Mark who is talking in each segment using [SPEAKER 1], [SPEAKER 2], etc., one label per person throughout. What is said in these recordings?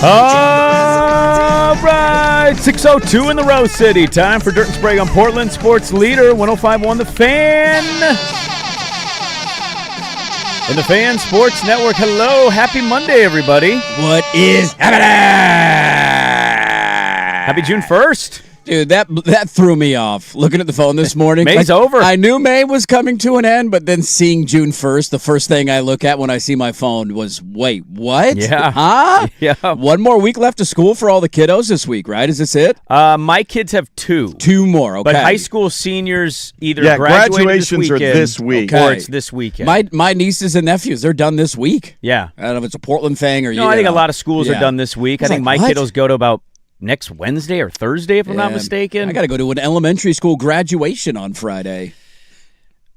[SPEAKER 1] All right, 6:02 in the Rose City. Time for Dirt and Sprague on Portland Sports Leader 105.1 The Fan. And the Fan Sports Network. Hello, happy Monday, everybody.
[SPEAKER 2] What is happening?
[SPEAKER 1] Happy June 1st.
[SPEAKER 2] Dude, that threw me off. Looking at the phone this morning.
[SPEAKER 1] May's over.
[SPEAKER 2] I knew May was coming to an end, but then seeing June 1st, the first thing I look at when I see my phone was, wait, what?
[SPEAKER 1] Yeah.
[SPEAKER 2] Huh?
[SPEAKER 1] Yeah.
[SPEAKER 2] One more week left of school for all the kiddos this week, right? Is this it?
[SPEAKER 1] My kids have two.
[SPEAKER 2] Two more, okay.
[SPEAKER 1] But high school seniors either graduations
[SPEAKER 3] are this week.
[SPEAKER 1] Or it's this weekend.
[SPEAKER 2] My nieces and nephews, they're done this week.
[SPEAKER 1] Yeah.
[SPEAKER 2] I don't know if it's a Portland thing or
[SPEAKER 1] No, I think a lot of schools are done this week. I think my
[SPEAKER 2] what?
[SPEAKER 1] kiddos go to about next Wednesday or Thursday, if I'm not mistaken.
[SPEAKER 2] I got to go to an elementary school graduation on Friday.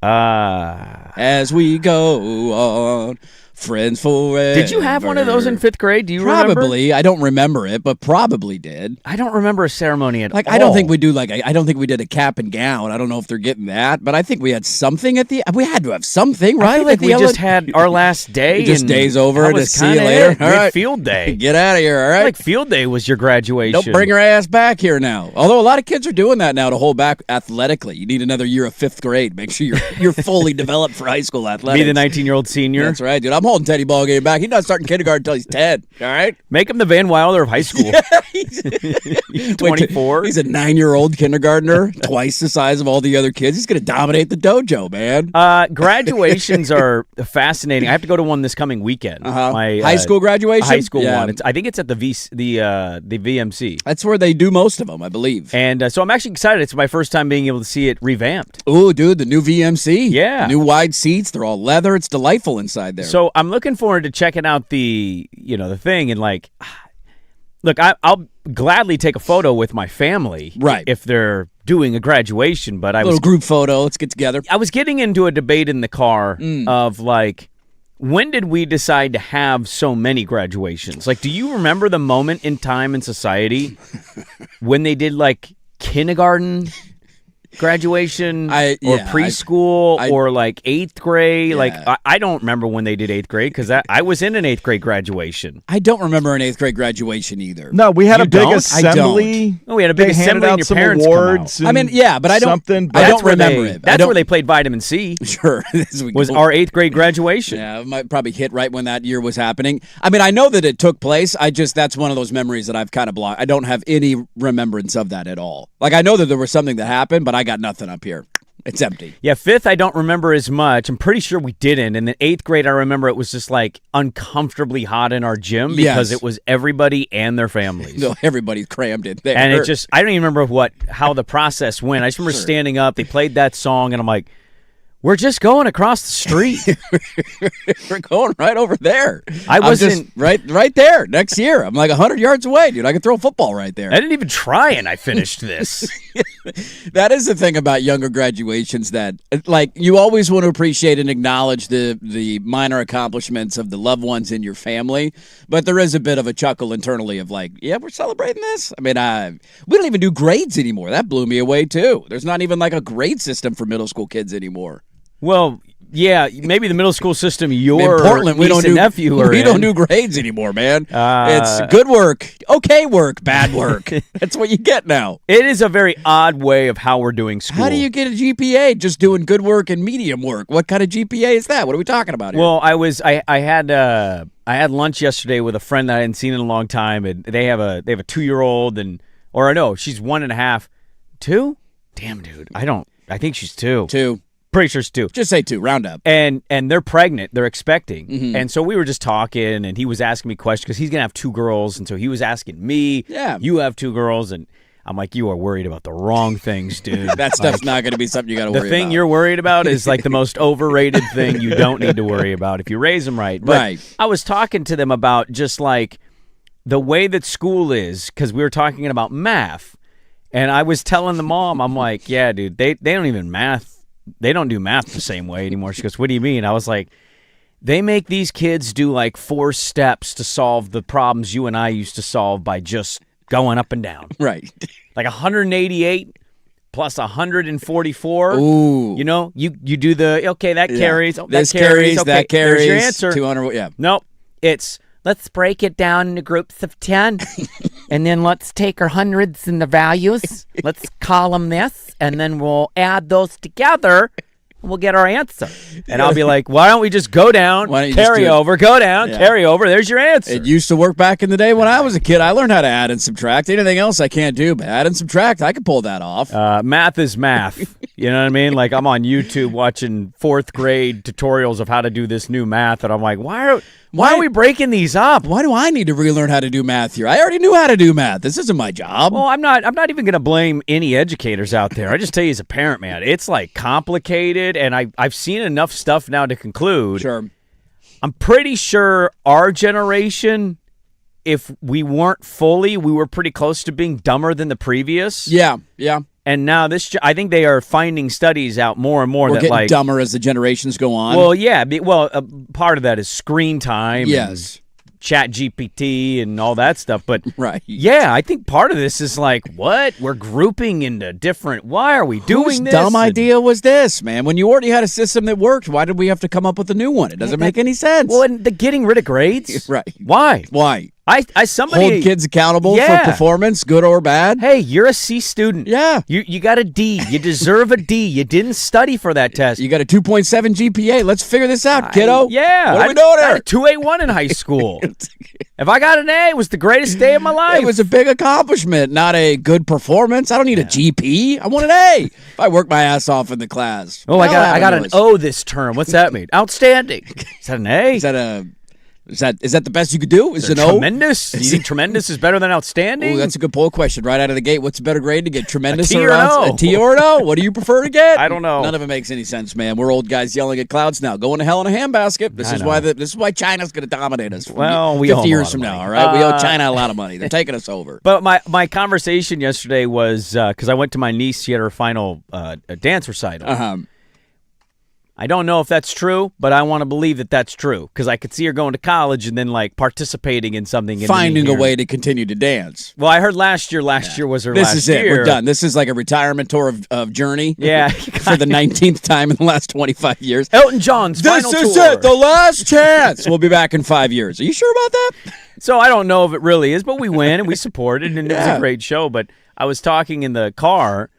[SPEAKER 2] As we go on, friends forever.
[SPEAKER 1] Did you have one of those in 5th grade? Do you remember?
[SPEAKER 2] Probably. I don't remember it, but probably did.
[SPEAKER 1] I don't remember a ceremony at all.
[SPEAKER 2] I don't think we do I don't think we did a cap and gown. I don't know if they're getting that, but I think we had something we had to have something, right?
[SPEAKER 1] I feel like we just had our last day.
[SPEAKER 2] Just days over
[SPEAKER 1] that
[SPEAKER 2] to
[SPEAKER 1] was
[SPEAKER 2] see you later.
[SPEAKER 1] All right. Field day.
[SPEAKER 2] Get out of here, all right?
[SPEAKER 1] Like field day was your graduation.
[SPEAKER 2] Don't bring your ass back here now. Although a lot of kids are doing that now to hold back athletically. You need another year of 5th grade. Make sure you're fully developed for high school athletics.
[SPEAKER 1] Be the 19-year-old senior.
[SPEAKER 2] That's right, dude. I'm holding Teddy Ball game back. He's not starting kindergarten until he's 10. All right?
[SPEAKER 1] Make him the Van Wilder of high school. He's 24.
[SPEAKER 2] He's a 9-year-old kindergartner, twice the size of all the other kids. He's going to dominate the dojo, man.
[SPEAKER 1] Graduations are fascinating. I have to go to one this coming weekend. My
[SPEAKER 2] high school graduation?
[SPEAKER 1] High school one. I think it's at the VMC.
[SPEAKER 2] That's where they do most of them, I believe.
[SPEAKER 1] And so I'm actually excited. It's my first time being able to see it revamped.
[SPEAKER 2] Ooh, dude, the new VMC.
[SPEAKER 1] Yeah.
[SPEAKER 2] New wide seats. They're all leather. It's delightful inside there.
[SPEAKER 1] So I'm looking forward to checking out the thing and look, I'll gladly take a photo with my family,
[SPEAKER 2] right,
[SPEAKER 1] if they're doing a graduation. But
[SPEAKER 2] little group photo. Let's get together.
[SPEAKER 1] I was getting into a debate in the car of when did we decide to have so many graduations? Do you remember the moment in time in society when they did kindergarten graduation preschool or 8th grade?
[SPEAKER 2] Yeah.
[SPEAKER 1] I don't remember when they did 8th grade because I was in an 8th grade graduation.
[SPEAKER 2] I don't remember an 8th grade graduation either.
[SPEAKER 3] No, we had a big
[SPEAKER 2] don't?
[SPEAKER 3] assembly.
[SPEAKER 1] Oh, we had a big assembly and your parents
[SPEAKER 3] awards.
[SPEAKER 1] come out.
[SPEAKER 2] But I don't remember it.
[SPEAKER 1] That's where they played Vitamin C.
[SPEAKER 2] Sure.
[SPEAKER 1] was our 8th grade graduation.
[SPEAKER 2] Yeah, it might probably hit right when that year was happening. I know that it took place. That's one of those memories that I've kind of blocked. I don't have any remembrance of that at all. I know that there was something that happened, but I got nothing up here. It's empty.
[SPEAKER 1] Yeah, 5th I don't remember as much. I'm pretty sure we didn't. And then 8th grade I remember it was just uncomfortably hot in our gym because it was everybody and their families.
[SPEAKER 2] No, everybody's crammed in there.
[SPEAKER 1] And I don't even remember how the process went. I just remember standing up, they played that song, and I'm like, we're just going across the street.
[SPEAKER 2] We're going right over there.
[SPEAKER 1] I wasn't
[SPEAKER 2] right there next year. I'm 100 yards away, dude. I could throw a football right there.
[SPEAKER 1] I didn't even try, and I finished this.
[SPEAKER 2] That is the thing about younger graduations that, you always want to appreciate and acknowledge the minor accomplishments of the loved ones in your family, but there is a bit of a chuckle internally of we're celebrating this? We don't even do grades anymore. That blew me away, too. There's not even a grade system for middle school kids anymore.
[SPEAKER 1] Well, yeah, maybe the middle school system
[SPEAKER 2] in Portland, we don't do grades anymore, man. It's good work, okay work, bad work. That's what you get now.
[SPEAKER 1] It is a very odd way of how we're doing school.
[SPEAKER 2] How do you get a GPA just doing good work and medium work? What kind of GPA is that? What are we talking about here?
[SPEAKER 1] Well, I had lunch yesterday with a friend that I hadn't seen in a long time, and they have a 2-year-old she's 1.5. 2? Damn, dude. I think she's 2.
[SPEAKER 2] 2.
[SPEAKER 1] Pretty sure it's 2.
[SPEAKER 2] Just say 2, round up.
[SPEAKER 1] And they're pregnant. They're expecting. Mm-hmm. And so we were just talking, and he was asking me questions because he's going to have 2 girls. And so he was asking me, you have 2 girls. And I'm like, you are worried about the wrong things, dude.
[SPEAKER 2] That stuff's not going to be something you got to worry about.
[SPEAKER 1] The thing you're worried about is the most overrated thing you don't need to worry about if you raise them right. But
[SPEAKER 2] right.
[SPEAKER 1] I was talking to them about just the way that school is, because we were talking about math. And I was telling the mom, I'm like, yeah, dude, they don't even math. They don't do math the same way anymore. She goes, what do you mean? I was like, they make these kids do 4 steps to solve the problems you and I used to solve by just going up and down.
[SPEAKER 2] Right.
[SPEAKER 1] 188 plus 144.
[SPEAKER 2] Ooh.
[SPEAKER 1] You do the, okay, that carries. Oh,
[SPEAKER 2] this carries,
[SPEAKER 1] okay,
[SPEAKER 2] that carries.
[SPEAKER 1] there's your answer.
[SPEAKER 2] 200, yeah.
[SPEAKER 1] Nope. It's let's break it down into groups of 10. And then let's take our hundreds and the values. Let's column this, and then we'll add those together. We'll get our answer. And I'll be like, why don't we just go down, carry over, go down, carry over. There's your answer.
[SPEAKER 2] It used to work back in the day when I was a kid. I learned how to add and subtract. Anything else I can't do, but add and subtract, I can pull that off.
[SPEAKER 1] Math is math. You know what I mean? Like, I'm on YouTube watching 4th grade tutorials of how to do this new math, and I'm like, why are we breaking these up?
[SPEAKER 2] Why do I need to relearn how to do math here? I already knew how to do math. This isn't my job.
[SPEAKER 1] Well, I'm not even going to blame any educators out there. I just tell you as a parent, man, it's like complicated, and I've seen enough stuff now to conclude.
[SPEAKER 2] Sure.
[SPEAKER 1] I'm pretty sure our generation, if we weren't fully, we were pretty close to being dumber than the previous.
[SPEAKER 2] Yeah.
[SPEAKER 1] And now I think they are finding studies out more and more
[SPEAKER 2] We're
[SPEAKER 1] that
[SPEAKER 2] getting
[SPEAKER 1] like
[SPEAKER 2] dumber as the generations go on.
[SPEAKER 1] Well, yeah. Part of that is screen time.
[SPEAKER 2] Yes.
[SPEAKER 1] And Chat GPT and all that stuff. But
[SPEAKER 2] right.
[SPEAKER 1] Yeah, I think part of this is like, what? We're grouping into different. Why are we doing this?
[SPEAKER 2] Whose dumb idea was this, man? When you already had a system that worked, why did we have to come up with a new one? It doesn't make any sense.
[SPEAKER 1] Well, and the getting rid of grades.
[SPEAKER 2] Right.
[SPEAKER 1] Why? Somebody
[SPEAKER 2] hold kids accountable for performance, good or bad.
[SPEAKER 1] Hey, you're a C student.
[SPEAKER 2] Yeah.
[SPEAKER 1] You got a D. You deserve a D. You didn't study for that test.
[SPEAKER 2] You got a 2.7 GPA. Let's figure this out, kiddo.
[SPEAKER 1] What
[SPEAKER 2] are we doing
[SPEAKER 1] here? I
[SPEAKER 2] here?
[SPEAKER 1] had a 281 in high school. If I got an A, it was the greatest day of my life.
[SPEAKER 2] It was a big accomplishment, not a good performance. I don't need a GP. I want an A. If I work my ass off in the class.
[SPEAKER 1] Oh, I got an O this term. What's that mean? Outstanding. Is that an A?
[SPEAKER 2] Is that the best you could do? Is it
[SPEAKER 1] tremendous? Do you think tremendous is better than outstanding?
[SPEAKER 2] Oh, that's a good poll question right out of the gate. What's a better grade to get, tremendous
[SPEAKER 1] a T or
[SPEAKER 2] a T or an O? What do you prefer to get?
[SPEAKER 1] I don't know.
[SPEAKER 2] None of it makes any sense, man. We're old guys yelling at clouds now. Going to hell in a handbasket. This is why China's going to dominate us.
[SPEAKER 1] Well, we
[SPEAKER 2] 50 years from now, all right? We owe China a lot of money. They're taking us over.
[SPEAKER 1] But my conversation yesterday was because I went to my niece. She had her final dance recital. I don't know if that's true, but I want to believe that that's true because I could see her going to college and then like participating in something.
[SPEAKER 2] Finding a way to continue to dance.
[SPEAKER 1] Well, I heard last year was her last year.
[SPEAKER 2] This is it. We're done. This is like a retirement tour of Journey.
[SPEAKER 1] Yeah.
[SPEAKER 2] For the 19th time in the last 25 years.
[SPEAKER 1] Elton John's final tour.
[SPEAKER 2] This is it. The last chance. We'll be back in 5 years. Are you sure about that?
[SPEAKER 1] So I don't know if it really is, but we went and we supported and it was a great show. But I was talking in the car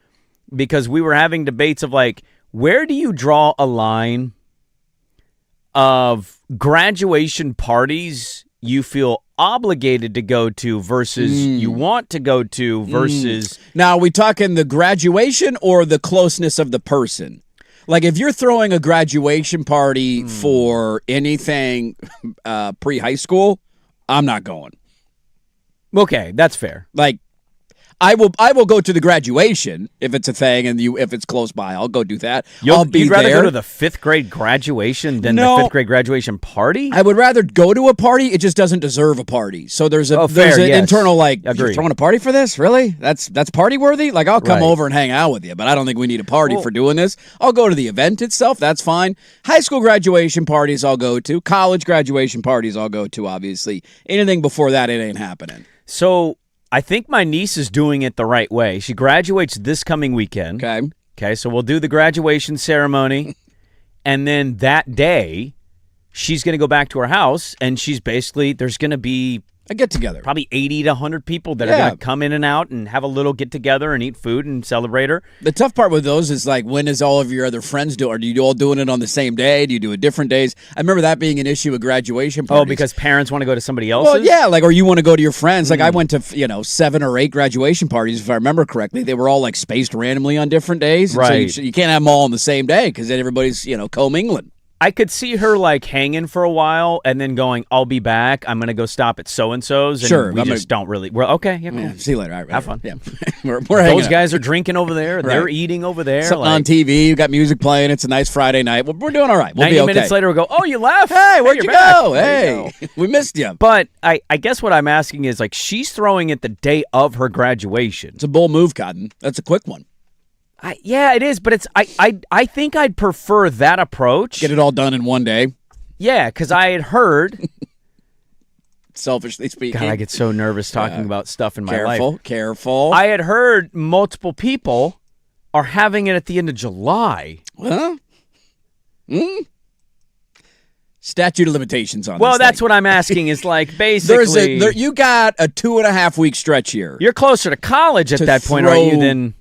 [SPEAKER 1] because we were having debates of like, where do you draw a line of graduation parties you feel obligated to go to versus you want to go to versus...
[SPEAKER 2] Now, are we talking the graduation or the closeness of the person? Like, if you're throwing a graduation party for anything pre-high school, I'm not going.
[SPEAKER 1] Okay, that's fair.
[SPEAKER 2] Like, I will go to the graduation if it's a thing, and if it's close by, I'll go do that. I'll be
[SPEAKER 1] You'd rather
[SPEAKER 2] there.
[SPEAKER 1] go to the 5th grade graduation than the 5th grade graduation party?
[SPEAKER 2] I would rather go to a party. It just doesn't deserve a party. So there's an internal like, you're throwing a party for this? Really? That's party worthy? Like, I'll come over and hang out with you, but I don't think we need a party for doing this. I'll go to the event itself. That's fine. High school graduation parties I'll go to. College graduation parties I'll go to, obviously. Anything before that, it ain't happening.
[SPEAKER 1] So I think my niece is doing it the right way. She graduates this coming weekend. Okay, so we'll do the graduation ceremony, and then that day, she's going to go back to her house, and there's going to be
[SPEAKER 2] a get-together.
[SPEAKER 1] Probably 80 to 100 people that are going to come in and out and have a little get-together and eat food and celebrate her.
[SPEAKER 2] The tough part with those is, like, when is all of your other friends do? Are you all doing it on the same day? Do you do it different days? I remember that being an issue with graduation parties.
[SPEAKER 1] Oh, because parents want to go to somebody else's?
[SPEAKER 2] Well, yeah, like, or you want to go to your friends. Like, I went to, 7 or 8 graduation parties, if I remember correctly. They were all, like, spaced randomly on different days.
[SPEAKER 1] Right.
[SPEAKER 2] So you can't have them all on the same day because then everybody's, commingling.
[SPEAKER 1] I could see her like hanging for a while and then going, I'll be back. I'm going to go stop at so-and-so's. And
[SPEAKER 2] sure.
[SPEAKER 1] we just don't really. We're okay. Yeah, cool.
[SPEAKER 2] See you later. All right,
[SPEAKER 1] have fun.
[SPEAKER 2] Yeah. we're hanging
[SPEAKER 1] Those guys are drinking over there. Right. They're eating over there.
[SPEAKER 2] Something on TV. You got music playing. It's a nice Friday night. We're doing all right. We'll
[SPEAKER 1] 90
[SPEAKER 2] be okay.
[SPEAKER 1] minutes later, we'll go, oh, you left?
[SPEAKER 2] Hey, where'd you go?
[SPEAKER 1] Hey,
[SPEAKER 2] we missed you.
[SPEAKER 1] But I guess what I'm asking is, like, she's throwing it the day of her graduation.
[SPEAKER 2] It's a bold move, Cotton. That's a quick one.
[SPEAKER 1] Yeah, it is, but it's I think I'd prefer that approach.
[SPEAKER 2] Get it all done in one day.
[SPEAKER 1] Yeah, because I had heard.
[SPEAKER 2] Selfishly speaking.
[SPEAKER 1] God, I get so nervous talking about stuff in my life.
[SPEAKER 2] Careful.
[SPEAKER 1] I had heard multiple people are having it at the end of July.
[SPEAKER 2] Huh? Statute of limitations on
[SPEAKER 1] Well,
[SPEAKER 2] this
[SPEAKER 1] that's
[SPEAKER 2] thing.
[SPEAKER 1] what I'm asking is like basically
[SPEAKER 2] you got a 2.5 week stretch here.
[SPEAKER 1] you're closer to college at
[SPEAKER 2] To
[SPEAKER 1] that point, aren't you,
[SPEAKER 2] throw-
[SPEAKER 1] than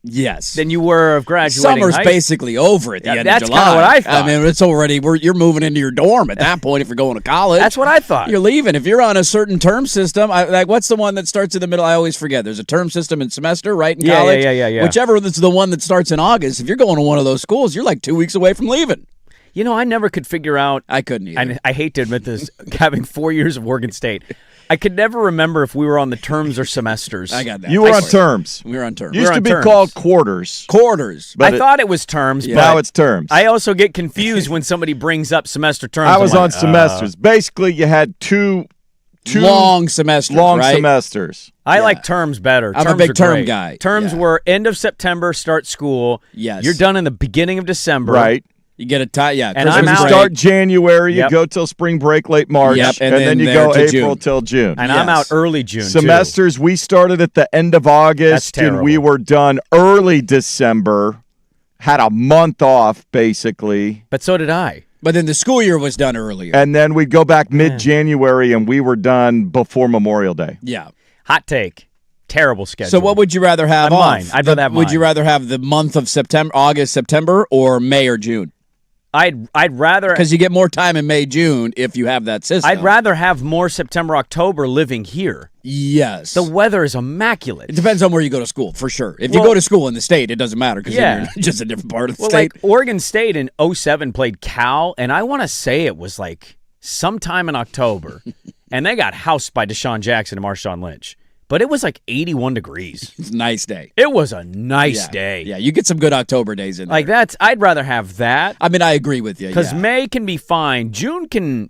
[SPEAKER 2] Yes.
[SPEAKER 1] you were of graduating
[SPEAKER 2] Summer's
[SPEAKER 1] high
[SPEAKER 2] basically over at the end
[SPEAKER 1] that's
[SPEAKER 2] of July.
[SPEAKER 1] kinda what I thought.
[SPEAKER 2] I mean, it's already you're moving into your dorm at that point if you're going to college.
[SPEAKER 1] That's what I thought.
[SPEAKER 2] You're leaving. If you're on a certain term system, like what's the one that starts in the middle? I always forget. There's a term system and semester, right? In
[SPEAKER 1] Yeah,
[SPEAKER 2] college.
[SPEAKER 1] yeah.
[SPEAKER 2] Whichever is the one that starts in August. If you're going to one of those schools, you're like 2 weeks away from leaving.
[SPEAKER 1] You know, I never could figure out.
[SPEAKER 2] I couldn't either.
[SPEAKER 1] And I hate to admit this, having 4 years of Oregon State, I could never remember if we were on the terms or semesters.
[SPEAKER 2] I got that.
[SPEAKER 3] You were on terms.
[SPEAKER 2] We were on terms.
[SPEAKER 3] Used
[SPEAKER 1] on
[SPEAKER 3] to be
[SPEAKER 1] terms.
[SPEAKER 3] called quarters.
[SPEAKER 2] Quarters.
[SPEAKER 3] But
[SPEAKER 1] I thought it was terms, but
[SPEAKER 3] now it's terms.
[SPEAKER 1] I also get confused when somebody brings up semester terms.
[SPEAKER 3] I was
[SPEAKER 1] I'm
[SPEAKER 3] on
[SPEAKER 1] like,
[SPEAKER 3] semesters. Basically, you had two
[SPEAKER 2] long semesters.
[SPEAKER 3] long
[SPEAKER 2] right?
[SPEAKER 3] semesters.
[SPEAKER 1] I like terms better.
[SPEAKER 2] I'm a
[SPEAKER 1] Terms
[SPEAKER 2] big
[SPEAKER 1] are
[SPEAKER 2] term
[SPEAKER 1] great.
[SPEAKER 2] guy.
[SPEAKER 1] Terms
[SPEAKER 2] Yeah.
[SPEAKER 1] were end of September, start school.
[SPEAKER 2] Yes.
[SPEAKER 1] You're done in the beginning of December.
[SPEAKER 3] Right.
[SPEAKER 2] You get a tie. Yeah.
[SPEAKER 1] And
[SPEAKER 2] Christmas
[SPEAKER 1] I'm
[SPEAKER 3] You
[SPEAKER 1] out.
[SPEAKER 2] break.
[SPEAKER 3] start January, you
[SPEAKER 1] Yep.
[SPEAKER 3] go till spring break, late March,
[SPEAKER 2] Yep,
[SPEAKER 3] and then you
[SPEAKER 2] there
[SPEAKER 3] go
[SPEAKER 2] to
[SPEAKER 3] April
[SPEAKER 2] June.
[SPEAKER 3] till June.
[SPEAKER 1] And I'm
[SPEAKER 2] Yes.
[SPEAKER 1] out early June, too.
[SPEAKER 3] Semesters, we started at the end of August, and we
[SPEAKER 1] terrible.
[SPEAKER 3] were done early December. Had a month off, basically.
[SPEAKER 1] But so did I.
[SPEAKER 2] But then the school year was done earlier.
[SPEAKER 3] And then we'd go back mid-January, and we were done before Memorial Day.
[SPEAKER 2] Yeah.
[SPEAKER 1] Hot take. Terrible schedule.
[SPEAKER 2] So what would you rather have
[SPEAKER 1] I'm
[SPEAKER 2] off?
[SPEAKER 1] mine. I'd rather have
[SPEAKER 2] Would you
[SPEAKER 1] mine.
[SPEAKER 2] rather have the month of September, August, September, or May or June?
[SPEAKER 1] I'd rather
[SPEAKER 2] Because you get more time in May, June if you have that system.
[SPEAKER 1] I'd rather have more September, October living here.
[SPEAKER 2] Yes.
[SPEAKER 1] The weather is immaculate.
[SPEAKER 2] It depends on where you go to school, for sure. If you
[SPEAKER 1] Well-
[SPEAKER 2] go to school in the state, it doesn't matter because
[SPEAKER 1] Yeah.
[SPEAKER 2] you're just a different part of the
[SPEAKER 1] Well,
[SPEAKER 2] state.
[SPEAKER 1] like Oregon State in 07 played Cal, and I want to say it was like sometime in October, and they got housed by Deshaun Jackson and Marshawn Lynch. But it was like 81 degrees.
[SPEAKER 2] It's a nice day.
[SPEAKER 1] It was a nice
[SPEAKER 2] Yeah.
[SPEAKER 1] day.
[SPEAKER 2] Yeah, you get some good October days in there.
[SPEAKER 1] Like I'd rather have that
[SPEAKER 2] I mean, I agree with you.
[SPEAKER 1] because
[SPEAKER 2] yeah.
[SPEAKER 1] May can be fine. June's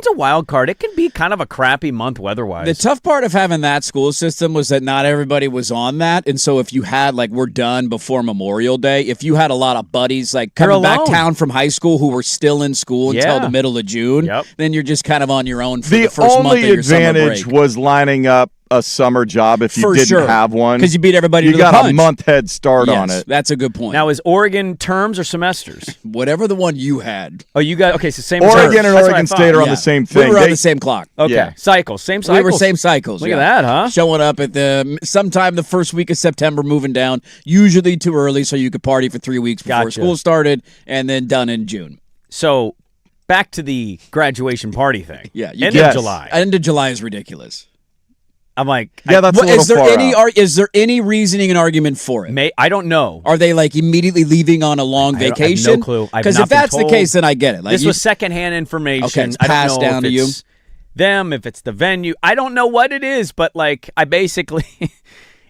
[SPEAKER 1] a wild card. It can be kind of a crappy month weather-wise.
[SPEAKER 2] The tough part of having that school system was that not everybody was on that. And so if you had, like, we're done before Memorial Day, if you had a lot of buddies, like,
[SPEAKER 1] You're
[SPEAKER 2] coming back
[SPEAKER 1] alone.
[SPEAKER 2] town from high school who were still in school until
[SPEAKER 1] Yeah.
[SPEAKER 2] the middle of June,
[SPEAKER 1] Yep.
[SPEAKER 2] then you're just kind of on your own for the
[SPEAKER 3] The
[SPEAKER 2] first month of
[SPEAKER 3] only
[SPEAKER 2] your summer
[SPEAKER 3] advantage
[SPEAKER 2] break.
[SPEAKER 3] was lining up a summer job if you
[SPEAKER 2] For
[SPEAKER 3] didn't
[SPEAKER 2] sure.
[SPEAKER 3] have one.
[SPEAKER 2] Because you beat everybody
[SPEAKER 3] You
[SPEAKER 2] to the
[SPEAKER 3] got
[SPEAKER 2] punch.
[SPEAKER 3] a month head start on
[SPEAKER 2] Yes,
[SPEAKER 3] it.
[SPEAKER 2] that's a good point.
[SPEAKER 1] Now, is Oregon terms or semesters?
[SPEAKER 2] Whatever the one you had.
[SPEAKER 1] Oh, you got okay. So same.
[SPEAKER 3] Oregon
[SPEAKER 1] terms.
[SPEAKER 3] and
[SPEAKER 1] That's what I
[SPEAKER 3] Oregon
[SPEAKER 1] thought.
[SPEAKER 3] State are on
[SPEAKER 2] Yeah.
[SPEAKER 3] the same
[SPEAKER 2] We
[SPEAKER 3] thing.
[SPEAKER 2] were on
[SPEAKER 3] They-
[SPEAKER 2] the same clock.
[SPEAKER 1] Okay,
[SPEAKER 3] Yeah.
[SPEAKER 1] cycles, same cycles.
[SPEAKER 2] We were same cycles.
[SPEAKER 1] Look
[SPEAKER 2] yeah.
[SPEAKER 1] at that, huh?
[SPEAKER 2] Showing up at the sometime the first week of September, moving down, usually too early, so you could party for 3 weeks before
[SPEAKER 1] Gotcha.
[SPEAKER 2] school started, and then done in June.
[SPEAKER 1] So back to the graduation party thing.
[SPEAKER 2] Yeah,
[SPEAKER 1] end
[SPEAKER 3] Yes.
[SPEAKER 1] of July.
[SPEAKER 2] End of July is ridiculous.
[SPEAKER 1] I'm like,
[SPEAKER 3] Yeah, that's a little
[SPEAKER 2] Is there
[SPEAKER 3] far
[SPEAKER 2] any
[SPEAKER 3] out.
[SPEAKER 2] is there any reasoning and argument for it?
[SPEAKER 1] I don't know.
[SPEAKER 2] Are they like immediately leaving on a long
[SPEAKER 1] I have no
[SPEAKER 2] vacation?
[SPEAKER 1] clue. I've
[SPEAKER 2] Because
[SPEAKER 1] not
[SPEAKER 2] if
[SPEAKER 1] been
[SPEAKER 2] that's the
[SPEAKER 1] told.
[SPEAKER 2] case, then I get it. Like
[SPEAKER 1] This
[SPEAKER 2] you-
[SPEAKER 1] was secondhand information.
[SPEAKER 2] Okay, it's
[SPEAKER 1] I don't
[SPEAKER 2] passed
[SPEAKER 1] know
[SPEAKER 2] down
[SPEAKER 1] if
[SPEAKER 2] to you.
[SPEAKER 1] it's them, if it's the venue. I don't know what it is, but like I basically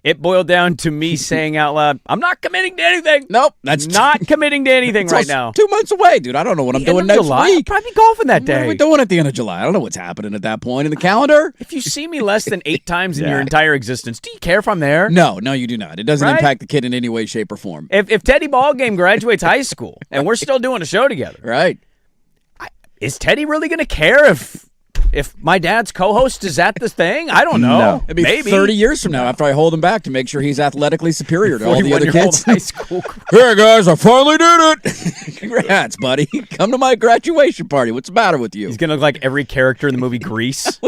[SPEAKER 1] it boiled down to me saying out loud, I'm not committing to anything.
[SPEAKER 2] nope, that's
[SPEAKER 1] Not committing to anything
[SPEAKER 2] it's
[SPEAKER 1] right
[SPEAKER 2] also
[SPEAKER 1] now.
[SPEAKER 2] 2 months away, dude. I don't know what I'm
[SPEAKER 1] The end
[SPEAKER 2] doing
[SPEAKER 1] of
[SPEAKER 2] next
[SPEAKER 1] July,
[SPEAKER 2] week.
[SPEAKER 1] I'll probably be golfing that
[SPEAKER 2] What are we
[SPEAKER 1] day.
[SPEAKER 2] doing at the end of July? I don't know what's happening at that point in the calendar.
[SPEAKER 1] If you see me less than 8 times in your entire existence, do you care if I'm there?
[SPEAKER 2] No, you do not. It doesn't
[SPEAKER 1] Right?
[SPEAKER 2] impact the kid in any way, shape, or form.
[SPEAKER 1] If Teddy Ballgame graduates high school and we're still doing a show together,
[SPEAKER 2] Right?
[SPEAKER 1] is Teddy really going to care if my dad's co-host is at this thing? I don't know.
[SPEAKER 3] No.
[SPEAKER 2] It'd be
[SPEAKER 1] Maybe
[SPEAKER 2] 30 years from now after I hold him back to make sure he's athletically superior to all the other
[SPEAKER 1] 41-year-old
[SPEAKER 2] kids.
[SPEAKER 1] high school.
[SPEAKER 2] Hey guys, I finally did it! Congrats, buddy. Come to my graduation party. What's the matter with you?
[SPEAKER 1] He's going to look like every character in the movie Grease.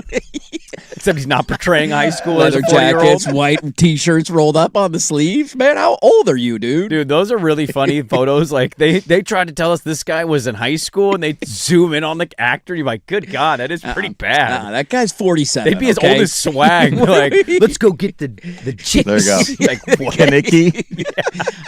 [SPEAKER 1] Except he's not portraying high school
[SPEAKER 2] Leather
[SPEAKER 1] as a 40-year-old.
[SPEAKER 2] jackets, white t-shirts rolled up on the sleeves. Man, how old are you, dude?
[SPEAKER 1] Dude, those are really funny photos. Like they tried to tell us this guy was in high school, and they zoom in on the actor. You're like, good God, that is pretty bad.
[SPEAKER 2] That guy's 47.
[SPEAKER 1] They'd be as
[SPEAKER 2] okay?
[SPEAKER 1] old as Swag. Like, let's go get the chicks.
[SPEAKER 3] There you go.
[SPEAKER 1] Like, what?
[SPEAKER 3] Kaneki.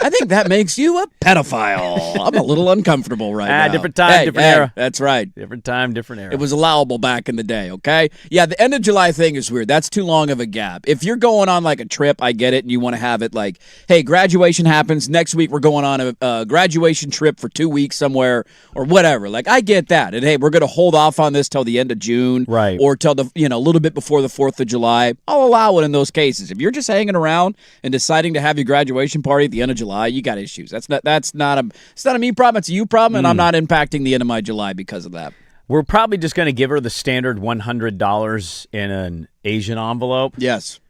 [SPEAKER 2] I think that makes you a pedophile. I'm a little uncomfortable right now.
[SPEAKER 1] Different time,
[SPEAKER 2] Hey,
[SPEAKER 1] different
[SPEAKER 2] hey,
[SPEAKER 1] era.
[SPEAKER 2] That's right.
[SPEAKER 1] Different time, different era.
[SPEAKER 2] It was allowable back in the day, okay? Yeah, the end of July thing is weird. That's too long of a gap. If you're going on like a trip, I get it, and you want to have it like, hey, graduation happens. Next week we're going on a graduation trip for 2 weeks somewhere or whatever. Like, I get that. And hey, we're going to hold off on this till the end of June.
[SPEAKER 1] Right.
[SPEAKER 2] Or till a little bit before the 4th of July. I'll allow it in those cases. If you're just hanging around and deciding to have your graduation party at the end of July, you got issues. It's not a me problem, it's a you problem, and I'm not impacting the end of my July because of that.
[SPEAKER 1] We're probably just going to give her the standard $100 in an Asian envelope.
[SPEAKER 2] Yes.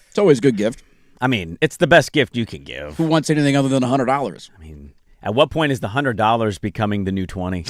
[SPEAKER 2] It's always a good gift.
[SPEAKER 1] I mean, it's the best gift you can give.
[SPEAKER 2] Who wants anything other than $100?
[SPEAKER 1] I mean, At what point is the $100 becoming the new 20?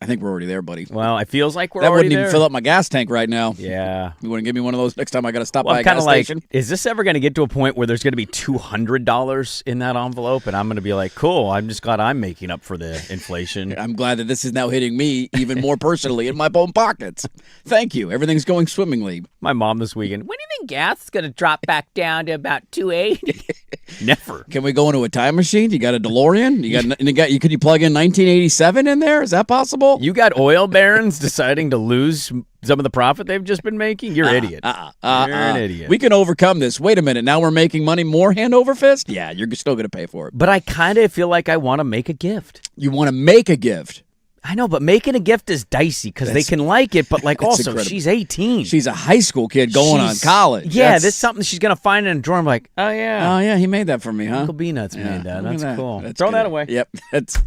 [SPEAKER 2] I think we're already there, buddy.
[SPEAKER 1] Well, it feels like we're
[SPEAKER 2] That
[SPEAKER 1] already
[SPEAKER 2] wouldn't
[SPEAKER 1] there.
[SPEAKER 2] even fill up my gas tank right now.
[SPEAKER 1] Yeah.
[SPEAKER 2] You want to give me one of those next time I got to stop
[SPEAKER 1] Well,
[SPEAKER 2] by
[SPEAKER 1] I'm
[SPEAKER 2] a
[SPEAKER 1] kind
[SPEAKER 2] gas
[SPEAKER 1] of like,
[SPEAKER 2] station?
[SPEAKER 1] is this ever going to get to a point where there's going to be $200 in that envelope? And I'm going to be like, cool, I'm just glad I'm making up for the inflation.
[SPEAKER 2] I'm glad that this is now hitting me even more personally in my own pockets. Thank you. Everything's going swimmingly.
[SPEAKER 1] My mom this weekend, when do you think gas is going to drop back down to about $2.80? Never.
[SPEAKER 2] Can we go into a time machine? You got a DeLorean? Could you plug in 1987 in there? Is that possible?
[SPEAKER 1] You got oil barons deciding to lose some of the profit they've just been making? You're an idiot. You're an idiot.
[SPEAKER 2] We can overcome this. Wait a minute. Now we're making money more hand over fist? Yeah, you're still going to pay for it.
[SPEAKER 1] But I kind of feel like I want to make a gift.
[SPEAKER 2] You want to make a gift.
[SPEAKER 1] I know, but making a gift is dicey because they can like it, but like also
[SPEAKER 2] incredible.
[SPEAKER 1] she's 18.
[SPEAKER 2] She's a high school kid going on college.
[SPEAKER 1] Yeah, this is something she's going to find in a drawer. I'm like, oh, yeah.
[SPEAKER 2] Oh, yeah, he made that for me, huh?
[SPEAKER 1] Uncle Beanuts made that.
[SPEAKER 2] look at
[SPEAKER 1] That's cool.
[SPEAKER 2] That's
[SPEAKER 1] Throw
[SPEAKER 2] good.
[SPEAKER 1] that away.
[SPEAKER 2] Yep.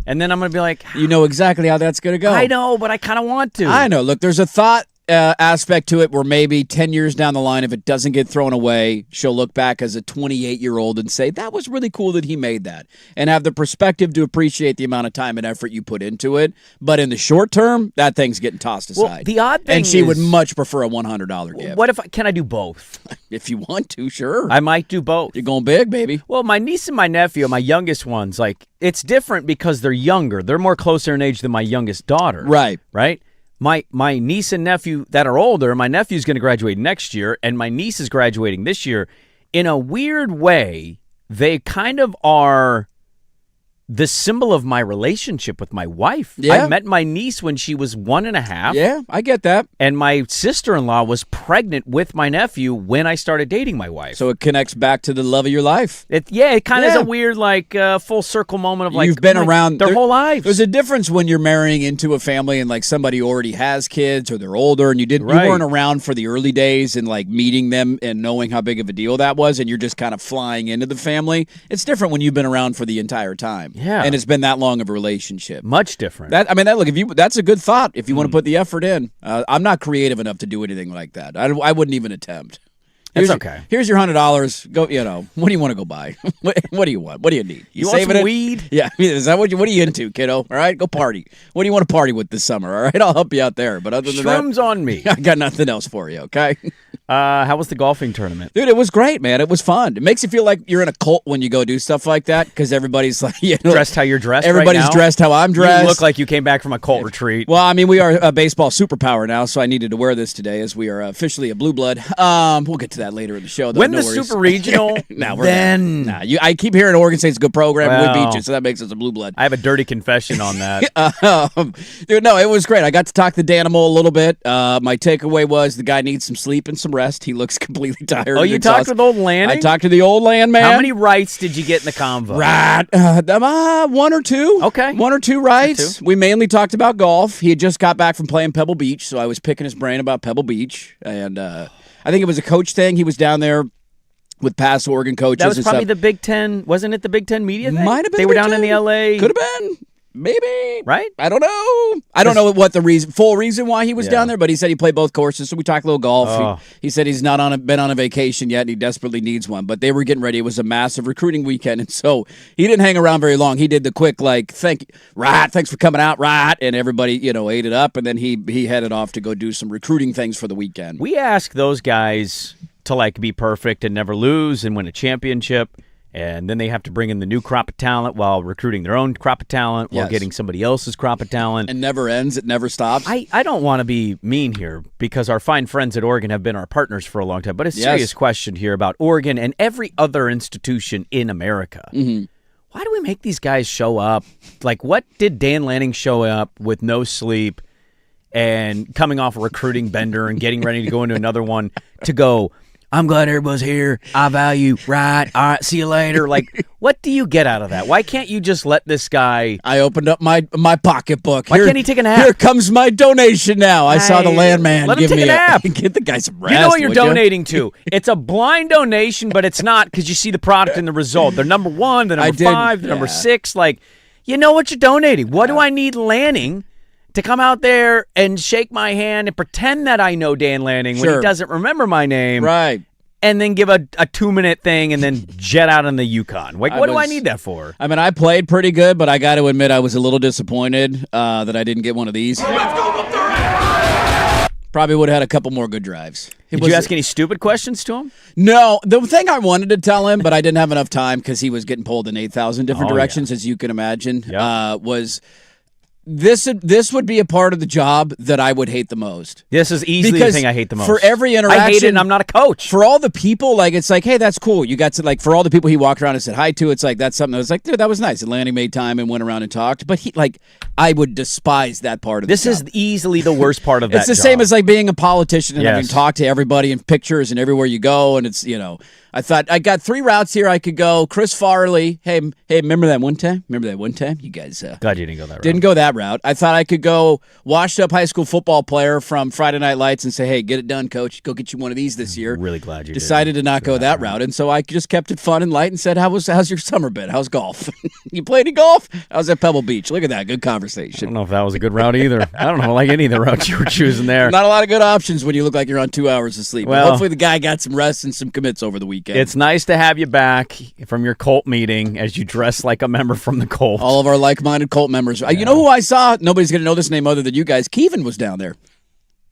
[SPEAKER 1] And then I'm going to be like,
[SPEAKER 2] You know exactly how that's going to go.
[SPEAKER 1] I know, but I kind of want to.
[SPEAKER 2] I know. Look, there's a thought aspect to it where maybe 10 years down the line, if it doesn't get thrown away, she'll look back as a 28-year-old and say, that was really cool that he made that, and have the perspective to appreciate the amount of time and effort you put into it. But in the short term, that thing's getting tossed aside.
[SPEAKER 1] Well, the odd thing
[SPEAKER 2] and she
[SPEAKER 1] is,
[SPEAKER 2] would much prefer a $100 gift.
[SPEAKER 1] What if can I do both?
[SPEAKER 2] If you want to, sure.
[SPEAKER 1] I might do both.
[SPEAKER 2] You're going big, baby.
[SPEAKER 1] Well, my niece and my nephew, my youngest ones, like it's different because they're younger. They're more closer in age than my youngest daughter.
[SPEAKER 2] Right.
[SPEAKER 1] Right? My niece and nephew that are older, my nephew's going to graduate next year, and my niece is graduating this year. In a weird way, they kind of are the symbol of my relationship with my wife.
[SPEAKER 2] Yeah.
[SPEAKER 1] I met my niece when she was 1.5.
[SPEAKER 2] Yeah, I get that.
[SPEAKER 1] And my sister-in-law was pregnant with my nephew when I started dating my wife.
[SPEAKER 2] So it connects back to the love of your life.
[SPEAKER 1] It kind of is
[SPEAKER 2] Yeah.
[SPEAKER 1] a weird, like, full circle moment of like
[SPEAKER 2] You've been around
[SPEAKER 1] their whole lives.
[SPEAKER 2] There's a difference when you're marrying into a family and like somebody already has kids or they're older and you
[SPEAKER 1] Right.
[SPEAKER 2] weren't around for the early days and like meeting them and knowing how big of a deal that was and you're just kind of flying into the family. It's different when you've been around for the entire time.
[SPEAKER 1] Yeah.
[SPEAKER 2] And it's been that long of a relationship.
[SPEAKER 1] Much different.
[SPEAKER 2] That's a good thought if you want to put the effort in. I'm not creative enough to do anything like that. I wouldn't even attempt.
[SPEAKER 1] It's okay.
[SPEAKER 2] Here's your $100. Go. What do you want to go buy? What do you want? What do you need?
[SPEAKER 1] You want
[SPEAKER 2] saving
[SPEAKER 1] some
[SPEAKER 2] it?
[SPEAKER 1] weed?
[SPEAKER 2] Yeah. Is that what are you into, kiddo? All right, go party. What do you want to party with this summer? All right, I'll help you out there. But other than
[SPEAKER 1] Shrooms on me.
[SPEAKER 2] that, I got nothing else for you. Okay.
[SPEAKER 1] How was the golfing tournament?
[SPEAKER 2] Dude, it was great, man. It was fun. It makes you feel like you're in a cult when you go do stuff like that because everybody's like,
[SPEAKER 1] Dressed how you're dressed.
[SPEAKER 2] everybody's
[SPEAKER 1] right now?
[SPEAKER 2] dressed how I'm dressed.
[SPEAKER 1] You look like you came back from a cult retreat.
[SPEAKER 2] Well, I mean, we are a baseball superpower now, so I needed to wear this today as we are officially a blue blood. We'll get to that later in the show. Though.
[SPEAKER 1] Win
[SPEAKER 2] No
[SPEAKER 1] the
[SPEAKER 2] worries.
[SPEAKER 1] Super Regional,
[SPEAKER 2] Nah, we're
[SPEAKER 1] then
[SPEAKER 2] Nah, I keep hearing Oregon State's a good program.
[SPEAKER 1] Well,
[SPEAKER 2] We beat you, so that makes us a blue blood.
[SPEAKER 1] I have a dirty confession on that.
[SPEAKER 2] Dude, no, it was great. I got to talk to Danimal a little bit. My takeaway was the guy needs some sleep and some rest. He looks completely tired.
[SPEAKER 1] Oh,
[SPEAKER 2] and
[SPEAKER 1] you talked
[SPEAKER 2] exhausted.
[SPEAKER 1] with old Lanning?
[SPEAKER 2] I talked to the old land man.
[SPEAKER 1] How many rights did you get in the convo?
[SPEAKER 2] Right. One or two.
[SPEAKER 1] Okay.
[SPEAKER 2] One or two rights. We mainly talked about golf. He had just got back from playing Pebble Beach, so I was picking his brain about Pebble Beach. And I think it was a coach thing. He was down there with past Oregon coaches.
[SPEAKER 1] That was
[SPEAKER 2] and
[SPEAKER 1] probably
[SPEAKER 2] stuff.
[SPEAKER 1] the Big Ten. Wasn't it the Big Ten media thing?
[SPEAKER 2] Might have been.
[SPEAKER 1] They were
[SPEAKER 2] Big
[SPEAKER 1] down in the
[SPEAKER 2] Ten.
[SPEAKER 1] L.A.
[SPEAKER 2] Could have been. Maybe.
[SPEAKER 1] Right?
[SPEAKER 2] I don't know. I don't know what the full reason why he was down there, but he said he played both courses, so we talked a little golf.
[SPEAKER 1] Oh.
[SPEAKER 2] He said he's not been on a vacation yet, and he desperately needs one. But they were getting ready. It was a massive recruiting weekend, and so he didn't hang around very long. He did the quick thanks for coming out, right? And everybody, ate it up, and then he headed off to go do some recruiting things for the weekend.
[SPEAKER 1] We ask those guys to be perfect and never lose and win a championship. And then they have to bring in the new crop of talent while recruiting their own crop of talent while
[SPEAKER 2] Yes.
[SPEAKER 1] getting somebody else's crop of talent.
[SPEAKER 2] It never ends. It never stops.
[SPEAKER 1] I don't want to be mean here because our fine friends at Oregon have been our partners for a long time. But a
[SPEAKER 2] Yes.
[SPEAKER 1] serious question here about Oregon and every other institution in America.
[SPEAKER 2] Mm-hmm.
[SPEAKER 1] Why do we make these guys show up? What did Dan Lanning show up with no sleep and coming off a recruiting bender and getting ready to go into another one to go, I'm glad everybody's here. I value, right? All right, see you later. What do you get out of that? Why can't you just let this guy...
[SPEAKER 2] I opened up my pocketbook.
[SPEAKER 1] Why can't he take a nap?
[SPEAKER 2] Here comes my donation now. I saw the landman.
[SPEAKER 1] Let him
[SPEAKER 2] give
[SPEAKER 1] take
[SPEAKER 2] me
[SPEAKER 1] a nap.
[SPEAKER 2] Get the guy some rest.
[SPEAKER 1] You know what you're
[SPEAKER 2] would ya?
[SPEAKER 1] donating to. It's a blind donation, but it's not because you see the product and the result. They're number 1, they're number 5, they're number 6. You know what you're donating. What do I need Lanning to come out there and shake my hand and pretend that I know Dan Lanning when
[SPEAKER 2] Sure.
[SPEAKER 1] he doesn't remember my name?
[SPEAKER 2] Right.
[SPEAKER 1] and then give a 2-minute thing and then jet out on the Yukon. Like, what do I need that for?
[SPEAKER 2] I mean, I played pretty good, but I got to admit I was a little disappointed that I didn't get one of these. Probably would have had a couple more good drives.
[SPEAKER 1] Did you ask any stupid questions to him?
[SPEAKER 2] No. The thing I wanted to tell him, but I didn't have enough time because he was getting pulled in 8,000 different directions, as you can imagine, was this would be a part of the job that I would hate the most.
[SPEAKER 1] This is easily the thing I hate the most.
[SPEAKER 2] For every interaction,
[SPEAKER 1] I hate it, and I'm not a coach.
[SPEAKER 2] For all the people, like, it's like, hey, that's cool. You got to, like, for all the people he walked around and said hi to, it's like, that's something that was like, dude, that was nice. And Lanny made time and went around and talked. But I would despise that part of the job.
[SPEAKER 1] This is easily the worst part of that
[SPEAKER 2] It's the
[SPEAKER 1] job.
[SPEAKER 2] same as, like, being a politician and having to talk to everybody in pictures and everywhere you go. And it's, I thought, I got 3 routes here I could go. Chris Farley, hey, remember that one time? You guys
[SPEAKER 1] glad you didn't go that route.
[SPEAKER 2] Didn't go that route. I thought I could go washed up high school football player from Friday Night Lights and say, hey, get it done, coach. Go get you one of these this year.
[SPEAKER 1] Really glad you
[SPEAKER 2] decided to not go that route. And so I just kept it fun and light and said, how's your summer been? How's golf? You play any golf? I was at Pebble Beach. Look at that. Good conversation.
[SPEAKER 1] I don't know if that was a good route either. I don't know, like any of the routes you were choosing there.
[SPEAKER 2] Not a lot of good options when you look like you're on 2 hours of sleep.
[SPEAKER 1] Well,
[SPEAKER 2] but hopefully the guy got some rest and some commits over the weekend.
[SPEAKER 1] It's nice to have you back from your Colt meeting as you dress like a member from the Colt.
[SPEAKER 2] All of our like-minded Colt members. You know who I saw? Nobody's going to know this name other than you guys. Kevin was down there.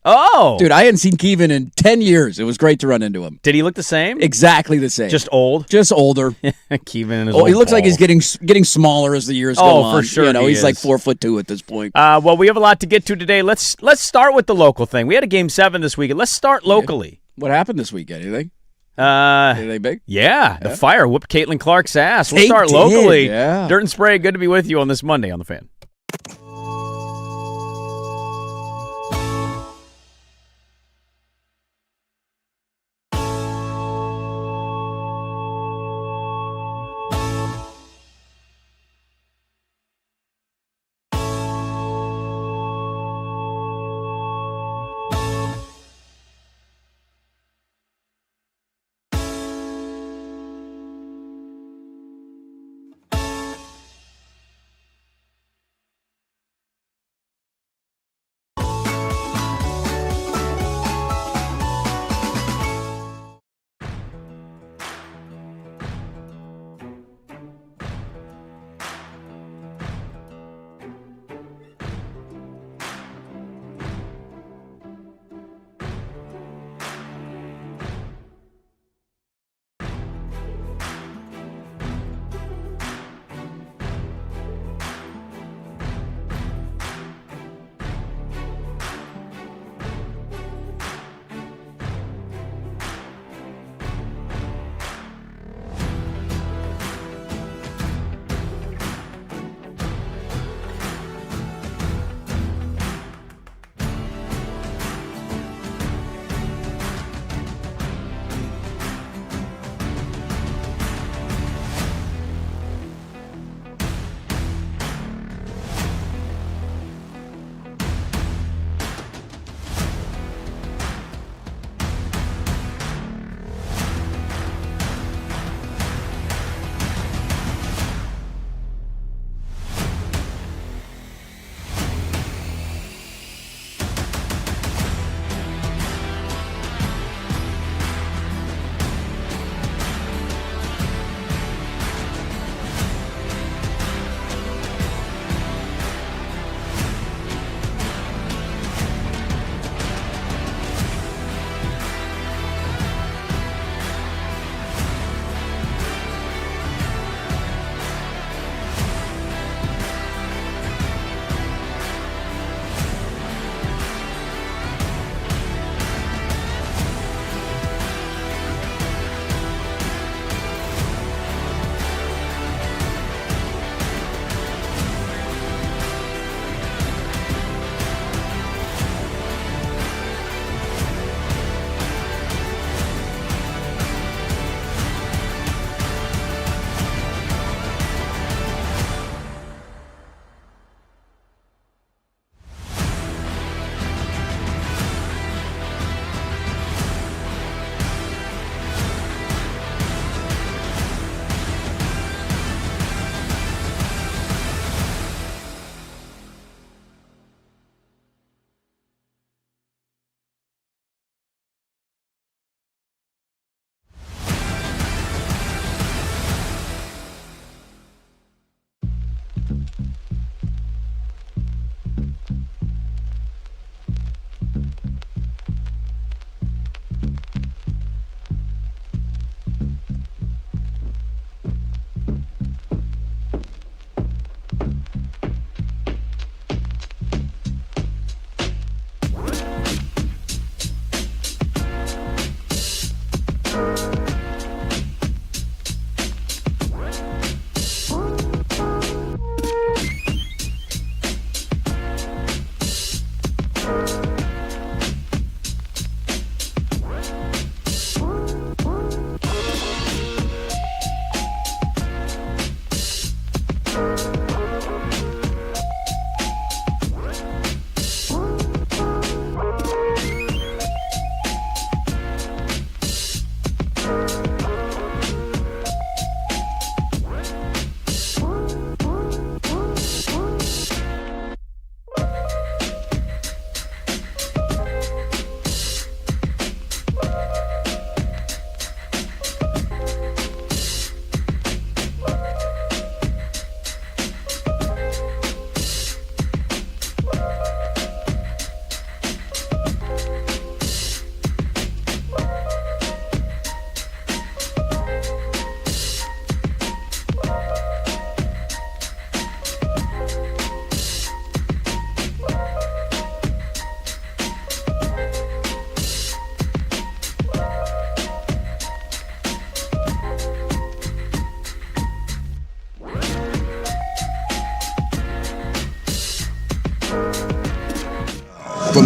[SPEAKER 1] Oh!
[SPEAKER 2] Dude, I hadn't seen Kevin in 10 years. It was great to run into him.
[SPEAKER 1] Did he look the same?
[SPEAKER 2] Exactly the same.
[SPEAKER 1] Just old?
[SPEAKER 2] Just older.
[SPEAKER 1] Kevin and his old
[SPEAKER 2] he looks
[SPEAKER 1] ball.
[SPEAKER 2] like he's getting smaller as the years go on.
[SPEAKER 1] Oh, for sure
[SPEAKER 2] He's like 4'2" at this point.
[SPEAKER 1] Well, we have a lot to get to today. Let's start with the local thing. We had a Game 7 this weekend. Let's start locally.
[SPEAKER 2] What happened this weekend? Anything? Anything big?
[SPEAKER 1] Yeah, the Fire whooped Caitlin Clark's ass. We'll
[SPEAKER 2] They
[SPEAKER 1] start
[SPEAKER 2] did,
[SPEAKER 1] locally.
[SPEAKER 2] yeah.
[SPEAKER 1] Dirt and Sprague, good to be with you on this Monday on The Fan.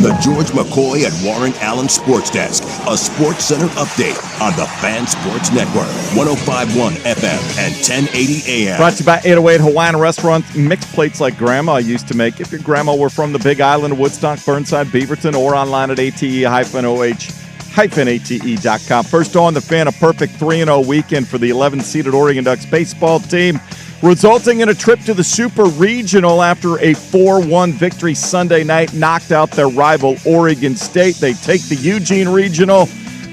[SPEAKER 4] the George McCoy and Warren Allen Sports Desk, a Sports Center update on the Fan Sports Network, 105.1 FM and 1080 AM.
[SPEAKER 3] Brought to you by 808 Hawaiian Restaurant. Mixed plates like Grandma used to make. If your grandma were from the Big Island of Woodstock, Burnside, Beaverton, or online at ate-oh-ate.com. First on the Fan, a perfect 3-0 weekend for the 11th-seeded Oregon Ducks baseball team, resulting in a trip to the Super Regional after a 4-1 victory Sunday night knocked out their rival Oregon State. They take the Eugene Regional.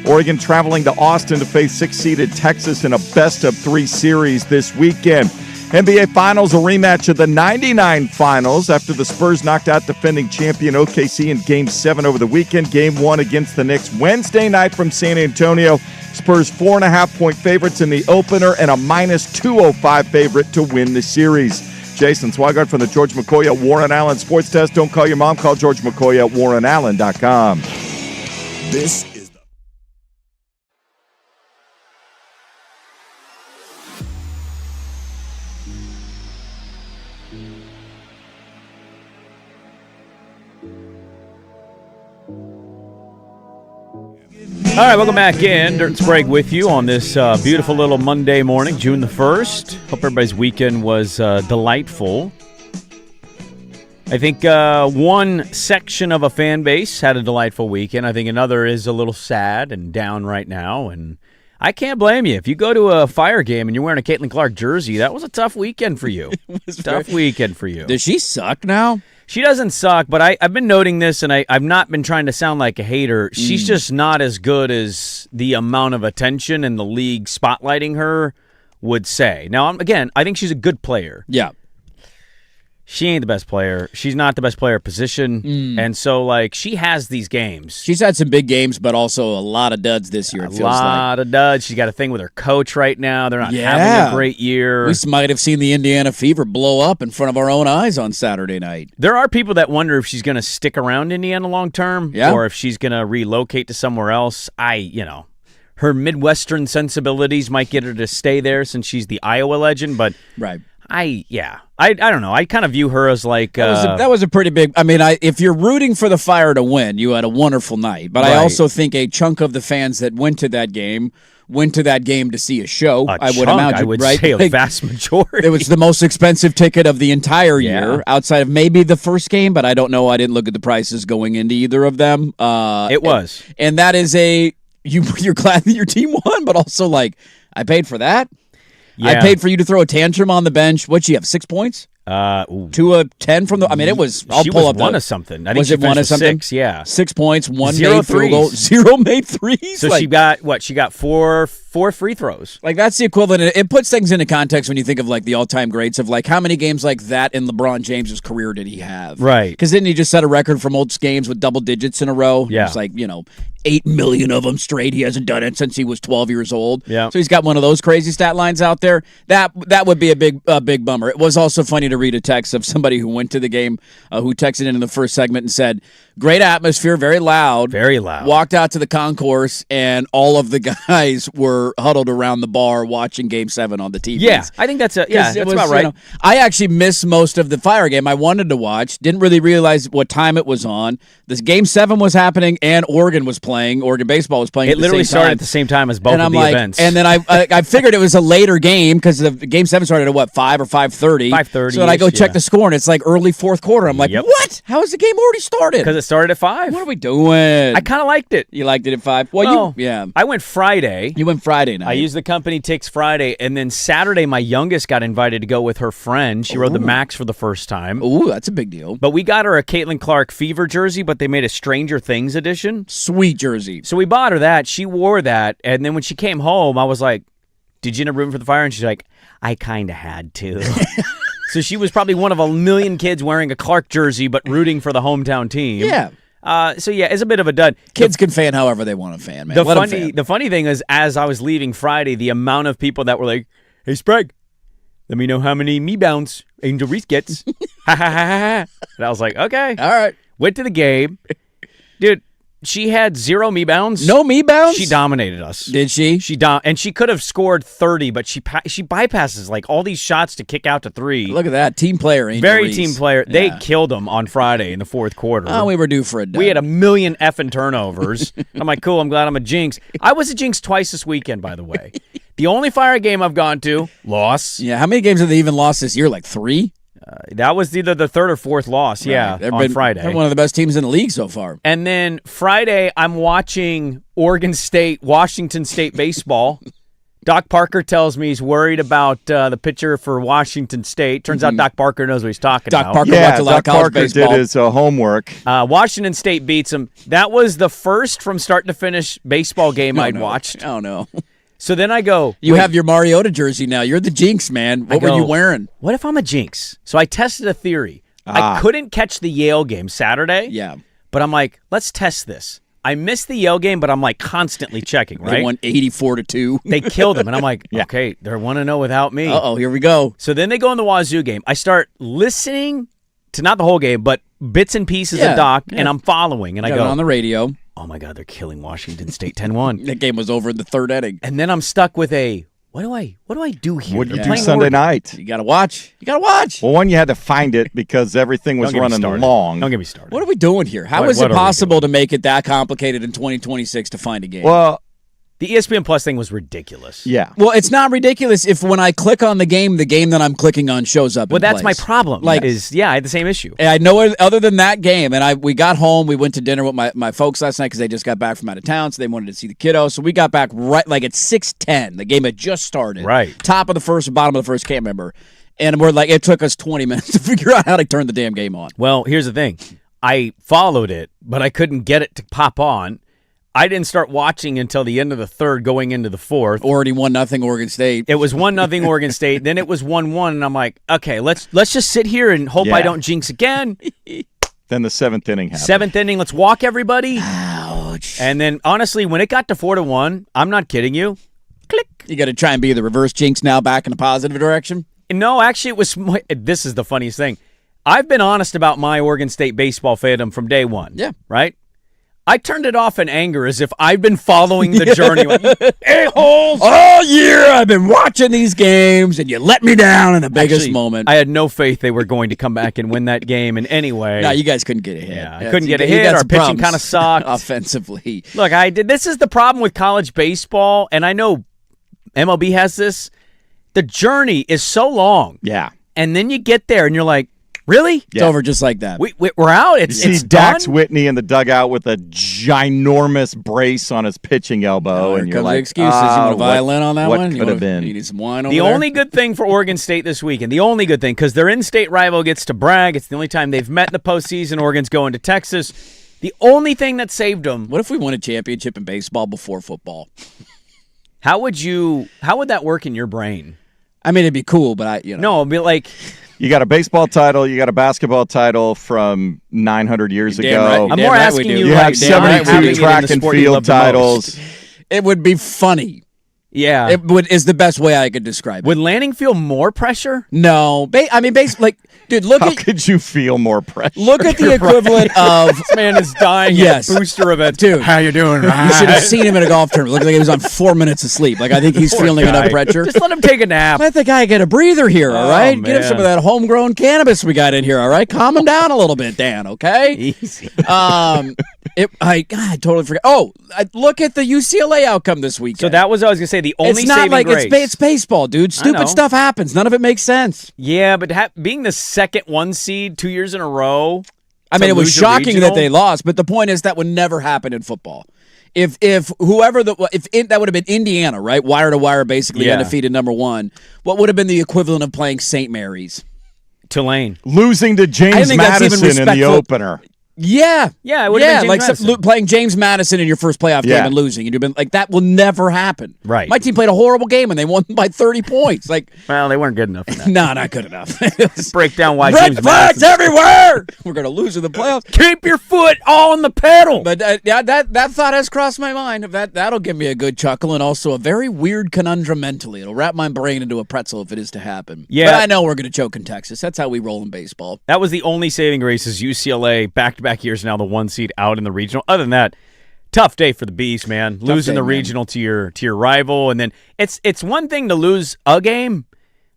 [SPEAKER 3] Oregon traveling to Austin to face 6th-seeded Texas in a best-of-3 series this weekend. NBA Finals, a rematch of the 99 Finals after the Spurs knocked out defending champion OKC in Game 7 over the weekend. Game 1 against the Knicks Wednesday night from San Antonio. Spurs 4.5-point favorites in the opener and a -205 favorite to win the series. Jason Swigart from the George McCoy at Warren Allen Sports Desk. Don't call your mom, call George McCoy at warrenallen.com.
[SPEAKER 4] This is
[SPEAKER 1] All right, welcome back in. Dirt and Sprague with you on this beautiful little Monday morning, June the 1st. Hope everybody's weekend was delightful. I think one section of a fan base had a delightful weekend. I think another is a little sad and down right now, and I can't blame you. If you go to a Fire game and you're wearing a Caitlin Clark jersey, that was a tough weekend for you. Tough weekend for you.
[SPEAKER 2] Does she suck now?
[SPEAKER 1] She doesn't suck, but I've been noting this, and I've not been trying to sound like a hater. She's just not as good as the amount of attention and the league spotlighting her would say. Now, again, I think she's a good player.
[SPEAKER 2] Yeah.
[SPEAKER 1] She ain't the best player. She's not the best player position. And so, like, she has these games.
[SPEAKER 2] She's had some big games, but also a lot of duds this year, it feels like.
[SPEAKER 1] A lot of duds. She's got a thing with her coach right now. They're not having a great year.
[SPEAKER 2] We might have seen the Indiana Fever blow up in front of our own eyes on Saturday night.
[SPEAKER 1] There are people that wonder if she's going to stick around Indiana long term or if she's going to relocate to somewhere else. Her Midwestern sensibilities might get her to stay there since she's the Iowa legend, but
[SPEAKER 2] right.
[SPEAKER 1] I don't know. I kind of view her as like
[SPEAKER 2] that was a pretty big. I mean, if you're rooting for the Fire to win, you had a wonderful night. But I also think a chunk of the fans that went to that game to see a show. I would imagine,
[SPEAKER 1] I would
[SPEAKER 2] right?
[SPEAKER 1] say a vast majority.
[SPEAKER 2] It was the most expensive ticket of the entire year, outside of maybe the first game. But I don't know. I didn't look at the prices going into either of them.
[SPEAKER 1] It was,
[SPEAKER 2] and that is you're glad that your team won, but also like I paid for that. Yeah. I paid for you to throw a tantrum on the bench. What'd you have, 6 points? 2 of 10 from the. I mean, it was. I'll pull up
[SPEAKER 1] one of something. I think
[SPEAKER 2] was
[SPEAKER 1] she
[SPEAKER 2] it one of something?
[SPEAKER 1] 6, yeah.
[SPEAKER 2] 6 points, 1
[SPEAKER 1] 0
[SPEAKER 2] made field goal, 0 made threes.
[SPEAKER 1] So she got what? She got four free throws.
[SPEAKER 2] Like that's the equivalent. It puts things into context when you think of like the all-time greats of like how many games like that in LeBron James's career did he have?
[SPEAKER 1] Right.
[SPEAKER 2] Because didn't he just set a record for most games with double digits in a row?
[SPEAKER 1] Yeah.
[SPEAKER 2] It's like 8 million of them straight. He hasn't done it since he was 12 years old.
[SPEAKER 1] Yeah.
[SPEAKER 2] So he's got one of those crazy stat lines out there. That would be a big bummer. It was also funny to read a text of somebody who went to the game who texted in the first segment and said, great atmosphere, very loud.
[SPEAKER 1] Very loud.
[SPEAKER 2] Walked out to the concourse, and all of the guys were huddled around the bar watching Game 7 on the TV.
[SPEAKER 1] Yeah, I think that's about right.
[SPEAKER 2] I actually missed most of the Fire game. I wanted to watch. Didn't really realize what time it was on. This Game 7 was happening, and Oregon was playing. Oregon baseball was playing.
[SPEAKER 1] It literally started at the same time as both of the events.
[SPEAKER 2] And then I figured it was a later game because the Game 7 started at 5 or 5:30.
[SPEAKER 1] 5:30.
[SPEAKER 2] So then I go check the score, and it's like early fourth quarter. I'm like, what? How has the game already started?
[SPEAKER 1] Because it started at 5.
[SPEAKER 2] What are we doing?
[SPEAKER 1] I kind of liked it.
[SPEAKER 2] You liked it at 5?
[SPEAKER 1] Well,
[SPEAKER 2] yeah.
[SPEAKER 1] I went Friday.
[SPEAKER 2] You went Friday night.
[SPEAKER 1] I used the company Tix Friday, and then Saturday, my youngest got invited to go with her friend. She rode the Max for the first time.
[SPEAKER 2] Ooh, that's a big deal.
[SPEAKER 1] But we got her a Caitlin Clark Fever jersey, but they made a Stranger Things edition.
[SPEAKER 2] Sweet jersey.
[SPEAKER 1] So we bought her that. She wore that, and then when she came home, I was like, did you end up rooting for the Fire? And she's like, I kind of had to. So she was probably one of a million kids wearing a Clark jersey, but rooting for the hometown team.
[SPEAKER 2] Yeah.
[SPEAKER 1] It's a bit of a dud.
[SPEAKER 2] Kids can fan however they want to fan, man.
[SPEAKER 1] The funny thing is, as I was leaving Friday, the amount of people that were like, hey, Sprague, let me know how many me bounce Angel Reese gets. Ha, ha, ha, ha. And I was like, okay.
[SPEAKER 2] All right.
[SPEAKER 1] Went to the game. Dude, She had 0 me bounds.
[SPEAKER 2] No me bounds?
[SPEAKER 1] She dominated us.
[SPEAKER 2] Did she?
[SPEAKER 1] And she could have scored 30, but she bypasses like all these shots to kick out to 3.
[SPEAKER 2] Look at that. Team player, Angel
[SPEAKER 1] Very
[SPEAKER 2] Reese.
[SPEAKER 1] team player. They
[SPEAKER 2] Yeah.
[SPEAKER 1] killed them on Friday in the fourth quarter.
[SPEAKER 2] Oh, we were due for a dub.
[SPEAKER 1] We had a million effing turnovers. I'm like, cool, I'm glad I'm a jinx. I was a jinx twice this weekend, by the way. The only Fire game I've gone to, loss.
[SPEAKER 2] Yeah, how many games have they even lost this year? Like 3?
[SPEAKER 1] That was either the third or fourth loss,
[SPEAKER 2] Right.
[SPEAKER 1] on Friday.
[SPEAKER 2] They're one of the best teams in the league so far.
[SPEAKER 1] And then Friday, I'm watching Oregon State, Washington State baseball. Doc Parker tells me he's worried about the pitcher for Washington State. Turns out Doc Parker knows what he's talking
[SPEAKER 2] Doc
[SPEAKER 1] about.
[SPEAKER 2] Parker
[SPEAKER 3] Yeah,
[SPEAKER 2] watched a lot
[SPEAKER 3] Doc
[SPEAKER 2] of college
[SPEAKER 3] Parker
[SPEAKER 2] baseball.
[SPEAKER 3] did his homework.
[SPEAKER 1] Washington State beats him. That was the first from start to finish baseball game I'd watched.
[SPEAKER 2] Oh, no.
[SPEAKER 1] So then I go,
[SPEAKER 2] You have your Mariota jersey now. You're the jinx, man. What were you wearing?
[SPEAKER 1] what if I'm a jinx? So I tested a theory. I couldn't catch the Yale game Saturday.
[SPEAKER 2] Yeah.
[SPEAKER 1] But I'm like, let's test this. I missed the Yale game, but I'm like constantly checking, right?
[SPEAKER 2] They won 84-2.
[SPEAKER 1] They killed them. And I'm like, okay, they're 1-0 without me.
[SPEAKER 2] Uh-oh, here we go.
[SPEAKER 1] So then they go in the Wazoo game. I start listening to not the whole game, but bits and pieces of Doc, and I'm following. And I
[SPEAKER 2] Got
[SPEAKER 1] go,
[SPEAKER 2] it on the radio.
[SPEAKER 1] oh my God, they're killing Washington State 10-1.
[SPEAKER 2] That game was over in the third inning.
[SPEAKER 1] And then I'm stuck with what do I do here?
[SPEAKER 3] What did you
[SPEAKER 1] They're
[SPEAKER 3] do
[SPEAKER 1] playing
[SPEAKER 3] Sunday
[SPEAKER 1] Oregon.
[SPEAKER 3] night?
[SPEAKER 2] You got to watch. You got to watch.
[SPEAKER 3] Well, one, you had to find it because everything was
[SPEAKER 1] Don't get me
[SPEAKER 3] running
[SPEAKER 1] started.
[SPEAKER 3] long.
[SPEAKER 1] Don't get me started.
[SPEAKER 2] What are we doing here? How
[SPEAKER 1] What-
[SPEAKER 2] is
[SPEAKER 1] what
[SPEAKER 2] it
[SPEAKER 1] are we
[SPEAKER 2] possible to make it that complicated in 2026 to find a game?
[SPEAKER 3] Well,
[SPEAKER 1] The ESPN Plus thing was ridiculous.
[SPEAKER 3] yeah.
[SPEAKER 2] Well, it's not ridiculous if when I click on the game that I'm clicking on shows up.
[SPEAKER 1] Well,
[SPEAKER 2] in
[SPEAKER 1] that's
[SPEAKER 2] place.
[SPEAKER 1] my problem.
[SPEAKER 2] Like,
[SPEAKER 1] I had the same issue.
[SPEAKER 2] I know other than that game, and we got home. We went to dinner with my folks last night because they just got back from out of town, so they wanted to see the kiddo. So we got back right like at 6:10. The game had just started.
[SPEAKER 1] Right.
[SPEAKER 2] Top of the first, or bottom of the first, can't remember. And we're like, it took us 20 minutes to figure out how to turn the damn game on.
[SPEAKER 1] Well, here's the thing. I followed it, but I couldn't get it to pop on. I didn't start watching until the end of the third, going into the fourth.
[SPEAKER 2] Already 1-0 Oregon State.
[SPEAKER 1] It was 1-0 Oregon State. Then it was 1-1, and I'm like, okay, let's just sit here and hope I don't jinx again.
[SPEAKER 3] Then the seventh inning happened.
[SPEAKER 1] Seventh inning, let's walk everybody.
[SPEAKER 2] Ouch.
[SPEAKER 1] And then, honestly, when it got to 4-1, I'm not kidding you. Click.
[SPEAKER 2] You got to try and be the reverse jinx now, back in a positive direction.
[SPEAKER 1] No, actually, it was. This is the funniest thing. I've been honest about my Oregon State baseball fandom from day one.
[SPEAKER 2] Yeah.
[SPEAKER 1] Right? I turned it off in anger as if I've been following the journey. Like, a-holes!
[SPEAKER 2] All year I've been watching these games, and you let me down in the biggest
[SPEAKER 1] Actually,
[SPEAKER 2] moment.
[SPEAKER 1] I had no faith they were going to come back and win that game. And anyway,
[SPEAKER 2] No, you guys couldn't get a hit.
[SPEAKER 1] Yeah, I couldn't get a
[SPEAKER 2] you
[SPEAKER 1] hit.
[SPEAKER 2] got
[SPEAKER 1] Our
[SPEAKER 2] some
[SPEAKER 1] pitching
[SPEAKER 2] problems
[SPEAKER 1] kinda sucked.
[SPEAKER 2] offensively.
[SPEAKER 1] look, this is the problem with college baseball, and I know MLB has this. The journey is so long,
[SPEAKER 3] Yeah.
[SPEAKER 1] and then you get there, and you're like, really?
[SPEAKER 2] It's over just like that.
[SPEAKER 1] We're out. It's
[SPEAKER 3] See Dax
[SPEAKER 1] done?
[SPEAKER 3] Whitney in the dugout with a ginormous brace on his pitching elbow,
[SPEAKER 2] Here
[SPEAKER 3] and you're
[SPEAKER 2] comes
[SPEAKER 3] like,
[SPEAKER 2] the excuses. You want a violin on that
[SPEAKER 3] what
[SPEAKER 2] one?
[SPEAKER 3] could have been?
[SPEAKER 2] You need some wine over
[SPEAKER 1] The
[SPEAKER 2] there?
[SPEAKER 1] only good thing for Oregon State this weekend, the only good thing, because their in-state rival gets to brag. It's the only time they've met in the postseason. Oregon's going to Texas. The only thing that saved them.
[SPEAKER 2] What if we won a championship in baseball before football?
[SPEAKER 1] How would that work in your brain?
[SPEAKER 2] I mean, it'd be cool, but
[SPEAKER 1] No, it'd be like,
[SPEAKER 3] You got a baseball title, you got a basketball title from 900 years
[SPEAKER 2] You're damn right.
[SPEAKER 3] ago.
[SPEAKER 2] You're
[SPEAKER 1] I'm
[SPEAKER 2] damn
[SPEAKER 1] more
[SPEAKER 2] right we
[SPEAKER 1] asking
[SPEAKER 2] do.
[SPEAKER 1] you.
[SPEAKER 3] You
[SPEAKER 1] like,
[SPEAKER 3] have
[SPEAKER 2] damn right we
[SPEAKER 3] 72
[SPEAKER 2] do.
[SPEAKER 1] having it in
[SPEAKER 3] track
[SPEAKER 1] the
[SPEAKER 3] and
[SPEAKER 1] sport you
[SPEAKER 3] field
[SPEAKER 1] love the most.
[SPEAKER 3] titles.
[SPEAKER 2] It would be funny.
[SPEAKER 1] Yeah.
[SPEAKER 2] Is the best way I could describe it.
[SPEAKER 1] Would Lanning feel more pressure?
[SPEAKER 2] No, basically, dude, look
[SPEAKER 3] How
[SPEAKER 2] at
[SPEAKER 3] could you feel more pressure?
[SPEAKER 2] look at the equivalent of.
[SPEAKER 1] This man is dying
[SPEAKER 2] Yes.
[SPEAKER 1] at booster events.
[SPEAKER 2] Dude.
[SPEAKER 1] How you doing, Ryan?
[SPEAKER 2] You should have seen him in a golf tournament. Looked like he was on 4 minutes of sleep. Like I think he's feeling enough pressure.
[SPEAKER 1] Just let him take a nap.
[SPEAKER 2] Let the guy get a breather here, all right? Get him
[SPEAKER 1] man.
[SPEAKER 2] some of that homegrown cannabis we got in here, all right? Calm him down a little bit, Dan, okay?
[SPEAKER 1] Easy.
[SPEAKER 2] I totally forgot. Oh, look at the UCLA outcome this weekend.
[SPEAKER 1] So that was what I was going to say. The only
[SPEAKER 2] it's not
[SPEAKER 1] saving
[SPEAKER 2] like
[SPEAKER 1] grace.
[SPEAKER 2] it's baseball, dude.
[SPEAKER 1] know.
[SPEAKER 2] Stupid stuff happens. None of it makes sense.
[SPEAKER 1] Yeah, but being the second one seed 2 years in a row.
[SPEAKER 2] I mean,
[SPEAKER 1] to
[SPEAKER 2] it was
[SPEAKER 1] lose a
[SPEAKER 2] shocking that
[SPEAKER 1] regional?
[SPEAKER 2] they lost, but the point is that would never happen in football. If that would have been Indiana, right? Wire to wire, basically
[SPEAKER 1] Yeah.
[SPEAKER 2] undefeated number one. What would have been the equivalent of playing St. Mary's?
[SPEAKER 1] Tulane.
[SPEAKER 3] Losing to
[SPEAKER 2] I
[SPEAKER 3] James
[SPEAKER 2] think that's even
[SPEAKER 3] Madison in the
[SPEAKER 2] respectful.
[SPEAKER 3] opener.
[SPEAKER 2] Yeah,
[SPEAKER 1] Yeah, it would've been James
[SPEAKER 2] like
[SPEAKER 1] Madison.
[SPEAKER 2] playing James Madison in your first playoff game
[SPEAKER 3] Yeah.
[SPEAKER 2] and losing, and you've been like that will never happen.
[SPEAKER 1] Right.
[SPEAKER 2] My team played a horrible game and they won by 30 points. Like,
[SPEAKER 1] Well, they weren't good enough for that.
[SPEAKER 2] no, not good enough.
[SPEAKER 1] Break down why
[SPEAKER 2] Red
[SPEAKER 1] James
[SPEAKER 2] flags
[SPEAKER 1] Madison.
[SPEAKER 2] everywhere. We're gonna lose in the playoffs.
[SPEAKER 1] Keep your foot on the pedal.
[SPEAKER 2] But yeah, that thought has crossed my mind. That'll give me a good chuckle and also a very weird conundrum mentally. It'll wrap my brain into a pretzel if it is to happen.
[SPEAKER 1] Yeah.
[SPEAKER 2] But I know we're going to choke in Texas. That's how we roll in baseball.
[SPEAKER 1] That was the only saving grace is UCLA back-to-back years now the one seed out in the regional. Other than that, Tough day for the Beast, man. Losing
[SPEAKER 2] day,
[SPEAKER 1] the
[SPEAKER 2] man.
[SPEAKER 1] regional to your rival, and then it's one thing to lose a game.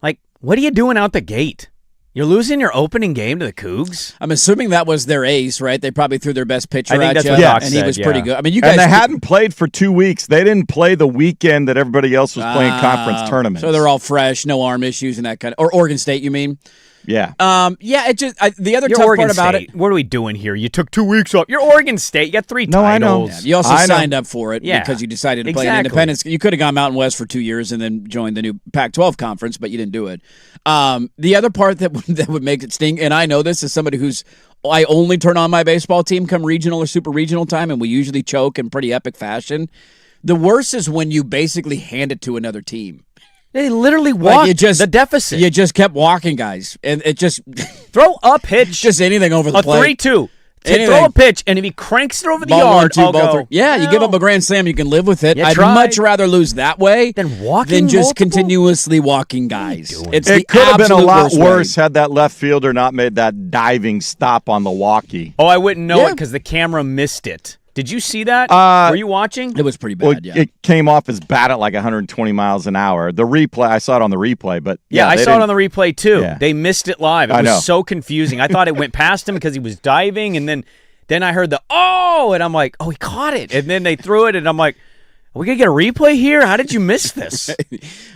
[SPEAKER 1] Like, what are you doing out the gate? You're losing your opening game to the Cougs.
[SPEAKER 2] I'm assuming that was their ace, right? They probably threw their best pitcher
[SPEAKER 1] I think
[SPEAKER 2] at
[SPEAKER 1] that's
[SPEAKER 2] you,
[SPEAKER 1] what Doc
[SPEAKER 2] and he
[SPEAKER 1] said,
[SPEAKER 2] was pretty
[SPEAKER 1] yeah.
[SPEAKER 2] good. I mean, you guys
[SPEAKER 3] And they hadn't played for 2 weeks. They didn't play the weekend that everybody else was playing conference tournaments.
[SPEAKER 2] So they're all fresh, no arm issues and that kind of. Or Oregon State, you mean?
[SPEAKER 3] Yeah.
[SPEAKER 2] Yeah. It just the other
[SPEAKER 1] You're
[SPEAKER 2] tough
[SPEAKER 1] Oregon
[SPEAKER 2] part about
[SPEAKER 1] State.
[SPEAKER 2] it.
[SPEAKER 1] What are we doing here? You took 2 weeks off. You're Oregon State. You got 3
[SPEAKER 3] No, I know.
[SPEAKER 1] titles.
[SPEAKER 2] You also
[SPEAKER 3] I know.
[SPEAKER 2] signed up for it
[SPEAKER 1] Yeah,
[SPEAKER 2] because you decided to play in
[SPEAKER 1] exactly.
[SPEAKER 2] independence. You could have gone Mountain West for 2 years and then joined the new Pac-12 conference, but you didn't do it. The other part that would make it sting, and I know this as somebody I only turn on my baseball team come regional or super regional time, and we usually choke in pretty epic fashion. The worst is when you basically hand it to another team.
[SPEAKER 1] They literally walked the deficit.
[SPEAKER 2] You just kept walking, guys, and it just
[SPEAKER 1] Throw a pitch.
[SPEAKER 2] just anything over the
[SPEAKER 1] a
[SPEAKER 2] plate.
[SPEAKER 1] 3-2.
[SPEAKER 2] Anything.
[SPEAKER 1] Throw a pitch, and if he cranks it over the
[SPEAKER 2] Ball
[SPEAKER 1] yard,
[SPEAKER 2] one, two,
[SPEAKER 1] I'll
[SPEAKER 2] ball
[SPEAKER 1] go.
[SPEAKER 2] three. Yeah, you give up a grand slam, you can live with it.
[SPEAKER 1] You
[SPEAKER 2] I'd
[SPEAKER 1] tried.
[SPEAKER 2] much rather lose that way
[SPEAKER 1] Than walking
[SPEAKER 2] than just
[SPEAKER 1] multiple?
[SPEAKER 2] continuously walking guys. It's
[SPEAKER 3] It
[SPEAKER 2] the
[SPEAKER 3] could have been a
[SPEAKER 2] absolute
[SPEAKER 3] lot
[SPEAKER 2] worst
[SPEAKER 3] worse
[SPEAKER 2] way.
[SPEAKER 3] had that left fielder not made that diving stop on the walkie.
[SPEAKER 1] Oh, I wouldn't know
[SPEAKER 2] Yeah.
[SPEAKER 1] it because the camera missed it. Did you see that? Were you watching?
[SPEAKER 2] It was pretty bad.
[SPEAKER 3] Well,
[SPEAKER 2] Yeah.
[SPEAKER 3] it came off his bat at like 120 miles an hour. The replay, I saw it on the replay, but
[SPEAKER 1] Yeah, I
[SPEAKER 3] they
[SPEAKER 1] saw it
[SPEAKER 3] didn't-
[SPEAKER 1] on the replay too.
[SPEAKER 3] Yeah.
[SPEAKER 1] They missed it live. It
[SPEAKER 3] I
[SPEAKER 1] was
[SPEAKER 3] know.
[SPEAKER 1] so confusing. I thought it went past him because he was diving, and then I heard the oh, and I'm like, oh, he caught it. And then they threw it, and I'm like, are we gonna get a replay here? How did you miss this?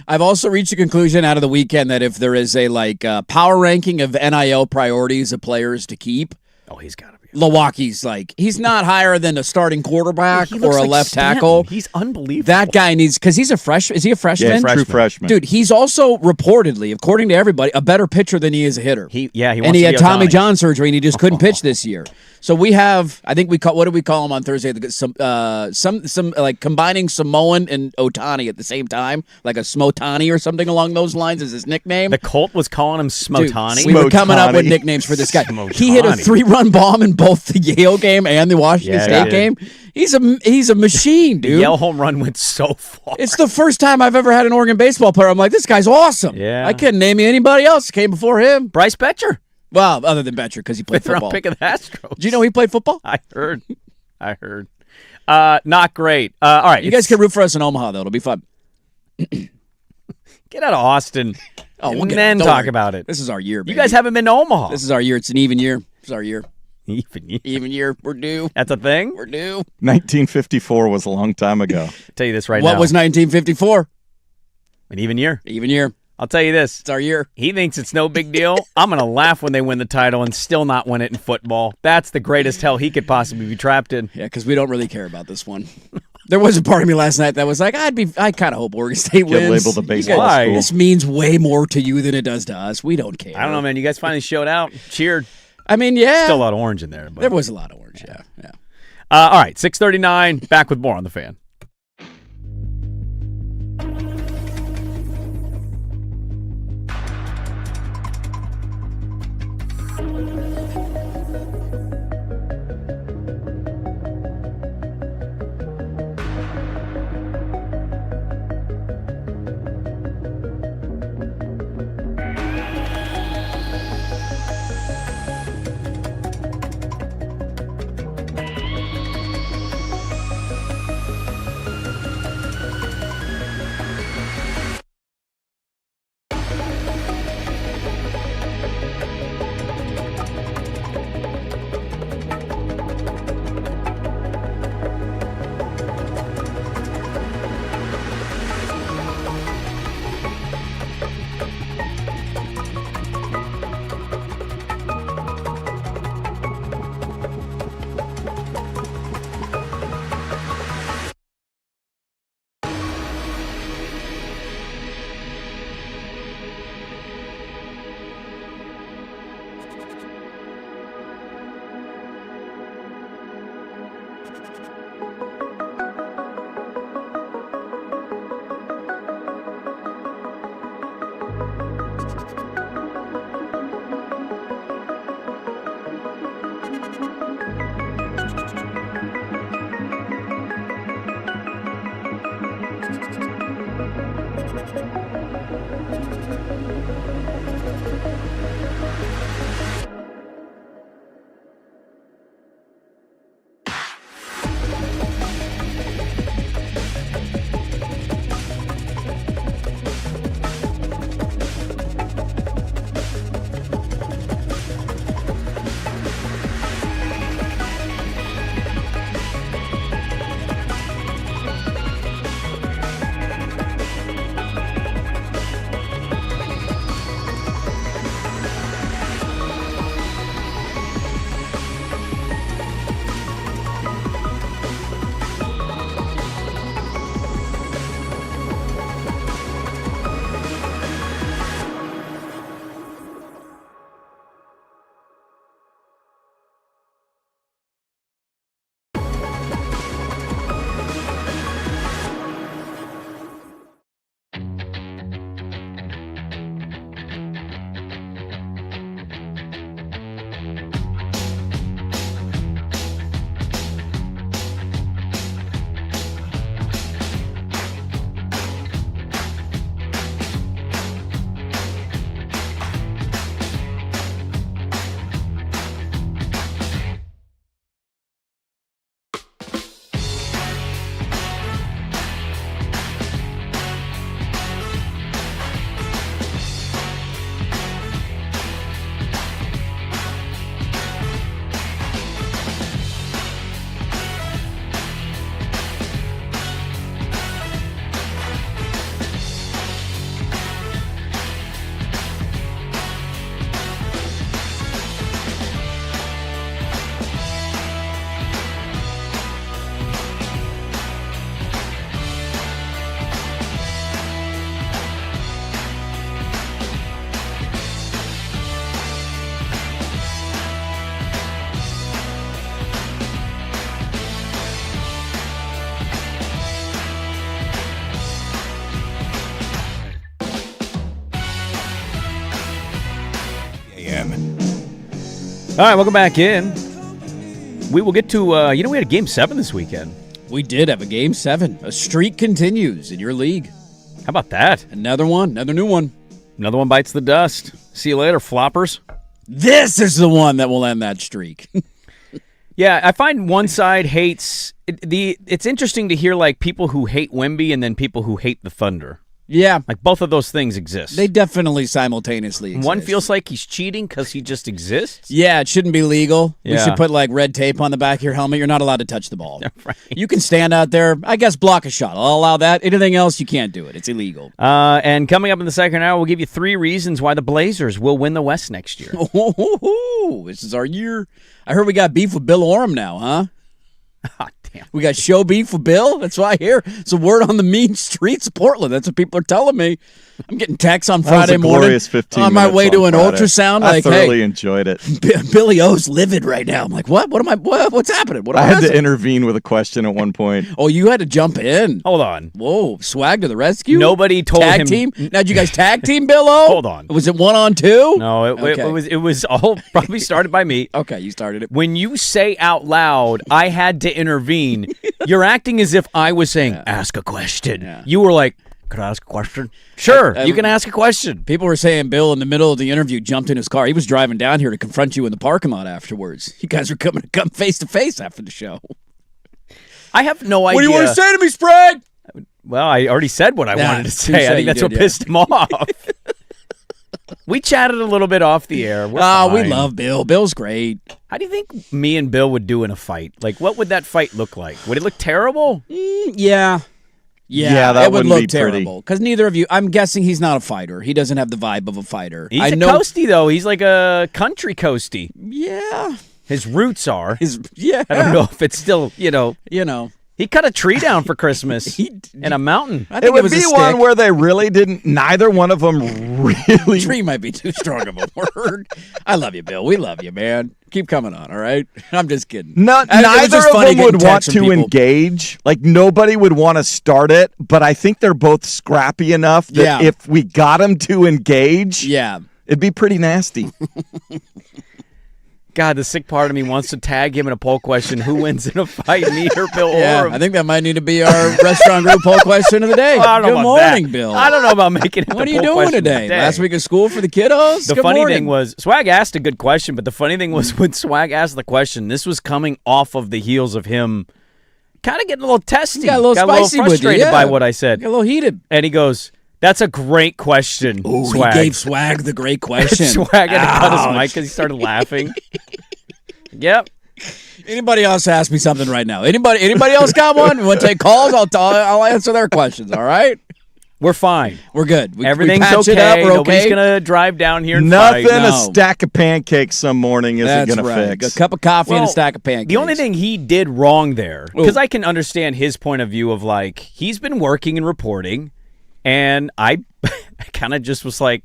[SPEAKER 2] I've also reached a conclusion out of the weekend that if there is a power ranking of NIL priorities of players to keep,
[SPEAKER 1] Oh, he's got to be.
[SPEAKER 2] Milwaukee's he's not higher than a starting quarterback
[SPEAKER 1] He looks
[SPEAKER 2] or a
[SPEAKER 1] like
[SPEAKER 2] left
[SPEAKER 1] Stanton.
[SPEAKER 2] tackle.
[SPEAKER 1] He's unbelievable.
[SPEAKER 2] That guy needs because he's a freshman. Is he a freshman?
[SPEAKER 3] Yeah, true freshman.
[SPEAKER 2] Dude, he's also reportedly, according to everybody, a better pitcher than he is a hitter.
[SPEAKER 1] He wants
[SPEAKER 2] and he
[SPEAKER 1] to
[SPEAKER 2] had
[SPEAKER 1] be
[SPEAKER 2] Tommy
[SPEAKER 1] Ohtani.
[SPEAKER 2] John surgery, and he just couldn't pitch this year. So we have, I think what did we call him on Thursday? Some like combining Samoan and Ohtani at the same time, like a Smotani or something along those lines is his nickname.
[SPEAKER 1] The Colt was calling him
[SPEAKER 2] Dude,
[SPEAKER 1] Smotani.
[SPEAKER 2] we were coming up with
[SPEAKER 3] Smotani.
[SPEAKER 2] nicknames for this guy.
[SPEAKER 1] Smotani.
[SPEAKER 2] He hit a 3-run bomb in both the Yale game and the Washington
[SPEAKER 1] Yeah,
[SPEAKER 2] State
[SPEAKER 1] he
[SPEAKER 2] game. He's a machine,
[SPEAKER 1] The
[SPEAKER 2] dude.
[SPEAKER 1] Yale home run went so far.
[SPEAKER 2] It's the first time I've ever had an Oregon baseball player. I'm like, this guy's awesome.
[SPEAKER 1] Yeah.
[SPEAKER 2] I couldn't name you anybody else that came before him.
[SPEAKER 1] Bryce Betcher,
[SPEAKER 2] Well, other than Betcher, because he played
[SPEAKER 1] fifth round
[SPEAKER 2] football.
[SPEAKER 1] pick of the Astros.
[SPEAKER 2] Do you know he played football?
[SPEAKER 1] I heard. Not great. All right,
[SPEAKER 2] You guys can root for us in Omaha, though. It'll be fun.
[SPEAKER 1] get out of Austin.
[SPEAKER 2] Oh, we'll
[SPEAKER 1] and
[SPEAKER 2] get
[SPEAKER 1] then
[SPEAKER 2] don't
[SPEAKER 1] talk
[SPEAKER 2] worry.
[SPEAKER 1] about it.
[SPEAKER 2] This is our year,
[SPEAKER 1] You
[SPEAKER 2] baby.
[SPEAKER 1] guys haven't been to Omaha.
[SPEAKER 2] This is our year. It's an even year. It's our year.
[SPEAKER 1] Even you.
[SPEAKER 2] Even year. We're due.
[SPEAKER 1] That's a thing.
[SPEAKER 2] We're due.
[SPEAKER 3] 1954 was a long time ago.
[SPEAKER 1] I'll tell you this right
[SPEAKER 2] What
[SPEAKER 1] now.
[SPEAKER 2] was 1954?
[SPEAKER 1] An even year.
[SPEAKER 2] Even year.
[SPEAKER 1] I'll tell you this.
[SPEAKER 2] It's our year.
[SPEAKER 1] He thinks it's no big deal. I'm going to laugh when they win the title and still not win it in football. That's the greatest hell he could possibly be trapped in.
[SPEAKER 2] Yeah, because we don't really care about this one. There was a part of me last night that was like, I kind of hope Oregon State
[SPEAKER 3] Get
[SPEAKER 2] wins.
[SPEAKER 3] labeled a
[SPEAKER 2] You
[SPEAKER 3] baseball
[SPEAKER 2] guys-
[SPEAKER 3] school.
[SPEAKER 2] This means way more to you than it does to us. We don't care.
[SPEAKER 1] I don't know, man. You guys finally showed out. Cheered.
[SPEAKER 2] I mean, yeah.
[SPEAKER 1] Still a lot of orange in there. But.
[SPEAKER 2] There was a lot of orange, yeah.
[SPEAKER 1] All right, 6:39. Back with more on the Fan. right, welcome back in. We will get to, we had a Game 7 this weekend.
[SPEAKER 2] We did have a Game 7. A streak continues in your league.
[SPEAKER 1] How about that?
[SPEAKER 2] Another one, another new one.
[SPEAKER 1] Another one bites the dust. See you later, floppers.
[SPEAKER 2] This is the one that will end that streak.
[SPEAKER 1] Yeah, I find one side hates it's interesting to hear like people who hate Wemby and then people who hate the Thunder.
[SPEAKER 2] Yeah.
[SPEAKER 1] Like both of those things exist.
[SPEAKER 2] They definitely simultaneously exist.
[SPEAKER 1] One feels like he's cheating because he just exists.
[SPEAKER 2] Yeah, it shouldn't be legal. We
[SPEAKER 1] Yeah.
[SPEAKER 2] should put like red tape on the back of your helmet. You're not allowed to touch the ball.
[SPEAKER 1] Right.
[SPEAKER 2] You can stand out there, I guess, block a shot. I'll allow that. Anything else, you can't do it. It's illegal.
[SPEAKER 1] And coming up in the second hour, we'll give you 3 reasons why the Blazers will win the West next year.
[SPEAKER 2] Oh, this is our year. I heard we got beef with Bill Orem now, huh?
[SPEAKER 1] Ah, damn.
[SPEAKER 2] We got show beef with Bill? That's what I hear. It's a word on the mean streets of Portland. That's what people are telling me. I'm getting texts on Friday morning.
[SPEAKER 3] Glorious 15
[SPEAKER 2] on my
[SPEAKER 3] minutes
[SPEAKER 2] way to an
[SPEAKER 3] Friday.
[SPEAKER 2] ultrasound.
[SPEAKER 3] I
[SPEAKER 2] Like,
[SPEAKER 3] thoroughly
[SPEAKER 2] hey,
[SPEAKER 3] enjoyed it.
[SPEAKER 2] Billy O's livid right now. I'm like, what? What's happening? What am
[SPEAKER 3] I had to
[SPEAKER 2] missing?
[SPEAKER 3] intervene with a question at one point.
[SPEAKER 2] Oh, you had to jump in.
[SPEAKER 1] Hold on.
[SPEAKER 2] Whoa, swag to the rescue.
[SPEAKER 1] Nobody told
[SPEAKER 2] tag
[SPEAKER 1] him.
[SPEAKER 2] team. Now, did you guys tag team Bill O?
[SPEAKER 1] Hold on.
[SPEAKER 2] Was it 1-on-2?
[SPEAKER 1] No,
[SPEAKER 2] Okay.
[SPEAKER 1] it was all probably started by me.
[SPEAKER 2] Okay, you started it.
[SPEAKER 1] When you say out loud, I had to intervene, you're acting as if I was saying, ask a question.
[SPEAKER 2] Yeah.
[SPEAKER 1] You were like, could I ask a question? Sure, you can ask a question.
[SPEAKER 2] People were saying Bill, in the middle of the interview, jumped in his car. He was driving down here to confront you in the parking lot afterwards. You guys were coming to come face to face after the show.
[SPEAKER 1] I have no idea.
[SPEAKER 2] What do you want to say to me, Sprague?
[SPEAKER 1] Well, I already said what I
[SPEAKER 2] Yeah,
[SPEAKER 1] wanted to
[SPEAKER 2] you
[SPEAKER 1] say. I
[SPEAKER 2] said
[SPEAKER 1] think
[SPEAKER 2] you
[SPEAKER 1] that's
[SPEAKER 2] did,
[SPEAKER 1] what
[SPEAKER 2] yeah.
[SPEAKER 1] pissed him off. We chatted a little bit off the air. We're
[SPEAKER 2] We
[SPEAKER 1] fine.
[SPEAKER 2] love Bill. Bill's great.
[SPEAKER 1] How do you think me and Bill would do in a fight? Like, what would that fight look like? Would it look terrible?
[SPEAKER 2] Yeah.
[SPEAKER 3] Yeah, that
[SPEAKER 2] it would
[SPEAKER 3] wouldn't
[SPEAKER 2] look
[SPEAKER 3] be pretty.
[SPEAKER 2] terrible. Because neither of you, I'm guessing he's not a fighter. He doesn't have the vibe of a fighter.
[SPEAKER 1] He's
[SPEAKER 2] I
[SPEAKER 1] a
[SPEAKER 2] know.
[SPEAKER 1] coastie, though. He's like a country coastie.
[SPEAKER 2] Yeah.
[SPEAKER 1] His roots are.
[SPEAKER 2] Yeah.
[SPEAKER 1] I don't know if it's still,
[SPEAKER 2] You know.
[SPEAKER 1] he cut a tree down for Christmas
[SPEAKER 2] He-
[SPEAKER 1] in a mountain.
[SPEAKER 2] I
[SPEAKER 3] It
[SPEAKER 2] think
[SPEAKER 3] would
[SPEAKER 2] was
[SPEAKER 3] be
[SPEAKER 2] a
[SPEAKER 3] one
[SPEAKER 2] stick.
[SPEAKER 3] where they really didn't, neither one of them really.
[SPEAKER 2] Tree might be too strong of a word. I love you, Bill. We love you, man. Keep coming on, all right? I'm just kidding.
[SPEAKER 3] No,
[SPEAKER 2] And it was
[SPEAKER 3] neither
[SPEAKER 2] just
[SPEAKER 3] of
[SPEAKER 2] funny
[SPEAKER 3] them would
[SPEAKER 2] getting
[SPEAKER 3] want
[SPEAKER 2] texts from
[SPEAKER 3] to
[SPEAKER 2] people.
[SPEAKER 3] engage. Like, nobody would want to start it, but I think they're both scrappy enough that
[SPEAKER 2] Yeah.
[SPEAKER 3] if we got them to engage,
[SPEAKER 2] Yeah.
[SPEAKER 3] it'd be pretty nasty.
[SPEAKER 1] God, the sick part of me wants to tag him in a poll question. Who wins in a fight, me or Bill
[SPEAKER 2] Yeah,
[SPEAKER 1] Orem?
[SPEAKER 2] I think that might need to be our restaurant group poll question of the day.
[SPEAKER 1] Well, I don't know
[SPEAKER 2] Good
[SPEAKER 1] about
[SPEAKER 2] morning,
[SPEAKER 1] that.
[SPEAKER 2] Bill.
[SPEAKER 1] I don't know about making it
[SPEAKER 2] What
[SPEAKER 1] the
[SPEAKER 2] are you
[SPEAKER 1] poll
[SPEAKER 2] doing
[SPEAKER 1] question of the
[SPEAKER 2] today?
[SPEAKER 1] day.
[SPEAKER 2] Last week of school for the kiddos?
[SPEAKER 1] The
[SPEAKER 2] Good
[SPEAKER 1] funny
[SPEAKER 2] morning.
[SPEAKER 1] thing was, Swag asked a good question, but the funny thing was when Swag asked the question, this was coming off of the heels of him kind of getting a little testy.
[SPEAKER 2] Got a little spicy with you,
[SPEAKER 1] frustrated
[SPEAKER 2] yeah.
[SPEAKER 1] by what I said.
[SPEAKER 2] Got a little heated.
[SPEAKER 1] And he goes, that's a great question,
[SPEAKER 2] Ooh,
[SPEAKER 1] Swag.
[SPEAKER 2] he gave Swag the great question.
[SPEAKER 1] Swag had to cut his
[SPEAKER 2] Ouch.
[SPEAKER 1] mic because he started laughing. Yep.
[SPEAKER 2] Anybody else ask me something right now? Anybody else got one? You want to take calls? I'll answer their questions, all right?
[SPEAKER 1] We're fine.
[SPEAKER 2] We're good. We
[SPEAKER 1] Everything's
[SPEAKER 2] patch
[SPEAKER 1] okay.
[SPEAKER 2] It up. We're
[SPEAKER 1] Nobody's
[SPEAKER 2] okay.
[SPEAKER 1] going to drive down here and
[SPEAKER 3] Nothing
[SPEAKER 1] fight.
[SPEAKER 3] a
[SPEAKER 2] No.
[SPEAKER 3] stack of pancakes some morning isn't
[SPEAKER 2] That's
[SPEAKER 3] going
[SPEAKER 2] right.
[SPEAKER 3] to fix.
[SPEAKER 2] A cup of coffee and
[SPEAKER 1] Well,
[SPEAKER 2] a stack of pancakes.
[SPEAKER 1] The only thing he did wrong there, because
[SPEAKER 2] Ooh.
[SPEAKER 1] I can understand his point of view of like, he's been working and reporting, and I kind of just was like,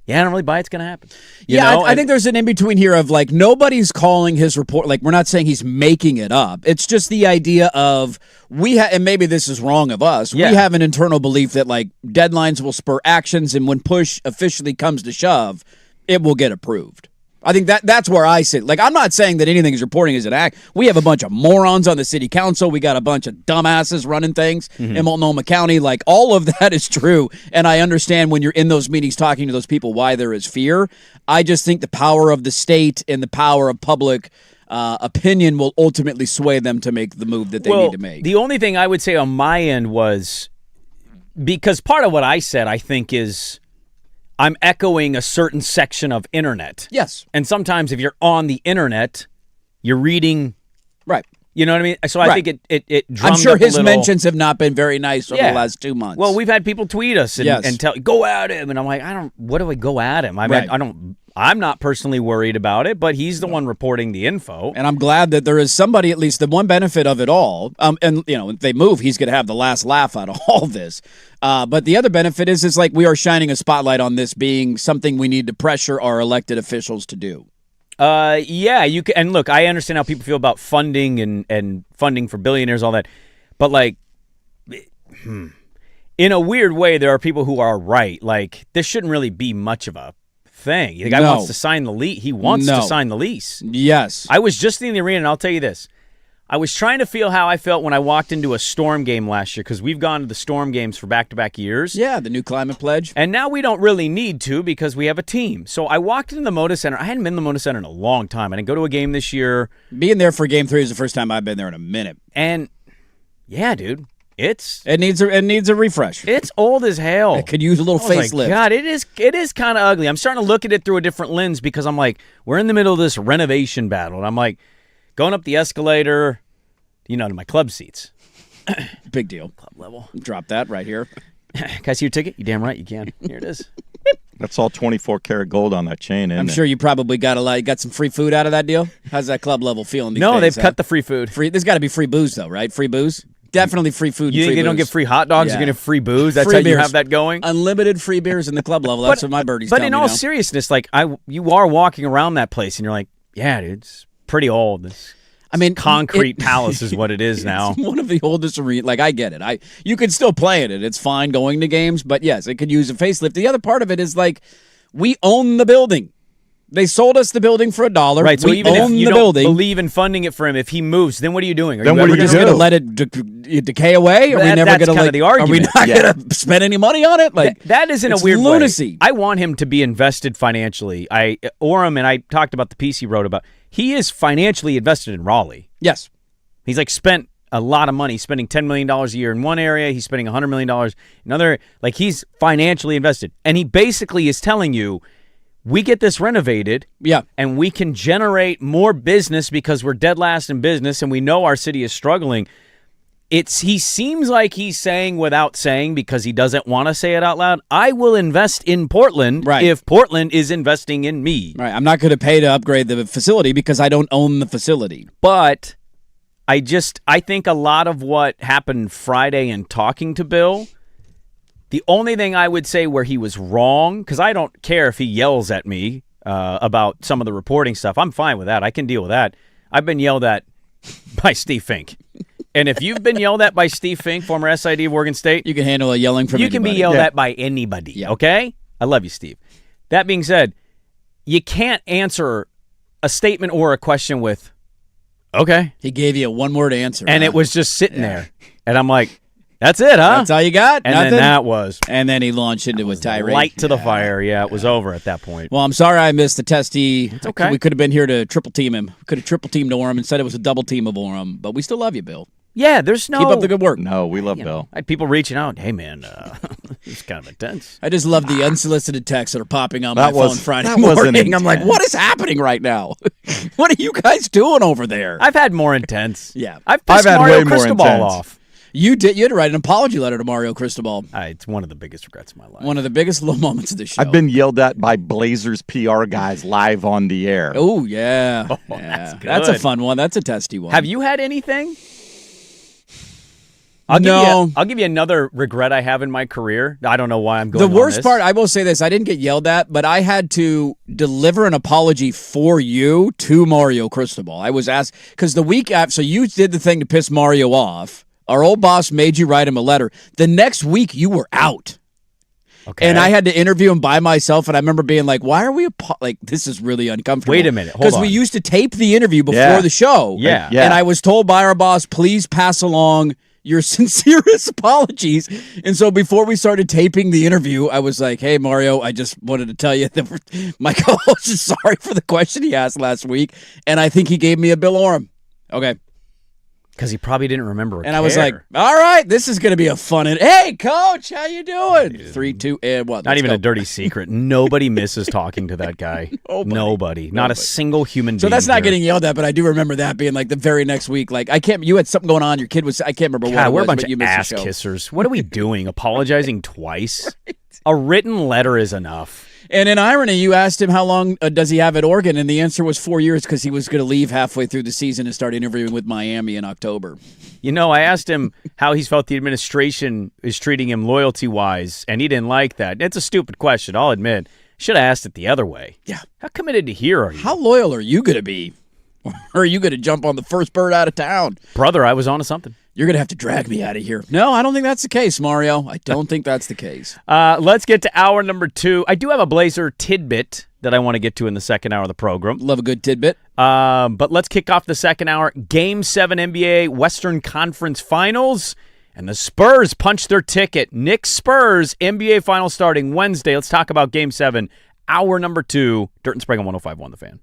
[SPEAKER 1] yeah, I don't really buy it's going to happen. You know?
[SPEAKER 2] I think there's an in-between here of like nobody's calling his report. Like we're not saying he's making it up. It's just the idea of and maybe this is wrong of us.
[SPEAKER 1] Yeah.
[SPEAKER 2] We have an internal belief that like deadlines will spur actions, and when push officially comes to shove, it will get approved. I think that's where I sit. Like, I'm not saying that anything he's reporting is an act. We have a bunch of morons on the city council. We got a bunch of dumbasses running things in Multnomah County. Like, all of that is true. And I understand when you're in those meetings talking to those people why there is fear. I just think the power of the state and the power of public opinion will ultimately sway them to make the move that they need to make.
[SPEAKER 1] The only thing I would say on my end was, because part of what I said, I think, is I'm echoing a certain section of internet.
[SPEAKER 2] Yes.
[SPEAKER 1] And sometimes if you're on the internet, you're reading,
[SPEAKER 2] Right.
[SPEAKER 1] you know what I mean? So I
[SPEAKER 2] Right.
[SPEAKER 1] think it drummed
[SPEAKER 2] I'm sure
[SPEAKER 1] up a
[SPEAKER 2] his
[SPEAKER 1] little.
[SPEAKER 2] mentions have not been very nice over
[SPEAKER 1] Yeah.
[SPEAKER 2] the last 2 months.
[SPEAKER 1] Well, we've had people tweet us and,
[SPEAKER 2] Yes.
[SPEAKER 1] and tell, go at him. And I'm like, what do I go at him? I mean,
[SPEAKER 2] Right.
[SPEAKER 1] I'm not personally worried about it, but he's the one reporting the info.
[SPEAKER 2] And I'm glad that there is somebody, at least the one benefit of it all. And, you know, if they move, he's going to have the last laugh out of all this. But the other benefit is like we are shining a spotlight on this being something we need to pressure our elected officials to do.
[SPEAKER 1] Yeah, you can, and look, I understand how people feel about funding and funding for billionaires, all that. But like, in a weird way, there are people who are right. Like, this shouldn't really be much of a thing. The guy
[SPEAKER 2] No.
[SPEAKER 1] wants to sign the lease. He wants
[SPEAKER 2] No.
[SPEAKER 1] to sign the lease.
[SPEAKER 2] Yes.
[SPEAKER 1] I was just in the arena, and I'll tell you this. I was trying to feel how I felt when I walked into a Storm game last year, because we've gone to the Storm games for back-to-back years.
[SPEAKER 2] Yeah, the new climate pledge.
[SPEAKER 1] And now we don't really need to because we have a team. So I walked into the Moda Center. I hadn't been in the Moda Center in a long time. I didn't go to a game this year.
[SPEAKER 2] Being there for Game 3 is the first time I've been there in a minute.
[SPEAKER 1] And, yeah, dude,
[SPEAKER 2] It needs a refresh.
[SPEAKER 1] it's old as hell.
[SPEAKER 2] It could use a little
[SPEAKER 1] I was
[SPEAKER 2] facelift.
[SPEAKER 1] like, God, it is kind of ugly. I'm starting to look at it through a different lens because I'm like, we're in the middle of this renovation battle. And I'm like, going up the escalator, to my club seats.
[SPEAKER 2] Big deal.
[SPEAKER 1] Club level.
[SPEAKER 2] Drop that right here.
[SPEAKER 1] Can I see your ticket? You damn right you can. Here it is.
[SPEAKER 3] That's all 24 karat gold on that chain, isn't
[SPEAKER 2] I'm
[SPEAKER 3] it?
[SPEAKER 2] sure you probably got some free food out of that deal. How's that club level feeling these
[SPEAKER 1] No,
[SPEAKER 2] days?
[SPEAKER 1] they've cut the free food.
[SPEAKER 2] There's got to be free booze though, right? Free booze? Definitely free food.
[SPEAKER 1] You
[SPEAKER 2] and
[SPEAKER 1] think
[SPEAKER 2] free
[SPEAKER 1] they don't
[SPEAKER 2] booze.
[SPEAKER 1] get free hot dogs?
[SPEAKER 2] Yeah.
[SPEAKER 1] You're going to free booze? That's
[SPEAKER 2] Free
[SPEAKER 1] how you
[SPEAKER 2] beers.
[SPEAKER 1] have that going?
[SPEAKER 2] Unlimited free beers in the club level. That's what my birdies tell
[SPEAKER 1] But
[SPEAKER 2] me
[SPEAKER 1] in all
[SPEAKER 2] now.
[SPEAKER 1] seriousness, like you are walking around that place and you're like, yeah, dude, it's pretty old. This concrete palace is what it is now.
[SPEAKER 2] It's one of the oldest arenas. Like, I get it. You could still play in it. It's fine going to games, but yes, it could use a facelift. The other part of it is like, we own the building. They sold us the building for $1.
[SPEAKER 1] Right, so
[SPEAKER 2] we
[SPEAKER 1] even
[SPEAKER 2] own
[SPEAKER 1] if you
[SPEAKER 2] the
[SPEAKER 1] don't
[SPEAKER 2] building.
[SPEAKER 1] believe in funding it for him, if he moves, then what are you doing?
[SPEAKER 3] Then what are
[SPEAKER 2] We're
[SPEAKER 3] you
[SPEAKER 2] just
[SPEAKER 3] do?
[SPEAKER 2] going to let it decay away? Are we never
[SPEAKER 1] That's
[SPEAKER 2] going to
[SPEAKER 1] kind of the argument.
[SPEAKER 2] Are we not going to spend any money on it? Like
[SPEAKER 1] That is in a
[SPEAKER 2] it's
[SPEAKER 1] weird
[SPEAKER 2] lunacy.
[SPEAKER 1] way. I want him to be invested financially. Orem, and I talked about the piece he wrote about. He is financially invested in Raleigh.
[SPEAKER 2] Yes.
[SPEAKER 1] He's spent a lot of money, spending $10 million a year in one area. He's spending $100 million in another. He's financially invested. And he basically is telling you, we get this renovated,
[SPEAKER 2] Yeah.
[SPEAKER 1] and we can generate more business because we're dead last in business, and we know our city is struggling. He seems like he's saying without saying, because he doesn't want to say it out loud, I will invest in Portland if Portland is investing in me.
[SPEAKER 2] Right. I'm not going to pay to upgrade the facility because I don't own the facility.
[SPEAKER 1] But I think a lot of what happened Friday in talking to Bill, the only thing I would say where he was wrong, because I don't care if he yells at me about some of the reporting stuff. I'm fine with that. I can deal with that. I've been yelled at by Steve Fink. And if you've been yelled at by Steve Fink, former SID of Oregon State,
[SPEAKER 2] You can handle a yelling from
[SPEAKER 1] you can be
[SPEAKER 2] anybody.
[SPEAKER 1] yelled at by anybody, okay? I love you, Steve. That being said, you can't answer a statement or a question with, okay.
[SPEAKER 2] He gave you a one-word answer.
[SPEAKER 1] And
[SPEAKER 2] huh?
[SPEAKER 1] it was just sitting there. And I'm like, that's it, huh?
[SPEAKER 2] That's all you got?
[SPEAKER 1] and
[SPEAKER 2] Nothing?
[SPEAKER 1] then that was
[SPEAKER 2] And then he launched into a tirade.
[SPEAKER 1] light to the fire. Yeah, it was over at that point.
[SPEAKER 2] Well, I'm sorry I missed the testy. It's
[SPEAKER 1] okay.
[SPEAKER 2] We could have been here to triple team him. We could have triple teamed Orem. Instead, it was a double team of Orem. But we still love you, Bill.
[SPEAKER 1] Yeah, there's no...
[SPEAKER 2] Keep up the good work.
[SPEAKER 3] No, we love Bill.
[SPEAKER 1] I had people reaching out. Hey, man, it's kind of intense.
[SPEAKER 2] I just love the unsolicited texts that are popping on
[SPEAKER 3] That
[SPEAKER 2] my
[SPEAKER 3] was-
[SPEAKER 2] phone Friday
[SPEAKER 3] that wasn't
[SPEAKER 2] morning. I'm like,
[SPEAKER 3] intense.
[SPEAKER 2] what is happening right now? What are you guys doing over there?
[SPEAKER 1] I've had more intense.
[SPEAKER 2] Yeah.
[SPEAKER 1] I've pissed
[SPEAKER 3] had
[SPEAKER 1] Mario
[SPEAKER 3] way more
[SPEAKER 1] Cristobal
[SPEAKER 3] intense.
[SPEAKER 1] off.
[SPEAKER 2] You had to write an apology letter to Mario Cristobal.
[SPEAKER 1] It's one of the biggest regrets of my life.
[SPEAKER 2] One of the biggest low moments of the show.
[SPEAKER 3] I've been yelled at by Blazers PR guys live on the air.
[SPEAKER 2] Oh, yeah.
[SPEAKER 1] Oh,
[SPEAKER 2] yeah.
[SPEAKER 1] that's
[SPEAKER 2] a
[SPEAKER 1] good.
[SPEAKER 2] fun one. That's a testy one.
[SPEAKER 1] Have you had anything?
[SPEAKER 2] No.
[SPEAKER 1] I'll give you another regret I have in my career. I don't know why I'm going
[SPEAKER 2] The
[SPEAKER 1] on
[SPEAKER 2] worst
[SPEAKER 1] this.
[SPEAKER 2] part, I will say this, I didn't get yelled at, but I had to deliver an apology for you to Mario Cristobal. I was asked, because the week after, so you did the thing to piss Mario off. Our old boss made you write him a letter. The next week, you were out.
[SPEAKER 1] Okay.
[SPEAKER 2] And I had to interview him by myself, and I remember being like, why are we, this is really uncomfortable.
[SPEAKER 1] Wait a minute, hold
[SPEAKER 2] Because we
[SPEAKER 1] on.
[SPEAKER 2] used to tape the interview before
[SPEAKER 3] Yeah.
[SPEAKER 2] the show.
[SPEAKER 1] Yeah.
[SPEAKER 3] Yeah.
[SPEAKER 2] And I was told by our boss, please pass along your sincerest apologies. And so before we started taping the interview, I was like, hey, Mario, I just wanted to tell you that my co-host is sorry for the question he asked last week. And I think he gave me a Bill Orem. Okay.
[SPEAKER 1] Because he probably didn't remember.
[SPEAKER 2] And I was like, all right, this is going to be a fun. Hey, coach, how you doing? 3, 2, and 1.
[SPEAKER 1] not
[SPEAKER 2] Let's
[SPEAKER 1] even
[SPEAKER 2] go.
[SPEAKER 1] a dirty secret. Nobody misses talking to that guy. Nobody. Not a single human being.
[SPEAKER 2] So that's not
[SPEAKER 1] here.
[SPEAKER 2] getting yelled at, but I do remember that being like the very next week. Like, you had something going on. Your kid was, I can't remember what
[SPEAKER 1] God,
[SPEAKER 2] it
[SPEAKER 1] we're
[SPEAKER 2] was,
[SPEAKER 1] a bunch
[SPEAKER 2] but you
[SPEAKER 1] of
[SPEAKER 2] missed
[SPEAKER 1] ass
[SPEAKER 2] the show.
[SPEAKER 1] kissers. What are we doing? Apologizing twice? A written letter is enough.
[SPEAKER 2] And in irony, you asked him how long does he have at Oregon, and the answer was 4 years because he was going to leave halfway through the season and start interviewing with Miami in October.
[SPEAKER 1] You know, I asked him how he's felt the administration is treating him loyalty-wise, and he didn't like that. It's a stupid question, I'll admit. Should have asked it the other way.
[SPEAKER 2] Yeah.
[SPEAKER 1] How committed to here are you?
[SPEAKER 2] How loyal are you going to be? Or are you going to jump on the first bird out of town?
[SPEAKER 1] Brother, I was onto something.
[SPEAKER 2] You're going to have to drag me out of here. No, I don't think that's the case, Mario. I don't think that's the case.
[SPEAKER 1] Let's get to hour number 2. I do have a Blazer tidbit that I want to get to in the second hour of the program.
[SPEAKER 2] Love a good tidbit.
[SPEAKER 1] But let's kick off the second hour. Game 7 NBA Western Conference Finals. And the Spurs punched their ticket. Knicks Spurs NBA Finals starting Wednesday. Let's talk about Game 7, hour number 2. Dirt and Sprague on 105.1 The Fan.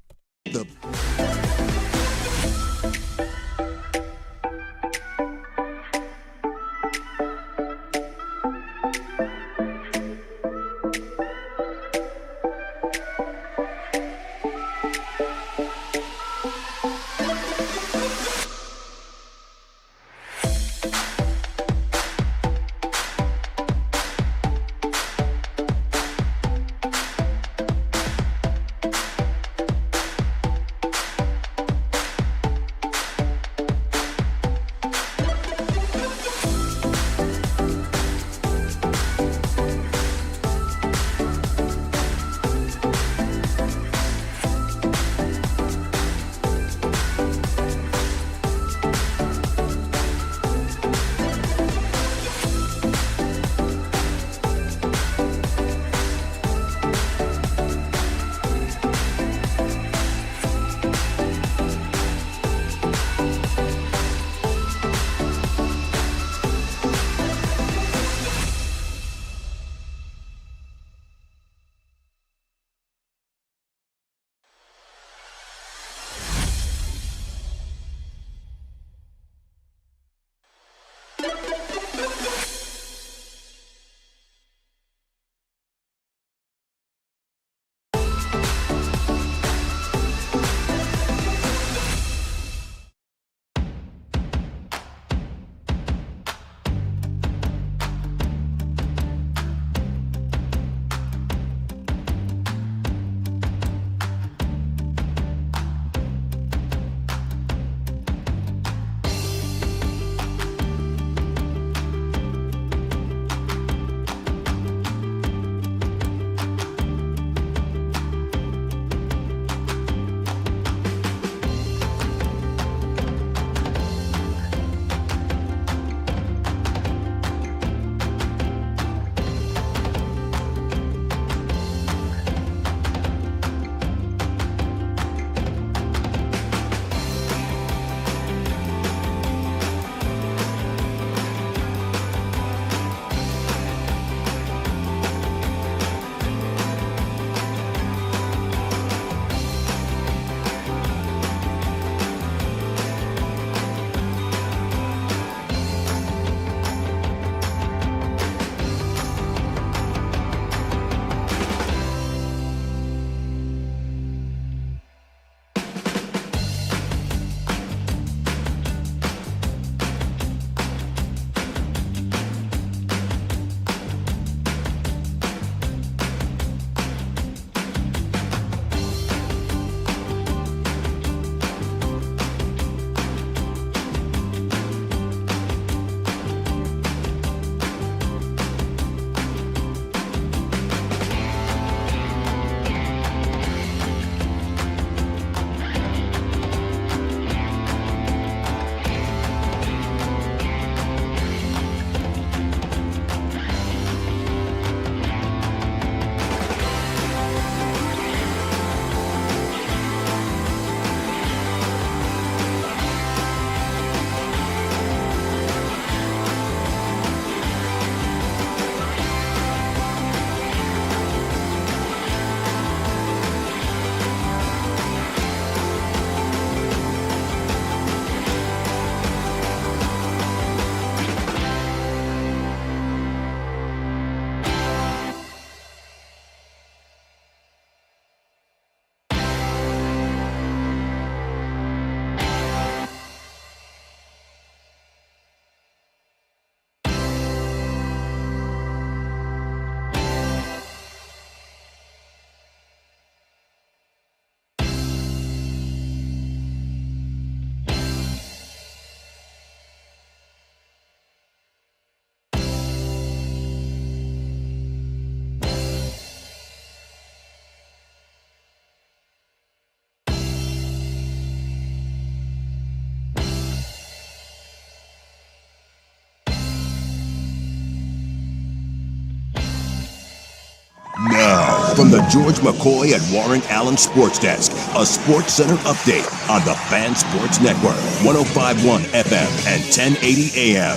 [SPEAKER 4] From the George McCoy and Warren Allen Sports Desk, a Sports Center update on the Fan Sports Network, 105.1 FM and 1080 AM.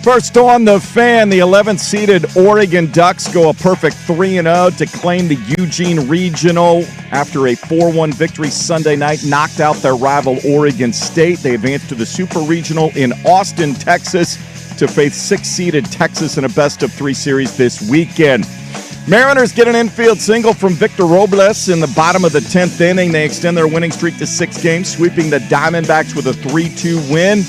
[SPEAKER 3] First on the Fan, the 11th-seeded Oregon Ducks go a perfect 3-0 to claim the Eugene Regional after a 4-1 victory Sunday night, knocked out their rival Oregon State. They advanced to the Super Regional in Austin, Texas, to face 6th-seeded Texas in a best-of-3 series this weekend. Mariners get an infield single from Victor Robles in the bottom of the 10th inning. They extend their winning streak to 6 games, sweeping the Diamondbacks with a 3-2 win.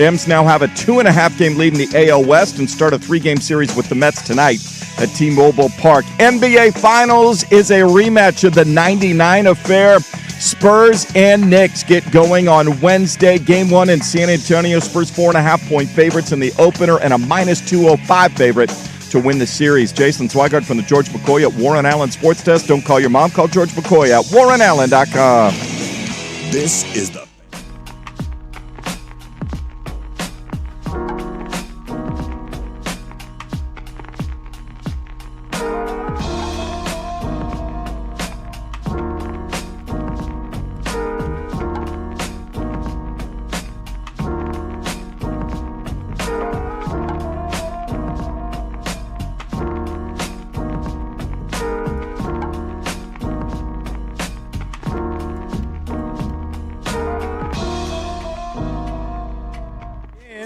[SPEAKER 3] M's now have a 2.5-game lead in the AL West and start a 3-game series with the Mets tonight at T-Mobile Park. NBA Finals is a rematch of the 99 affair. Spurs and Knicks get going on Wednesday. Game 1 in San Antonio. Spurs 4.5-point favorites in the opener and a -205 favorite to win the series. Jason Swigart from the George McCoy at Warren Allen Sports Desk. Don't call your mom. Call George McCoy at warrenallen.com.
[SPEAKER 4] This is the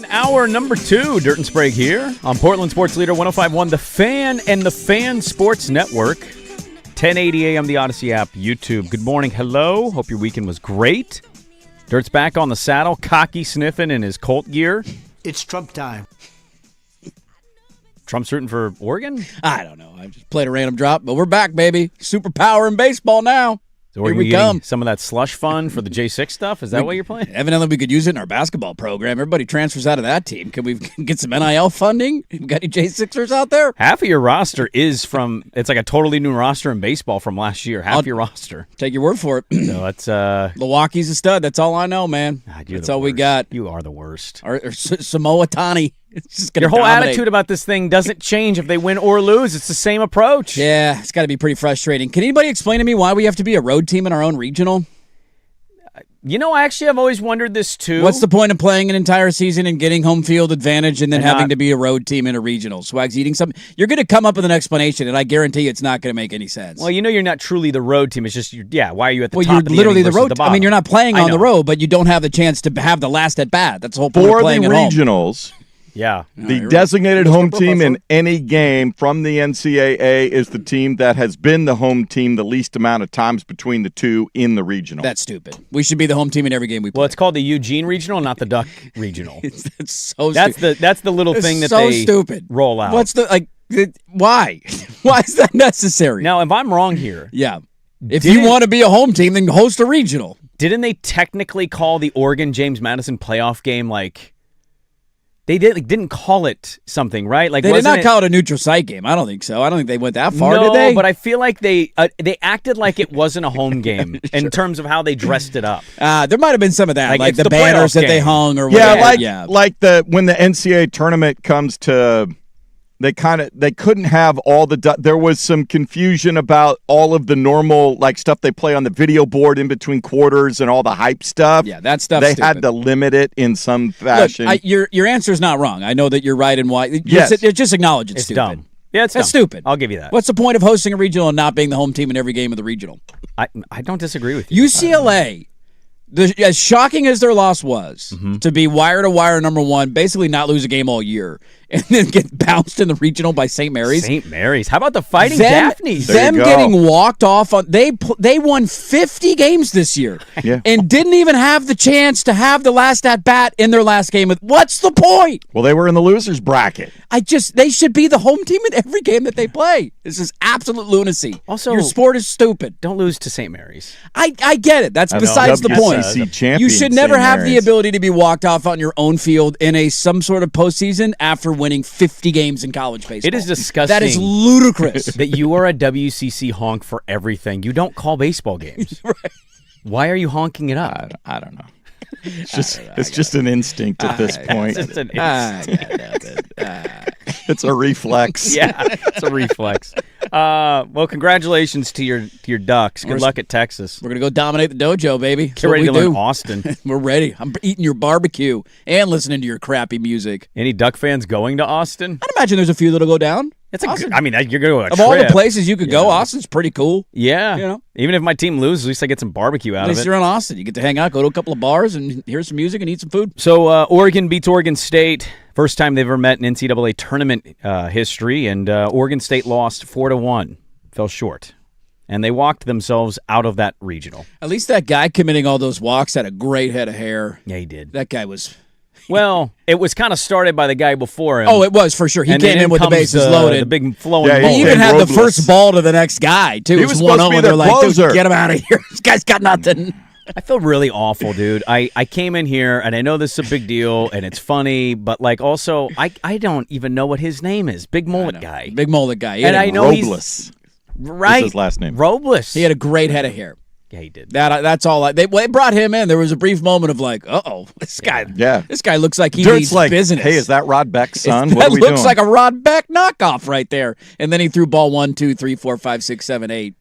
[SPEAKER 1] Hour number 2, Dirt and Sprague here on Portland Sports Leader 105.1, The Fan and the Fan Sports Network, 1080 AM, the Odyssey app, YouTube. Good morning. Hello. Hope your weekend was great. Dirt's back on the saddle, cocky sniffing in his Colt gear.
[SPEAKER 5] It's Trump time.
[SPEAKER 1] Trump's rooting for Oregon?
[SPEAKER 2] I don't know. I just played a random drop, but we're back, baby. Superpower in baseball now.
[SPEAKER 1] So
[SPEAKER 2] Here we come.
[SPEAKER 1] Some of that slush fund for the J6 stuff? Is that what you're playing?
[SPEAKER 2] Evidently, we could use it in our basketball program. Everybody transfers out of that team. Can we get some NIL funding? Got any J6ers out there?
[SPEAKER 1] Half of your roster is from, it's like a totally new roster in baseball from last year. Half your roster.
[SPEAKER 2] Take your word for it.
[SPEAKER 1] So that's
[SPEAKER 2] Milwaukee's a stud. That's all I know, man.
[SPEAKER 1] God,
[SPEAKER 2] That's all we got.
[SPEAKER 1] You are the worst.
[SPEAKER 2] Or Samoa Tani. It's just gonna
[SPEAKER 1] Your whole
[SPEAKER 2] dominate.
[SPEAKER 1] attitude about this thing doesn't change if they win or lose. It's the same approach.
[SPEAKER 2] Yeah, it's got to be pretty frustrating. Can anybody explain to me why we have to be a road team in our own regional?
[SPEAKER 1] You know, I actually have always wondered this too.
[SPEAKER 2] What's the point of playing an entire season and getting home field advantage and then
[SPEAKER 1] And
[SPEAKER 2] having
[SPEAKER 1] not-
[SPEAKER 2] to be a road team in a regional? Swag's eating something. You're going to come up with an explanation, and I guarantee it's not going to make any sense.
[SPEAKER 1] Well, you know you're not truly the road team. It's just, why are you at the
[SPEAKER 2] Well,
[SPEAKER 1] top
[SPEAKER 2] you're
[SPEAKER 1] of the
[SPEAKER 2] literally
[SPEAKER 1] inning
[SPEAKER 2] the
[SPEAKER 1] versus
[SPEAKER 2] road.
[SPEAKER 1] the
[SPEAKER 2] I mean,
[SPEAKER 1] bottom?
[SPEAKER 2] you're not playing
[SPEAKER 1] I
[SPEAKER 2] on the
[SPEAKER 1] know.
[SPEAKER 2] road, but you don't have the chance to have the last at bat. That's the whole point
[SPEAKER 3] For
[SPEAKER 2] of
[SPEAKER 3] the
[SPEAKER 2] playing at home.
[SPEAKER 3] regionals,
[SPEAKER 1] Yeah.
[SPEAKER 3] the designated home team in any game from the NCAA is the team that has been the home team the least amount of times between the two in the regional.
[SPEAKER 2] That's stupid. We should be the home team in every game we play.
[SPEAKER 1] Well, it's called the Eugene Regional, not the Duck Regional.
[SPEAKER 2] That's so
[SPEAKER 1] That's
[SPEAKER 2] stupid.
[SPEAKER 1] the little thing that
[SPEAKER 2] so
[SPEAKER 1] they
[SPEAKER 2] stupid.
[SPEAKER 1] roll out.
[SPEAKER 2] What's the why? Why is that necessary?
[SPEAKER 1] Now, if I'm wrong here,
[SPEAKER 2] Yeah. If
[SPEAKER 1] Didn't-
[SPEAKER 2] you want to be a home team, then host a regional.
[SPEAKER 1] didn't they technically call the Oregon James Madison playoff game like they didn't call it something, right? Like
[SPEAKER 2] They did
[SPEAKER 1] wasn't
[SPEAKER 2] not call it a neutral site game. I don't think so. I don't think they went that far,
[SPEAKER 1] no,
[SPEAKER 2] did they?
[SPEAKER 1] but I feel like they acted like it wasn't a home game in terms of how they dressed it up.
[SPEAKER 2] There might have been some of that,
[SPEAKER 1] Like,
[SPEAKER 2] like
[SPEAKER 1] it's
[SPEAKER 2] the
[SPEAKER 1] the
[SPEAKER 2] banners
[SPEAKER 1] playoff
[SPEAKER 2] that they
[SPEAKER 1] game.
[SPEAKER 2] hung or
[SPEAKER 3] yeah,
[SPEAKER 2] whatever.
[SPEAKER 3] like when the NCAA tournament comes to, they couldn't have all the. There was some confusion about all of the normal stuff they play on the video board in between quarters and all the hype stuff.
[SPEAKER 2] Yeah, that stuff's
[SPEAKER 3] They
[SPEAKER 2] stupid.
[SPEAKER 3] had to limit it in some
[SPEAKER 2] Look,
[SPEAKER 3] fashion.
[SPEAKER 2] your answer is not wrong. I know that you're right and why.
[SPEAKER 3] Yes.
[SPEAKER 2] Just acknowledge it's
[SPEAKER 1] It's
[SPEAKER 2] stupid.
[SPEAKER 1] dumb. Yeah, it's
[SPEAKER 2] That's
[SPEAKER 1] dumb.
[SPEAKER 2] stupid.
[SPEAKER 1] I'll give you that.
[SPEAKER 2] What's the point of hosting a regional and not being the home team in every game of the regional?
[SPEAKER 1] I don't disagree with you.
[SPEAKER 2] UCLA, as shocking as their loss was, to be wire-to-wire number one, basically not lose a game all year, and then get bounced in the regional by St. Mary's.
[SPEAKER 1] St. Mary's. How about the Fighting
[SPEAKER 2] Them,
[SPEAKER 1] Daphnes?
[SPEAKER 3] There
[SPEAKER 2] them
[SPEAKER 3] you go.
[SPEAKER 2] getting walked off on they won 50 games this year
[SPEAKER 3] Yeah.
[SPEAKER 2] and didn't even have the chance to have the last at bat in their last game. What's the point?
[SPEAKER 3] Well, they were in the losers bracket.
[SPEAKER 2] They should be the home team in every game that they play. This is absolute lunacy.
[SPEAKER 1] Also-
[SPEAKER 2] your sport is stupid.
[SPEAKER 1] Don't lose to St. Mary's.
[SPEAKER 2] I get it. That's
[SPEAKER 3] know.
[SPEAKER 2] besides the point.
[SPEAKER 3] WCC champion
[SPEAKER 2] You should never
[SPEAKER 3] St.
[SPEAKER 2] have the
[SPEAKER 3] Mary's.
[SPEAKER 2] ability to be walked off on your own field in some sort of postseason after winning 50 games in college baseball.
[SPEAKER 1] It is disgusting.
[SPEAKER 2] That is ludicrous.
[SPEAKER 1] That you are a WCC honk for everything. You don't call baseball games. Right. Why are you honking it up?
[SPEAKER 3] I don't know. It's just an instinct at this point.
[SPEAKER 1] It's an
[SPEAKER 2] I got nothing.
[SPEAKER 3] It's a reflex.
[SPEAKER 1] yeah, it's a reflex. Well, congratulations to your Ducks. Good luck at Texas.
[SPEAKER 2] We're going to go dominate the dojo, baby.
[SPEAKER 1] Get ready to learn Austin.
[SPEAKER 2] We're ready. I'm eating your barbecue and listening to your crappy music.
[SPEAKER 1] Any Duck fans going to Austin?
[SPEAKER 2] I'd imagine there's a few that'll go down.
[SPEAKER 1] It's Austin. You're going to go on a
[SPEAKER 2] Of
[SPEAKER 1] trip.
[SPEAKER 2] all the places you could go, Austin's pretty cool.
[SPEAKER 1] Yeah.
[SPEAKER 2] You know?
[SPEAKER 1] Even if my team loses, at least I get some barbecue out
[SPEAKER 2] At
[SPEAKER 1] of
[SPEAKER 2] least
[SPEAKER 1] it.
[SPEAKER 2] you're in Austin. You get to hang out, go to a couple of bars, and hear some music and eat some food.
[SPEAKER 1] So Oregon beats Oregon State. First time they've ever met in NCAA tournament history, and Oregon State lost 4-1. Fell short. And they walked themselves out of that regional.
[SPEAKER 2] At least that guy committing all those walks had a great head of hair.
[SPEAKER 1] Yeah, he did.
[SPEAKER 2] That guy was...
[SPEAKER 1] Well, it was kind of started by the guy before him.
[SPEAKER 2] Oh, it was for sure. He
[SPEAKER 1] And
[SPEAKER 2] came
[SPEAKER 1] then
[SPEAKER 2] in with the
[SPEAKER 1] comes
[SPEAKER 2] bases loaded.
[SPEAKER 1] The big flowing
[SPEAKER 3] Yeah,
[SPEAKER 1] ball.
[SPEAKER 2] He even
[SPEAKER 3] came
[SPEAKER 2] had the
[SPEAKER 3] roadless.
[SPEAKER 2] first ball to the next guy, too.
[SPEAKER 3] He
[SPEAKER 2] It
[SPEAKER 3] was
[SPEAKER 2] one
[SPEAKER 3] supposed to be
[SPEAKER 2] over.
[SPEAKER 3] the
[SPEAKER 2] They're like,
[SPEAKER 3] closer.
[SPEAKER 2] dude, get him out of here. This guy's got nothing.
[SPEAKER 1] I feel really awful, dude. I came in here, and I know this is a big deal, and it's funny, but, like, also, I don't even know what his name is. Big mullet guy.
[SPEAKER 2] Big mullet guy. He
[SPEAKER 1] And
[SPEAKER 2] had
[SPEAKER 1] I
[SPEAKER 2] a-
[SPEAKER 1] know
[SPEAKER 3] Robles.
[SPEAKER 1] Right.
[SPEAKER 3] That's his last name.
[SPEAKER 1] Robles.
[SPEAKER 2] he had a great head of hair.
[SPEAKER 1] Yeah, he did.
[SPEAKER 2] That's all. They brought him in. There was a brief moment of like, this guy.
[SPEAKER 3] Yeah.
[SPEAKER 2] This guy looks like he
[SPEAKER 3] Dirt's
[SPEAKER 2] needs
[SPEAKER 3] like,
[SPEAKER 2] business.
[SPEAKER 3] hey, is that Rod Beck's son? What
[SPEAKER 2] That
[SPEAKER 3] are we
[SPEAKER 2] looks
[SPEAKER 3] doing?
[SPEAKER 2] like a Rod Beck knockoff right there. And then he threw ball 1, 2, 3, 4, 5, 6, 7, 8,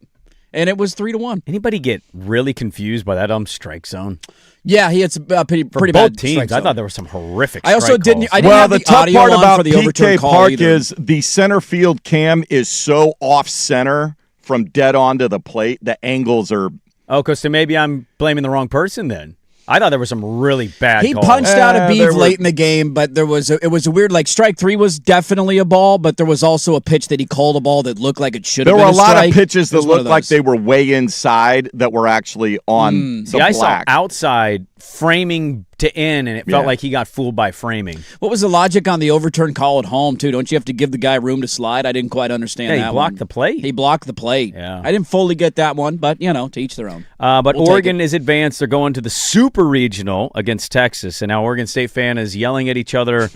[SPEAKER 2] and it was 3-1.
[SPEAKER 1] Anybody get really confused by that strike zone?
[SPEAKER 2] Yeah, he had some pretty
[SPEAKER 1] For
[SPEAKER 2] pretty
[SPEAKER 1] both
[SPEAKER 2] bad
[SPEAKER 1] teams,
[SPEAKER 2] strike
[SPEAKER 1] I
[SPEAKER 2] zone.
[SPEAKER 1] thought there was some horrific
[SPEAKER 2] I also
[SPEAKER 1] strike
[SPEAKER 2] didn't.
[SPEAKER 1] calls.
[SPEAKER 2] I didn't
[SPEAKER 3] Well,
[SPEAKER 2] have
[SPEAKER 3] the
[SPEAKER 2] the
[SPEAKER 3] tough
[SPEAKER 2] audio
[SPEAKER 3] part
[SPEAKER 2] on
[SPEAKER 3] about
[SPEAKER 2] for the overturn
[SPEAKER 3] PK
[SPEAKER 2] call
[SPEAKER 3] Park
[SPEAKER 2] either.
[SPEAKER 3] is the center field cam is so off center from dead on to the plate. The angles are.
[SPEAKER 1] Oh, because maybe I'm blaming the wrong person then. I thought there was some really bad
[SPEAKER 2] He
[SPEAKER 1] calls.
[SPEAKER 2] punched out a beef
[SPEAKER 3] there were-
[SPEAKER 2] late in the game, but it was a weird, like, strike 3 was definitely a ball, but there was also a pitch that he called a ball that looked like it should have
[SPEAKER 3] There
[SPEAKER 2] been
[SPEAKER 3] were a lot
[SPEAKER 2] strike.
[SPEAKER 3] of pitches
[SPEAKER 2] It
[SPEAKER 3] that
[SPEAKER 2] was one
[SPEAKER 3] looked
[SPEAKER 2] of
[SPEAKER 3] like
[SPEAKER 2] those.
[SPEAKER 3] they were way inside that were actually on the
[SPEAKER 1] See, I saw
[SPEAKER 3] black.
[SPEAKER 1] outside framing to in, and it felt
[SPEAKER 3] Yeah.
[SPEAKER 1] like he got fooled by framing.
[SPEAKER 2] What was the logic on the overturn call at home, too? Don't you have to give the guy room to slide? I didn't quite understand
[SPEAKER 1] Yeah,
[SPEAKER 2] that
[SPEAKER 1] he blocked
[SPEAKER 2] one.
[SPEAKER 1] the plate.
[SPEAKER 2] He blocked the plate.
[SPEAKER 1] Yeah.
[SPEAKER 2] I didn't fully get that one, but, to each their own.
[SPEAKER 1] But
[SPEAKER 2] We'll take
[SPEAKER 1] Oregon is advanced. They're going to the Super Regional against Texas, and now Oregon State fan is yelling at each other.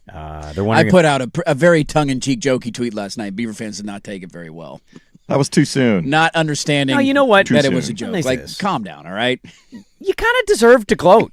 [SPEAKER 1] They're
[SPEAKER 2] I
[SPEAKER 1] wondering.
[SPEAKER 2] put out a very tongue-in-cheek, jokey tweet last night. Beaver fans did not take it very well.
[SPEAKER 3] That was too soon.
[SPEAKER 2] Not understanding
[SPEAKER 1] No, you know what?
[SPEAKER 2] that
[SPEAKER 3] Too
[SPEAKER 2] it was a
[SPEAKER 3] soon.
[SPEAKER 2] joke.
[SPEAKER 1] Nice
[SPEAKER 2] Like,
[SPEAKER 1] this.
[SPEAKER 2] calm down, all right?
[SPEAKER 1] You kind of deserve to gloat.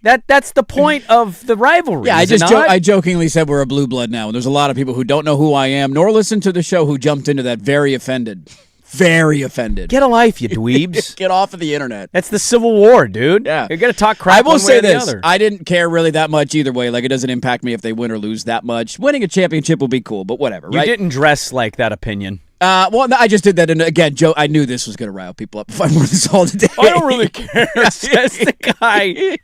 [SPEAKER 1] That's the point of the rivalry.
[SPEAKER 2] Yeah, I
[SPEAKER 1] is it
[SPEAKER 2] just
[SPEAKER 1] not?
[SPEAKER 2] I jokingly said we're a blue blood now, and there's a lot of people who don't know who I am, nor listen to the show, who jumped into that very offended. Very offended.
[SPEAKER 1] Get a life, you dweebs.
[SPEAKER 2] Get off of the internet.
[SPEAKER 1] That's the Civil War, dude.
[SPEAKER 2] Yeah.
[SPEAKER 1] You're going to talk crap
[SPEAKER 2] I will
[SPEAKER 1] one way
[SPEAKER 2] say
[SPEAKER 1] or the
[SPEAKER 2] this.
[SPEAKER 1] other.
[SPEAKER 2] I didn't care really that much either way. Like, it doesn't impact me if they win or lose that much. Winning a championship will be cool, but whatever,
[SPEAKER 1] You
[SPEAKER 2] right?
[SPEAKER 1] didn't dress like that opinion.
[SPEAKER 2] Well, no, I just did that. And again, Joe, I knew this was going to rile people up if I wore this all today.
[SPEAKER 1] I don't really care. Says the guy in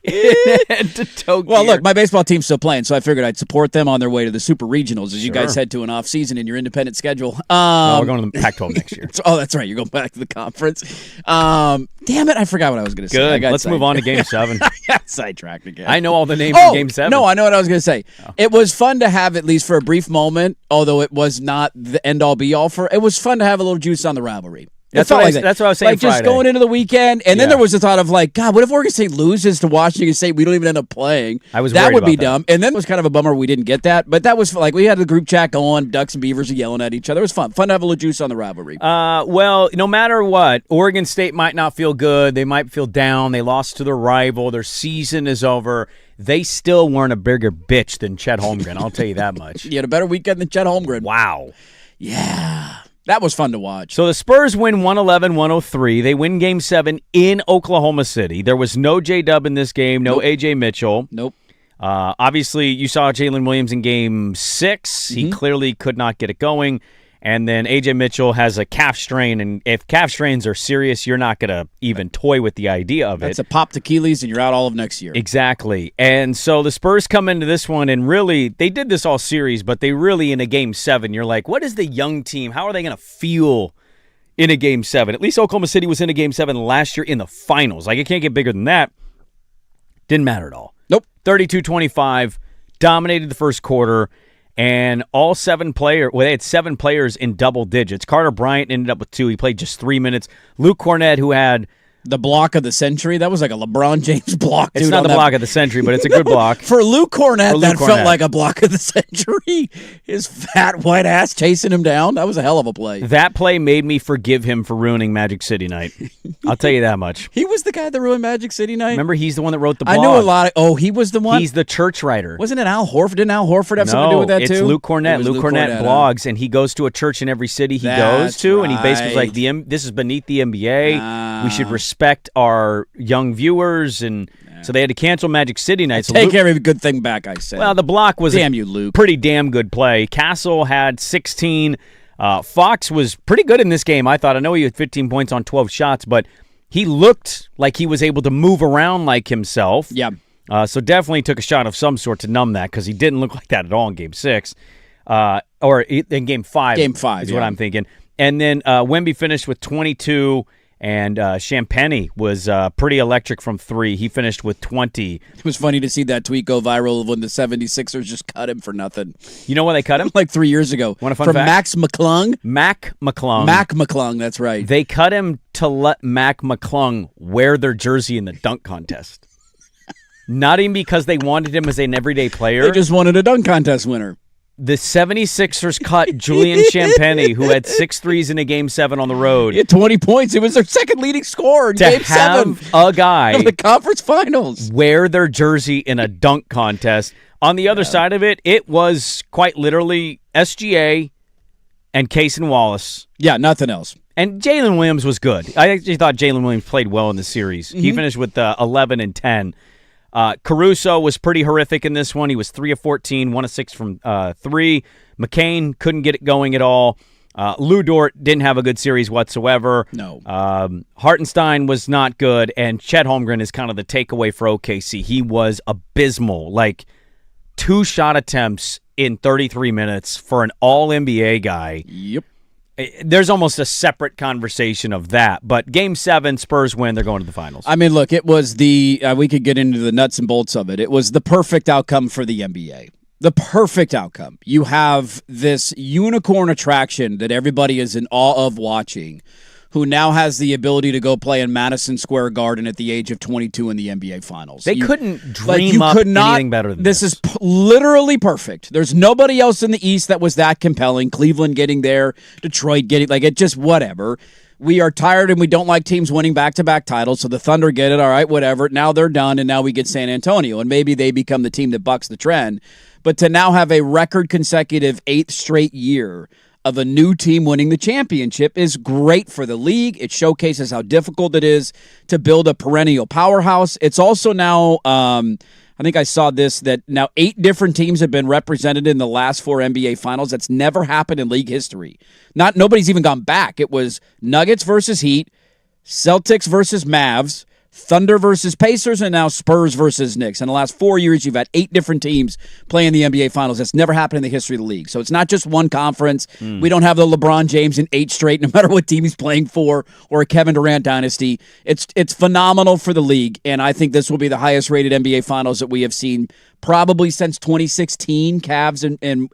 [SPEAKER 1] head-to-toe
[SPEAKER 2] Well,
[SPEAKER 1] gear.
[SPEAKER 2] look, my baseball team's still playing, so I figured I'd support them on their way to the Super Regionals as you
[SPEAKER 1] Sure.
[SPEAKER 2] guys head to an off-season in your independent schedule.
[SPEAKER 1] No, we're going to the Pac-12 next year.
[SPEAKER 2] Oh, that's right. You're going back to the conference. Damn it. I forgot what I was going to say. I
[SPEAKER 1] Good.
[SPEAKER 2] got
[SPEAKER 1] Let's move on to Game 7.
[SPEAKER 2] I got sidetracked again.
[SPEAKER 1] I know all the names
[SPEAKER 2] Oh,
[SPEAKER 1] of Game 7.
[SPEAKER 2] no, I know what I was going to say. It was fun to have, at least for a brief moment, although it was not the end-all, be-all for it was fun to have a little juice on the rivalry.
[SPEAKER 1] That's
[SPEAKER 2] It felt
[SPEAKER 1] what I-
[SPEAKER 2] like that.
[SPEAKER 1] that's what I was saying
[SPEAKER 2] Like, just
[SPEAKER 1] Friday.
[SPEAKER 2] going into the weekend, and then
[SPEAKER 1] Yeah.
[SPEAKER 2] there was the thought of, like, God, what if Oregon State loses to Washington State? We don't even end up playing.
[SPEAKER 1] I was
[SPEAKER 2] That
[SPEAKER 1] worried
[SPEAKER 2] would be
[SPEAKER 1] about that.
[SPEAKER 2] dumb. And then it was kind of a bummer we didn't get that. But that was, like, we had the group chat going. Ducks and Beavers are yelling at each other. It was fun. Fun to have a little juice on the rivalry.
[SPEAKER 1] Well, no matter what, Oregon State might not feel good. They might feel down. They lost to their rival. Their season is over. They still weren't a bigger bitch than Chet Holmgren. I'll tell you that much.
[SPEAKER 2] You had a better weekend than Chet Holmgren.
[SPEAKER 1] Wow.
[SPEAKER 2] Yeah. That was fun to watch.
[SPEAKER 1] So the Spurs win 111-103. They win Game 7 in Oklahoma City. There was no J-Dub in this game, no
[SPEAKER 2] Nope.
[SPEAKER 1] A.J. Mitchell.
[SPEAKER 2] Nope.
[SPEAKER 1] Obviously, you saw Jalen Williams in Game 6. He clearly could not get it going. And then A.J. Mitchell has a calf strain, and if calf strains are serious, you're not going to even toy with the idea of
[SPEAKER 2] That's
[SPEAKER 1] it.
[SPEAKER 2] a pop Achilles, and you're out all of next year.
[SPEAKER 1] Exactly. And so the Spurs come into this one, and really, they did this all series, but they really, in a Game 7, you're like, what is the young team? How are they going to feel in a Game 7? At least Oklahoma City was in a Game 7 last year in the finals. Like, it can't get bigger than that. Didn't matter at all.
[SPEAKER 2] Nope.
[SPEAKER 1] 32-25, dominated the first quarter, and all they had 7 players in double digits. Carter Bryant ended up with 2. He played just 3 minutes. Luke Cornett, who had
[SPEAKER 2] The block of the century? That was like a LeBron James block, dude.
[SPEAKER 1] It's not the block of the century, but it's a good block.
[SPEAKER 2] For Luke Cornett, that
[SPEAKER 1] Cornett.
[SPEAKER 2] felt like a block of the century. His fat white ass chasing him down. That was a hell of a play.
[SPEAKER 1] That play made me forgive him for ruining Magic City Night. I'll tell you that much.
[SPEAKER 2] He was the guy that ruined Magic City Night?
[SPEAKER 1] Remember, he's the one that wrote the blog.
[SPEAKER 2] I knew a lot of... Oh, he was the one?
[SPEAKER 1] He's the church writer.
[SPEAKER 2] Wasn't it Al Horford? Didn't Al Horford have something to do with that, too?
[SPEAKER 1] It's Luke Cornett.
[SPEAKER 2] It was
[SPEAKER 1] Luke Cornett blogs, and he goes to a church in every city he goes to, and he basically was like, this is beneath the NBA. We should respect our young viewers, and so they had to cancel Magic City Night. So
[SPEAKER 2] Take every good thing back, I said.
[SPEAKER 1] Well, the block was
[SPEAKER 2] Damn you, Luke.
[SPEAKER 1] Pretty damn good play. Castle had 16. Fox was pretty good in this game, I thought. I know he had 15 points on 12 shots, but he looked like he was able to move around like himself.
[SPEAKER 2] Yeah.
[SPEAKER 1] So definitely took a shot of some sort to numb that because he didn't look like that at all in Game 6. Or in Game 5.
[SPEAKER 2] Game 5
[SPEAKER 1] is what I'm thinking. And then Wemby finished with 22. And Champagny was pretty electric from 3. He finished with 20.
[SPEAKER 2] It was funny to see that tweet go viral when the 76ers just cut him for nothing.
[SPEAKER 1] You know why they cut him?
[SPEAKER 2] Like 3 years ago.
[SPEAKER 1] Want a fun
[SPEAKER 2] From
[SPEAKER 1] fact?
[SPEAKER 2] Max McClung.
[SPEAKER 1] Mac McClung.
[SPEAKER 2] Mac McClung, that's right.
[SPEAKER 1] They cut him to let Mac McClung wear their jersey in the dunk contest. Not even because they wanted him as an everyday player.
[SPEAKER 2] They just wanted a dunk contest winner.
[SPEAKER 1] The 76ers cut Julian Champagny, who had 6 threes in a Game 7 on the road.
[SPEAKER 2] He had 20 points. It was their second leading scorer in
[SPEAKER 1] to
[SPEAKER 2] Game 7
[SPEAKER 1] have a guy
[SPEAKER 2] of the conference finals.
[SPEAKER 1] Wear their jersey in a dunk contest. On the other side of it, it was quite literally SGA and Cason Wallace.
[SPEAKER 2] Yeah, nothing else.
[SPEAKER 1] And Jalen Williams was good. I actually thought Jalen Williams played well in the series. He finished with 11 and 10. Caruso was pretty horrific in this one. He was 3 of 14, 1 of 6 from 3. McCain couldn't get it going at all. Lou Dort didn't have a good series whatsoever.
[SPEAKER 2] No.
[SPEAKER 1] Hartenstein was not good, and Chet Holmgren is kind of the takeaway for OKC. He was abysmal. Like 2 shot attempts in 33 minutes for an all-NBA guy.
[SPEAKER 2] Yep.
[SPEAKER 1] There's almost a separate conversation of that. But Game 7, Spurs win. They're going to the finals.
[SPEAKER 2] I mean, look, it was the we could get into the nuts and bolts of it. It was the perfect outcome for the NBA. The perfect outcome. You have this unicorn attraction that everybody is in awe of watching, who now has the ability to go play in Madison Square Garden at the age of 22 in the NBA Finals.
[SPEAKER 1] They couldn't dream up anything better than this.
[SPEAKER 2] This is literally perfect. There's nobody else in the East that was that compelling. Cleveland getting there, Detroit getting, like, it just whatever. We are tired and we don't like teams winning back-to-back titles, so the Thunder get it, all right, whatever. Now they're done, and now we get San Antonio, and maybe they become the team that bucks the trend. But to now have a record consecutive 8th straight year of a new team winning the championship is great for the league. It showcases how difficult it is to build a perennial powerhouse. It's also now, I think I saw this, that now 8 different teams have been represented in the last 4 NBA Finals. That's never happened in league history. Nobody's even gone back. It was Nuggets versus Heat, Celtics versus Mavs, Thunder versus Pacers, and now Spurs versus Knicks. In the last 4 years, you've had 8 different teams playing the NBA Finals. That's never happened in the history of the league. So it's not just one conference. We don't have the LeBron James in 8 straight, no matter what team he's playing for, or a Kevin Durant dynasty. It's phenomenal for the league, and I think this will be the highest-rated NBA Finals that we have seen probably since 2016, Cavs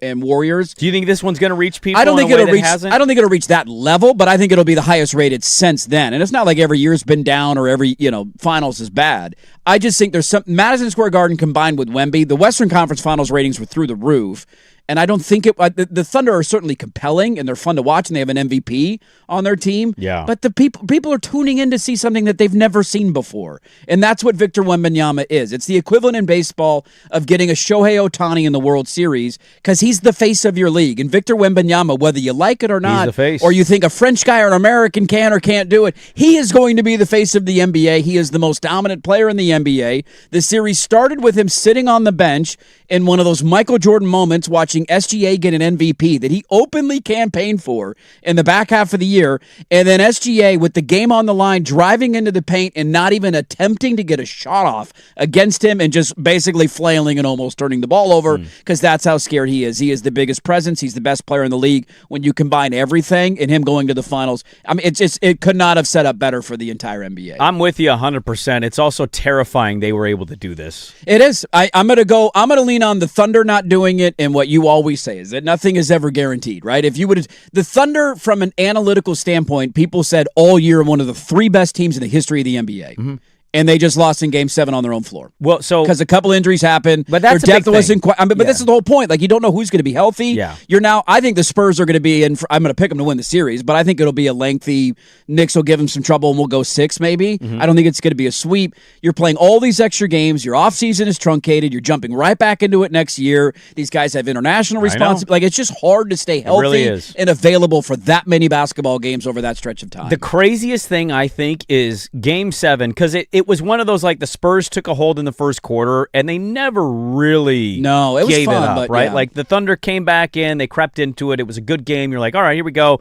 [SPEAKER 2] and Warriors.
[SPEAKER 1] Do you think this one's going to reach people?
[SPEAKER 2] I don't think it'll reach.
[SPEAKER 1] Hasn't?
[SPEAKER 2] I don't think it'll reach that level, but I think it'll be the highest rated since then. And it's not like every year's been down or every finals is bad. I just think there's some Madison Square Garden combined with Wemby. The Western Conference Finals ratings were through the roof. And I don't think the Thunder are certainly compelling, and they're fun to watch, and they have an MVP on their team.
[SPEAKER 1] Yeah.
[SPEAKER 2] But the people are tuning in to see something that they've never seen before. And that's what Victor Wembanyama is. It's the equivalent in baseball of getting a Shohei Ohtani in the World Series, because he's the face of your league. And Victor Wembanyama, whether you like it or not,
[SPEAKER 1] the face.
[SPEAKER 2] or you think a French guy or an American can or can't do it, he is going to be the face of the NBA. He is the most dominant player in the NBA. The series started with him sitting on the bench in one of those Michael Jordan moments, watching SGA get an MVP that he openly campaigned for in the back half of the year, and then SGA with the game on the line driving into the paint and not even attempting to get a shot off against him, and just basically flailing and almost turning the ball over, because that's how scared he is. He is the biggest presence. He's the best player in the league. When you combine everything and him going to the finals, I mean, it could not have set up better for the entire NBA.
[SPEAKER 1] I'm with you 100%. It's also terrifying they were able to do this.
[SPEAKER 2] It is. I'm gonna lean lean on the Thunder not doing it and what you always say is that nothing is ever guaranteed, right? If you would, the Thunder, from an analytical standpoint, people said all year one of the 3 best teams in the history of the NBA. Mm-hmm. And they just lost in Game 7 on their own floor.
[SPEAKER 1] Well, so
[SPEAKER 2] because a couple injuries happened,
[SPEAKER 1] but that's
[SPEAKER 2] their
[SPEAKER 1] a big
[SPEAKER 2] depth wasn't
[SPEAKER 1] thing.
[SPEAKER 2] quite. But this is the whole point. Like, you don't know who's going to be healthy.
[SPEAKER 1] Yeah.
[SPEAKER 2] You're now. I think the Spurs are going to be in. I'm going to pick them to win the series, but I think it'll be a lengthy. Knicks will give them some trouble, and we'll go 6 maybe. Mm-hmm. I don't think it's going to be a sweep. You're playing all these extra games. Your offseason is truncated. You're jumping right back into it next year. These guys have international responsibility. Like, it's just hard to stay healthy
[SPEAKER 1] really
[SPEAKER 2] and available for that many basketball games over that stretch of time.
[SPEAKER 1] The craziest thing, I think, is Game 7, because it was one of those, like, the Spurs took a hold in the first quarter, and they never really
[SPEAKER 2] it was
[SPEAKER 1] gave
[SPEAKER 2] fun,
[SPEAKER 1] it up,
[SPEAKER 2] but
[SPEAKER 1] right?
[SPEAKER 2] yeah.
[SPEAKER 1] Like, the Thunder came back in, they crept into it, it was a good game, you're like, all right, here we go.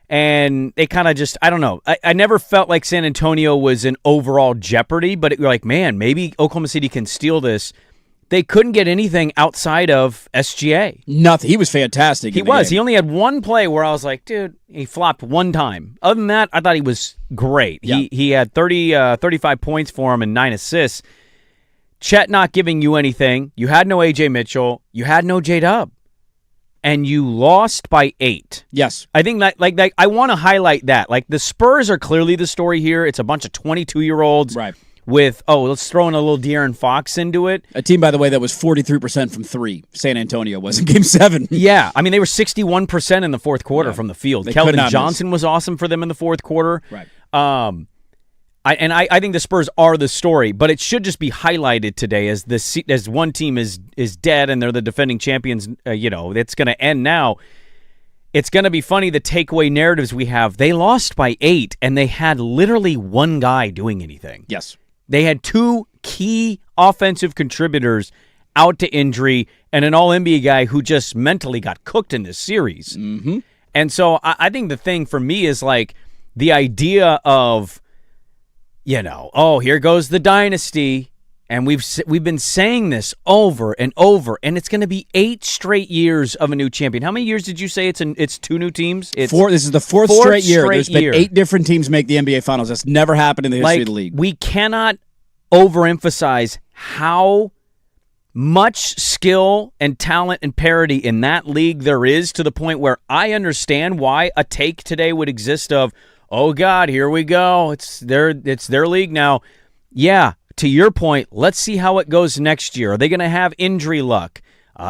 [SPEAKER 1] And they kind of just, I don't know, I never felt like San Antonio was in overall jeopardy, but you're like, man, maybe Oklahoma City can steal this. They couldn't get anything outside of SGA.
[SPEAKER 2] Nothing. He was fantastic.
[SPEAKER 1] He was. He only had one play where I was like, dude, he flopped one time. Other than that, I thought he was great.
[SPEAKER 2] Yeah.
[SPEAKER 1] He had 35 points for him and 9 assists. Chet not giving you anything. You had no A.J. Mitchell. You had no J-Dub. And you lost by 8.
[SPEAKER 2] Yes.
[SPEAKER 1] I think that, like I want to highlight that. Like, the Spurs are clearly the story here. It's a bunch of 22-year-olds.
[SPEAKER 2] Right.
[SPEAKER 1] With, let's throw in a little De'Aaron Fox into it.
[SPEAKER 2] A team, by the way, that was 43% from 3. San Antonio was in Game 7.
[SPEAKER 1] Yeah. I mean, they were 61% in the fourth quarter from the field. Keldon Johnson was awesome for them in the fourth quarter.
[SPEAKER 2] Right.
[SPEAKER 1] I think the Spurs are the story, but it should just be highlighted today as one team is dead and they're the defending champions. It's going to end now. It's going to be funny, the takeaway narratives we have. They lost by 8, and they had literally one guy doing anything.
[SPEAKER 2] Yes.
[SPEAKER 1] They had 2 key offensive contributors out to injury and an all-NBA guy who just mentally got cooked in this series.
[SPEAKER 2] Mm-hmm.
[SPEAKER 1] And so I think the thing for me is, like, the idea of, here goes the dynasty. And we've been saying this over and over, and it's going to be 8 straight years of a new champion. How many years did you say it's 2 new teams? It's
[SPEAKER 2] 4. This is the fourth straight year. There's been 8 different teams make the NBA Finals. That's never happened in the history of the league.
[SPEAKER 1] We cannot overemphasize how much skill and talent and parity in that league there is, to the point where I understand why a take today would exist of, oh God, here we go. It's their league now. Yeah. To your point, let's see how it goes next year. Are they going to have injury luck?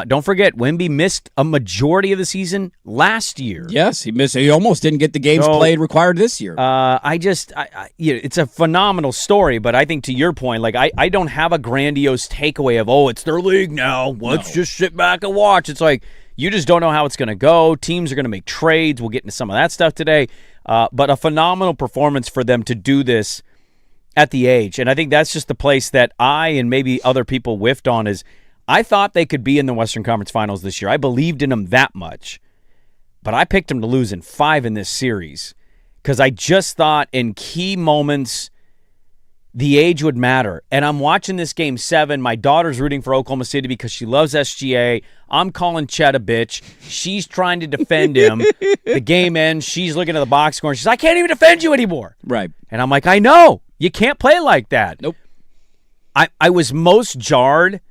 [SPEAKER 1] Don't forget, Wemby missed a majority of the season last year.
[SPEAKER 2] Yes, he missed. He almost didn't get the games played required this year.
[SPEAKER 1] It's a phenomenal story, but I think to your point, like I don't have a grandiose takeaway of, it's their league now. Let's just sit back and watch. It's like, you just don't know how it's going to go. Teams are going to make trades. We'll get into some of that stuff today. But a phenomenal performance for them to do this at the age. And I think that's just the place that I and maybe other people whiffed on, is I thought they could be in the Western Conference Finals this year. I believed in them that much. But I picked them to lose in 5 in this series because I just thought in key moments the age would matter. And I'm watching this Game 7. My daughter's rooting for Oklahoma City because she loves SGA. I'm calling Chet a bitch. She's trying to defend him. The game ends. She's looking at the box score, and she's like, I can't even defend you anymore.
[SPEAKER 2] Right.
[SPEAKER 1] And I'm like, I know. You can't play like that.
[SPEAKER 2] Nope.
[SPEAKER 1] I was most jarred.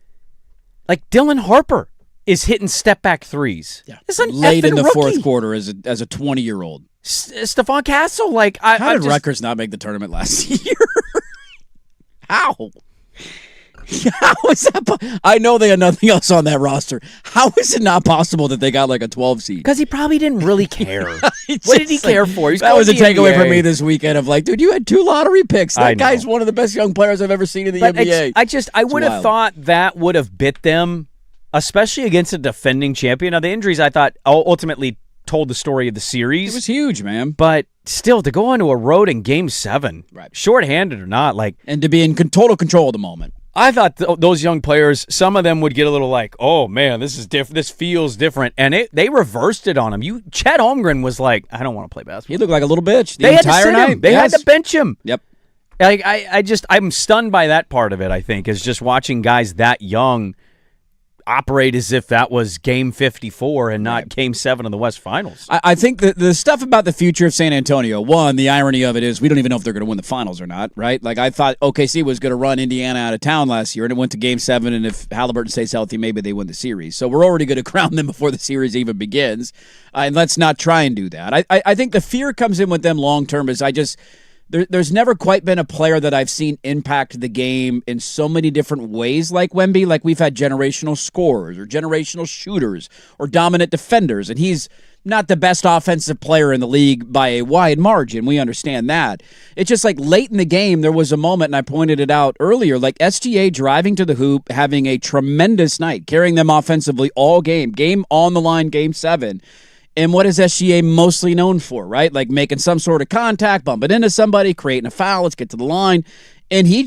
[SPEAKER 1] Like, Dylan Harper is hitting step-back threes.
[SPEAKER 2] Yeah.
[SPEAKER 1] It's an
[SPEAKER 2] late in the
[SPEAKER 1] rookie.
[SPEAKER 2] fourth quarter as a 20-year-old.
[SPEAKER 1] Stephon Castle, like,
[SPEAKER 2] how did Rutgers not make the tournament last year? How? How is that? I know they had nothing else on that roster. How is it not possible that they got like a 12 seed?
[SPEAKER 1] Because he probably didn't really care. What did he care for?
[SPEAKER 2] That was a takeaway for me this weekend of like, dude, you had 2 lottery picks. That guy's one of the best young players I've ever seen in the NBA.
[SPEAKER 1] I would have thought that would have bit them, especially against a defending champion. Now, the injuries, I thought, ultimately told the story of the series.
[SPEAKER 2] It was huge, man.
[SPEAKER 1] But still, to go onto a road in Game 7,
[SPEAKER 2] right,
[SPEAKER 1] shorthanded or not, like,
[SPEAKER 2] and to be in total control of the moment.
[SPEAKER 1] I thought those young players, some of them would get a little like, oh, man, this is different. This feels different. And they reversed it on him. Chet Holmgren was like, I don't want to play basketball.
[SPEAKER 2] He looked like a little bitch the
[SPEAKER 1] entire
[SPEAKER 2] night.
[SPEAKER 1] They had to sit him. They had to bench him.
[SPEAKER 2] Yep.
[SPEAKER 1] Like, I'm stunned by that part of it, I think, is just watching guys that young operate as if that was game 54 and not game 7 of the West Finals.
[SPEAKER 2] I think the stuff about the future of San Antonio, one, the irony of it is we don't even know if they're going to win the finals or not, right? Like, I thought OKC was going to run Indiana out of town last year, and it went to game 7, and if Halliburton stays healthy, maybe they win the series. So we're already going to crown them before the series even begins, and let's not try and do that. I think the fear comes in with them long-term is there's never quite been a player that I've seen impact the game in so many different ways like Wemby. Like, we've had generational scorers or generational shooters or dominant defenders, and he's not the best offensive player in the league by a wide margin. We understand that. It's just like late in the game, there was a moment, and I pointed it out earlier, like SGA driving to the hoop, having a tremendous night, carrying them offensively all game on the line, game 7. And what is SGA mostly known for, right? Like making some sort of contact, bumping into somebody, creating a foul, let's get to the line. And he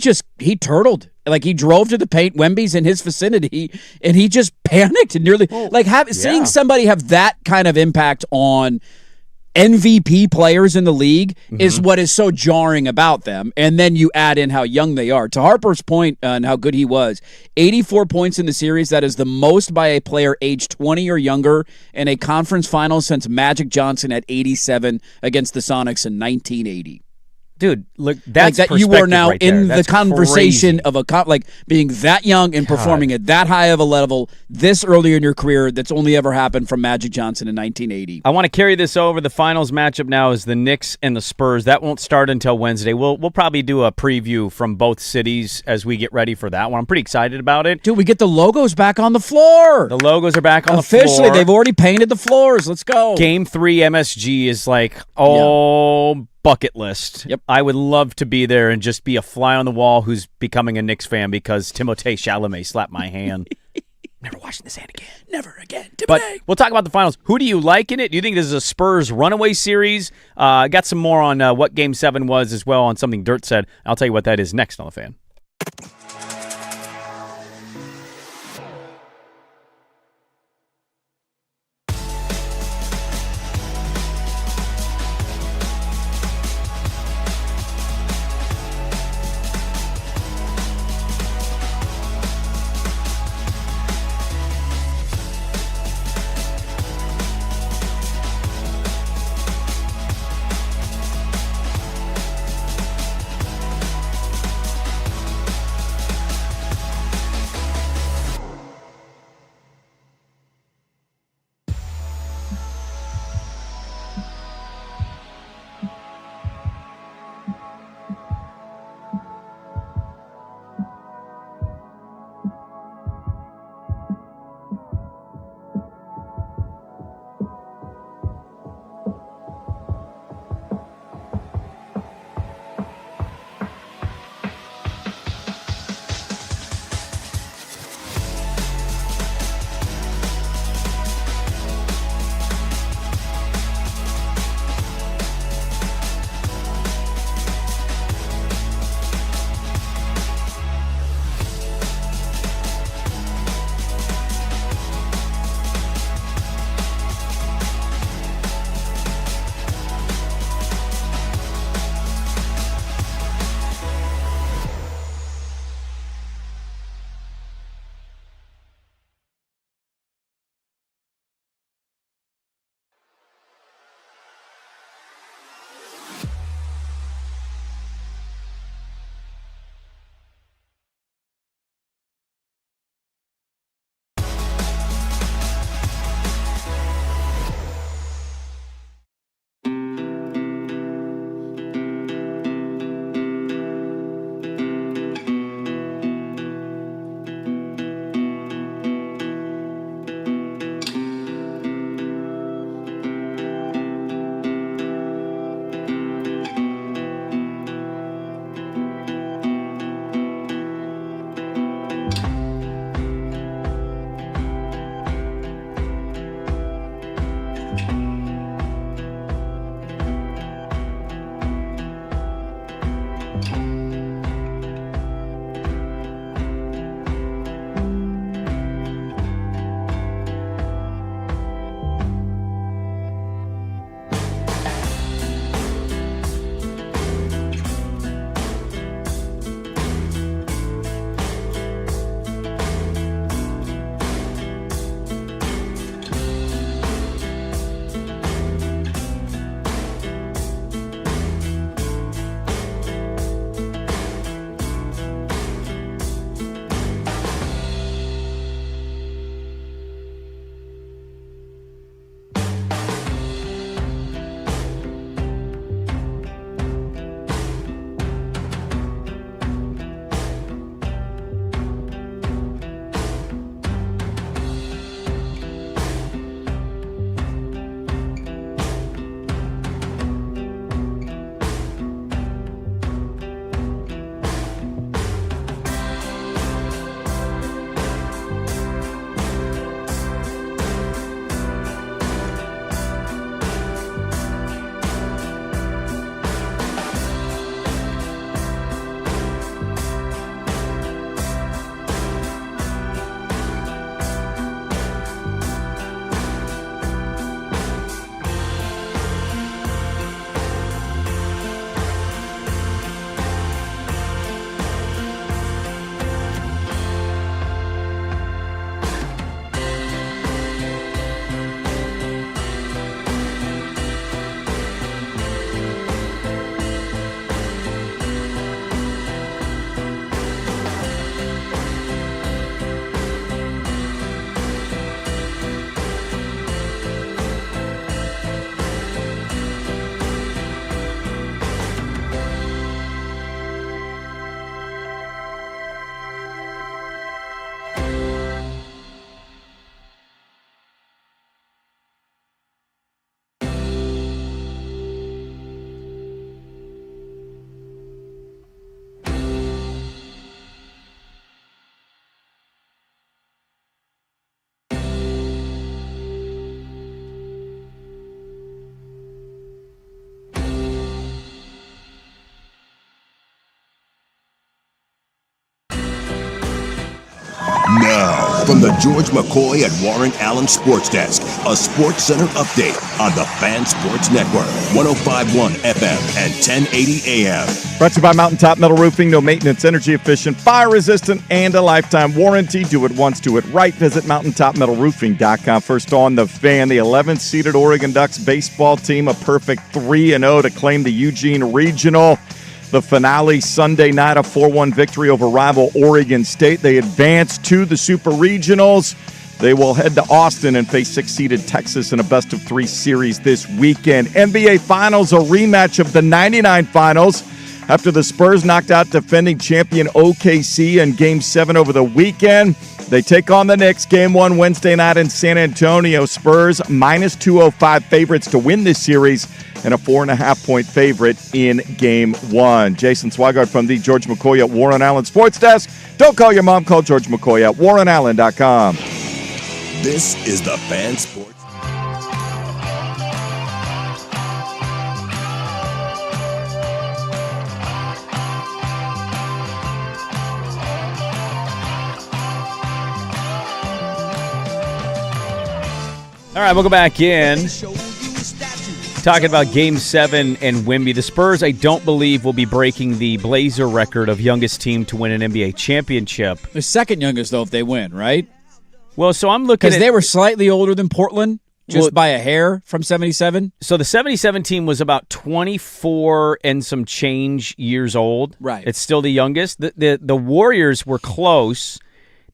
[SPEAKER 2] turtled. Like, he drove to the paint, Wemby's in his vicinity, and he just panicked and nearly, seeing somebody have that kind of impact on MVP players in the league is what is so jarring about them. And then you add in how young they are. To Harper's point and how good he was, 84 points in the series. That is the most by a player aged 20 or younger in a conference final since Magic Johnson at 87 against the Sonics in 1980.
[SPEAKER 1] Dude, look, that's
[SPEAKER 2] like that you are now
[SPEAKER 1] right there.
[SPEAKER 2] in
[SPEAKER 1] That's
[SPEAKER 2] the conversation
[SPEAKER 1] crazy.
[SPEAKER 2] of being that young and performing at that high of a level this early in your career. That's only ever happened from Magic Johnson in 1980.
[SPEAKER 1] I want to carry this over. The finals matchup now is the Knicks and the Spurs. That won't start until Wednesday. We'll probably do a preview from both cities as we get ready for that one. I'm pretty excited about it.
[SPEAKER 2] Dude, we get the logos back on the floor.
[SPEAKER 1] The logos are back on
[SPEAKER 2] Officially,
[SPEAKER 1] the floor.
[SPEAKER 2] they've already painted the floors. Let's go.
[SPEAKER 1] Game 3 MSG is like, bucket list.
[SPEAKER 2] Yep.
[SPEAKER 1] I would love to be there and just be a fly on the wall who's becoming a Knicks fan because Timothée Chalamet slapped my hand. Never washing this hand again.
[SPEAKER 2] Never again.
[SPEAKER 1] But we'll talk about the finals. Who do you like in it? Do you think this is a Spurs runaway series? I got some more on what Game 7 was as well on something Dirt said. I'll tell you what that is next on The Fan.
[SPEAKER 4] Now, from the George McCoy and Warren Allen Sports Desk, a Sports Center update on the Fan Sports Network, 105.1 FM and 1080 AM.
[SPEAKER 3] Brought to you by Mountaintop Metal Roofing. No maintenance, energy efficient, fire resistant, and a lifetime warranty. Do it once, do it right. Visit mountaintopmetalroofing.com. First on the Fan, the 11th seeded Oregon Ducks baseball team, a perfect 3-0 to claim the Eugene Regional. The finale Sunday night, a 4-1 victory over rival Oregon State. They advance to the Super Regionals. They will head to Austin and face 6-seeded Texas in a best-of-3 series this weekend. NBA Finals, a rematch of the 99 Finals after the Spurs knocked out defending champion OKC in Game 7 over the weekend. They take on the Knicks, Game 1 Wednesday night in San Antonio. Spurs minus 205 favorites to win this series and a 4.5-point favorite in Game 1. Jason Swigard from the George McCoy at Warren Allen Sports Desk. Don't call your mom, call George McCoy at warrenallen.com.
[SPEAKER 4] This is the Fan Sports.
[SPEAKER 1] All right, we'll go back in. Talking about Game 7 and Wemby. The Spurs, I don't believe, will be breaking the Blazer record of youngest team to win an NBA championship.
[SPEAKER 2] The second youngest, though, if they win, right?
[SPEAKER 1] Well, so I'm looking at...
[SPEAKER 2] Because they were slightly older than Portland, just by a hair from 77.
[SPEAKER 1] So the 77 team was about 24 and some change years old.
[SPEAKER 2] Right.
[SPEAKER 1] It's still the youngest. The Warriors were close.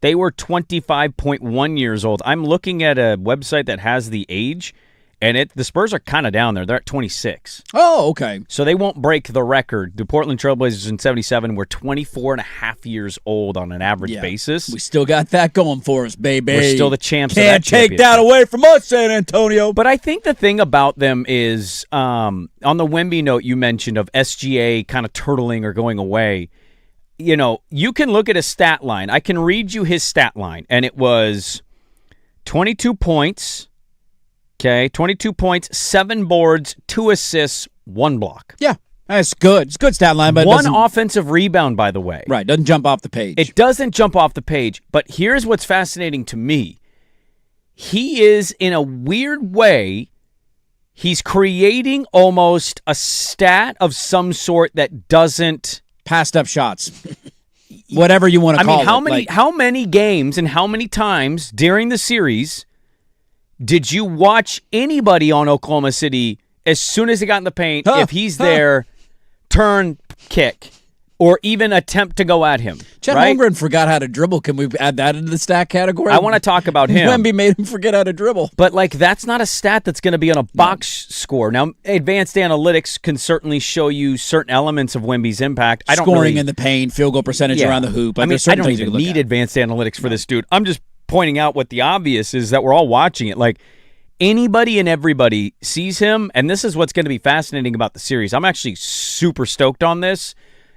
[SPEAKER 1] They were 25.1 years old. I'm looking at a website that has the age, and the Spurs are kind of down there. They're at 26.
[SPEAKER 2] Oh, okay.
[SPEAKER 1] So they won't break the record. The Portland Trailblazers in 77 were 24 and a half years old on an average basis.
[SPEAKER 2] We still got that going for us, baby.
[SPEAKER 1] We're still the champs
[SPEAKER 2] Can't
[SPEAKER 1] of that
[SPEAKER 2] take that away from us, San Antonio.
[SPEAKER 1] But I think the thing about them is, on the Wemby note you mentioned of SGA kind of turtling or going away, you know, you can look at a stat line. I can read you his stat line, and it was 22 points, 22 points, 7 boards, 2 assists, 1 block.
[SPEAKER 2] Yeah, that's good. It's a good stat line, but
[SPEAKER 1] one offensive rebound, by the way.
[SPEAKER 2] Right, doesn't jump off the page.
[SPEAKER 1] It doesn't jump off the page, but here's what's fascinating to me. He is, in a weird way, he's creating almost a stat of some sort that doesn't...
[SPEAKER 2] Passed up shots. Whatever you want to call it.
[SPEAKER 1] How many games and how many times during the series did you watch anybody on Oklahoma City, as soon as he got in the paint, if he's there, turn, kick, or even attempt to go at him?
[SPEAKER 2] Chet Holmgren forgot how to dribble. Can we add that into the stat category?
[SPEAKER 1] I want to talk about him.
[SPEAKER 2] Wemby made him forget how to dribble.
[SPEAKER 1] But, that's not a stat that's going to be on a box score. Now, advanced analytics can certainly show you certain elements of Wemby's impact.
[SPEAKER 2] Scoring in the paint, field goal percentage around the hoop.
[SPEAKER 1] I don't even need advanced analytics for this dude. I'm just pointing out what the obvious is that we're all watching it. Anybody and everybody sees him, and this is what's going to be fascinating about the series. I'm actually super stoked on this.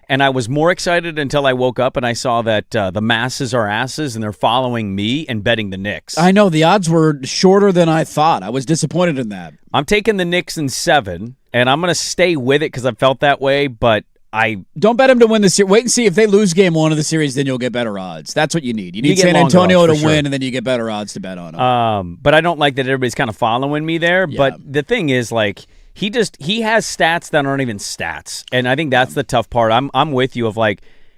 [SPEAKER 1] And I was more excited until I woke up and I saw that the masses are asses and they're following me and betting the Knicks.
[SPEAKER 2] I know. The odds were shorter than I thought. I was disappointed in that.
[SPEAKER 1] I'm taking the Knicks in 7, and I'm going to stay with it because I felt that way, but I...
[SPEAKER 2] Don't bet them to win the series. Wait and see. If they lose game 1 of the series, then you'll get better odds. That's what you need. You need San Antonio to win, and then you get better odds to bet on them.
[SPEAKER 1] But I don't like that everybody's kind of following me there. Yeah. But the thing is, he has stats that aren't even stats, and I think that's the tough part. I'm with you of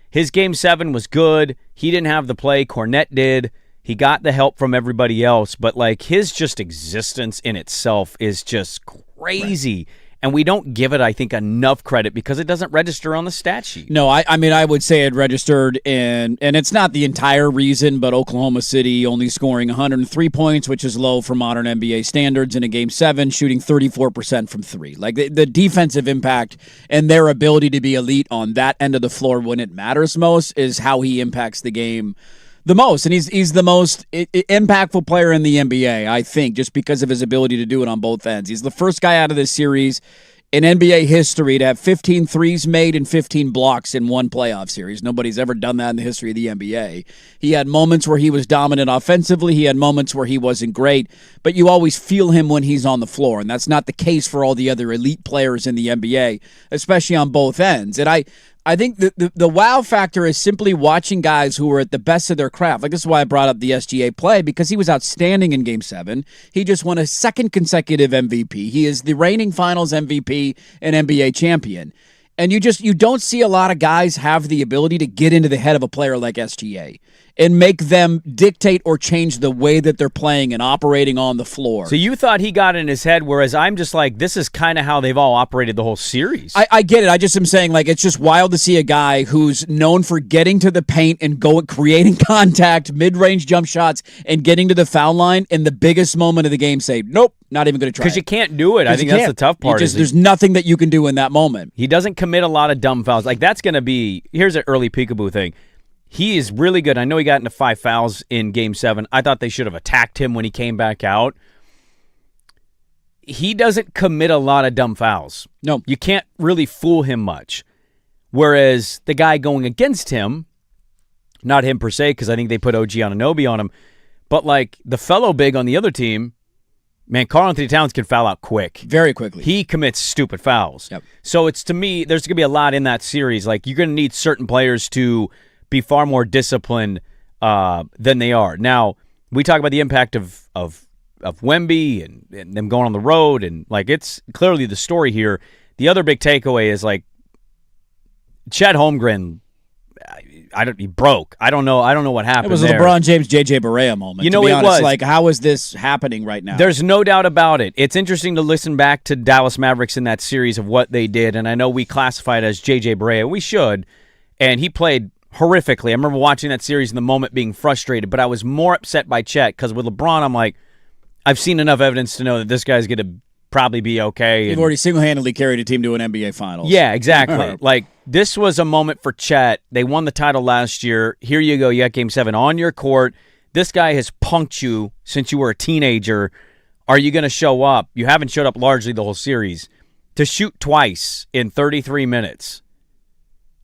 [SPEAKER 1] his Game 7 was good. He didn't have the play. Cornette did. He got the help from everybody else, but his just existence in itself is just crazy. Right. And we don't give it, I think, enough credit because it doesn't register on the stat sheet.
[SPEAKER 2] No, I mean, I would say it registered and it's not the entire reason, but Oklahoma City only scoring 103 points, which is low for modern NBA standards in a Game 7, shooting 34% from 3. The defensive impact and their ability to be elite on that end of the floor when it matters most is how he impacts the game the most. And he's the most impactful player in the NBA, I think, just because of his ability to do it on both ends. He's the first guy out of this series in NBA history to have 15 threes made and 15 blocks in one playoff series. Nobody's ever done that in the history of the NBA. He had moments where he was dominant offensively. He had moments where he wasn't great, but you always feel him when he's on the floor, and that's not the case for all the other elite players in the NBA, especially on both ends. And I I think the wow factor is simply watching guys who are at the best of their craft. Like, this is why I brought up the SGA play, because he was outstanding in Game 7. He just won a second consecutive MVP. He is the reigning Finals MVP and NBA champion. And you don't see a lot of guys have the ability to get into the head of a player like SGA and make them dictate or change the way that they're playing and operating on the floor.
[SPEAKER 1] So you thought he got in his head, whereas I'm just like, this is kind of how they've all operated the whole series.
[SPEAKER 2] I get it. I just am saying, like, it's just wild to see a guy who's known for getting to the paint and creating contact, mid-range jump shots, and getting to the foul line in the biggest moment of the game say, nope, not even going to try.
[SPEAKER 1] Because you can't do it. I think that's the tough part.
[SPEAKER 2] There's nothing that you can do in that moment.
[SPEAKER 1] He doesn't commit a lot of dumb fouls. Like, that's going to be, here's an early peekaboo thing. He is really good. I know he got into 5 fouls in Game 7. I thought they should have attacked him when he came back out. He doesn't commit a lot of dumb fouls.
[SPEAKER 2] No.
[SPEAKER 1] You can't really fool him much. Whereas the guy going against him, not him per se, because I think they put OG Anunoby on him, but like the fellow big on the other team, man, Karl-Anthony Towns can foul out quick.
[SPEAKER 2] Very quickly.
[SPEAKER 1] He commits stupid fouls.
[SPEAKER 2] Yep.
[SPEAKER 1] So it's, to me, there's going to be a lot in that series. Like, you're going to need certain players to be far more disciplined than they are. Now, we talk about the impact of Wemby and them going on the road, and like, it's clearly the story here. The other big takeaway is like Chet Holmgren. He broke. I don't know what happened.
[SPEAKER 2] It was
[SPEAKER 1] there.
[SPEAKER 2] a LeBron James, JJ Barea moment.
[SPEAKER 1] You know,
[SPEAKER 2] to be
[SPEAKER 1] it
[SPEAKER 2] honest.
[SPEAKER 1] was.
[SPEAKER 2] Like, how is this happening right now?
[SPEAKER 1] There's no doubt about it. It's interesting to listen back to Dallas Mavericks in that series of what they did, and I know we classify it as JJ Barea. We should, and he played horrifically. I remember watching that series in the moment being frustrated, but I was more upset by Chet because with LeBron, I'm like, I've seen enough evidence to know that this guy's going to probably be okay.
[SPEAKER 2] You've already single-handedly carried a team to an NBA Finals.
[SPEAKER 1] Yeah, exactly. Like, this was a moment for Chet. They won the title last year. Here you go. You got Game 7 on your court. This guy has punked you since you were a teenager. Are you going to show up? You haven't showed up largely the whole series. To shoot twice in 33 minutes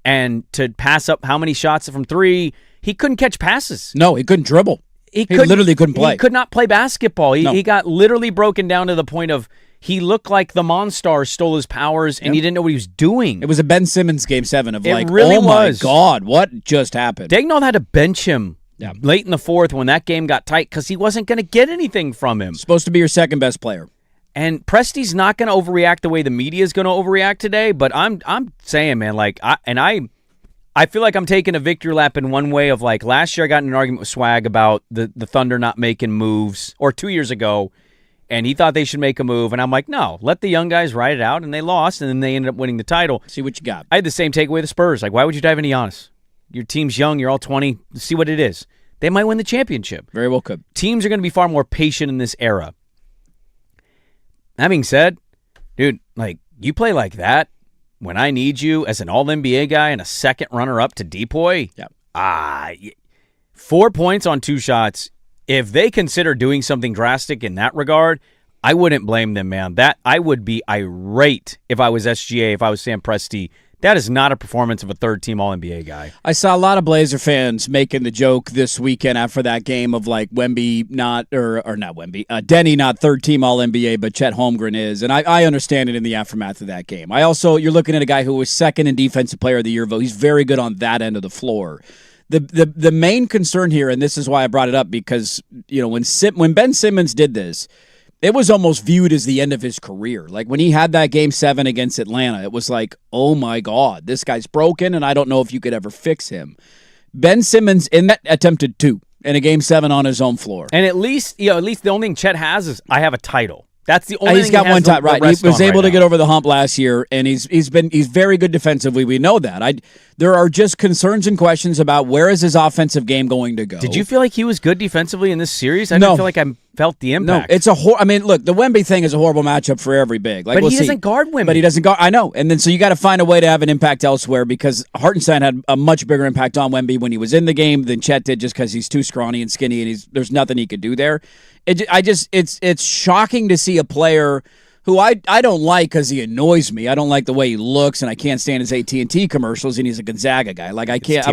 [SPEAKER 1] and to pass up how many shots from 3? He couldn't catch passes.
[SPEAKER 2] No, he couldn't dribble. He literally couldn't play.
[SPEAKER 1] He could not play basketball. He got literally broken down to the point of he looked like the Monstar stole his powers and he didn't know what he was doing.
[SPEAKER 2] It was a Ben Simmons Game 7 of
[SPEAKER 1] It really
[SPEAKER 2] my
[SPEAKER 1] was.
[SPEAKER 2] God, what just happened?
[SPEAKER 1] Daigneault had to bench him late in the fourth when that game got tight because he wasn't going to get anything from him.
[SPEAKER 2] Supposed to be your second best player.
[SPEAKER 1] And Presti's not going to overreact the way the media is going to overreact today, but I'm saying, man, like, I feel like I'm taking a victory lap in one way of, like, last year I got in an argument with Swag about the Thunder not making moves, or 2 years ago, and he thought they should make a move, and I'm like, no, let the young guys ride it out, and they lost, and then they ended up winning the title.
[SPEAKER 2] See what you got.
[SPEAKER 1] I had the same takeaway with the Spurs. Like, why would you dive into Giannis? Your team's young, you're all 20, see what it is. They might win the championship.
[SPEAKER 2] Very well could.
[SPEAKER 1] Teams are going to be far more patient in this era. That being said, dude, like, you play like that when I need you as an all-NBA guy and a second runner-up to Depoy.
[SPEAKER 2] Yeah.
[SPEAKER 1] 4 points on 2 shots. If they consider doing something drastic in that regard, I wouldn't blame them, man. That I would be irate if I was SGA, if I was Sam Presti. That is not a performance of a third-team All-NBA guy.
[SPEAKER 2] I saw a lot of Blazer fans making the joke this weekend after that game of, like, Wemby not, or not Wemby, Denny not third-team All-NBA, but Chet Holmgren is. And I understand it in the aftermath of that game. You're looking at a guy who was second in Defensive Player of the Year vote. He's very good on that end of the floor. The main concern here, and this is why I brought it up, because, you know, when Ben Simmons did this, it was almost viewed as the end of his career. Like, when he had that Game 7 against Atlanta, it was like, oh my God, this guy's broken, and I don't know if you could ever fix him. Ben Simmons in that attempted 2 in a Game 7 on his own floor.
[SPEAKER 1] And at least the only thing Chet has is, I have a title. That's the only
[SPEAKER 2] He's
[SPEAKER 1] thing
[SPEAKER 2] got
[SPEAKER 1] he has
[SPEAKER 2] one time,
[SPEAKER 1] to
[SPEAKER 2] right? He
[SPEAKER 1] rest
[SPEAKER 2] was
[SPEAKER 1] on
[SPEAKER 2] able
[SPEAKER 1] right
[SPEAKER 2] to
[SPEAKER 1] now.
[SPEAKER 2] get over the hump last year, and he's very good defensively. We know that. There are just concerns and questions about where is his offensive game going to go.
[SPEAKER 1] Did you feel like he was good defensively in this series? I
[SPEAKER 2] No.
[SPEAKER 1] didn't feel like I felt the impact.
[SPEAKER 2] No, it's I mean, look, the Wemby thing is a horrible matchup for every big. Like,
[SPEAKER 1] But
[SPEAKER 2] we'll
[SPEAKER 1] he
[SPEAKER 2] see.
[SPEAKER 1] doesn't guard Wemby.
[SPEAKER 2] But he doesn't guard. I know. And then so you got to find a way to have an impact elsewhere, because Hartenstein had a much bigger impact on Wemby when he was in the game than Chet did, just because he's too scrawny and skinny, and there's nothing he could do there. It's shocking to see a player who I don't like because he annoys me. I don't like the way he looks, and I can't stand his AT&T commercials, and he's a Gonzaga guy. Like, I can't.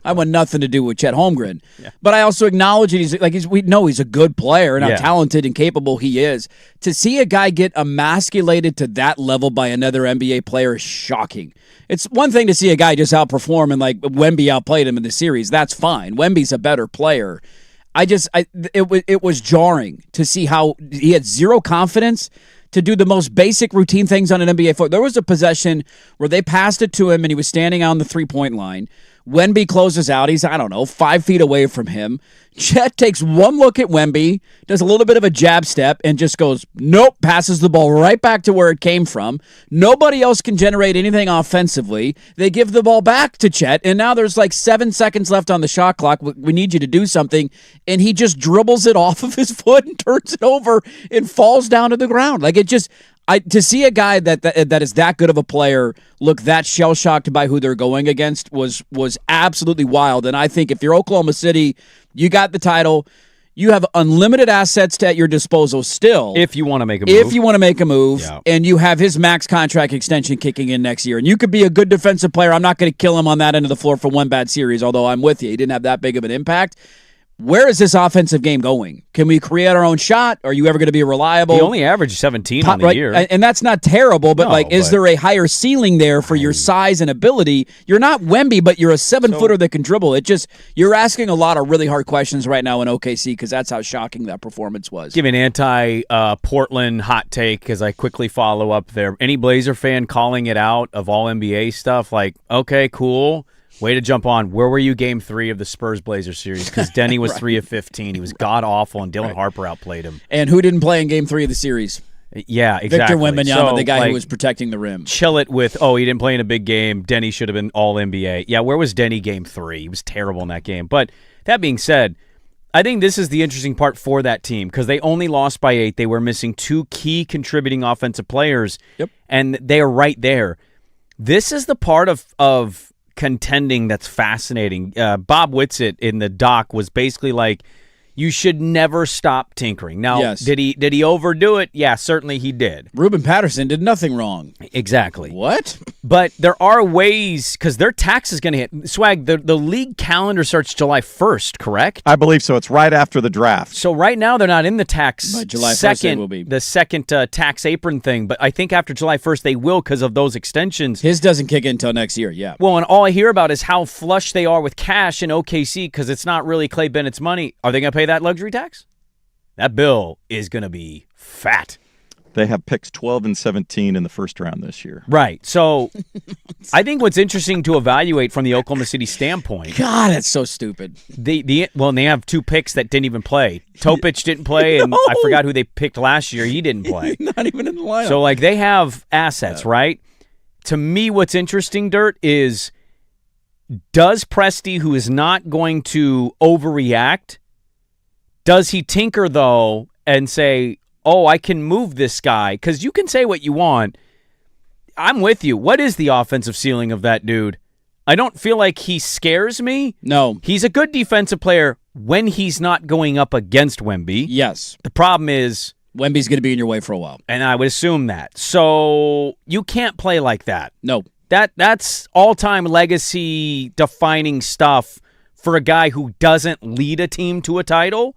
[SPEAKER 2] I want nothing to do with Chet Holmgren. Yeah. But I also acknowledge that we know he's a good player and how talented and capable he is. To see a guy get emasculated to that level by another NBA player is shocking. It's one thing to see a guy just outperform and like Wemby outplayed him in the series. That's fine. Wemby's a better player. It was jarring to see how he had zero confidence to do the most basic routine things on an NBA floor. There was a possession where they passed it to him and he was standing on the three-point line. Wemby closes out. He's, 5 feet away from him. Chet takes one look at Wemby, does a little bit of a jab step, and just goes, nope, passes the ball right back to where it came from. Nobody else can generate anything offensively. They give the ball back to Chet, and now there's like 7 seconds left on the shot clock. We need you to do something. And he just dribbles it off of his foot and turns it over and falls down to the ground. Like, it just... to see a guy that is that good of a player look that shell-shocked by who they're going against was absolutely wild. And I think if you're Oklahoma City, you got the title. You have unlimited assets at your disposal still.
[SPEAKER 1] If you want to make a move.
[SPEAKER 2] If you want to make a move, and you have his max contract extension kicking in next year. And you could be a good defensive player. I'm not going to kill him on that end of the floor for one bad series, although I'm with you. He didn't have that big of an impact. Where is this offensive game going? Can we create our own shot? Are you ever going to be reliable?
[SPEAKER 1] He only averaged 17 on the year.
[SPEAKER 2] And that's not terrible, but is there a higher ceiling there for your size and ability? You're not Wemby, but you're a 7-footer that can dribble. You're asking a lot of really hard questions right now in OKC because that's how shocking that performance was.
[SPEAKER 1] Give me an anti-Portland hot take as I quickly follow up there. Any Blazer fan calling it out of all NBA stuff, like, okay, cool. Way to jump on. Where were you game 3 of the Spurs-Blazers series? Because Denny was 3 of 15. He was god-awful, and Dylan Harper outplayed him.
[SPEAKER 2] And who didn't play in game 3 of the series?
[SPEAKER 1] Yeah, exactly.
[SPEAKER 2] Victor Wembanyama, the guy who was protecting the rim.
[SPEAKER 1] Chill it with, he didn't play in a big game. Denny should have been all-NBA. Yeah, where was Denny game 3? He was terrible in that game. But that being said, I think this is the interesting part for that team because they only lost by 8. They were missing 2 key contributing offensive players, and they are right there. This is the part of contending that's fascinating. Bob Whitsitt in the doc was basically like, you should never stop tinkering. Now, did he overdo it? Yeah, certainly he did.
[SPEAKER 2] Ruben Patterson did nothing wrong.
[SPEAKER 1] Exactly.
[SPEAKER 2] What?
[SPEAKER 1] But there are ways, because their tax is going to hit. Swag, the league calendar starts July 1st, correct?
[SPEAKER 3] I believe so. It's right after the draft.
[SPEAKER 1] So right now they're not in the tax
[SPEAKER 2] by July 1st they will be.
[SPEAKER 1] The second tax apron thing, but I think after July 1st they will because of those extensions.
[SPEAKER 2] His doesn't kick in until next year, yeah.
[SPEAKER 1] Well, and all I hear about is how flush they are with cash in OKC because it's not really Clay Bennett's money. Are they going to pay that luxury tax? That bill is going to be fat.
[SPEAKER 3] They have picks 12 and 17 in the first round this year.
[SPEAKER 1] Right. So I think what's interesting to evaluate from the Oklahoma City standpoint.
[SPEAKER 2] God, that's so stupid.
[SPEAKER 1] They have 2 picks that didn't even play. Topic didn't play, and I forgot who they picked last year. He didn't play.
[SPEAKER 2] Not even in the lineup.
[SPEAKER 1] So, they have assets, right? To me, what's interesting, Dirt, is does Presti, who is not going to overreact, does he tinker, though, and say, I can move this guy? Because you can say what you want. I'm with you. What is the offensive ceiling of that dude? I don't feel like he scares me.
[SPEAKER 2] No.
[SPEAKER 1] He's a good defensive player when he's not going up against Wemby.
[SPEAKER 2] Yes.
[SPEAKER 1] The problem is
[SPEAKER 2] Wemby's going to be in your way for a while.
[SPEAKER 1] And I would assume that. So you can't play like that.
[SPEAKER 2] No.
[SPEAKER 1] That's all-time legacy-defining stuff for a guy who doesn't lead a team to a title.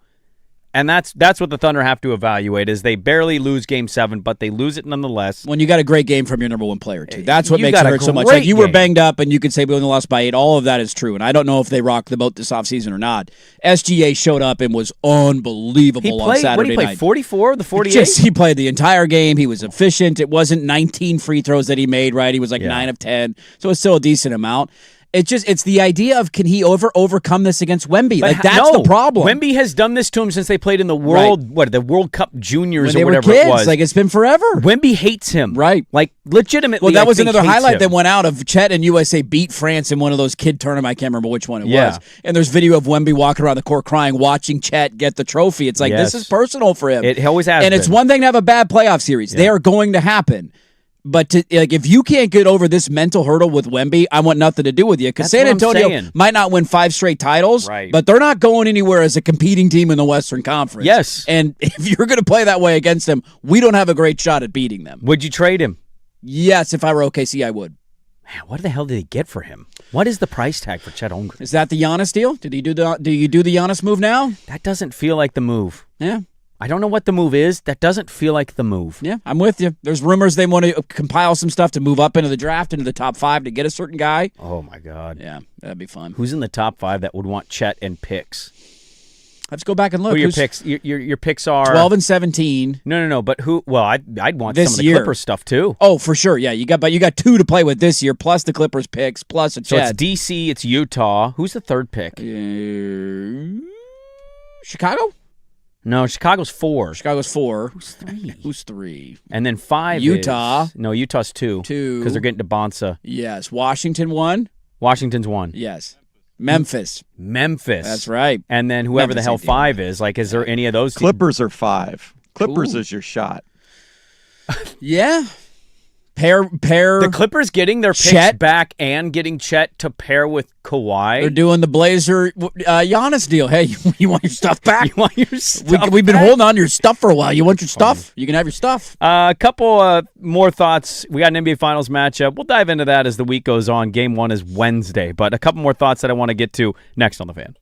[SPEAKER 1] And that's what the Thunder have to evaluate is they barely lose Game 7, but they lose it nonetheless.
[SPEAKER 2] When you got a great game from your number 1 player, too. That's what makes it hurt so much. Like you were banged up, and you could say we only lost by 8. All of that is true, and I don't know if they rocked the boat this offseason or not. SGA showed up and was unbelievable on Saturday night.
[SPEAKER 1] What did he play, 44 of the 48?
[SPEAKER 2] He played the entire game. He was efficient. It wasn't 19 free throws that he made, right? He was 9 of 10, so it's still a decent amount. It's the idea of can he overcome this against Wemby? That's the problem.
[SPEAKER 1] Wemby has done this to him since they played in the the World Cup Juniors or whatever
[SPEAKER 2] it
[SPEAKER 1] was.
[SPEAKER 2] It's been forever.
[SPEAKER 1] Wemby hates him.
[SPEAKER 2] Right.
[SPEAKER 1] Legitimately.
[SPEAKER 2] Well, that was another highlight that went out of Chet and USA beat France in one of those kid tournaments. I can't remember which one it was. And there's video of Wemby walking around the court crying, watching Chet get the trophy. It's this is personal for him.
[SPEAKER 1] It always has
[SPEAKER 2] been. And it's one thing to have a bad playoff series. They are going to happen. But if you can't get over this mental hurdle with Wemby, I want nothing to do with you. Because San
[SPEAKER 1] That's what I'm
[SPEAKER 2] Antonio
[SPEAKER 1] saying.
[SPEAKER 2] might not win 5 straight titles,
[SPEAKER 1] Right.
[SPEAKER 2] but they're not going anywhere as a competing team in the Western Conference.
[SPEAKER 1] Yes.
[SPEAKER 2] And if you're going to play that way against them, we don't have a great shot at beating them.
[SPEAKER 1] Would you trade him?
[SPEAKER 2] Yes, if I were OKC, I would.
[SPEAKER 1] Man, what the hell did he get for him? What is the price tag for Chet Holmgren?
[SPEAKER 2] Is that the Giannis deal? Do you do the Giannis move now?
[SPEAKER 1] That doesn't feel like the move.
[SPEAKER 2] Yeah.
[SPEAKER 1] I don't know what the move is. That doesn't feel like the move.
[SPEAKER 2] Yeah, I'm with you. There's rumors they want to compile some stuff to move up into the draft, into the top 5 to get a certain guy.
[SPEAKER 1] Oh, my God.
[SPEAKER 2] Yeah, that'd be fun.
[SPEAKER 1] Who's in the top 5 that would want Chet and picks?
[SPEAKER 2] Let's go back and look.
[SPEAKER 1] Who are your picks? Your picks are
[SPEAKER 2] 12 and 17.
[SPEAKER 1] No. But who? Well, I'd want
[SPEAKER 2] This
[SPEAKER 1] some of the
[SPEAKER 2] year.
[SPEAKER 1] Clippers stuff too.
[SPEAKER 2] Oh, for sure. Yeah, you got 2 to play with this year, plus the Clippers picks, plus a
[SPEAKER 1] So
[SPEAKER 2] Chet.
[SPEAKER 1] it's DC, it's Utah. Who's the third pick?
[SPEAKER 2] Chicago?
[SPEAKER 1] No, Chicago's 4.
[SPEAKER 2] Chicago's 4.
[SPEAKER 1] Who's 3?
[SPEAKER 2] Who's 3?
[SPEAKER 1] And then 5
[SPEAKER 2] Utah.
[SPEAKER 1] No, Utah's 2.
[SPEAKER 2] 2.
[SPEAKER 1] Because they're getting to Bonsa.
[SPEAKER 2] Yes. Washington 1.
[SPEAKER 1] Washington's 1.
[SPEAKER 2] Yes. Memphis.
[SPEAKER 1] Memphis.
[SPEAKER 2] Right.
[SPEAKER 1] And then whoever
[SPEAKER 2] Memphis
[SPEAKER 1] the hell
[SPEAKER 2] ain't the
[SPEAKER 1] 5 is. Like, is there any of those teams?
[SPEAKER 3] Clippers are 5. Clippers
[SPEAKER 2] Ooh.
[SPEAKER 3] is your shot.
[SPEAKER 2] Yeah. Pair.
[SPEAKER 1] The Clippers getting their picks
[SPEAKER 2] Chet.
[SPEAKER 1] back and getting Chet to pair with Kawhi.
[SPEAKER 2] They're doing the Blazer Giannis deal. Hey, you want your stuff back?
[SPEAKER 1] You want your stuff
[SPEAKER 2] We've been
[SPEAKER 1] back?
[SPEAKER 2] holding on to your stuff for a while. You want your stuff? You can have your stuff.
[SPEAKER 1] A couple more thoughts. We got an NBA Finals matchup. We'll dive into that as the week goes on. Game 1 is Wednesday. But a couple more thoughts that I want to get to next on The Fan.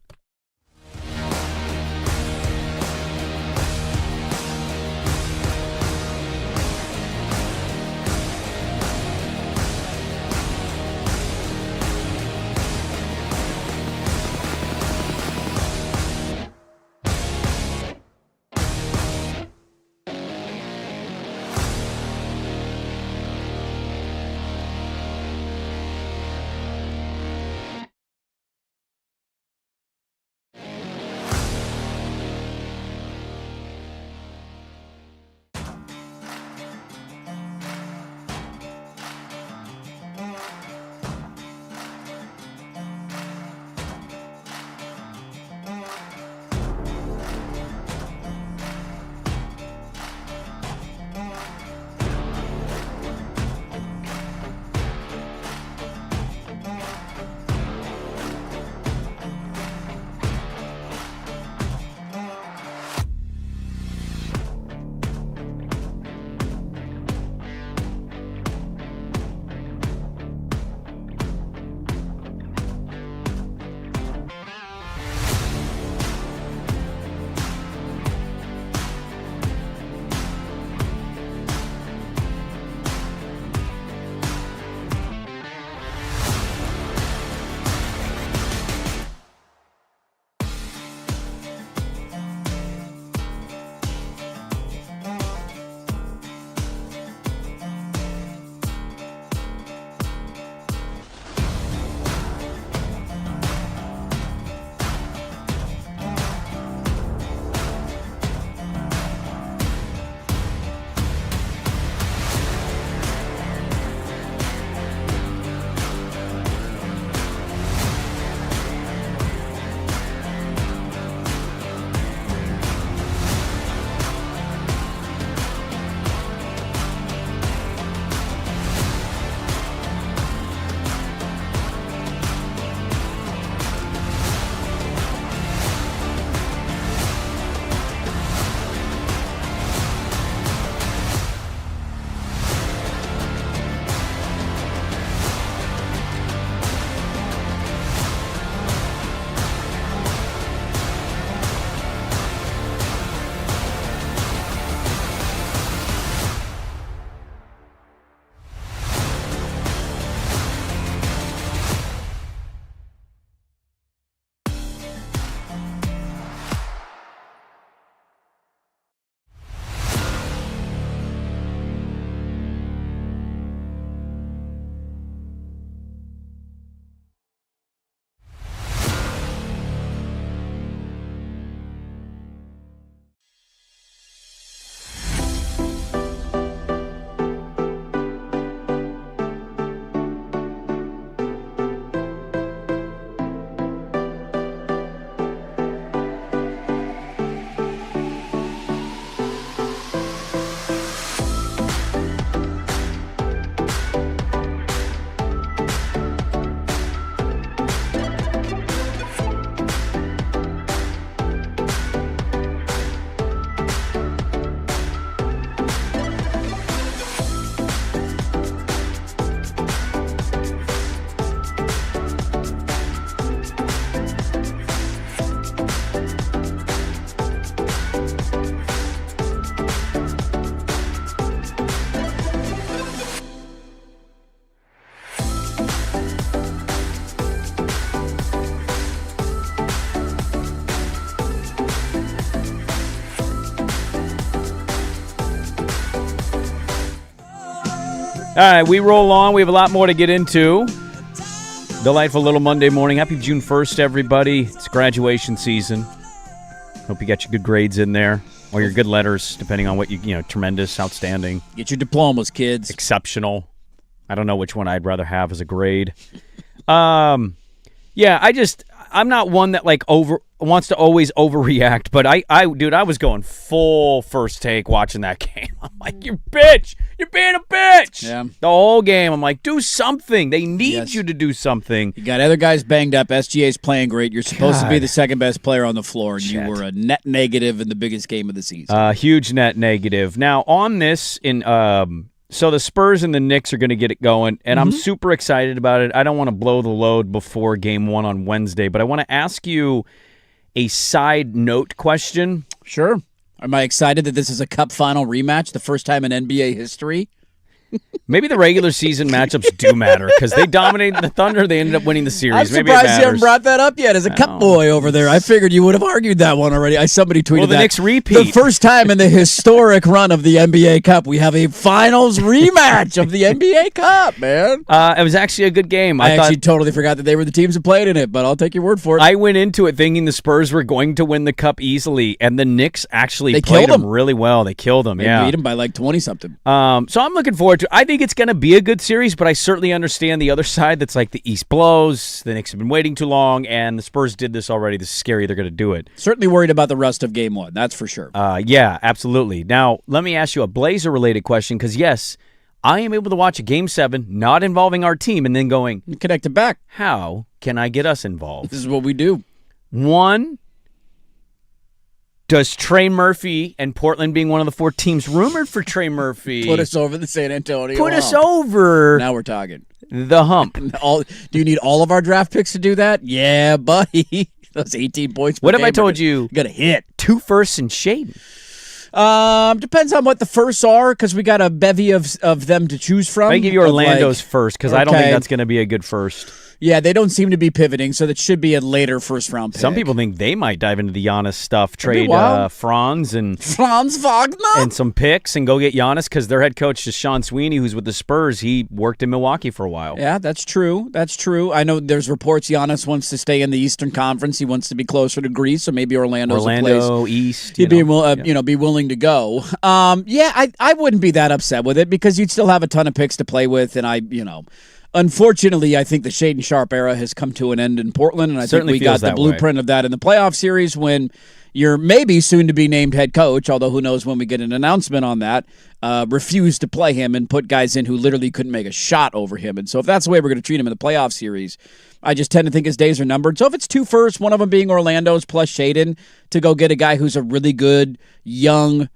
[SPEAKER 1] All right, we roll on. We have a lot more to get into. Delightful little Monday morning. Happy June 1st, everybody. It's graduation season. Hope you got your good grades in there, or your good letters, depending on what tremendous, outstanding.
[SPEAKER 2] Get your diplomas, kids.
[SPEAKER 1] Exceptional. I don't know which one I'd rather have as a grade. I'm not one that wants to always overreact, but I was going full first take watching that game. I'm like, you bitch! You're being a bitch!
[SPEAKER 2] Yeah.
[SPEAKER 1] The whole game, I'm like, do something. They need you to do something.
[SPEAKER 2] You got other guys banged up. SGA's playing great. You're supposed to be the second best player on the floor, and you were a net negative in the biggest game of the season.
[SPEAKER 1] Huge net negative. Now, on this, so the Spurs and the Knicks are going to get it going, and I'm super excited about it. I don't want to blow the load before Game 1 on Wednesday, but I want to ask you a side note question.
[SPEAKER 2] Sure. Am I excited that this is a Cup final rematch, the first time in NBA history?
[SPEAKER 1] Maybe the regular season matchups do matter because they dominated the Thunder. They ended up winning the series.
[SPEAKER 2] I'm surprised you haven't brought that up yet as a Cup boy over there. I figured you would have argued that one already. Somebody tweeted
[SPEAKER 1] the
[SPEAKER 2] that.
[SPEAKER 1] Knicks repeat.
[SPEAKER 2] The first time in the historic run of the NBA Cup, we have a finals rematch of the NBA Cup, man.
[SPEAKER 1] It was actually a good game.
[SPEAKER 2] I actually totally forgot that they were the teams that played in it, but I'll take your word for it.
[SPEAKER 1] I went into it thinking the Spurs were going to win the Cup easily, and the Knicks actually played them really well. They killed them,
[SPEAKER 2] They beat them by like 20-something.
[SPEAKER 1] So I'm looking forward to it. I think it's going to be a good series, but I certainly understand the other side that's like the East blows, the Knicks have been waiting too long, and the Spurs did this already. This is scary. They're going to do it.
[SPEAKER 2] Certainly worried about the rest of Game 1, that's for sure.
[SPEAKER 1] Yeah, absolutely. Now, let me ask you a Blazer-related question, because yes, I am able to watch a Game 7 not involving our team and then going,
[SPEAKER 2] connect it back.
[SPEAKER 1] How can I get us involved?
[SPEAKER 2] This is what we do.
[SPEAKER 1] One, does Trey Murphy and Portland being one of the 4 teams rumored for Trey Murphy
[SPEAKER 2] put us over the San Antonio
[SPEAKER 1] Put
[SPEAKER 2] hump.
[SPEAKER 1] us over.
[SPEAKER 2] Now we're talking.
[SPEAKER 1] The hump.
[SPEAKER 2] Do you need all of our draft picks to do that? Yeah, buddy. Those 18 points per
[SPEAKER 1] What if
[SPEAKER 2] game
[SPEAKER 1] I told you?
[SPEAKER 2] Got to hit.
[SPEAKER 1] 2 firsts and Shaden.
[SPEAKER 2] Depends on what the firsts are, because we got a bevy of them to choose from.
[SPEAKER 1] I give you Orlando's first, because I don't think that's going to be a good first.
[SPEAKER 2] Yeah, they don't seem to be pivoting, so that should be a later first-round pick.
[SPEAKER 1] Some people think they might dive into the Giannis stuff, trade Franz
[SPEAKER 2] Wagner
[SPEAKER 1] and some picks, and go get Giannis, because their head coach is Sean Sweeney, who's with the Spurs. He worked in Milwaukee for a while.
[SPEAKER 2] Yeah, that's true. That's true. I know there's reports Giannis wants to stay in the Eastern Conference. He wants to be closer to Greece, so maybe Orlando
[SPEAKER 1] East.
[SPEAKER 2] He'd be willing to go. I wouldn't be that upset with it, because you'd still have a ton of picks to play with, and unfortunately, I think the Shaden Sharp era has come to an end in Portland, and I think we got the blueprint of that in the playoff series when your maybe soon-to-be named head coach, although who knows when we get an announcement on that, refused to play him and put guys in who literally couldn't make a shot over him. And so if that's the way we're going to treat him in the playoff series, I just tend to think his days are numbered. So if it's 2 firsts, one of them being Orlando's plus Shaden, to go get a guy who's a really good, young,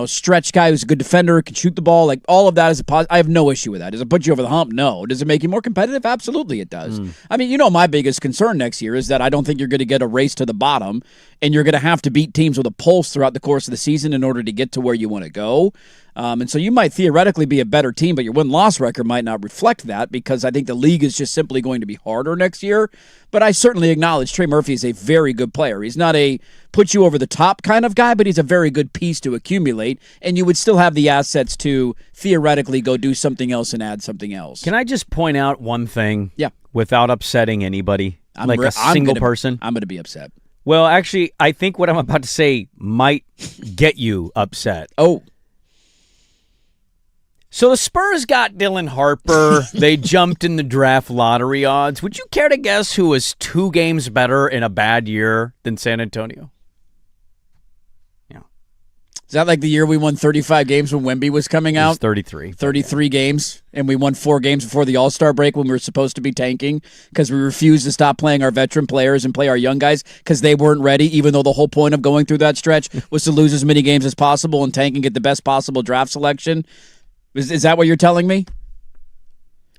[SPEAKER 2] stretch guy who's a good defender, can shoot the ball, like all of that is a positive. I have no issue with that. Does it put you over the hump? No. Does it make you more competitive? Absolutely it does. I mean, my biggest concern next year is that I don't think you're going to get a race to the bottom, and you're going to have to beat teams with a pulse throughout the course of the season in order to get to where you want to go. And so you might theoretically be a better team, but your win-loss record might not reflect that, because I think the league is just simply going to be harder next year. But I certainly acknowledge Trey Murphy is a very good player. He's not a put-you-over-the-top kind of guy, but he's a very good piece to accumulate, and you would still have the assets to theoretically go do something else and add something else.
[SPEAKER 1] Can I just point out one thing?
[SPEAKER 2] Yeah.
[SPEAKER 1] Without upsetting anybody? A single person?
[SPEAKER 2] I'm going to be upset.
[SPEAKER 1] Well, actually, I think what I'm about to say might get you upset.
[SPEAKER 2] Oh.
[SPEAKER 1] So the Spurs got Dylan Harper. They jumped in the draft lottery odds. Would you care to guess who was 2 games better in a bad year than San Antonio? Yeah.
[SPEAKER 2] Is that like the year we won 35 games when Wemby was coming out?
[SPEAKER 1] It was 33.
[SPEAKER 2] 33 games, and we won 4 games before the All-Star break when we were supposed to be tanking because we refused to stop playing our veteran players and play our young guys because they weren't ready, even though the whole point of going through that stretch was to lose as many games as possible and tank and get the best possible draft selection. Is that what you're telling me?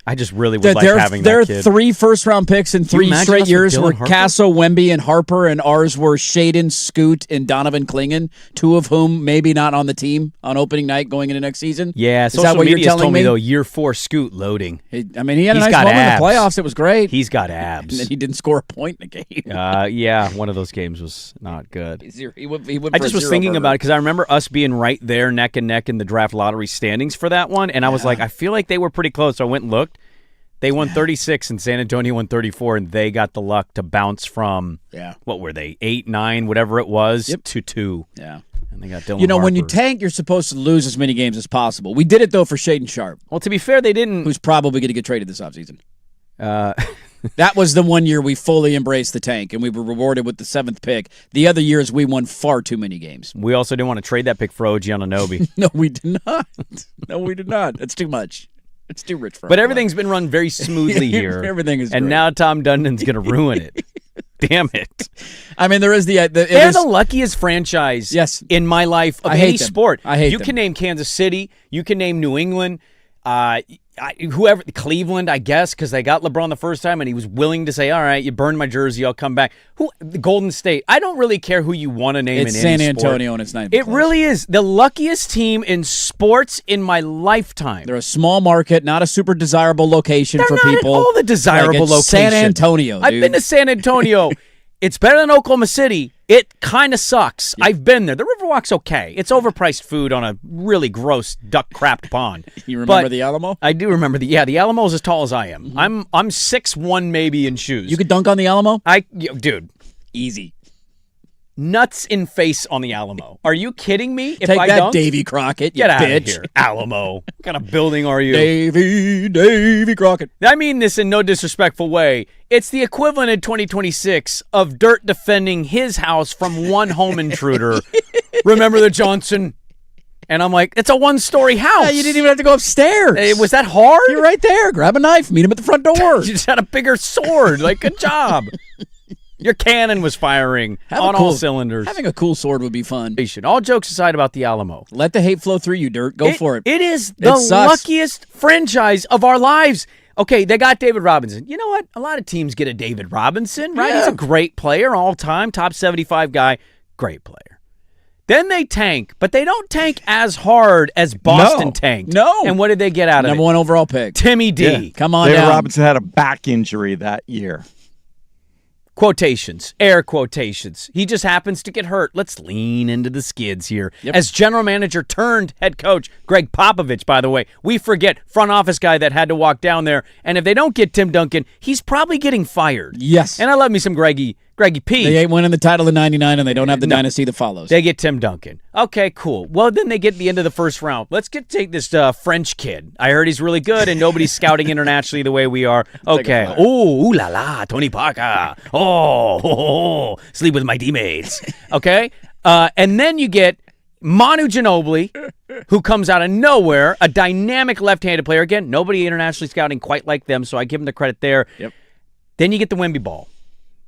[SPEAKER 1] I just really would like having
[SPEAKER 2] There
[SPEAKER 1] that kid.
[SPEAKER 2] are 3 first-round picks in
[SPEAKER 1] Can you
[SPEAKER 2] 3
[SPEAKER 1] imagine
[SPEAKER 2] straight
[SPEAKER 1] us with
[SPEAKER 2] years
[SPEAKER 1] Dylan
[SPEAKER 2] where
[SPEAKER 1] Harper?
[SPEAKER 2] Castle, Wemby, and Harper, and ours were Shaden, Scoot, and Donovan Clingan, 2 of whom maybe not on the team on opening night going into next season.
[SPEAKER 1] Yeah,
[SPEAKER 2] Is
[SPEAKER 1] social
[SPEAKER 2] that what you're
[SPEAKER 1] media's
[SPEAKER 2] telling
[SPEAKER 1] told me,
[SPEAKER 2] me?
[SPEAKER 1] though, year 4 Scoot loading.
[SPEAKER 2] I mean, he had a
[SPEAKER 1] He's
[SPEAKER 2] nice
[SPEAKER 1] got
[SPEAKER 2] moment
[SPEAKER 1] abs.
[SPEAKER 2] in the playoffs. It was great.
[SPEAKER 1] He's got
[SPEAKER 2] And
[SPEAKER 1] abs.
[SPEAKER 2] then he didn't score a point in the game.
[SPEAKER 1] Yeah, one of those games was not good.
[SPEAKER 2] He went
[SPEAKER 1] I
[SPEAKER 2] for
[SPEAKER 1] just
[SPEAKER 2] a
[SPEAKER 1] was
[SPEAKER 2] 0
[SPEAKER 1] thinking
[SPEAKER 2] burger.
[SPEAKER 1] about it because I remember us being right there neck and neck in the draft lottery standings for that one, and I was like, I feel like they were pretty close. So I went and looked. They won 36 and San Antonio won 34, and they got the luck to bounce from, what were they, 8, 9, whatever it was, to 2.
[SPEAKER 2] Yeah.
[SPEAKER 1] And they got Dylan
[SPEAKER 2] You know, when you
[SPEAKER 1] Harper.
[SPEAKER 2] tank, you're supposed to lose as many games as possible. We did it, though, for Shaden Sharp,
[SPEAKER 1] Well, to be fair, they didn't.
[SPEAKER 2] who's probably going to get traded this offseason. That was the one year we fully embraced the tank, and we were rewarded with the 7th pick. The other years, we won far too many games.
[SPEAKER 1] We also didn't want to trade that pick for OG Anunoby.
[SPEAKER 2] No, we did not. No, we did not. It's too much. It's too rich for us.
[SPEAKER 1] But everything's been run very smoothly here.
[SPEAKER 2] Everything is
[SPEAKER 1] And
[SPEAKER 2] great.
[SPEAKER 1] now Tom Dundon's going to ruin it. Damn it.
[SPEAKER 2] I mean, there is
[SPEAKER 1] They're
[SPEAKER 2] there's-
[SPEAKER 1] the luckiest franchise in my life of
[SPEAKER 2] I
[SPEAKER 1] any
[SPEAKER 2] hate them.
[SPEAKER 1] sport.
[SPEAKER 2] I hate
[SPEAKER 1] You
[SPEAKER 2] them.
[SPEAKER 1] can name Kansas City. You can name New England. Whoever, Cleveland, I guess, because they got LeBron the first time and he was willing to say, all right, you burned my jersey, I'll come back. The Golden State. I don't really care who you want to name
[SPEAKER 2] It's
[SPEAKER 1] in
[SPEAKER 2] San
[SPEAKER 1] any sport.
[SPEAKER 2] Antonio, and it's not even
[SPEAKER 1] It
[SPEAKER 2] close.
[SPEAKER 1] really is the luckiest team in sports in my lifetime.
[SPEAKER 2] They're a small market, not a super desirable location
[SPEAKER 1] They're
[SPEAKER 2] for
[SPEAKER 1] not
[SPEAKER 2] people.
[SPEAKER 1] at all the desirable
[SPEAKER 2] it's
[SPEAKER 1] location.
[SPEAKER 2] San Antonio,
[SPEAKER 1] I've
[SPEAKER 2] dude.
[SPEAKER 1] been to San Antonio. It's better than Oklahoma City. It kind of sucks. I've been there. The Riverwalk's okay. It's overpriced food on a really gross duck-crapped pond.
[SPEAKER 2] You remember
[SPEAKER 1] But
[SPEAKER 2] the Alamo?
[SPEAKER 1] I do remember the Alamo's as tall as I am. I'm 6'1" maybe in shoes.
[SPEAKER 2] You could dunk on the Alamo?
[SPEAKER 1] Dude,
[SPEAKER 2] Easy.
[SPEAKER 1] nuts in face on the Alamo. Are you kidding me? If
[SPEAKER 2] Take
[SPEAKER 1] I
[SPEAKER 2] that,
[SPEAKER 1] dunk?
[SPEAKER 2] Davy Crockett, you
[SPEAKER 1] Get out
[SPEAKER 2] bitch.
[SPEAKER 1] of here. Alamo. What kind of building are you?
[SPEAKER 2] Davy Crockett.
[SPEAKER 1] I mean this in no disrespectful way. It's the equivalent in 2026 of Dirt defending his house from one home intruder. Remember the Johnson? And I'm like, it's a 1-story house.
[SPEAKER 2] Yeah, you didn't even have to go upstairs.
[SPEAKER 1] Hey, was that hard?
[SPEAKER 2] You're right there. Grab a knife. Meet him at the front door.
[SPEAKER 1] You just had a bigger sword. Like, good job. Your cannon was firing on all cylinders.
[SPEAKER 2] Having a cool sword would be fun.
[SPEAKER 1] All jokes aside about the Alamo.
[SPEAKER 2] Let the hate flow through you, Dirt. Go for it.
[SPEAKER 1] It is the
[SPEAKER 2] It's sus.
[SPEAKER 1] luckiest franchise of our lives. Okay, they got David Robinson. You know what? A lot of teams get a David Robinson, right?
[SPEAKER 2] Yeah.
[SPEAKER 1] He's a great player all time, top 75 guy, great player. Then they tank, but they don't tank as hard as Boston tanked.
[SPEAKER 2] No.
[SPEAKER 1] And what did they get out of
[SPEAKER 2] Number
[SPEAKER 1] it?
[SPEAKER 2] 1 overall pick.
[SPEAKER 1] Timmy D.
[SPEAKER 3] Yeah.
[SPEAKER 2] Come on
[SPEAKER 3] David
[SPEAKER 2] down.
[SPEAKER 3] Robinson had a back injury that year.
[SPEAKER 1] Quotations, air quotations. He just happens to get hurt. Let's lean into the skids here.
[SPEAKER 2] Yep.
[SPEAKER 1] As general manager turned head coach, Greg Popovich, by the way, we forget front office guy that had to walk down there. And if they don't get Tim Duncan, he's probably getting fired.
[SPEAKER 2] Yes.
[SPEAKER 1] And I love me some Greggy P.
[SPEAKER 2] They ain't winning the title in 99, and they don't have the dynasty that follows.
[SPEAKER 1] They get Tim Duncan. Okay, cool. Well, then they get the end of the first round. Let's take this French kid. I heard he's really good, and nobody's scouting internationally the way we are. Okay. Ooh la la, Tony Parker. Oh, sleep with my teammates. Okay. And then you get Manu Ginobili, who comes out of nowhere, a dynamic left-handed player. Again, nobody internationally scouting quite like them, so I give him the credit there.
[SPEAKER 2] Yep.
[SPEAKER 1] Then you get the Wemby ball.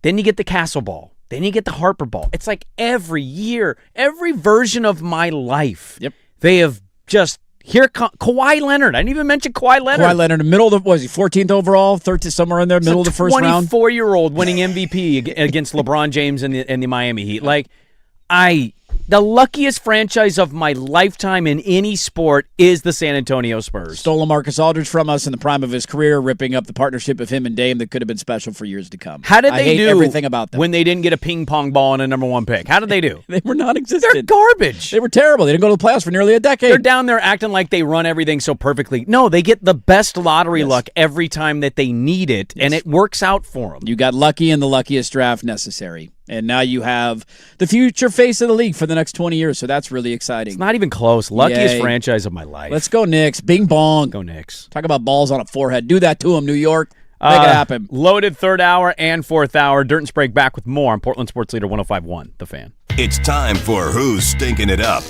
[SPEAKER 1] Then you get the Castle ball. Then you get the Harper ball. It's like every year, every version of my life, they have just, here Kawhi Leonard. I didn't even mention Kawhi Leonard.
[SPEAKER 2] Kawhi Leonard, middle of the, was he 14th overall, 13th, somewhere in there, middle of the first round?
[SPEAKER 1] 24-year-old winning MVP against LeBron James and the Miami Heat. Like, the luckiest franchise of my lifetime in any sport is the San Antonio Spurs.
[SPEAKER 2] Stole LaMarcus Aldridge from us in the prime of his career, ripping up the partnership of him and Dame that could have been special for years to come.
[SPEAKER 1] How did
[SPEAKER 2] I
[SPEAKER 1] they
[SPEAKER 2] hate
[SPEAKER 1] do
[SPEAKER 2] everything about them.
[SPEAKER 1] when they didn't get a ping pong ball and a number 1 pick? How did they do?
[SPEAKER 2] They were non-existent.
[SPEAKER 1] They're garbage.
[SPEAKER 2] They were terrible. They didn't go to the playoffs for nearly a decade.
[SPEAKER 1] They're down there acting like they run everything so perfectly. No, they get the best lottery luck every time that they need it, and it works out for them.
[SPEAKER 2] You got lucky in the luckiest draft necessary. And now you have the future face of the league for the next 20 years, so that's really exciting.
[SPEAKER 1] It's not even close. Luckiest
[SPEAKER 2] Yay.
[SPEAKER 1] franchise of my life.
[SPEAKER 2] Let's go Knicks. Bing bong.
[SPEAKER 1] go Knicks.
[SPEAKER 2] Talk about balls on a forehead. Do that to them, New York. Make it happen.
[SPEAKER 1] Loaded third hour and fourth hour. Dirt and Sprague back with more on Portland Sports Leader 105.1, The Fan.
[SPEAKER 4] It's time for Who's Stinking It Up?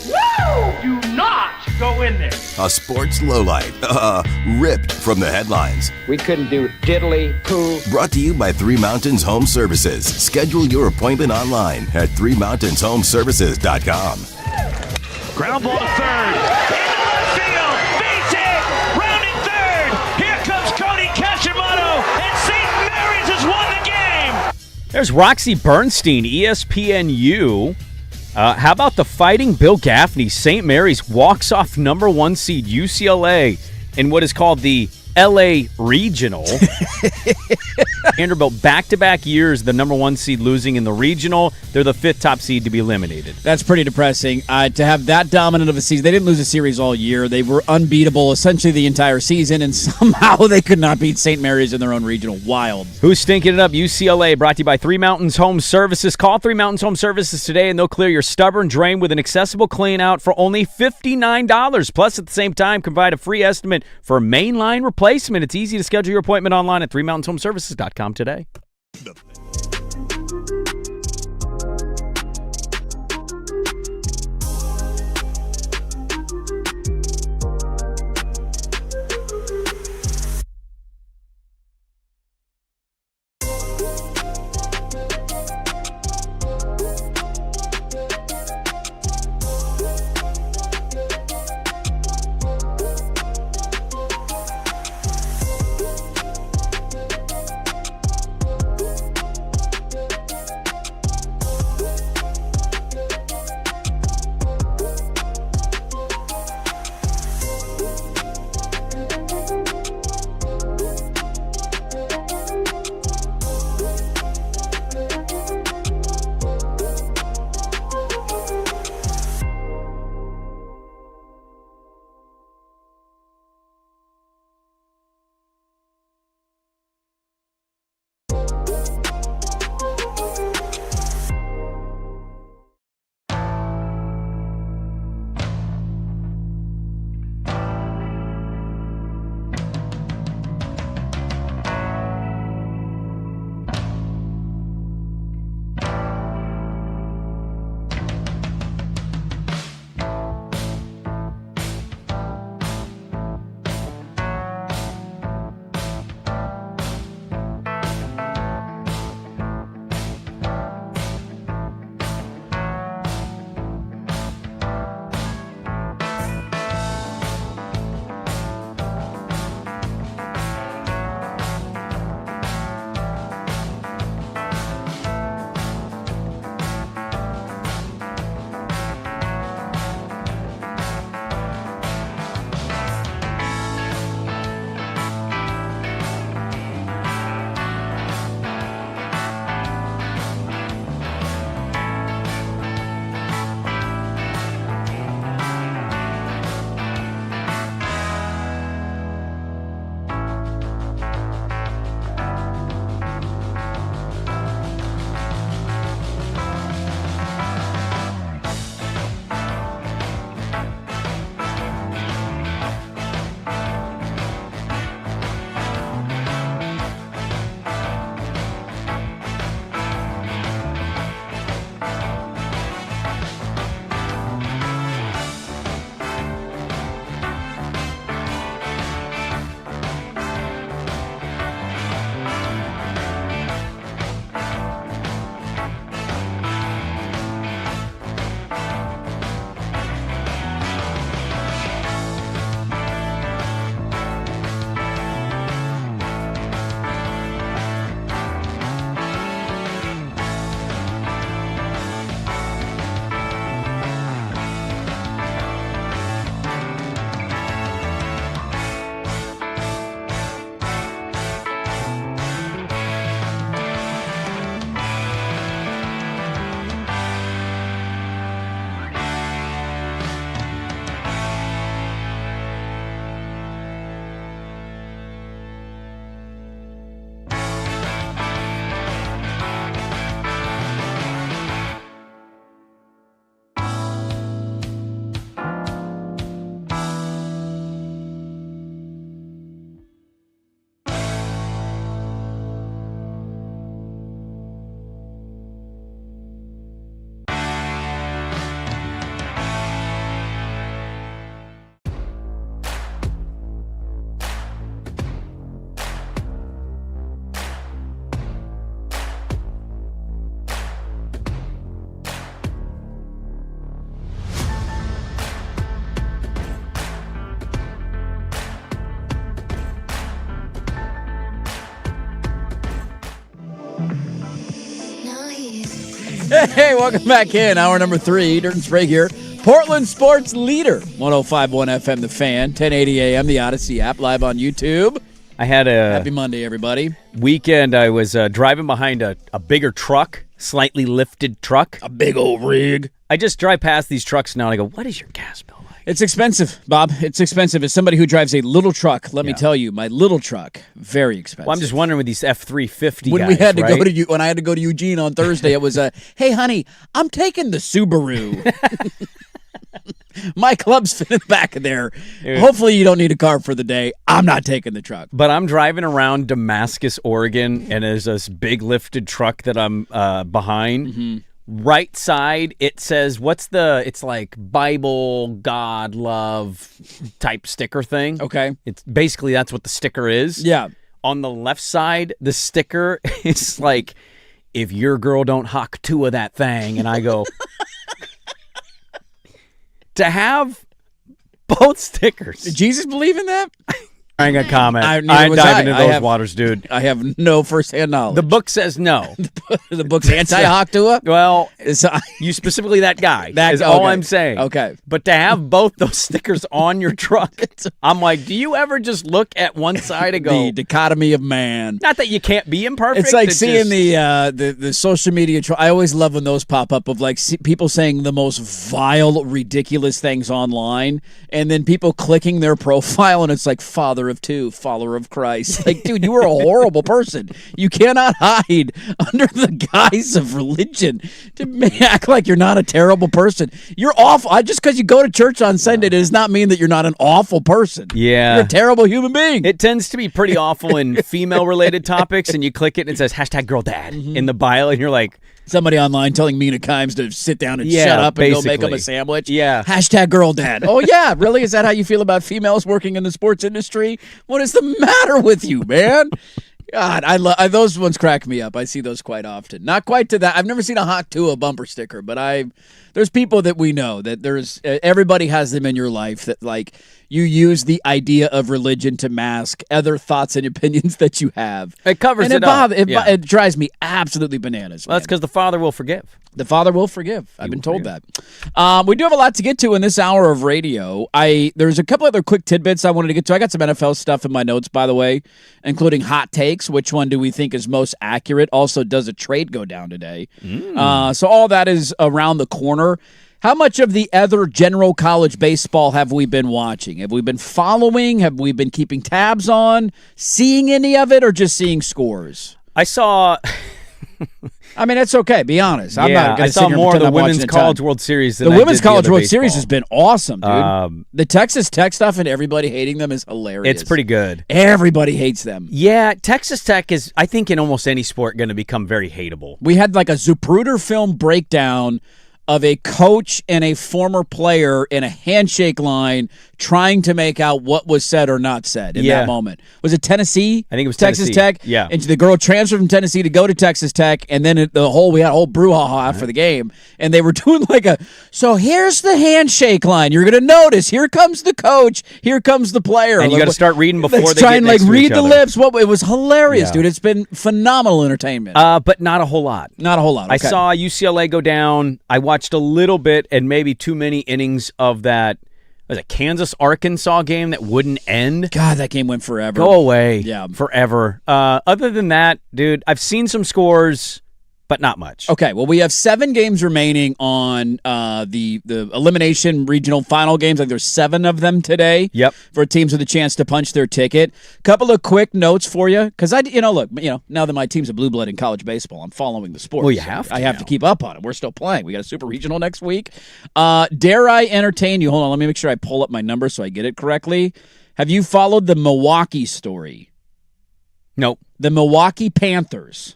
[SPEAKER 5] Do not go in there.
[SPEAKER 4] A sports lowlight, ripped from the headlines.
[SPEAKER 6] We couldn't do diddly poo.
[SPEAKER 4] Brought to you by Three Mountains Home Services. Schedule your appointment online at threemountainshomservices.com.
[SPEAKER 5] Ground ball to third. Into left field. Beats it. Rounding third. Here comes Cody
[SPEAKER 1] There's Roxy Bernstein, ESPNU. How about the Fighting Bill Gaffney? St. Mary's walks off number 1 seed UCLA in what is called the LA Regional. Vanderbilt, back-to-back years, the number 1 seed losing in the regional. They're the 5th top seed to be eliminated.
[SPEAKER 2] That's pretty depressing. To have that dominant of a season, they didn't lose a series all year. They were unbeatable essentially the entire season, and somehow they could not beat St. Mary's in their own regional. Wild. Who's
[SPEAKER 1] stinking it up? UCLA, brought to you by Three Mountains Home Services. Call Three Mountains Home Services today, and they'll clear your stubborn drain with an accessible clean-out for only $59. Plus, at the same time, provide a free estimate for mainline replacement. It's easy to schedule your appointment online at threemountainhomeservices.com today.
[SPEAKER 2] Hey, welcome back in. Hour number 3. Dirt and Sprague here. Portland sports leader. 105.1 FM, The Fan. 1080 AM, the Odyssey app. Live on YouTube.
[SPEAKER 1] I had a
[SPEAKER 2] Happy Monday, everybody.
[SPEAKER 1] weekend. I was driving behind a bigger truck, slightly lifted truck.
[SPEAKER 2] A big old rig.
[SPEAKER 1] I just drive past these trucks now and I go, what is your gas bill like?
[SPEAKER 2] It's expensive, Bob. It's expensive. As somebody who drives a little truck, let me tell you, my little truck, very expensive.
[SPEAKER 1] Well, I'm just wondering with these F-350
[SPEAKER 2] when
[SPEAKER 1] guys,
[SPEAKER 2] we had to
[SPEAKER 1] right?
[SPEAKER 2] go to when I had to go to Eugene on Thursday, it was hey honey, I'm taking the Subaru. My club's fit in the back of there. Hopefully you don't need a car for the day. I'm not taking the truck.
[SPEAKER 1] But I'm driving around Damascus, Oregon, and there's this big lifted truck that I'm behind.
[SPEAKER 2] Mm-hmm.
[SPEAKER 1] Right side, it says, it's like Bible, God, love type sticker thing.
[SPEAKER 2] Okay.
[SPEAKER 1] It's basically that's what the sticker is.
[SPEAKER 2] Yeah.
[SPEAKER 1] On the left side, the sticker is like, if your girl don't hock two of that thing. And I go, to have both stickers.
[SPEAKER 2] Did Jesus believe in that?
[SPEAKER 1] I ain't gonna comment. I
[SPEAKER 2] neither
[SPEAKER 1] ain't
[SPEAKER 2] was
[SPEAKER 1] diving
[SPEAKER 2] I.
[SPEAKER 1] into those waters, dude.
[SPEAKER 2] I have no firsthand knowledge.
[SPEAKER 1] The book says no.
[SPEAKER 2] The book's anti-Haktua?
[SPEAKER 1] Well,
[SPEAKER 2] It's,
[SPEAKER 1] you specifically that guy.
[SPEAKER 2] That-
[SPEAKER 1] is all
[SPEAKER 2] okay.
[SPEAKER 1] I'm saying.
[SPEAKER 2] Okay.
[SPEAKER 1] But to have both those stickers on your truck, I'm like, do you ever just look at one side and go,
[SPEAKER 2] the dichotomy of man.
[SPEAKER 1] not that you can't be imperfect.
[SPEAKER 2] It's like
[SPEAKER 1] it's
[SPEAKER 2] seeing
[SPEAKER 1] just-
[SPEAKER 2] the social media. I always love when those pop up of like people saying the most vile, ridiculous things online, and then people clicking their profile, and it's like father of two, follower of Christ. Like, dude, you are a horrible person. You cannot hide under the guise of religion to act like you're not a terrible person. You're awful. Just because you go to church on Sunday does not mean that you're not an awful person.
[SPEAKER 1] Yeah.
[SPEAKER 2] You're a terrible human being.
[SPEAKER 1] It tends to be pretty awful in female-related topics, and you click it and it says #girldad in the bio, and you're like,
[SPEAKER 2] Somebody online telling Mina Kimes to sit down and
[SPEAKER 1] Yeah,
[SPEAKER 2] shut up and go make
[SPEAKER 1] basically.
[SPEAKER 2] him a sandwich.
[SPEAKER 1] Yeah.
[SPEAKER 2] #girldad. Oh, yeah. Really? Is that how you feel about females working in the sports industry? What is the matter with you, man? God, those ones crack me up. I see those quite often. Not quite to that. I've never seen a Haktua bumper sticker, but there's people that we know that everybody has them in your life that like you use the idea of religion to mask other thoughts and opinions that you have.
[SPEAKER 1] It covers
[SPEAKER 2] and
[SPEAKER 1] it up. Yeah.
[SPEAKER 2] It drives me absolutely bananas.
[SPEAKER 1] well, that's because the Father will forgive.
[SPEAKER 2] The Father will forgive. I've been told that. We do have a lot to get to in this hour of radio. There's a couple other quick tidbits I wanted to get to. I got some NFL stuff in my notes, by the way, including hot takes. Which one do we think is most accurate? Also, does a trade go down today? So all that is around the corner. How much of the other general college baseball have we been watching? Have we been following? Have we been keeping tabs on? Seeing any of it or just seeing scores?
[SPEAKER 1] I saw...
[SPEAKER 2] I mean, it's okay. Be honest. I'm not
[SPEAKER 1] I
[SPEAKER 2] going to
[SPEAKER 1] saw
[SPEAKER 2] sit here and
[SPEAKER 1] more of
[SPEAKER 2] pretend
[SPEAKER 1] the
[SPEAKER 2] I'm watching
[SPEAKER 1] Women's
[SPEAKER 2] a ton.
[SPEAKER 1] College World Series than
[SPEAKER 2] The
[SPEAKER 1] I
[SPEAKER 2] Women's
[SPEAKER 1] did the
[SPEAKER 2] College
[SPEAKER 1] other
[SPEAKER 2] World
[SPEAKER 1] baseball.
[SPEAKER 2] Series has been awesome, dude. The Texas Tech stuff and everybody hating them is hilarious.
[SPEAKER 1] It's pretty good.
[SPEAKER 2] Everybody hates them.
[SPEAKER 1] Yeah, Texas Tech is, I think, in almost any sport, going to become very hateable.
[SPEAKER 2] We had like a Zapruder film breakdown of a coach and a former player in a handshake line trying to make out what was said or not said in that moment. Was it Tennessee?
[SPEAKER 1] I think it was
[SPEAKER 2] Texas
[SPEAKER 1] Tennessee.
[SPEAKER 2] Tech.
[SPEAKER 1] Yeah.
[SPEAKER 2] And the girl transferred from Tennessee to go to Texas Tech, and then we had a whole brouhaha after the game, and they were doing so here's the handshake line. You're going to notice, here comes the coach, here comes the player.
[SPEAKER 1] And you got to start reading before
[SPEAKER 2] Let's
[SPEAKER 1] they
[SPEAKER 2] try
[SPEAKER 1] get
[SPEAKER 2] and
[SPEAKER 1] next to
[SPEAKER 2] read
[SPEAKER 1] each
[SPEAKER 2] the
[SPEAKER 1] other.
[SPEAKER 2] lips. It was hilarious,
[SPEAKER 1] Yeah.
[SPEAKER 2] dude. It's been phenomenal entertainment.
[SPEAKER 1] But not a whole lot.
[SPEAKER 2] Not a whole lot.
[SPEAKER 1] I
[SPEAKER 2] Okay.
[SPEAKER 1] saw UCLA go down. I watched a little bit and maybe too many innings of that. Was it Kansas-Arkansas game that wouldn't end?
[SPEAKER 2] God, that game went forever.
[SPEAKER 1] Go away.
[SPEAKER 2] Yeah.
[SPEAKER 1] Forever. Other than that, dude, I've seen some scores, but not much.
[SPEAKER 2] Okay, well, we have 7 games remaining on the elimination regional final games. Like there's 7 of them today.
[SPEAKER 1] Yep.
[SPEAKER 2] For teams with a chance to punch their ticket. Couple of quick notes for you, because look, now that my team's a blue blood in college baseball, I'm following the sport.
[SPEAKER 1] Well, you have to
[SPEAKER 2] I have
[SPEAKER 1] now.
[SPEAKER 2] to keep up on it. We're still playing. We got a super regional next week. Dare I entertain you? Hold on, let me make sure I pull up my number so I get it correctly. Have you followed the Milwaukee story?
[SPEAKER 1] Nope.
[SPEAKER 2] The Milwaukee Panthers.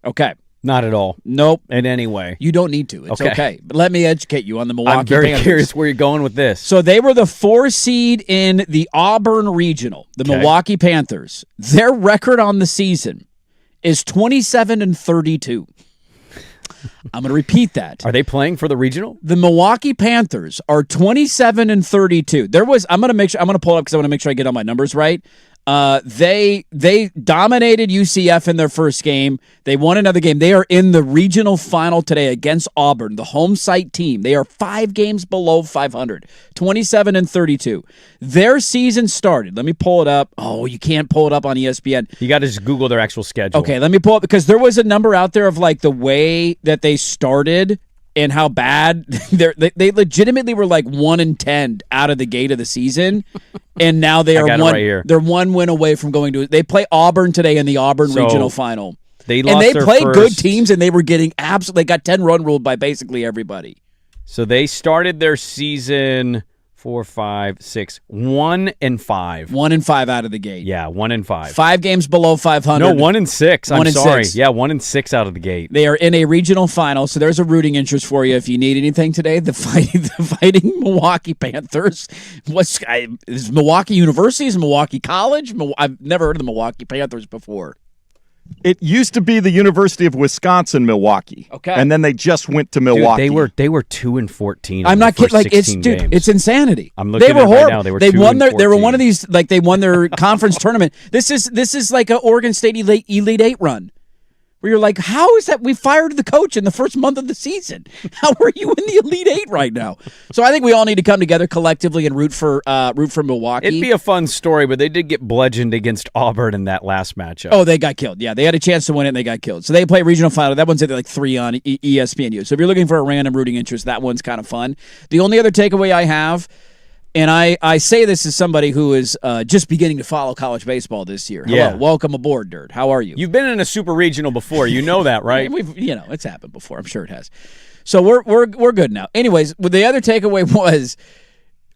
[SPEAKER 2] Okay.
[SPEAKER 1] Not at all.
[SPEAKER 2] Nope.
[SPEAKER 1] In any way.
[SPEAKER 2] You don't need to. It's
[SPEAKER 1] Okay.
[SPEAKER 2] okay. But let me educate you on the Milwaukee
[SPEAKER 1] I'm very
[SPEAKER 2] Panthers.
[SPEAKER 1] curious where you're going with this.
[SPEAKER 2] So they were the 4 seed in the Auburn Regional, the
[SPEAKER 1] Okay.
[SPEAKER 2] Milwaukee Panthers. Their record on the season is 27-32. I'm going to repeat that.
[SPEAKER 1] Are they playing for the regional?
[SPEAKER 2] The Milwaukee Panthers are 27-32. I'm going to pull it up because I want to make sure I get all my numbers right. They dominated UCF in their first game. They won another game. They are in the regional final today against Auburn, the home site team. They are 5 games below 500, 27-32. Their season started. Let me pull it up. Oh, you can't pull it up on ESPN.
[SPEAKER 1] You got to just Google their actual schedule.
[SPEAKER 2] Okay, let me pull it because there was a number out there of like the way that they started and how bad they legitimately were like 1-10 out of the gate of the season, and now they are they're 1 win away from going to. They play Auburn today in the Auburn regional final.
[SPEAKER 1] They
[SPEAKER 2] played good teams, and they were getting absolutely. They got 10 run ruled by basically everybody.
[SPEAKER 1] So they started their season 4, 5, 6, 1-5.
[SPEAKER 2] 1-5 out of the gate.
[SPEAKER 1] Yeah, 1-5.
[SPEAKER 2] 5 games below 500.
[SPEAKER 1] No, 1-6. I'm
[SPEAKER 2] 1-6.
[SPEAKER 1] sorry. Yeah, 1-6 out of the gate.
[SPEAKER 2] They are in a regional final, so there's a rooting interest for you if you need anything today. The fighting Milwaukee Panthers. Is Milwaukee University? Is Milwaukee College? I've never heard of the Milwaukee Panthers before.
[SPEAKER 3] It used to be the University of Wisconsin, Milwaukee.
[SPEAKER 2] Okay.
[SPEAKER 3] And then they just went to Milwaukee.
[SPEAKER 1] Dude, they were 2-14.
[SPEAKER 2] I'm not kidding. Like
[SPEAKER 1] games.
[SPEAKER 2] it's insanity.
[SPEAKER 1] I'm looking at it right now. They were 2-14.
[SPEAKER 2] They were one of these like they won their conference tournament. This is like an Oregon State Elite 8 run. Where you're like, how is that? We fired the coach in the first month of the season. How are you in the Elite 8 right now? So I think we all need to come together collectively and root for Milwaukee.
[SPEAKER 1] It'd be a fun story, but they did get bludgeoned against Auburn in that last matchup.
[SPEAKER 2] Oh, they got killed. Yeah, they had a chance to win it, and they got killed. So they play regional final. That one's at like 3 on ESPNU. So if you're looking for a random rooting interest, that one's kind of fun. The only other takeaway I have, and I say this as somebody who is just beginning to follow college baseball this year. Hello, welcome aboard, Dirt. How are you?
[SPEAKER 1] You've been in a super regional before. You know that, right?
[SPEAKER 2] It's happened before. I'm sure it has. So we're good now. Anyways, the other takeaway was,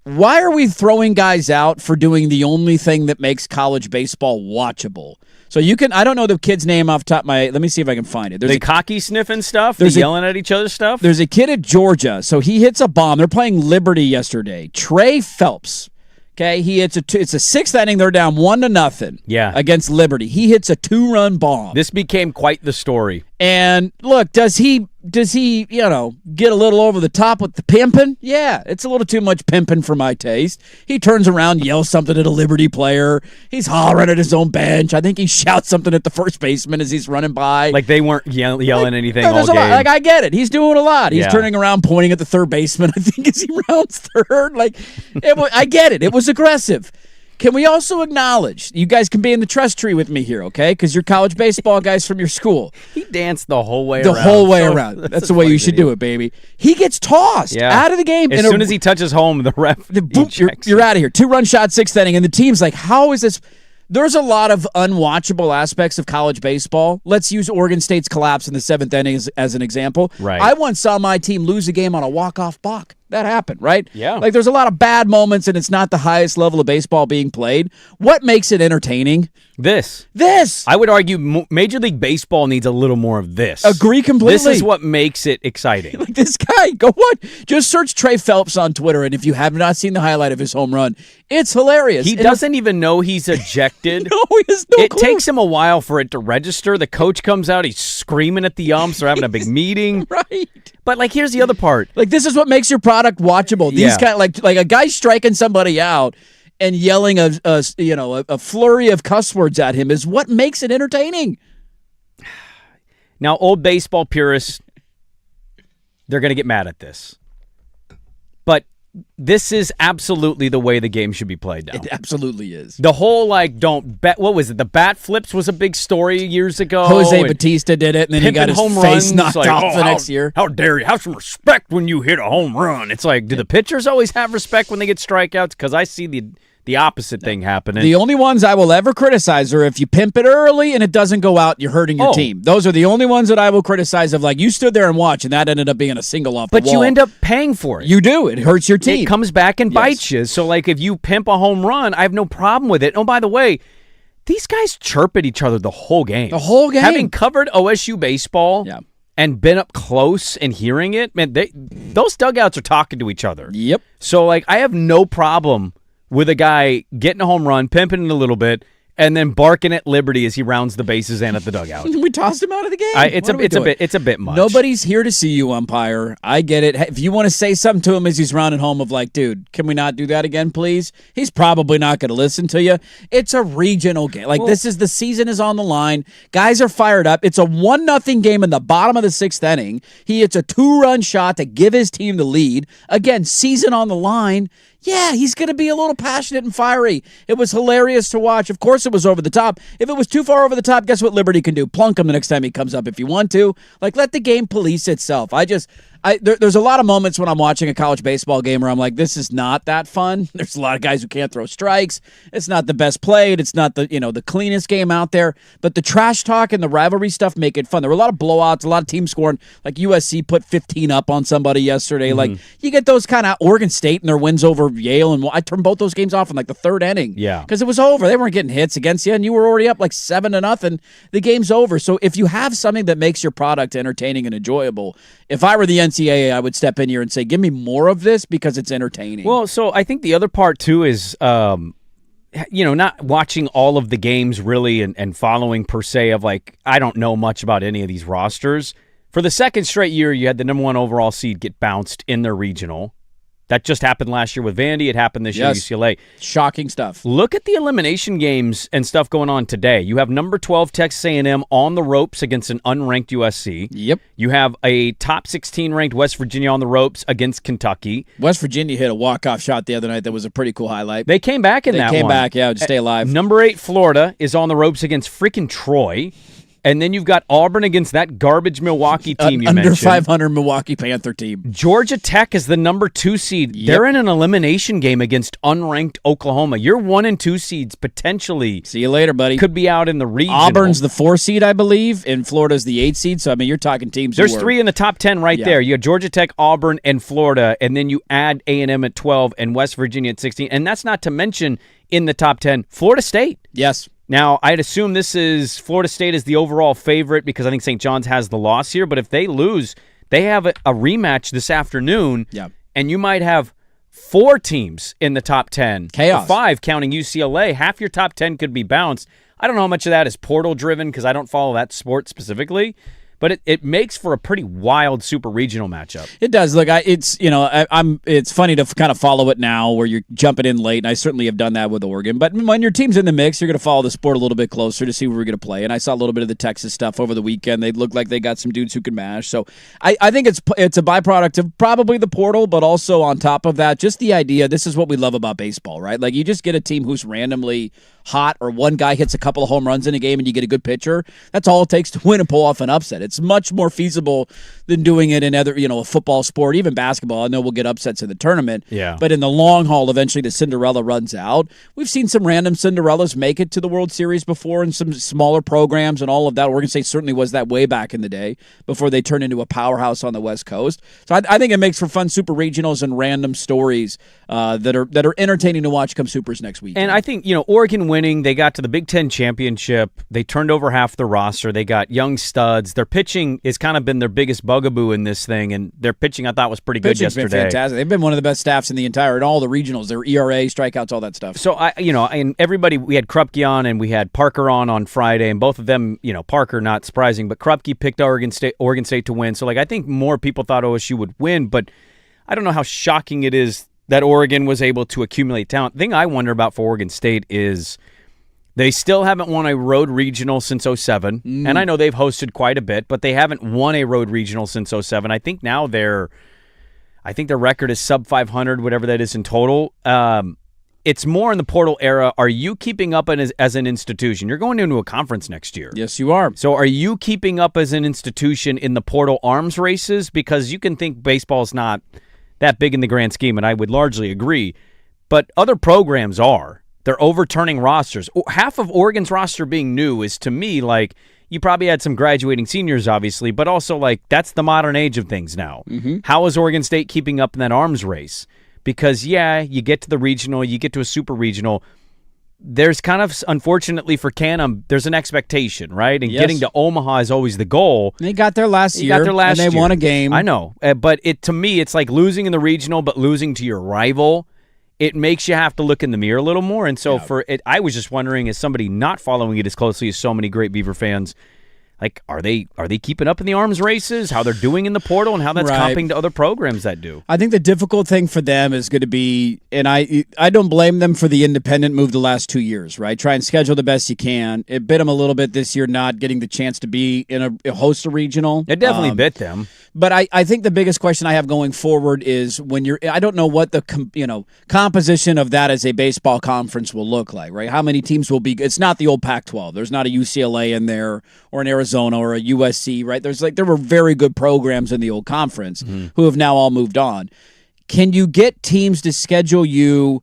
[SPEAKER 2] why are we throwing guys out for doing the only thing that makes college baseball watchable? So you can, I don't know the kid's name off the top of my, let me see if I can find it.
[SPEAKER 1] They cocky sniffing stuff? They're yelling at each other's stuff?
[SPEAKER 2] There's a kid at Georgia. So he hits a bomb. They're playing Liberty yesterday. Trey Phelps. Okay, it's a 6th inning. They're down 1-0.
[SPEAKER 1] Yeah.
[SPEAKER 2] Against Liberty. He hits a 2-run bomb.
[SPEAKER 1] This became quite the story.
[SPEAKER 2] And look, does he get a little over the top with the pimping? Yeah, it's a little too much pimping for my taste. He turns around, yells something at a Liberty player. He's hollering at his own bench. I think he shouts something at the first baseman as he's running by.
[SPEAKER 1] Like they weren't yelling anything all game.
[SPEAKER 2] Like, I get it. He's doing a lot. He's turning around, pointing at the third baseman, I think, as he rounds third. I get it. It was aggressive. Can we also acknowledge, you guys can be in the trust tree with me here, okay? Because you're college baseball guys from your school.
[SPEAKER 1] He danced the whole way around.
[SPEAKER 2] The whole way around. That's the way you should do it, baby. He gets tossed out of the game.
[SPEAKER 1] As soon as he touches home, the ref
[SPEAKER 2] you're out of here. 2-run shot, 6th inning, and the team's like, how is this? There's a lot of unwatchable aspects of college baseball. Let's use Oregon State's collapse in the 7th inning as an example.
[SPEAKER 1] Right.
[SPEAKER 2] I once saw my team lose a game on a walk-off balk. That happened, right?
[SPEAKER 1] Yeah.
[SPEAKER 2] Like, there's a lot of bad moments, and it's not the highest level of baseball being played. What makes it entertaining?
[SPEAKER 1] This.
[SPEAKER 2] I
[SPEAKER 1] would argue Major League Baseball needs a little more of this.
[SPEAKER 2] Agree completely.
[SPEAKER 1] This is what makes it exciting.
[SPEAKER 2] Like this guy, go what? Just search Trey Phelps on Twitter, and if you have not seen the highlight of his home run, it's hilarious.
[SPEAKER 1] He doesn't even know he's ejected.
[SPEAKER 2] No, he has no
[SPEAKER 1] It
[SPEAKER 2] clue.
[SPEAKER 1] takes him a while for it to register. The coach comes out, he's screaming at the umps. They're having a big meeting.
[SPEAKER 2] Right.
[SPEAKER 1] But here's the other part.
[SPEAKER 2] Like, this is what makes your product watchable. These kind of like a guy striking somebody out and yelling a flurry of cuss words at him is what makes it entertaining.
[SPEAKER 1] Now, old baseball purists, they're going to get mad at this. But this is absolutely the way the game should be played now.
[SPEAKER 2] It absolutely is.
[SPEAKER 1] The whole, don't bet. What was it? The bat flips was a big story years ago.
[SPEAKER 2] Jose Batista did it, and then he got his
[SPEAKER 1] home
[SPEAKER 2] face
[SPEAKER 1] runs,
[SPEAKER 2] knocked off the next year.
[SPEAKER 1] How dare you? Have some respect when you hit a home run. It's like, do the pitchers always have respect when they get strikeouts? Because I see the opposite thing happening.
[SPEAKER 2] The only ones I will ever criticize are if you pimp it early and it doesn't go out, you're hurting your team. Those are the only ones that I will criticize of, you stood there and watched, and that ended up being a single off the wall.
[SPEAKER 1] But you end up paying for it.
[SPEAKER 2] You do. It hurts your team.
[SPEAKER 1] It comes back and bites you. So, if you pimp a home run, I have no problem with it. Oh, by the way, these guys chirp at each other the whole game.
[SPEAKER 2] The whole game.
[SPEAKER 1] Having covered OSU baseball and been up close and hearing it, man, those dugouts are talking to each other.
[SPEAKER 2] Yep.
[SPEAKER 1] So, I have no problem with a guy getting a home run, pimping it a little bit, and then barking at Liberty as he rounds the bases and at the dugout.
[SPEAKER 2] We tossed him out of the game.
[SPEAKER 1] It's a bit much.
[SPEAKER 2] Nobody's here to see you, umpire. I get it. If you want to say something to him as he's rounding home of like, dude, can we not do that again, please? He's probably not going to listen to you. It's a regional game. The season is on the line. Guys are fired up. It's a 1-0 game in the bottom of the 6th inning. He hits a 2-run shot to give his team the lead. Again, season on the line. Yeah, he's going to be a little passionate and fiery. It was hilarious to watch. Of course, it was over the top. If it was too far over the top, guess what Liberty can do? Plunk him the next time he comes up if you want to. Let the game police itself. There's a lot of moments when I'm watching a college baseball game where I'm like, this is not that fun. There's a lot of guys who can't throw strikes. It's not the best played. It's not the cleanest game out there. But the trash talk and the rivalry stuff make it fun. There were a lot of blowouts, a lot of teams scoring. Like USC put 15 up on somebody yesterday. You get those kind of Oregon State and their wins over Yale, and I turned both those games off in the 3rd inning.
[SPEAKER 1] Yeah,
[SPEAKER 2] because it was over. They weren't getting hits against you, and you were already up 7-0. The game's over. So if you have something that makes your product entertaining and enjoyable, if I were the NCAA, I would step in here and say, give me more of this because it's entertaining.
[SPEAKER 1] Well, so I think the other part too is, not watching all of the games really and following per se of I don't know much about any of these rosters. For the 2nd straight year, you had the number 1 overall seed get bounced in their regional. That just happened last year with Vandy. It happened this year at UCLA.
[SPEAKER 2] Shocking stuff.
[SPEAKER 1] Look at the elimination games and stuff going on today. You have number 12 Texas A&M on the ropes against an unranked USC.
[SPEAKER 2] Yep.
[SPEAKER 1] You have a top 16 ranked West Virginia on the ropes against Kentucky.
[SPEAKER 2] West Virginia hit a walk-off shot the other night that was a pretty cool highlight.
[SPEAKER 1] They came back in that one.
[SPEAKER 2] They came back, yeah, to stay alive.
[SPEAKER 1] Number 8 Florida is on the ropes against freaking Troy. And then you've got Auburn against that garbage Milwaukee team you
[SPEAKER 2] under
[SPEAKER 1] mentioned.
[SPEAKER 2] 500 Milwaukee Panther team.
[SPEAKER 1] Georgia Tech is the number 2 seed.
[SPEAKER 2] Yep.
[SPEAKER 1] They're in an elimination game against unranked Oklahoma. Your 1 and 2 seeds potentially
[SPEAKER 2] see you later, buddy.
[SPEAKER 1] Could be out in the regional.
[SPEAKER 2] Auburn's the 4 seed, I believe, and Florida's the 8 seed. So, you're talking teams.
[SPEAKER 1] There's 3 in the top 10 right there. You have Georgia Tech, Auburn, and Florida, and then you add A&M at 12 and West Virginia at 16. And that's not to mention in the top 10, Florida State.
[SPEAKER 2] Yes.
[SPEAKER 1] Now, I'd assume Florida State is the overall favorite because I think St. John's has the loss here. But if they lose, they have a rematch this afternoon.
[SPEAKER 2] Yeah.
[SPEAKER 1] And you might have 4 teams in the top 10.
[SPEAKER 2] Chaos.
[SPEAKER 1] 5 counting UCLA. Half your top 10 could be bounced. I don't know how much of that is portal driven because I don't follow that sport specifically. But it makes for a pretty wild super regional matchup.
[SPEAKER 2] It does. Look, it's funny to kind of follow it now where you're jumping in late, and I certainly have done that with Oregon. But when your team's in the mix, you're going to follow the sport a little bit closer to see where we're going to play. And I saw a little bit of the Texas stuff over the weekend. They look like they got some dudes who can mash. So I think it's a byproduct of probably the portal, but also on top of that, just the idea. This is what we love about baseball, right? You just get a team who's randomly hot, or one guy hits a couple of home runs in a game and you get a good pitcher. That's all it takes to win and pull off an upset. It's much more feasible than doing it in other, a football sport, even basketball. I know we'll get upsets in the tournament.
[SPEAKER 1] Yeah.
[SPEAKER 2] But in the long haul, eventually the Cinderella runs out. We've seen some random Cinderellas make it to the World Series before in some smaller programs and all of that. Oregon State certainly was that way back in the day before they turned into a powerhouse on the West Coast. So I think it makes for fun super regionals and random stories that are entertaining to watch come supers next week.
[SPEAKER 1] And I think, Oregon winning, they got to the Big Ten championship. They turned over half the roster. They got young studs. Their pitching has kind of been their biggest bugaboo in this thing, and their pitching I thought was pretty good yesterday.
[SPEAKER 2] Been fantastic. They've been one of the best staffs in all the regionals. Their ERA, strikeouts, all that stuff.
[SPEAKER 1] So and everybody, we had Krupke on and we had Parker on Friday, and both of them, Parker not surprising, but Krupke picked Oregon State to win. So I think more people thought OSU would win, but I don't know how shocking it is that Oregon was able to accumulate talent. The thing I wonder about for Oregon State is they still haven't won a road regional since 07. And I know they've hosted quite a bit, but they haven't won a road regional since 07. I think now their record is sub 500, whatever that is in total. It's more in the portal era. Are you keeping up as an institution? You're going into a conference next year.
[SPEAKER 2] Yes, you are.
[SPEAKER 1] So are you keeping up as an institution in the portal arms races? Because you can think baseball's not that big in the grand scheme, and I would largely agree. But other programs are. They're overturning rosters. Half of Oregon's roster being new is, to me, you probably had some graduating seniors, obviously, but also, that's the modern age of things now. Mm-hmm. How is Oregon State keeping up in that arms race? Because, you get to the regional, you get to a super regional. There's kind of, unfortunately for Canham, there's an expectation, right? And getting to Omaha is always the goal.
[SPEAKER 2] They got there last year, and they won a game.
[SPEAKER 1] I know. But to me, it's like losing in the regional, but losing to your rival it makes you have to look in the mirror a little more. And so for it, I was just wondering, as somebody not following it as closely as so many great Beaver fans, like, are they keeping up in the arms races, how they're doing in the portal, and how that's comping to other programs that do?
[SPEAKER 2] I think the difficult thing for them is going to be, and I don't blame them for the independent move the last 2 years, right? Try and schedule the best you can. It bit them a little bit this year not getting the chance to be in a host a regional.
[SPEAKER 1] It definitely bit them.
[SPEAKER 2] But I think the biggest question I have going forward is when I don't know what the composition of that as a baseball conference will look like, right? How many teams will be? It's not the old Pac-12. There's not a UCLA in there or an Arizona or a USC, right? There were very good programs in the old conference who have now all moved on. Can you get teams to schedule you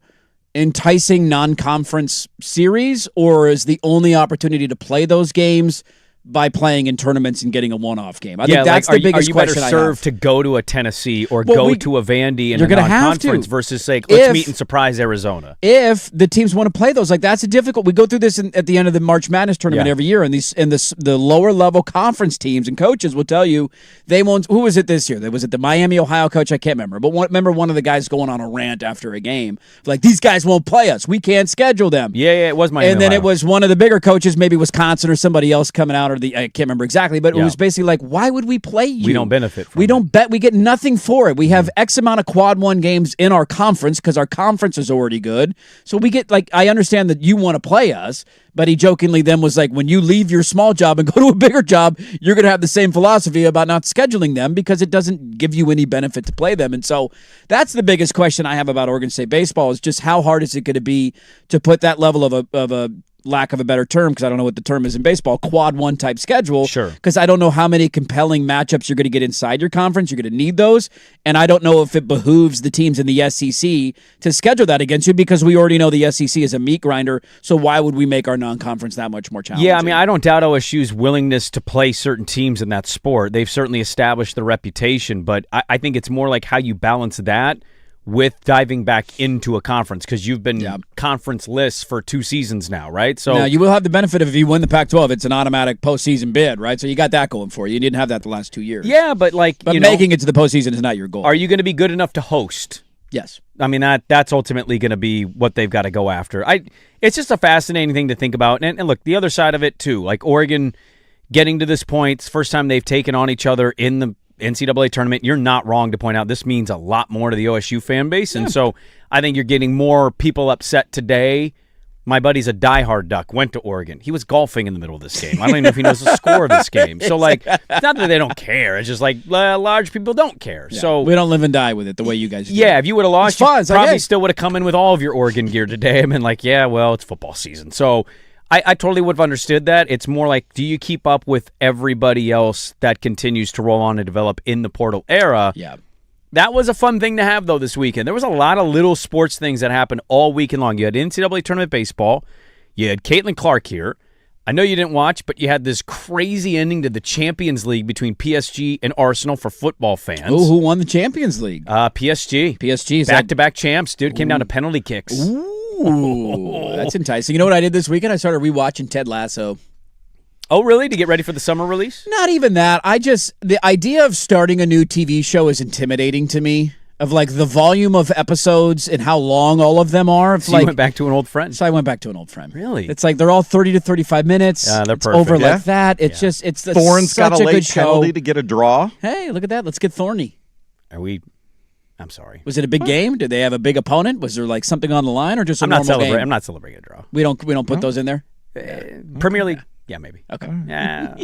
[SPEAKER 2] enticing non-conference series, or is the only opportunity to play those games by playing in tournaments and getting a one-off game? I think that's the biggest question I have.
[SPEAKER 1] Are you better served to go to a Tennessee or go to a Vandy in a non-conference versus, like, let's meet and surprise Arizona?
[SPEAKER 2] If the teams want to play those, like, that's a difficult. We go through this at the end of the March Madness tournament every year, and the lower level conference teams and coaches will tell you they won't. Who was it this year? Was it the Miami, Ohio coach? I can't remember. But remember one of the guys going on a rant after a game, like, these guys won't play us. We can't schedule them.
[SPEAKER 1] Yeah, it was Miami.
[SPEAKER 2] And then
[SPEAKER 1] Ohio.
[SPEAKER 2] it was one of the bigger coaches, maybe Wisconsin or somebody else coming out, or I can't remember exactly, but it was basically like, why would we play you?
[SPEAKER 1] We don't benefit from
[SPEAKER 2] it. We don't bet. We get nothing for it. We have X amount of quad one games in our conference because our conference is already good. So we get, like, I understand that you want to play us, but he jokingly then was like, when you leave your small job and go to a bigger job, you're going to have the same philosophy about not scheduling them because it doesn't give you any benefit to play them. And so that's the biggest question I have about Oregon State baseball is just how hard is it going to be to put that level of a lack of a better term, because I don't know what the term is in baseball, quad one type schedule.
[SPEAKER 1] Sure.
[SPEAKER 2] Because I don't know how many compelling matchups you're going to get inside your conference. You're going to need those. And I don't know if it behooves the teams in the SEC to schedule that against you, because we already know the SEC is a meat grinder. So why would we make our non-conference that much more challenging?
[SPEAKER 1] Yeah, I mean, I don't doubt OSU's willingness to play certain teams in that sport. They've certainly established the reputation, but I think it's more like how you balance that with diving back into a conference, because you've been conference-less for 2 seasons now, right? So
[SPEAKER 2] now you will have the benefit of, if you win the Pac-12, it's an automatic postseason bid, right? So you got that going for you. You didn't have that the last 2 years.
[SPEAKER 1] Yeah, but
[SPEAKER 2] making it to the postseason is not your goal.
[SPEAKER 1] Are you going to be good enough to host?
[SPEAKER 2] Yes.
[SPEAKER 1] I mean, that's ultimately going to be what they've got to go after. It's just a fascinating thing to think about. And look, the other side of it, too, like Oregon getting to this point, it's the first time they've taken on each other in the NCAA tournament. You're not wrong to point out this means a lot more to the OSU fan base, and so I think you're getting more people upset today. My buddy's a diehard Duck, went to Oregon. He was golfing in the middle of this game. I don't even know if he knows the score of this game. So, like, it's not that they don't care. It's just like large people don't care. Yeah. So
[SPEAKER 2] we don't live and die with it the way you guys do.
[SPEAKER 1] Yeah, if you would have lost,
[SPEAKER 2] you
[SPEAKER 1] probably still would have come in with all of your Oregon gear today. I mean, like, yeah, well, it's football season. So I totally would have understood that. It's more like, do you keep up with everybody else that continues to roll on and develop in the portal era?
[SPEAKER 2] Yeah.
[SPEAKER 1] That was a fun thing to have, though, this weekend. There was a lot of little sports things that happened all weekend long. You had NCAA tournament baseball. You had Caitlin Clark here. I know you didn't watch, but you had this crazy ending to the Champions League between PSG and Arsenal for football fans.
[SPEAKER 2] Oh, who won the Champions League?
[SPEAKER 1] PSG.
[SPEAKER 2] PSG.
[SPEAKER 1] Back-to-back champs, dude. Came down to penalty kicks.
[SPEAKER 2] Ooh, that's enticing. You know what I did this weekend? I started rewatching Ted Lasso.
[SPEAKER 1] Oh, really? To get ready for the summer release?
[SPEAKER 2] Not even that. The idea of starting a new TV show is intimidating to me. Of, like, the volume of episodes and how long all of them are.
[SPEAKER 1] So you went back to an old friend?
[SPEAKER 2] So I went back to an old friend.
[SPEAKER 1] Really?
[SPEAKER 2] It's like they're all 30 to 35 minutes.
[SPEAKER 1] They're perfect.
[SPEAKER 2] Over like that. It's just, it's
[SPEAKER 3] Thorne's
[SPEAKER 2] such
[SPEAKER 3] got a late
[SPEAKER 2] show.
[SPEAKER 3] penalty to get a draw.
[SPEAKER 2] Hey, look at that. Let's get Thorny.
[SPEAKER 1] I'm sorry.
[SPEAKER 2] Was it a big game? Did they have a big opponent? Was there, like, something on the line, or just a normal game?
[SPEAKER 1] I'm not celebrating a draw.
[SPEAKER 2] We don't put those in there?
[SPEAKER 1] Premier League, yeah, maybe.
[SPEAKER 2] Okay.
[SPEAKER 1] Yeah.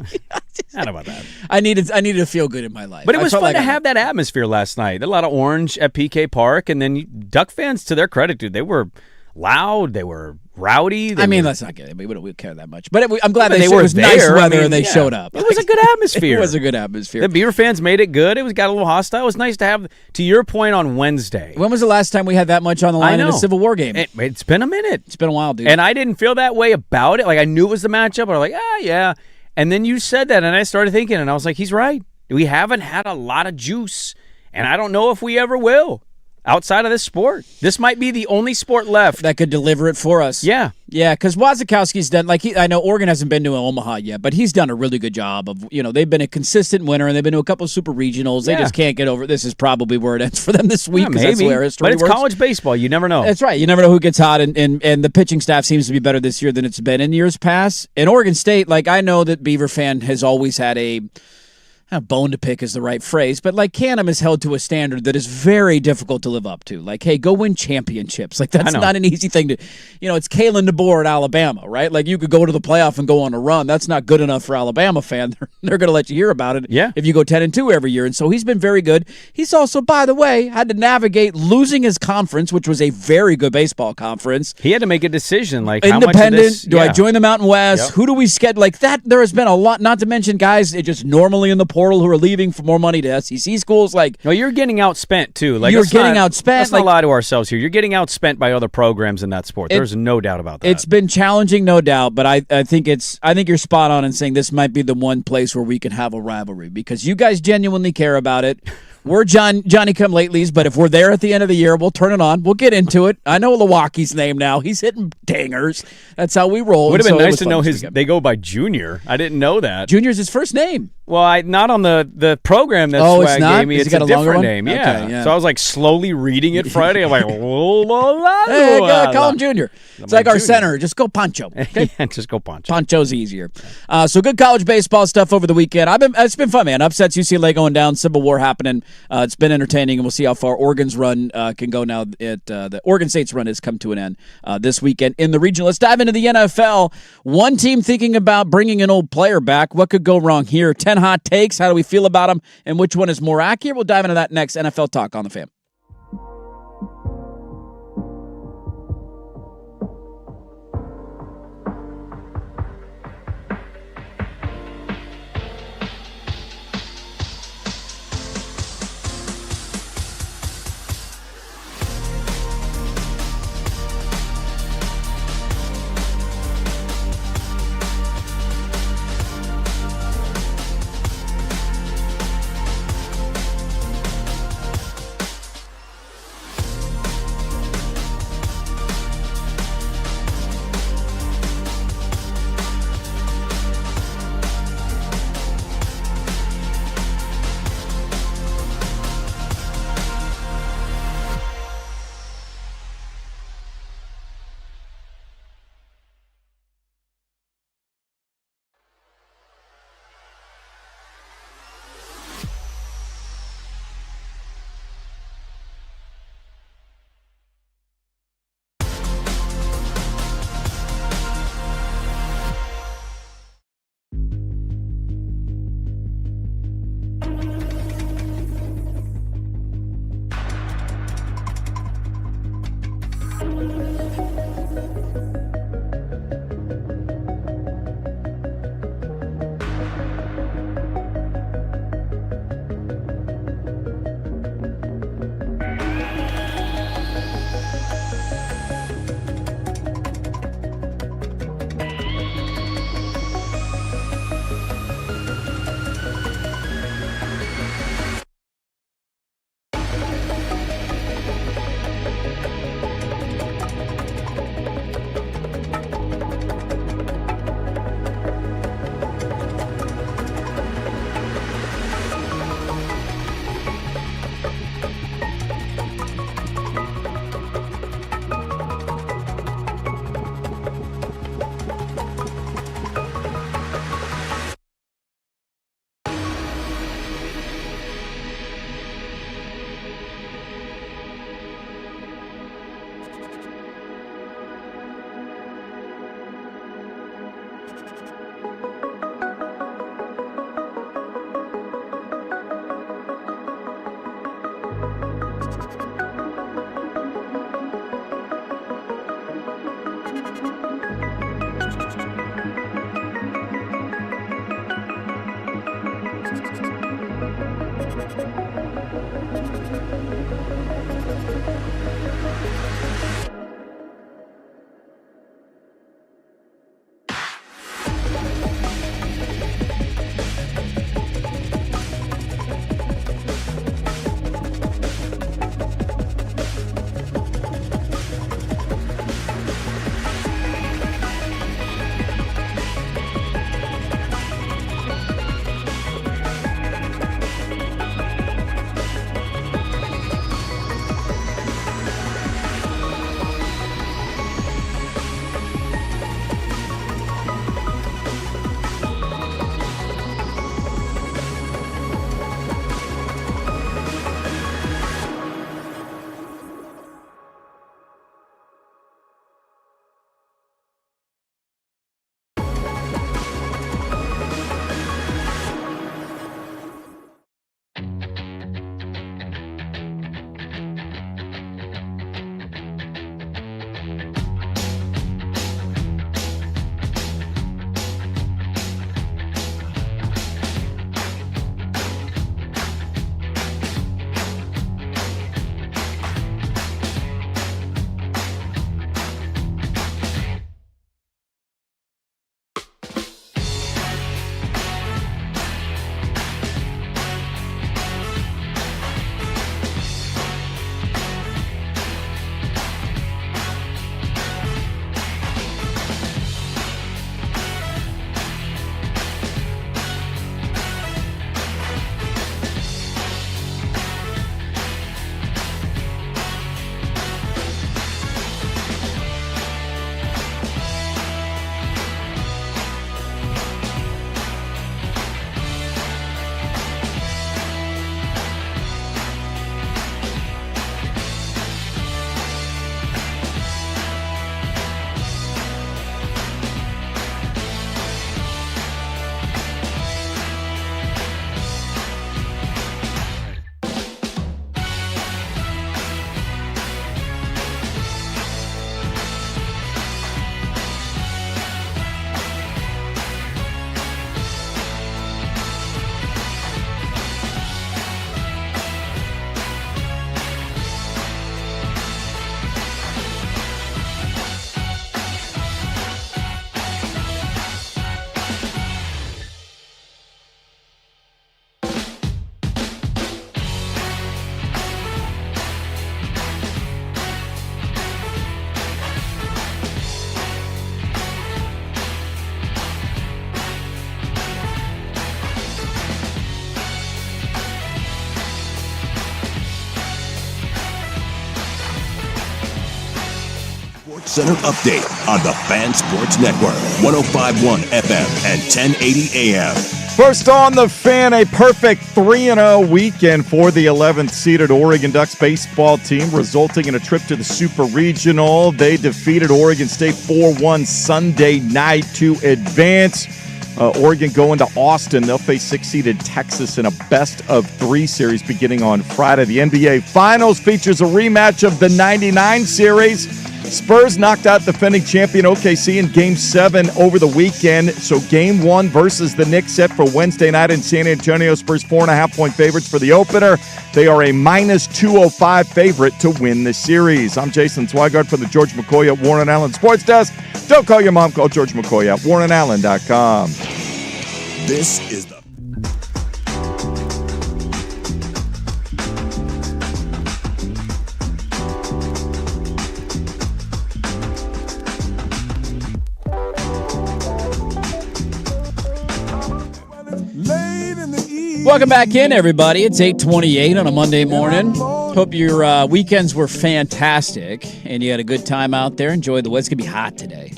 [SPEAKER 1] I don't know about that.
[SPEAKER 2] I needed to feel good in my life.
[SPEAKER 1] But it was fun to have that atmosphere last night. A lot of orange at PK Park, and then Duck fans, to their credit, dude, they were loud, they were rowdy.
[SPEAKER 2] Let's not get it. We don't care that much. But I'm glad
[SPEAKER 1] they were
[SPEAKER 2] it was
[SPEAKER 1] there.
[SPEAKER 2] Nice weather and they showed up.
[SPEAKER 1] It was a good atmosphere.
[SPEAKER 2] It was a good atmosphere.
[SPEAKER 1] The Beaver fans made it good. It got a little hostile. It was nice to have, to your point on Wednesday.
[SPEAKER 2] When was the last time we had that much on the line in a Civil War game?
[SPEAKER 1] It's been a minute.
[SPEAKER 2] It's been a while, dude.
[SPEAKER 1] And I didn't feel that way about it. Like, I knew it was the matchup, but I was like, yeah. And then you said that, and I started thinking, and I was like, he's right. We haven't had a lot of juice, and I don't know if we ever will. outside of this sport. This might be the only sport left.
[SPEAKER 2] That could deliver it for us.
[SPEAKER 1] Yeah.
[SPEAKER 2] Yeah, because Wazikowski's done, I know Oregon hasn't been to Omaha yet, but he's done a really good job of, they've been a consistent winner, and they've been to a couple of super regionals. They just can't get over, this is probably where it ends for them this week, because that's the way our history
[SPEAKER 1] But it's
[SPEAKER 2] works.
[SPEAKER 1] college baseball. You never know.
[SPEAKER 2] That's right. You never know who gets hot, and the pitching staff seems to be better this year than it's been in years past. In Oregon State, I know that Beaver fan has always had a bone to pick is the right phrase, but Canham is held to a standard that is very difficult to live up to. Hey, go win championships. That's not an easy thing to, it's Kalen DeBoer at Alabama, right? You could go to the playoff and go on a run. That's not good enough for Alabama fan. They're going to let you hear about it if you go 10-2 every year. And so he's been very good. He's also, by the way, had to navigate losing his conference, which was a very good baseball conference.
[SPEAKER 1] He had to make a decision,
[SPEAKER 2] independent.
[SPEAKER 1] how much of this,
[SPEAKER 2] do I join the Mountain West? Who do we schedule? That, there has been a lot, not to mention guys just normally in the portal who are leaving for more money to SEC schools.
[SPEAKER 1] No, you're getting outspent too.
[SPEAKER 2] You're getting outspent.
[SPEAKER 1] Let's not lie to ourselves here. You're getting outspent by other programs in that sport. There's no doubt about that.
[SPEAKER 2] It's been challenging, no doubt, but I think you're spot on in saying this might be the one place where we can have a rivalry, because you guys genuinely care about it. We're Johnny-come-latelys, but if we're there at the end of the year, we'll turn it on. We'll get into it. I know Milwaukee's name now. He's hitting dingers. That's how we roll.
[SPEAKER 1] Would have been nice to know they go by Junior. I didn't know that.
[SPEAKER 2] Junior's his first name.
[SPEAKER 1] Well, not on the program that Swag gave me. It's a different name. Yeah. So I was slowly reading it Friday. I'm like,
[SPEAKER 2] hey, call him Junior. It's like our center. Just go Pancho. Okay?
[SPEAKER 1] Yeah, just go Pancho.
[SPEAKER 2] Pancho's easier. So good college baseball stuff over the weekend. It's been fun, man. Upsets UCLA going down, Civil War happening. It's been entertaining, and we'll see how far Oregon's run can go now. The Oregon State's run has come to an end this weekend in the region. Let's dive into the NFL. One team thinking about bringing an old player back. What could go wrong here? 10 hot takes. How do we feel about them? And which one is more accurate? We'll dive into that next. NFL Talk on the Fan.
[SPEAKER 4] Center update on the Fan Sports Network, 105.1 FM and 1080 AM.
[SPEAKER 3] First on the Fan, a perfect 3-0 weekend for the 11th seeded Oregon Ducks baseball team, resulting in a trip to the Super Regional. They defeated Oregon State 4-1 Sunday night to advance. Oregon going to Austin. They'll face 6-seeded Texas in a best-of-3 series beginning on Friday. The NBA Finals features a rematch of the '99 series. Spurs knocked out defending champion OKC in Game 7 over the weekend. So Game 1 versus the Knicks set for Wednesday night in San Antonio. Spurs 4.5-point favorites for the opener. They are a minus 205 favorite to win the series. I'm Jason Swigart from the George McCoy at Warren Allen Sports Desk. Don't call your mom, call George McCoy at warrenallen.com.
[SPEAKER 4] This is the
[SPEAKER 2] Welcome back in, everybody. It's 8:28 on a Monday morning. Hope your weekends were fantastic and you had a good time out there. Enjoy the weather. It's going to be hot today.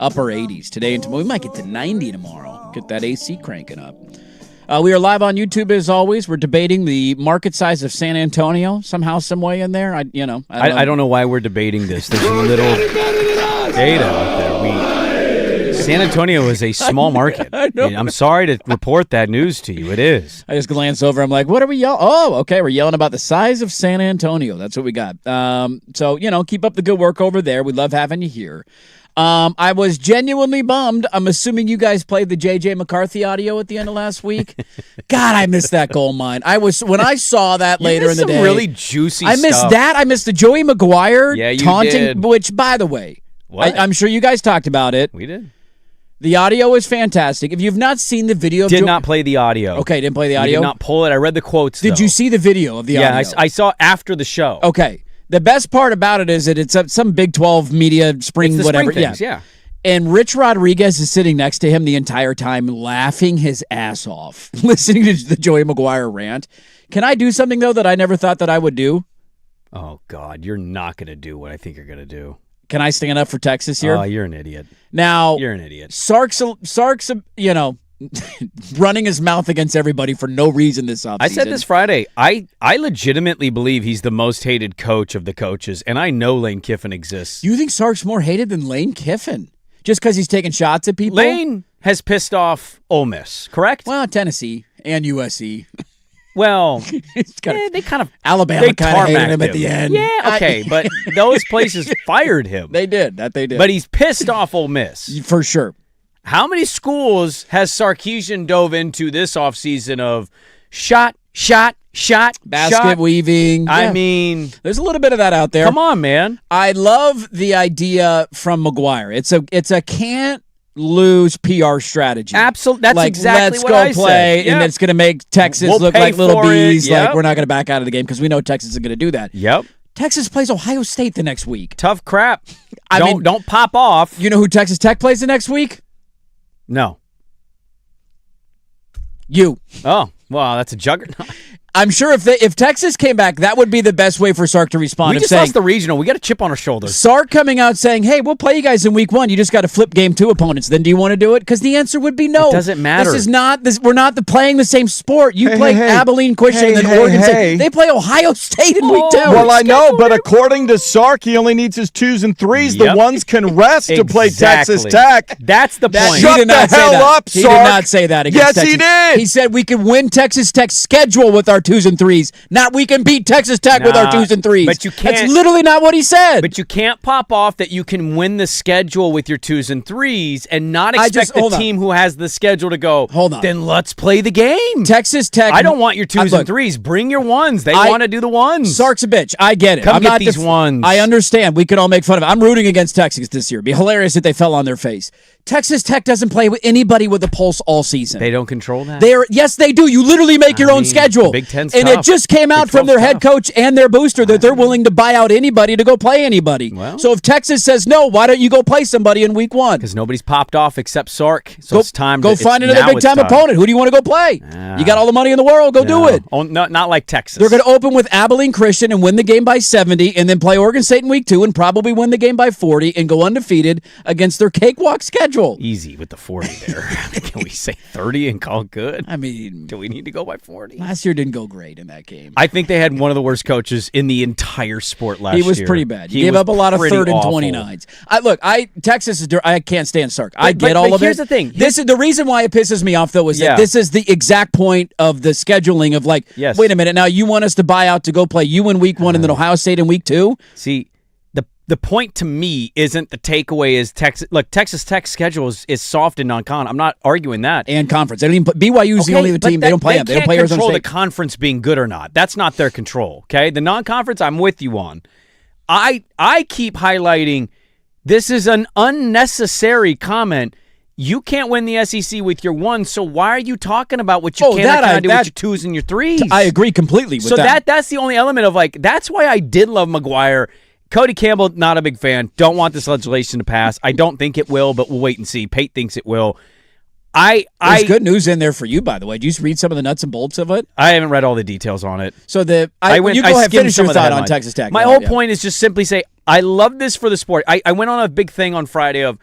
[SPEAKER 2] Upper 80s today and tomorrow. We might get to 90 tomorrow. Get that AC cranking up. We are live on YouTube as always. We're debating the market size of San Antonio somehow, some way in there. I don't
[SPEAKER 1] know why we're debating this. There's a little data out there. San Antonio is a small market.
[SPEAKER 2] I know.
[SPEAKER 1] I'm sorry to report that news to you. It is.
[SPEAKER 2] I just glance over. I'm like, what are we yelling? Oh, okay. We're yelling about the size of San Antonio. That's what we got. So, keep up the good work over there. We love having you here. I was genuinely bummed. I'm assuming you guys played the J.J. McCarthy audio at the end of last week. God, I missed that gold mine. When I saw that later in the day.
[SPEAKER 1] Some really juicy
[SPEAKER 2] I missed
[SPEAKER 1] stuff.
[SPEAKER 2] that. I missed the Joey Maguire taunting,
[SPEAKER 1] did.
[SPEAKER 2] which, by the way, I'm sure you guys talked about it.
[SPEAKER 1] We did.
[SPEAKER 2] The audio is fantastic. If you've not seen the video of
[SPEAKER 1] Did not play the audio.
[SPEAKER 2] Okay, didn't play the audio?
[SPEAKER 1] Did not pull it. I read the quotes,
[SPEAKER 2] Did
[SPEAKER 1] though.
[SPEAKER 2] you see the video of the audio?
[SPEAKER 1] Yeah, I saw after the show.
[SPEAKER 2] Okay. The best part about it is that it's some Big 12 media spring,
[SPEAKER 1] It's the
[SPEAKER 2] whatever.
[SPEAKER 1] spring things, yeah.
[SPEAKER 2] And Rich Rodriguez is sitting next to him the entire time, laughing his ass off, listening to the Joey Maguire rant. Can I do something, though, that I never thought that I would do?
[SPEAKER 1] Oh, God, you're not going to do what I think you're going to do.
[SPEAKER 2] Can I stand up for Texas here?
[SPEAKER 1] Oh, you're an idiot.
[SPEAKER 2] Now,
[SPEAKER 1] You're an idiot.
[SPEAKER 2] Sark's running his mouth against everybody for no reason this offseason.
[SPEAKER 1] I said this Friday. I legitimately believe he's the most hated coach of the coaches, and I know Lane Kiffin exists.
[SPEAKER 2] You think Sark's more hated than Lane Kiffin? Just because he's taking shots at people?
[SPEAKER 1] Lane has pissed off Ole Miss, correct?
[SPEAKER 2] Well, Tennessee and USC.
[SPEAKER 1] Well,
[SPEAKER 2] they kind of Alabama kind of hated him at the end.
[SPEAKER 1] Yeah, okay, but those places fired him.
[SPEAKER 2] They did.
[SPEAKER 1] But he's pissed off Ole Miss.
[SPEAKER 2] For sure.
[SPEAKER 1] How many schools has Sarkisian dove into this offseason of shot,
[SPEAKER 2] basket weaving? Yeah.
[SPEAKER 1] I mean,
[SPEAKER 2] there's a little bit of that out there.
[SPEAKER 1] Come on, man.
[SPEAKER 2] I love the idea from McGuire. It's a can't lose PR strategy.
[SPEAKER 1] Absolutely. That's
[SPEAKER 2] like,
[SPEAKER 1] exactly what
[SPEAKER 2] let's go play,
[SPEAKER 1] Yep.
[SPEAKER 2] and it's going to make Texas
[SPEAKER 1] We'll
[SPEAKER 2] look
[SPEAKER 1] pay
[SPEAKER 2] like little
[SPEAKER 1] for it.
[SPEAKER 2] bees.
[SPEAKER 1] Yep.
[SPEAKER 2] Like, we're not going to back out of the game because we know Texas is going to do that.
[SPEAKER 1] Yep.
[SPEAKER 2] Texas plays Ohio State the next week.
[SPEAKER 1] Tough crap.
[SPEAKER 2] I mean,
[SPEAKER 1] don't pop off.
[SPEAKER 2] You know who Texas Tech plays the next week?
[SPEAKER 1] No.
[SPEAKER 2] You.
[SPEAKER 1] Oh, well, that's a juggernaut.
[SPEAKER 2] I'm sure if Texas came back, that would be the best way for Sark to respond.
[SPEAKER 1] We just lost the regional. We got a chip on our shoulders.
[SPEAKER 2] Sark coming out saying, hey, we'll play you guys in week 1. You just got to flip game 2 opponents. Then do you want to do it? Because the answer would be no.
[SPEAKER 1] It doesn't matter.
[SPEAKER 2] This is not this. We're not playing the same sport. You play Abilene Christian and then Oregon State. They play Ohio State in week 2.
[SPEAKER 3] Well, I know, but according to Sark, he only needs his 2s and 3s.
[SPEAKER 1] Yep.
[SPEAKER 3] The ones can rest to play Texas Tech.
[SPEAKER 1] That's the point.
[SPEAKER 3] Shut the hell up, Sark.
[SPEAKER 2] He did not say that against Texas.
[SPEAKER 3] Yes, he did.
[SPEAKER 2] He said we can win Texas Tech's schedule with our 2s and 3s. Not we can beat Texas Tech with our 2s and 3s.
[SPEAKER 1] But you can't.
[SPEAKER 2] That's literally not what he said.
[SPEAKER 1] But you can't pop off that you can win the schedule with your 2s and 3s and not expect the team who has the schedule to go,
[SPEAKER 2] hold on.
[SPEAKER 1] Then let's play the game.
[SPEAKER 2] Texas Tech.
[SPEAKER 1] I don't want your 2s and 3s. Bring your 1s. They want to do the 1s.
[SPEAKER 2] Sark's a bitch. I get it.
[SPEAKER 1] Come
[SPEAKER 2] I'm
[SPEAKER 1] get
[SPEAKER 2] not
[SPEAKER 1] these 1s.
[SPEAKER 2] I understand. We can all make fun of it. I'm rooting against Texas this year. It'd be hilarious if they fell on their face. Texas Tech doesn't play with anybody with a pulse all season.
[SPEAKER 1] They don't control that?
[SPEAKER 2] Yes, they do. You literally make your own schedule.
[SPEAKER 1] Big Ten's
[SPEAKER 2] and
[SPEAKER 1] tough.
[SPEAKER 2] it just came out
[SPEAKER 1] Big
[SPEAKER 2] from their
[SPEAKER 1] 12's
[SPEAKER 2] head coach and their booster that they're willing to buy out anybody to go play anybody.
[SPEAKER 1] Well.
[SPEAKER 2] So if Texas says no, why don't you go play somebody in week 1?
[SPEAKER 1] Because nobody's popped off except Sark. So it's time
[SPEAKER 2] Go find another big-time opponent. Who do you want to go play? You got all the money in the world. Go do it.
[SPEAKER 1] Oh, not like Texas.
[SPEAKER 2] They're going to open with Abilene Christian and win the game by 70 and then play Oregon State in week 2 and probably win the game by 40 and go undefeated against their cakewalk schedule.
[SPEAKER 1] Easy with the 40 there. Can we say 30 and call it good?
[SPEAKER 2] I mean,
[SPEAKER 1] do we need to go by 40?
[SPEAKER 2] Last year didn't go great in that game.
[SPEAKER 1] I think they had one of the worst coaches in the entire sport last year.
[SPEAKER 2] He was pretty bad. He gave up a lot of 3rd and 29s. Texas is. I can't stand Sark. I get all of it.
[SPEAKER 1] Here's the thing.
[SPEAKER 2] This is the reason why it pisses me off, though, is that this is the exact point of the scheduling of wait a minute, now you want us to buy out to go play you in week 1 and then Ohio State in week 2?
[SPEAKER 1] See, the point to me isn't the takeaway is Texas. Look, Texas Tech's schedule is soft and non-con. I'm not arguing that.
[SPEAKER 2] And conference. They don't even put BYU's the only team. They don't play them. They don't play Arizona
[SPEAKER 1] control
[SPEAKER 2] State.
[SPEAKER 1] The conference being good or not. That's not their control. Okay, the non-conference, I'm with you on. I keep highlighting this is an unnecessary comment. You can't win the SEC with your 1, so why are you talking about what you can't do with your 2s and your 3s?
[SPEAKER 2] I agree completely with that.
[SPEAKER 1] So that's the only element of that's why I did love McGuire. Cody Campbell, not a big fan. Don't want this legislation to pass. I don't think it will, but we'll wait and see. Pate thinks it will. There's
[SPEAKER 2] good news in there for you, by the way. Did you read some of the nuts and bolts of it?
[SPEAKER 1] I haven't read all the details on it.
[SPEAKER 2] So you go ahead, finish your thought on Texas Tech.
[SPEAKER 1] My whole point is just simply say, I love this for the sport. I went on a big thing on Friday of,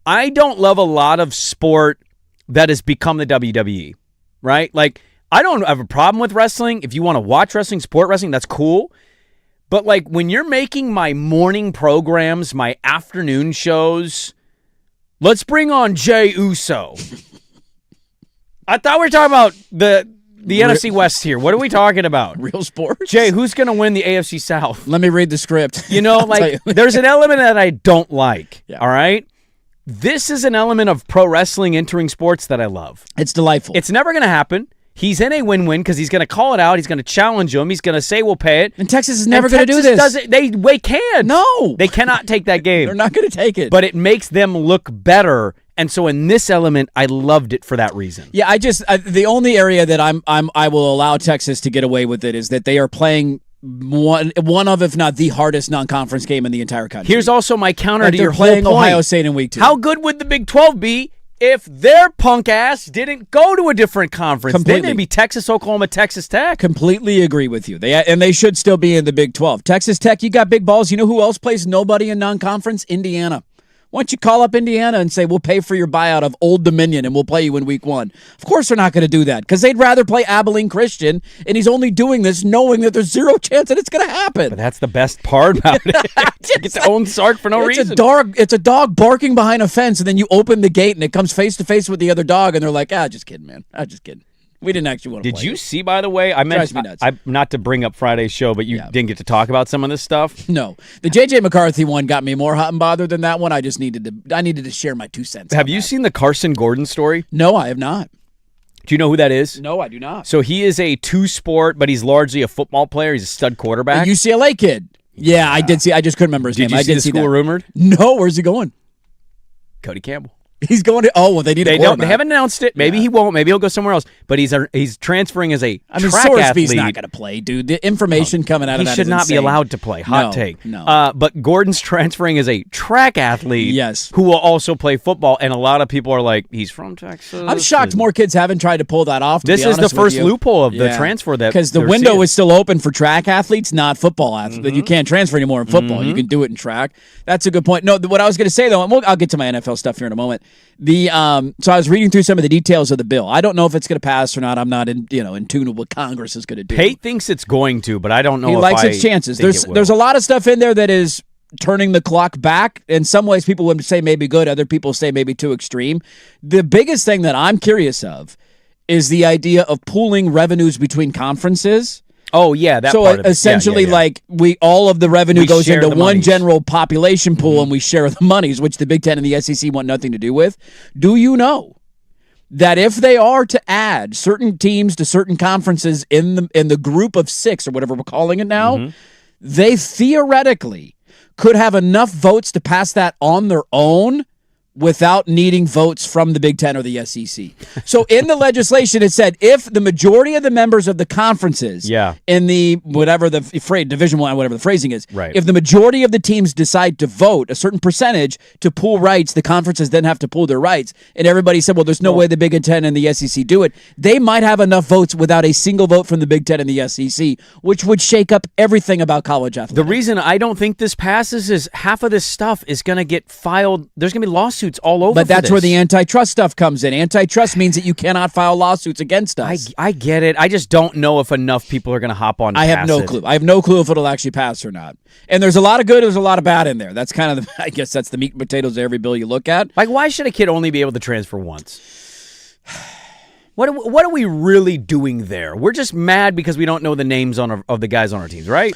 [SPEAKER 1] I don't love a lot of sport that has become the WWE, right? I don't have a problem with wrestling. If you want to watch wrestling, support wrestling, that's cool. But when you're making my morning programs, my afternoon shows, let's bring on Jey Uso. I thought we were talking about the NFC West here. What are we talking about?
[SPEAKER 2] Real sports?
[SPEAKER 1] Jay, who's going to win the AFC South?
[SPEAKER 2] Let me read the script.
[SPEAKER 1] There's an element that I don't like, all right? This is an element of pro wrestling entering sports that I love.
[SPEAKER 2] It's delightful.
[SPEAKER 1] It's never going to happen. He's in a win-win because he's going to call it out. He's going to challenge him. He's going to say, we'll pay it.
[SPEAKER 2] And Texas is never going to do this.
[SPEAKER 1] They can't.
[SPEAKER 2] No.
[SPEAKER 1] They cannot take that game.
[SPEAKER 2] They're not going to take it.
[SPEAKER 1] But it makes them look better. And so in this element, I loved it for that reason.
[SPEAKER 2] Yeah, the only area that I will allow Texas to get away with it is that they are playing one of, if not the hardest non-conference game in the entire country.
[SPEAKER 1] Here's also my counter to your whole
[SPEAKER 2] playing
[SPEAKER 1] point.
[SPEAKER 2] Ohio State in week 2.
[SPEAKER 1] How good would the Big 12 be if their punk ass didn't go to a different conference?
[SPEAKER 2] Completely.
[SPEAKER 1] Then they'd be Texas, Oklahoma, Texas Tech.
[SPEAKER 2] Completely agree with you. They should still be in the Big 12. Texas Tech, you got big balls. You know who else plays nobody in non-conference? Indiana. Why don't you call up Indiana and say, we'll pay for your buyout of Old Dominion and we'll play you in week 1? Of course they're not going to do that because they'd rather play Abilene Christian, and he's only doing this knowing that there's zero chance that it's going to happen.
[SPEAKER 1] But that's the best part about it. You get to own Sark for no reason.
[SPEAKER 2] It's a dog barking behind a fence, and then you open the gate and it comes face to face with the other dog, and they're like, just kidding, man. Just kidding. We didn't actually want to play.
[SPEAKER 1] Did you see, by the way, I meant not to bring up Friday's show, but you didn't get to talk about some of this stuff?
[SPEAKER 2] No. The J.J. McCarthy one got me more hot and bothered than that one. I needed to share my 2 cents.
[SPEAKER 1] Have you seen the Carson Gordon story?
[SPEAKER 2] No, I have not.
[SPEAKER 1] Do you know who that is?
[SPEAKER 2] No, I do not.
[SPEAKER 1] So he is a 2-sport, but he's largely a football player. He's a stud quarterback.
[SPEAKER 2] A UCLA kid. Yeah, I did see. I just couldn't remember his name.
[SPEAKER 1] Did you see the school rumored?
[SPEAKER 2] No, where's he going?
[SPEAKER 1] Cody Campbell.
[SPEAKER 2] He's going to. Oh, well, they need a quarterback.
[SPEAKER 1] They haven't announced it. Maybe he won't. Maybe he'll go somewhere else. But he's transferring as a track athlete.
[SPEAKER 2] Sorsby's not going to play, dude. The information coming out of that
[SPEAKER 1] he should not be allowed to play. Hot take.
[SPEAKER 2] No.
[SPEAKER 1] But Gordon's transferring as a track athlete.
[SPEAKER 2] Yes.
[SPEAKER 1] Who will also play football. And a lot of people are like, he's from Texas.
[SPEAKER 2] I'm shocked more kids haven't tried to pull that off.
[SPEAKER 1] This is the first loophole of the transfer that
[SPEAKER 2] because the window is still open for track athletes, not football athletes. Mm-hmm. You can't transfer anymore in football. Mm-hmm. You can do it in track. That's a good point. No, what I was going to say though, and I'll get to my NFL stuff here in a moment. So I was reading through some of the details of the bill. I don't know if it's going to pass or not. I'm not in tune with what Congress is going to do.
[SPEAKER 1] Pate thinks it's going to, but I don't know.
[SPEAKER 2] He likes its chances. There's a lot of stuff in there that is turning the clock back. In some ways, people would say maybe good. Other people say maybe too extreme. The biggest thing that I'm curious of is the idea of pooling revenues between conferences.
[SPEAKER 1] Oh yeah, that
[SPEAKER 2] so
[SPEAKER 1] part of it.
[SPEAKER 2] Essentially, like all of the revenue goes into one general population pool, and we share the monies, which the Big Ten and the SEC want nothing to do with. Do you know that if they are to add certain teams to certain conferences in the group of 6 or whatever we're calling it now, they theoretically could have enough votes to pass that on their own without needing votes from the Big Ten or the SEC. So in the legislation, it said if the majority of the members of the conferences in the whatever the phrase Division I, whatever the phrasing is, if the majority of the teams decide to vote a certain percentage to pool rights, the conferences then have to pool their rights. And everybody said, well, there's no way the Big Ten and the SEC do it. They might have enough votes without a single vote from the Big Ten and the SEC, which would shake up everything about college athletics.
[SPEAKER 1] The reason I don't think this passes is half of this stuff is going to get filed. There's going to be lawsuits all over.
[SPEAKER 2] But that's where the antitrust stuff comes in. Antitrust means that you cannot file lawsuits against us.
[SPEAKER 1] I get it. I just don't know if enough people are going to hop on.
[SPEAKER 2] I have no clue. I have no clue if it'll actually pass or not. And there's a lot of good, there's a lot of bad in there. That's kind of I guess that's the meat and potatoes of every bill you look at.
[SPEAKER 1] Like, why should a kid only be able to transfer once? What are we really doing there? We're just mad because we don't know the names of the guys on our teams, right?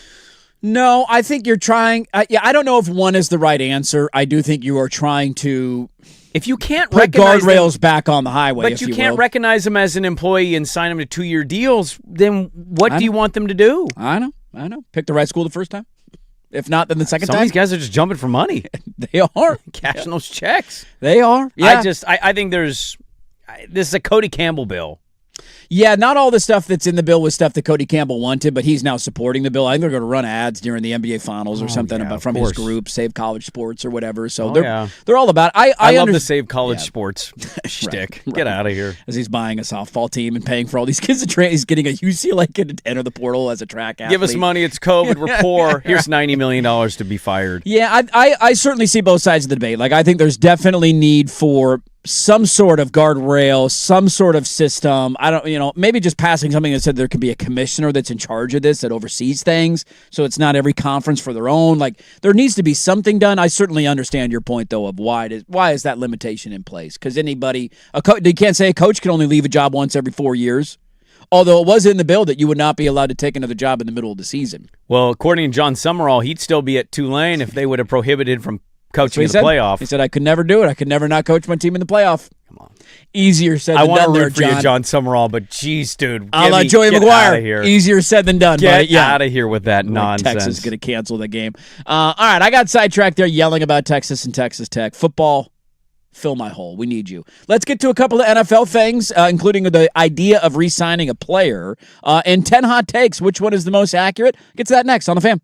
[SPEAKER 2] No, I think you're trying. I don't know if one is the right answer. I do think you are trying to.
[SPEAKER 1] If you can't
[SPEAKER 2] put guardrails back on the highway,
[SPEAKER 1] but you can't recognize them as an employee and sign them to 2-year deals, then what do you want them to do?
[SPEAKER 2] I know. Pick the right school the first time. If not, then the second time.
[SPEAKER 1] Some of these guys are just jumping for money.
[SPEAKER 2] They are
[SPEAKER 1] cashing those checks.
[SPEAKER 2] They are. Yeah.
[SPEAKER 1] I think this is a Cody Campbell bill.
[SPEAKER 2] Yeah, not all the stuff that's in the bill was stuff that Cody Campbell wanted, but he's now supporting the bill. I think they're going to run ads during the NBA Finals or something from his group, Save College Sports or whatever. So they're all about it.
[SPEAKER 1] I love the Save College Sports shtick. Right. Get out of here.
[SPEAKER 2] As he's buying a softball team and paying for all these kids to train. He's getting a UCLA kid to enter the portal as a track athlete.
[SPEAKER 1] Give us money. It's COVID. We're poor. Here's $90 million to be fired.
[SPEAKER 2] Yeah, I certainly see both sides of the debate. Like, I think there's definitely need for some sort of guardrail, some sort of system. Maybe just passing something that said there could be a commissioner that's in charge of this, that oversees things, so it's not every conference for their own. Like, there needs to be something done. I certainly understand your point, though, of why is that limitation in place? Because you can't say a coach can only leave a job once every 4 years. Although it was in the bill that you would not be allowed to take another job in the middle of the season.
[SPEAKER 1] Well, according to John Summerall, he'd still be at Tulane if they would have prohibited from coaching in the playoff.
[SPEAKER 2] He said, I could never do it. I could never not coach my team in the playoff.
[SPEAKER 1] Come on.
[SPEAKER 2] Easier said than done.
[SPEAKER 1] I want to root
[SPEAKER 2] for
[SPEAKER 1] you, John Summerall, but geez, dude.
[SPEAKER 2] A la Joey McGuire. Easier said than done.
[SPEAKER 1] Get out of here with that nonsense.
[SPEAKER 2] Texas is going to cancel the game. All right, I got sidetracked there yelling about Texas and Texas Tech. Football, fill my hole. We need you. Let's get to a couple of NFL things, including the idea of re-signing a player. And 10 hot takes. Which one is the most accurate? Get to that next on The Fan.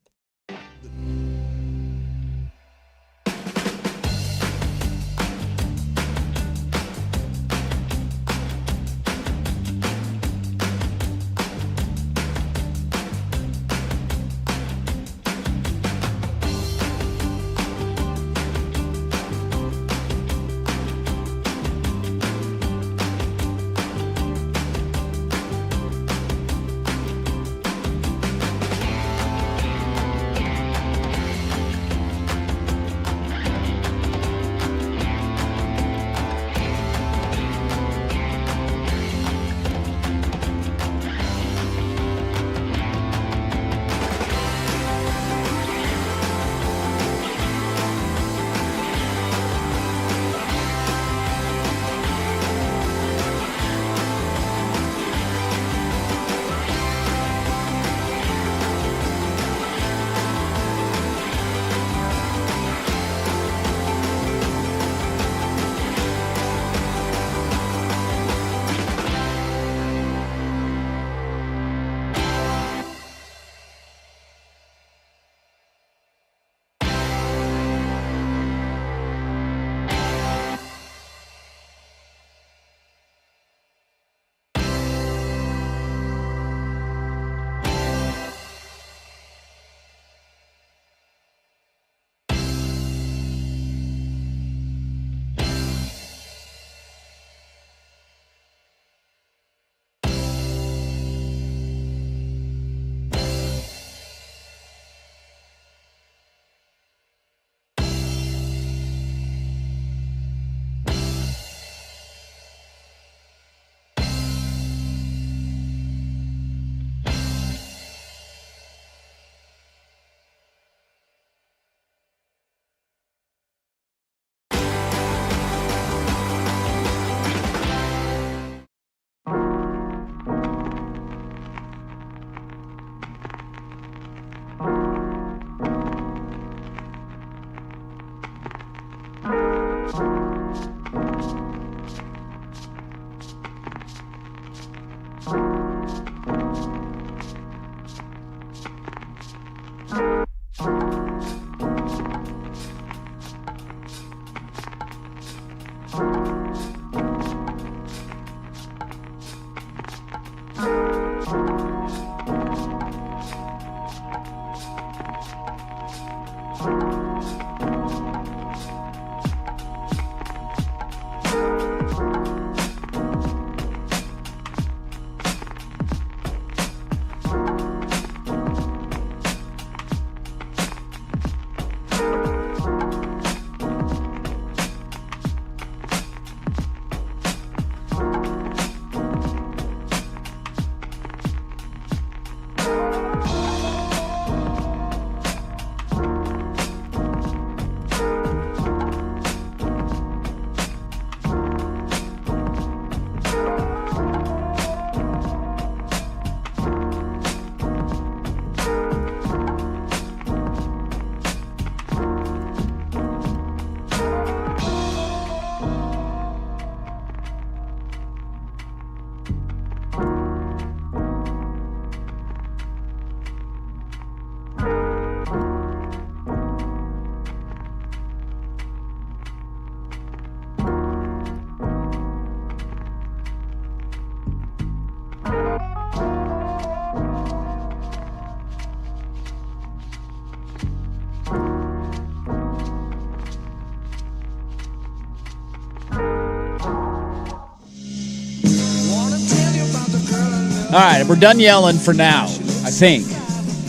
[SPEAKER 2] All right, we're done yelling for now, I think.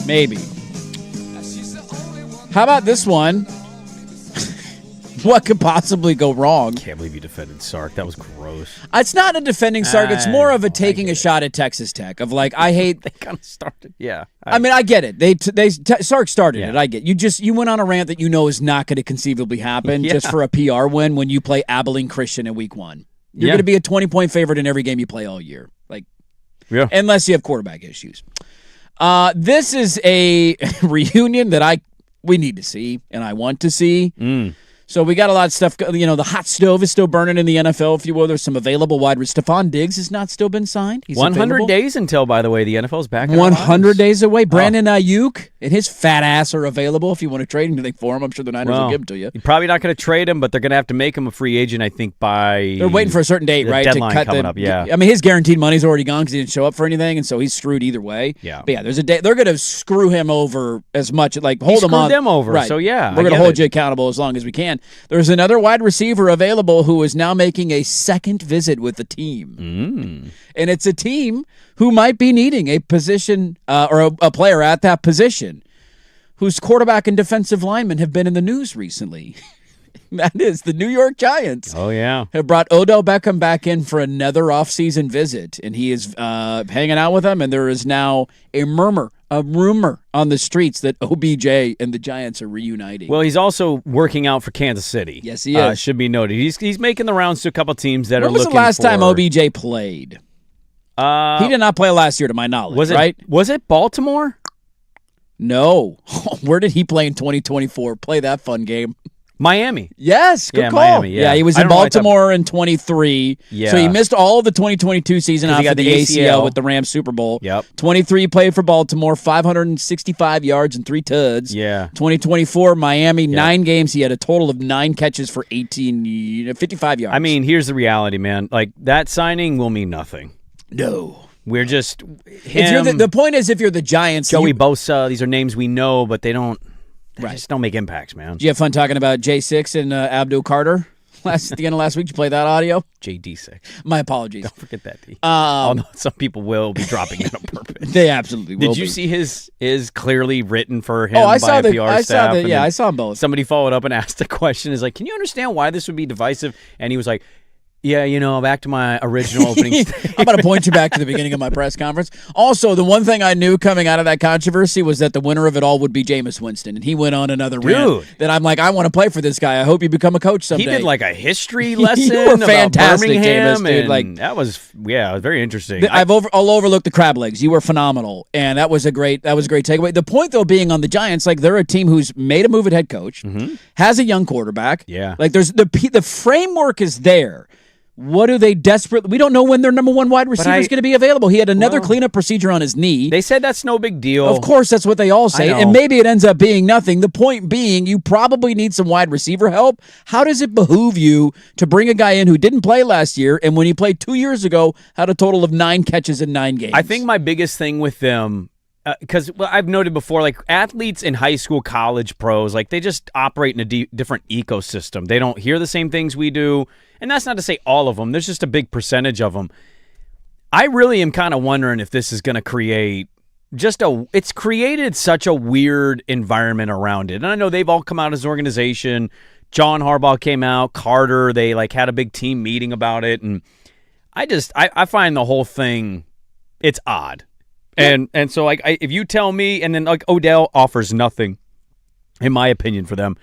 [SPEAKER 2] Maybe. How about this one? What could possibly go wrong?
[SPEAKER 1] Can't believe you defended Sark. That was gross.
[SPEAKER 2] It's not a defending Sark. It's more of a taking a shot at Texas Tech. Of like, I hate.
[SPEAKER 1] They kind of started. Yeah.
[SPEAKER 2] I mean, I get it. Sark started it. I get it. You went on a rant that you know is not going to conceivably happen just for a PR win when you play Abilene Christian in week 1. You're going to be a 20-point favorite in every game you play all year. Unless you have quarterback issues. This is a reunion that we need to see and I want to see. So we got a lot of stuff. The hot stove is still burning in the NFL, if you will. There's some available wide receivers. Stephon Diggs has not still been signed. He's
[SPEAKER 1] 100
[SPEAKER 2] available.
[SPEAKER 1] days until, by the way, the NFL's back.
[SPEAKER 2] 100 days away. Brandon Ayuk and his fat ass are available if you want to trade anything for him. I'm sure the Niners will give him to you.
[SPEAKER 1] You're probably not going to trade him, but they're going to have to make him a free agent, I think, by...
[SPEAKER 2] They're waiting for a certain date, right?
[SPEAKER 1] Deadline
[SPEAKER 2] to cut
[SPEAKER 1] coming up, yeah.
[SPEAKER 2] I mean, his guaranteed money's already gone because he didn't show up for anything, and so he's screwed either way.
[SPEAKER 1] Yeah.
[SPEAKER 2] But yeah, there's a day. They're going to screw him over as much. Hold him on.
[SPEAKER 1] them over,
[SPEAKER 2] right.
[SPEAKER 1] so yeah.
[SPEAKER 2] We're going to hold you accountable as long as we can. There's another wide receiver available who is now making a second visit with the team. And it's a team who might be needing a position or a player at that position whose quarterback and defensive linemen have been in the news recently. That is the New York Giants.
[SPEAKER 1] Oh, yeah.
[SPEAKER 2] Have brought Odell Beckham back in for another offseason visit, and he is hanging out with them, and there is now a rumor on the streets that OBJ and the Giants are reuniting.
[SPEAKER 1] Well, he's also working out for Kansas City.
[SPEAKER 2] Yes, he is.
[SPEAKER 1] Should be noted. He's making the rounds to a couple teams that are looking for...
[SPEAKER 2] When was the last time OBJ played? He did not play last year, to my knowledge, right?
[SPEAKER 1] Was it Baltimore?
[SPEAKER 2] No. Where did he play in 2024? Play that fun game.
[SPEAKER 1] Miami.
[SPEAKER 2] Yes, good call.
[SPEAKER 1] Miami, yeah.
[SPEAKER 2] He was in Baltimore in 23.
[SPEAKER 1] Yeah.
[SPEAKER 2] So he missed all of the 2022 season after
[SPEAKER 1] the
[SPEAKER 2] the ACL
[SPEAKER 1] ACL
[SPEAKER 2] with the Rams Super Bowl.
[SPEAKER 1] Yep.
[SPEAKER 2] 23 played for Baltimore, 565 yards and 3 tuds.
[SPEAKER 1] Yeah.
[SPEAKER 2] 2024 Miami, 9 games. He had a total of 9 catches for 55 yards.
[SPEAKER 1] I mean, here's the reality, man. Like, that signing will mean nothing.
[SPEAKER 2] No.
[SPEAKER 1] We're just
[SPEAKER 2] the point is, if you're the Giants,
[SPEAKER 1] Joey Bosa, these are names we know, but they just don't make impacts, man.
[SPEAKER 2] Did you have fun talking about J6 and Abdul Carter at the end of last week? Did you play that audio?
[SPEAKER 1] JD6.
[SPEAKER 2] My apologies.
[SPEAKER 1] Don't forget that D. Although some people will be dropping it on purpose.
[SPEAKER 2] They absolutely will.
[SPEAKER 1] Did you see his clearly written for him
[SPEAKER 2] I
[SPEAKER 1] by
[SPEAKER 2] saw
[SPEAKER 1] a PR staff?
[SPEAKER 2] I saw them both.
[SPEAKER 1] Somebody followed up and asked a question. Is like, can you understand why this would be divisive? And he was like, yeah, back to my original opening statement.
[SPEAKER 2] I'm going to point you back to the beginning of my press conference. Also, the one thing I knew coming out of that controversy was that the winner of it all would be Jameis Winston. And he went on another rant that I'm like, I want to play for this guy. I hope you become a coach someday.
[SPEAKER 1] He did like a histoy lesson
[SPEAKER 2] you were
[SPEAKER 1] about
[SPEAKER 2] fantastic,
[SPEAKER 1] Birmingham.
[SPEAKER 2] Jameis, dude. Like,
[SPEAKER 1] that was, it was very interesting.
[SPEAKER 2] I'll overlook the crab legs. You were phenomenal. And that was a great takeaway. The point, though, being on the Giants, like, they're a team who's made a move at head coach, has a young quarterback.
[SPEAKER 1] Yeah.
[SPEAKER 2] Like, there's the framework is there. What do they desperately... We don't know when their number one wide receiver is going to be available. He had another cleanup procedure on his knee.
[SPEAKER 1] They said that's no big deal.
[SPEAKER 2] Of course, that's what they all say. And maybe it ends up being nothing. The point being, you probably need some wide receiver help. How does it behoove you to bring a guy in who didn't play last year, and when he played 2 years ago, had a total of 9 catches in 9 games?
[SPEAKER 1] I think my biggest thing with them... Because I've noted before, like, athletes in high school, college, pros, like, they just operate in a different ecosystem. They don't hear the same things we do. And that's not to say all of them. There's just a big percentage of them. I really am kind of wondering if this is going to create it's created such a weird environment around it. And I know they've all come out as an organization. John Harbaugh came out, Carter, they like had a big team meeting about it. And I find the whole thing, it's odd. And so, like, if you tell me, and then, like, Odell offers nothing, in my opinion, for them.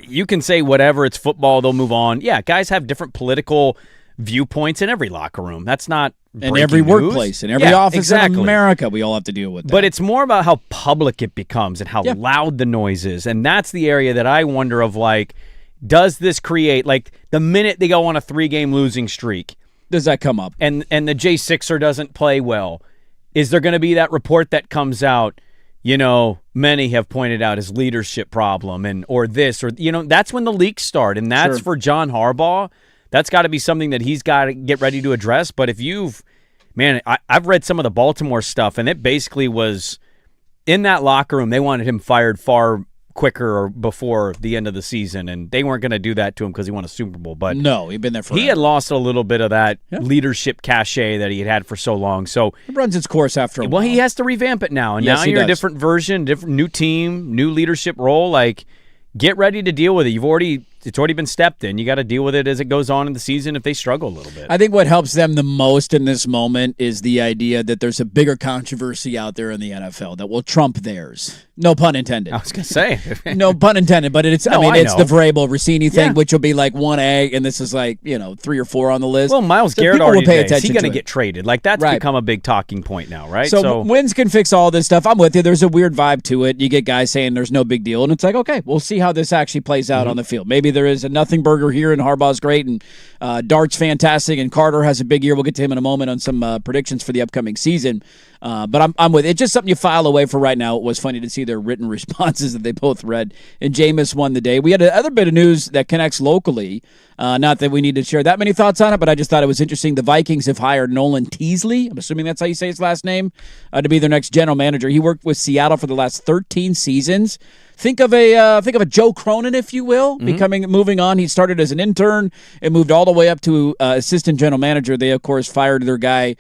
[SPEAKER 1] You can say whatever, it's football, they'll move on. Yeah, guys have different political viewpoints in every locker room. That's not
[SPEAKER 2] in every workplace, in every office in America, we all have to deal with that.
[SPEAKER 1] But it's more about how public it becomes and how loud the noise is. And that's the area that I wonder of, like, does this create, like, the minute they go on a 3-game losing streak.
[SPEAKER 2] Does that come up?
[SPEAKER 1] And the J6er doesn't play well. Is there going to be that report that comes out, many have pointed out his leadership problem or this, or, that's when the leaks start. And that's for John Harbaugh. That's got to be something that he's got to get ready to address. But if I've read some of the Baltimore stuff, and it basically was in that locker room, they wanted him fired far quicker or before the end of the season, and they weren't going to do that to him because he won a Super Bowl. But
[SPEAKER 2] no, he'd been there forever.
[SPEAKER 1] He had lost a little bit of that leadership cachet that he had for so long. So
[SPEAKER 2] it runs its course after a while.
[SPEAKER 1] Well, he has to revamp it now, and
[SPEAKER 2] Yes,
[SPEAKER 1] now
[SPEAKER 2] he
[SPEAKER 1] you're a
[SPEAKER 2] does.
[SPEAKER 1] different version, different new team, new leadership role. Like, get ready to deal with it. It's already been stepped in. You got to deal with it as it goes on in the season if they struggle a little bit.
[SPEAKER 2] I think what helps them the most in this moment is the idea that there's a bigger controversy out there in the NFL that will trump theirs. No pun intended.
[SPEAKER 1] I was going to say.
[SPEAKER 2] No pun intended, but it's
[SPEAKER 1] No,
[SPEAKER 2] it's
[SPEAKER 1] know.
[SPEAKER 2] the Vrabel Rossini thing,
[SPEAKER 1] Yeah.
[SPEAKER 2] which will be like 1A, and this is like 3 or 4 on the list.
[SPEAKER 1] Well, Miles
[SPEAKER 2] So
[SPEAKER 1] Garrett
[SPEAKER 2] people will
[SPEAKER 1] already
[SPEAKER 2] pay
[SPEAKER 1] did. Is he
[SPEAKER 2] attention
[SPEAKER 1] going to
[SPEAKER 2] to
[SPEAKER 1] get
[SPEAKER 2] it.
[SPEAKER 1] traded? Like, that's
[SPEAKER 2] Right.
[SPEAKER 1] become a big talking point now, right?
[SPEAKER 2] So wins can fix all this stuff. I'm with you. There's a weird vibe to it. You get guys saying there's no big deal, and it's like, okay, we'll see how this actually plays out on the field. Maybe there is a nothing burger here, and Harbaugh's great, and Dart's fantastic, and Carter has a big year. We'll get to him in a moment on some predictions for the upcoming season. But I'm with it. It's just something you file away for right now. It was funny to see their written responses that they both read. And Jameis won the day. We had another bit of news that connects locally. Not that we need to share that many thoughts on it, but I just thought it was interesting. The Vikings have hired Nolan Teasley. I'm assuming that's how you say his last name, to be their next general manager. He worked with Seattle for the last 13 seasons. Think of a Joe Cronin, if you will, moving on. He started as an intern and moved all the way up to assistant general manager. They, of course, fired their guy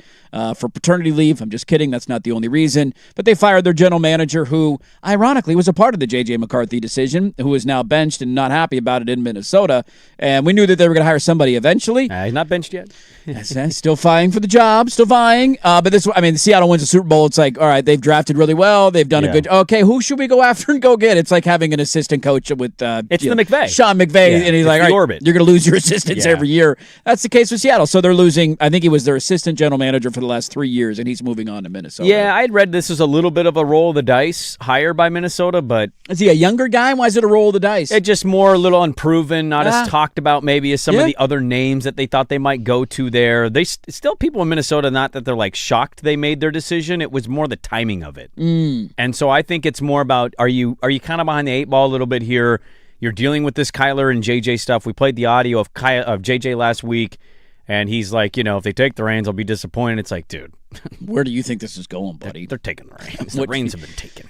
[SPEAKER 2] for paternity leave. I'm just kidding. That's not the only reason. But they fired their general manager, who, ironically, was a part of the J.J. McCarthy decision, who is now benched and not happy about it in Minnesota. And we knew that they were going to hire somebody eventually.
[SPEAKER 1] he's not benched yet.
[SPEAKER 2] Still vying for the job, still vying. But Seattle wins the Super Bowl. It's like, all right, they've drafted really well. They've done a good. Okay, who should we go after and go get? It's like having an assistant coach with
[SPEAKER 1] It's the McVay.
[SPEAKER 2] Sean McVay,
[SPEAKER 1] Yeah,
[SPEAKER 2] and he's
[SPEAKER 1] it's
[SPEAKER 2] like,
[SPEAKER 1] the
[SPEAKER 2] all right,
[SPEAKER 1] orbit.
[SPEAKER 2] you're going to lose your assistants
[SPEAKER 1] Yeah.
[SPEAKER 2] every year. That's the case with Seattle. So they're losing. I think he was their assistant general manager for the last 3 years, and he's moving on to Minnesota.
[SPEAKER 1] Yeah, I had read this was a little bit of a roll of the dice hire by Minnesota, but
[SPEAKER 2] Is he a younger guy? Why is it a roll of the dice?
[SPEAKER 1] it just more a little unproven, not as talked about maybe as some
[SPEAKER 2] Yeah.
[SPEAKER 1] of the other names that they thought they might go to there. They still people in Minnesota, not that they're like shocked they made their decision. It was more the timing of it. And so I think it's more about are you kind of behind the 8 ball a little bit here? You're dealing with this Kyler and JJ stuff. We played the audio of JJ last week, and he's like, if they take the reins, I'll be disappointed. It's like, dude,
[SPEAKER 2] Where do you think this is going, buddy?
[SPEAKER 1] they're taking the reins. The reins have been taken.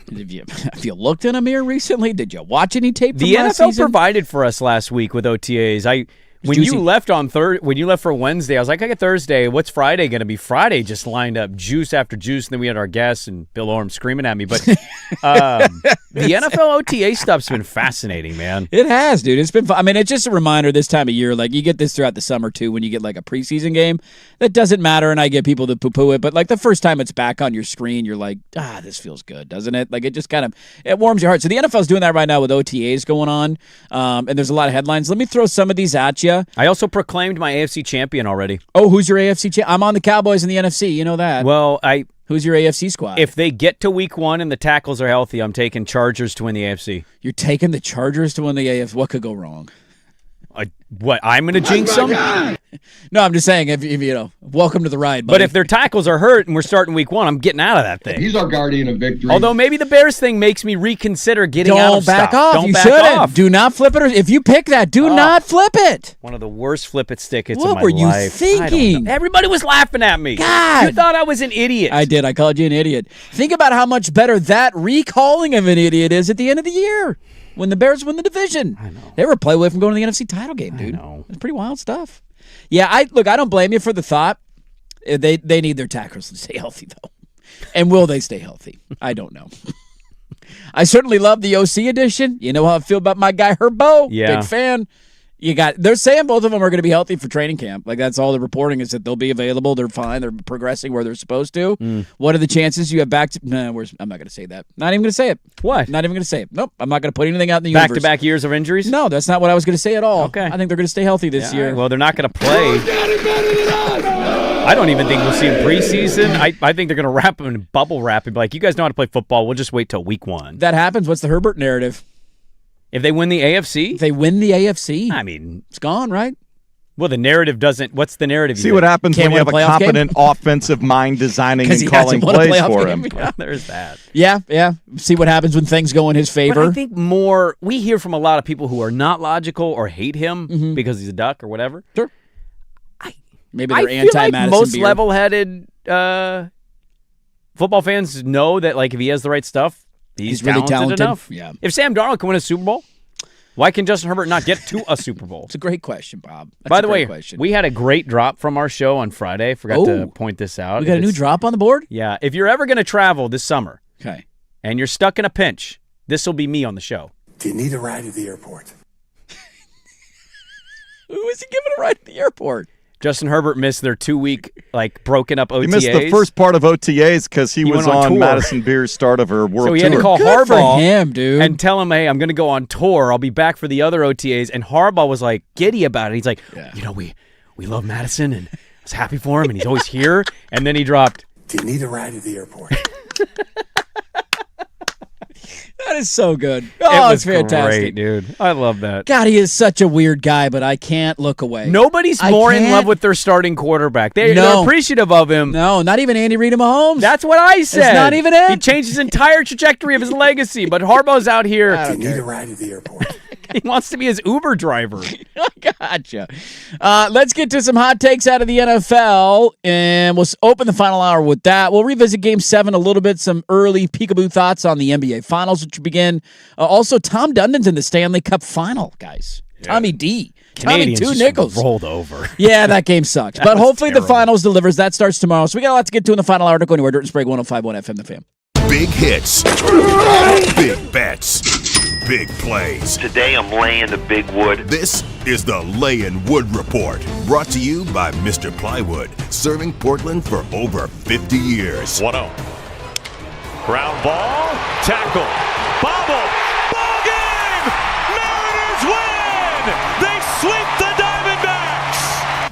[SPEAKER 2] Have you looked in a mirror recently? Did you watch any tape from
[SPEAKER 1] The
[SPEAKER 2] last
[SPEAKER 1] NFL
[SPEAKER 2] season?
[SPEAKER 1] provided for us last week with OTAs. When
[SPEAKER 2] juicy.
[SPEAKER 1] you left for Wednesday, I was like, I get Thursday. What's Friday going to be? Friday just lined up juice after juice, and then we had our guests and Bill Orm screaming at me. But the NFL OTA stuff's been fascinating, man.
[SPEAKER 2] It has, dude. It's been fun. It's just a reminder this time of year. Like, you get this throughout the summer, too, when you get, like, a preseason game. That doesn't matter, and I get people that poo-poo it. But, like, the first time it's back on your screen, you're like, this feels good, doesn't it? Like, it just kind of, it warms your heart. So the NFL's doing that right now with OTAs going on, and there's a lot of headlines. Let me throw some of these at you.
[SPEAKER 1] I also proclaimed my AFC champion already.
[SPEAKER 2] Oh, who's your AFC champ? I'm on the Cowboys in the NFC. You know that.
[SPEAKER 1] Well,
[SPEAKER 2] Who's your AFC squad?
[SPEAKER 1] if they get to week 1 and the tackles are healthy, I'm taking Chargers to win the AFC.
[SPEAKER 2] You're taking the Chargers to win the AFC. What could go wrong?
[SPEAKER 1] What? I'm going to jinx them?
[SPEAKER 2] No, I'm just saying, if welcome to the ride, buddy.
[SPEAKER 1] But if their tackles are hurt and we're starting week 1, I'm getting out of that thing.
[SPEAKER 7] He's our guardian of victory.
[SPEAKER 1] Although maybe the Bears thing makes me reconsider getting out
[SPEAKER 2] Don't
[SPEAKER 1] of
[SPEAKER 2] back
[SPEAKER 1] stuff.
[SPEAKER 2] off.
[SPEAKER 1] Don't
[SPEAKER 2] You
[SPEAKER 1] back
[SPEAKER 2] shouldn't.
[SPEAKER 1] off.
[SPEAKER 2] Do not flip it. If you pick that, do not flip it.
[SPEAKER 1] One of the worst flip it stickets
[SPEAKER 2] What
[SPEAKER 1] of my
[SPEAKER 2] were you
[SPEAKER 1] life. I don't
[SPEAKER 2] thinking?
[SPEAKER 1] know. Everybody was laughing at me.
[SPEAKER 2] God.
[SPEAKER 1] You thought I was an idiot.
[SPEAKER 2] I did. I called you an idiot. Think about how much better that recalling of an idiot is at the end of the year when the Bears win the division. I know. They were a play away from going to the NFC title game, dude.
[SPEAKER 1] I know.
[SPEAKER 2] It's pretty wild stuff. Yeah, I don't blame you for the thought. They need their tackles to stay healthy, though. And will they stay healthy? I don't know. I certainly love the OC edition. You know how I feel about my guy Herbo.
[SPEAKER 1] Yeah.
[SPEAKER 2] Big fan. They're saying both of them are going to be healthy for training camp. Like, that's all the reporting is that they'll be available. They're fine. They're progressing where they're supposed to. What are the chances you have back to? I'm not going to say that. Not even going to say it.
[SPEAKER 1] What?
[SPEAKER 2] Not even going to say it. Nope. I'm not going to put anything out in the universe.
[SPEAKER 1] Back-to-back years of injuries?
[SPEAKER 2] No, that's not what I was going to say at all.
[SPEAKER 1] Okay.
[SPEAKER 2] I think they're going to stay healthy this
[SPEAKER 1] Yeah,
[SPEAKER 2] year.
[SPEAKER 1] all right. Well, they're not going to play. I don't even think we'll see them preseason. I think they're going to wrap them in bubble wrap and be like, you guys know how to play football. We'll just wait till week 1.
[SPEAKER 2] That happens. What's the Herbert narrative?
[SPEAKER 1] If they win the AFC?
[SPEAKER 2] If they win the AFC,
[SPEAKER 1] I mean,
[SPEAKER 2] it's gone, right?
[SPEAKER 1] well, the narrative doesn't. What's the narrative?
[SPEAKER 3] See what happens
[SPEAKER 2] Can't
[SPEAKER 3] when you have
[SPEAKER 2] win
[SPEAKER 3] a
[SPEAKER 2] a playoff
[SPEAKER 3] competent offensive mind designing
[SPEAKER 2] 'Cause
[SPEAKER 3] and
[SPEAKER 2] he hasn't
[SPEAKER 3] calling
[SPEAKER 2] won a
[SPEAKER 3] plays
[SPEAKER 2] playoff
[SPEAKER 3] for
[SPEAKER 2] game.
[SPEAKER 3] him.
[SPEAKER 1] Well, there's that.
[SPEAKER 2] Yeah. See what happens when things go in his
[SPEAKER 1] But
[SPEAKER 2] favor.
[SPEAKER 1] I think we hear from a lot of people who are not logical or hate him because he's a duck or whatever.
[SPEAKER 2] Sure. Maybe
[SPEAKER 1] I
[SPEAKER 2] they're
[SPEAKER 1] feel
[SPEAKER 2] anti
[SPEAKER 1] like
[SPEAKER 2] Madison
[SPEAKER 1] most
[SPEAKER 2] beer.
[SPEAKER 1] level-headed football fans know that, like, if he has the right stuff, He's
[SPEAKER 2] really talented.
[SPEAKER 1] enough.
[SPEAKER 2] Yeah.
[SPEAKER 1] If Sam Darnold can win a Super Bowl, why can Justin Herbert not get to a Super Bowl?
[SPEAKER 2] It's a great question, Bob. That's
[SPEAKER 1] By
[SPEAKER 2] a
[SPEAKER 1] the
[SPEAKER 2] great
[SPEAKER 1] way,
[SPEAKER 2] question.
[SPEAKER 1] we had a great drop from our show on Friday. Forgot to point this out.
[SPEAKER 2] We got a new drop on the board?
[SPEAKER 1] Yeah. If you're ever going to travel this summer
[SPEAKER 2] Okay.
[SPEAKER 1] and you're stuck in a pinch, this will be me on the show.
[SPEAKER 7] Do you need a ride to the airport?
[SPEAKER 2] Who is he giving a ride to the airport?
[SPEAKER 1] Justin Herbert missed their 2-week, broken up OTAs.
[SPEAKER 3] He missed the first part of OTAs because he was
[SPEAKER 1] went on
[SPEAKER 3] on
[SPEAKER 1] tour.
[SPEAKER 3] Madison Beer's start of her world tour.
[SPEAKER 1] So he had to call
[SPEAKER 2] Good
[SPEAKER 1] Harbaugh
[SPEAKER 2] for him, dude.
[SPEAKER 1] and tell him, hey, I'm going to go on tour. I'll be back for the other OTAs. And Harbaugh was giddy about it. He's like, we love Madison, and I was happy for him, and he's always here. And then he dropped,
[SPEAKER 7] Do you need a ride to the airport?
[SPEAKER 2] That is so good.
[SPEAKER 1] it
[SPEAKER 2] Oh,
[SPEAKER 1] was
[SPEAKER 2] it's fantastic.
[SPEAKER 1] great, dude. I love that.
[SPEAKER 2] God, he is such a weird guy, but I can't look away.
[SPEAKER 1] Nobody's
[SPEAKER 2] I
[SPEAKER 1] more in
[SPEAKER 2] can't-
[SPEAKER 1] love with their starting quarterback. They're
[SPEAKER 2] No.
[SPEAKER 1] appreciative of him.
[SPEAKER 2] No, not even Andy Reid and Mahomes.
[SPEAKER 1] That's what I said.
[SPEAKER 2] not even it?
[SPEAKER 1] He changed his entire trajectory of his legacy, but Harbaugh's out here.
[SPEAKER 7] Do you need a ride to the airport?
[SPEAKER 1] He wants to be his Uber driver.
[SPEAKER 2] Gotcha. Let's get to some hot takes out of the NFL, and we'll open the final hour with that. We'll revisit Game 7 a little bit, some early peekaboo thoughts on the NBA Finals, which begin. Also, Tom Dundon's in the Stanley Cup Final, guys. Yeah. Tommy D.
[SPEAKER 1] Canadians
[SPEAKER 2] Tommy
[SPEAKER 1] just
[SPEAKER 2] 2 nickels.
[SPEAKER 1] rolled over.
[SPEAKER 2] Yeah, that game sucked. But
[SPEAKER 1] was
[SPEAKER 2] hopefully
[SPEAKER 1] terrible.
[SPEAKER 2] the Finals delivers. That starts tomorrow. So we got a lot to get to in the final hour. Don't go anywhere. Dirt and Sprague 105.1 FM, The Fan.
[SPEAKER 4] Big hits, big bets, big plays.
[SPEAKER 5] Today I'm laying the big wood.
[SPEAKER 4] This is the Lay-in Wood Report, brought to you by Mr. Plywood, serving Portland for over 50 years.
[SPEAKER 5] 1-0. Ground ball, tackle, bobble, ball game! Mariners win! They sweep the Diamondbacks!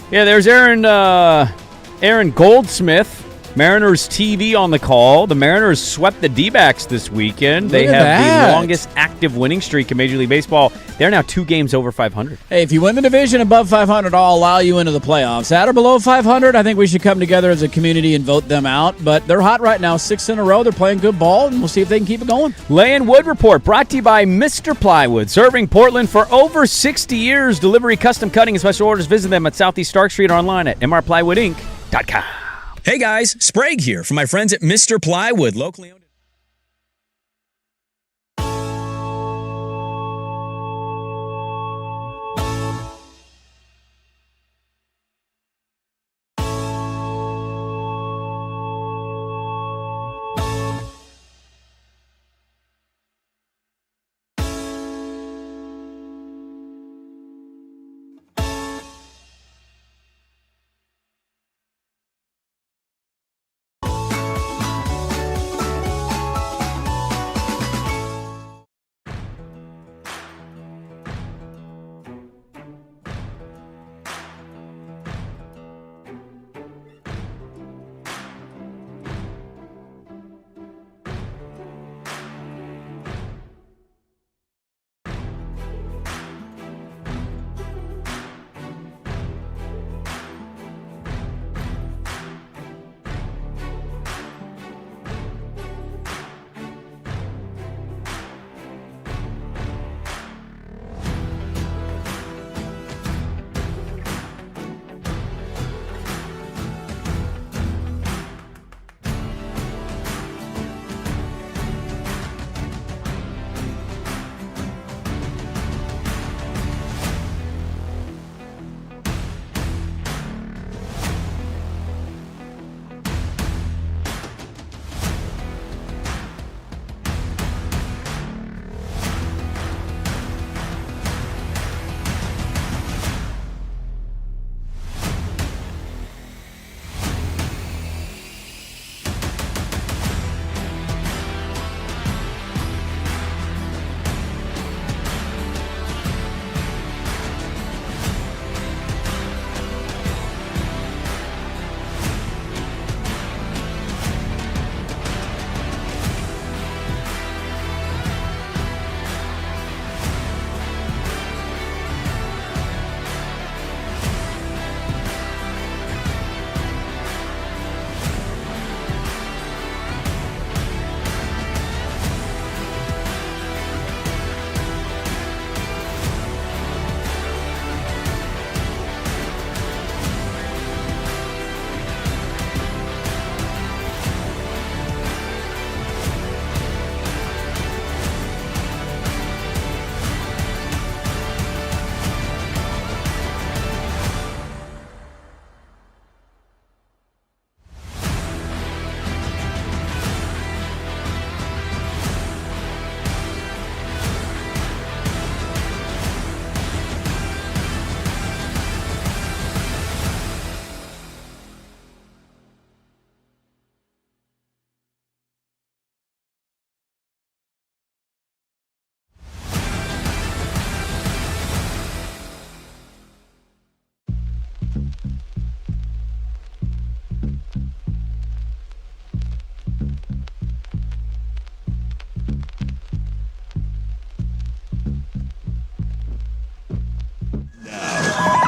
[SPEAKER 1] Yeah, there's Aaron Goldsmith. Mariners TV on the call. The Mariners swept the D-backs this weekend. They
[SPEAKER 2] Look
[SPEAKER 1] have
[SPEAKER 2] at that.
[SPEAKER 1] the longest active winning streak in Major League Baseball. They're now 2 games over 500.
[SPEAKER 2] Hey, if you win the division above 500, I'll allow you into the playoffs. At or below 500, I think we should come together as a community and vote them out. But they're hot right now, 6 in a row. They're playing good ball, and we'll see if they can keep it going.
[SPEAKER 1] Lay-in Wood Report brought to you by Mr. Plywood, serving Portland for over 60 years. Delivery, custom cutting, and special orders. Visit them at Southeast Stark Street or online at mrplywoodinc.com.
[SPEAKER 8] Hey guys, Sprague here from my friends at Mr. Plywood, locally owned.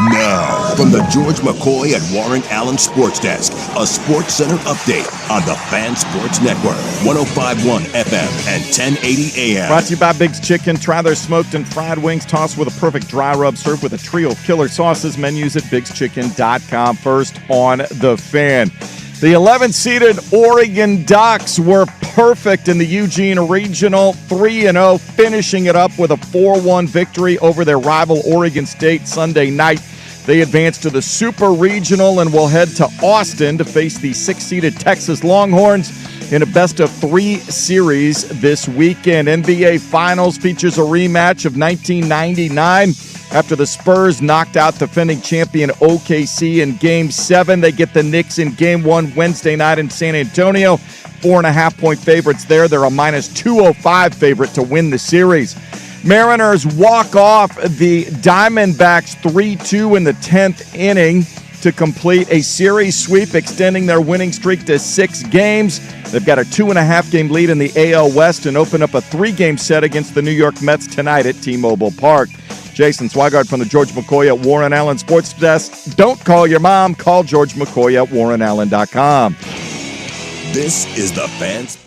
[SPEAKER 4] Now, from the George McCoy and Warren Allen Sports Desk, a Sports Center update on the Fan Sports Network, 105.1 FM and 1080 AM.
[SPEAKER 3] Brought to you by Big's Chicken. Try their smoked and fried wings tossed with a perfect dry rub served with a trio of killer sauces. Menus at bigschicken.com. First on the Fan. The 11th-seeded Oregon Ducks were perfect in the Eugene Regional, 3-0, finishing it up with a 4-1 victory over their rival Oregon State Sunday night. They advance to the Super Regional and will head to Austin to face the 6th-seeded Texas Longhorns in a best-of-3 series this weekend. NBA Finals features a rematch of 1999 after the Spurs knocked out defending champion OKC in Game 7. They get the Knicks in Game 1 Wednesday night in San Antonio. 4.5-point favorites there. They're a minus 205 favorite to win the series. Mariners walk off the Diamondbacks 3-2 in the 10th inning to complete a series sweep, extending their winning streak to 6 games. They've got a 2.5-game lead in the AL West and open up a 3-game set against the New York Mets tonight at T-Mobile Park. Jason Swigard from the George McCoy at Warren Allen Sports Desk. Don't call your mom. Call George McCoy at warrenallen.com.
[SPEAKER 4] This is the Fan Sports.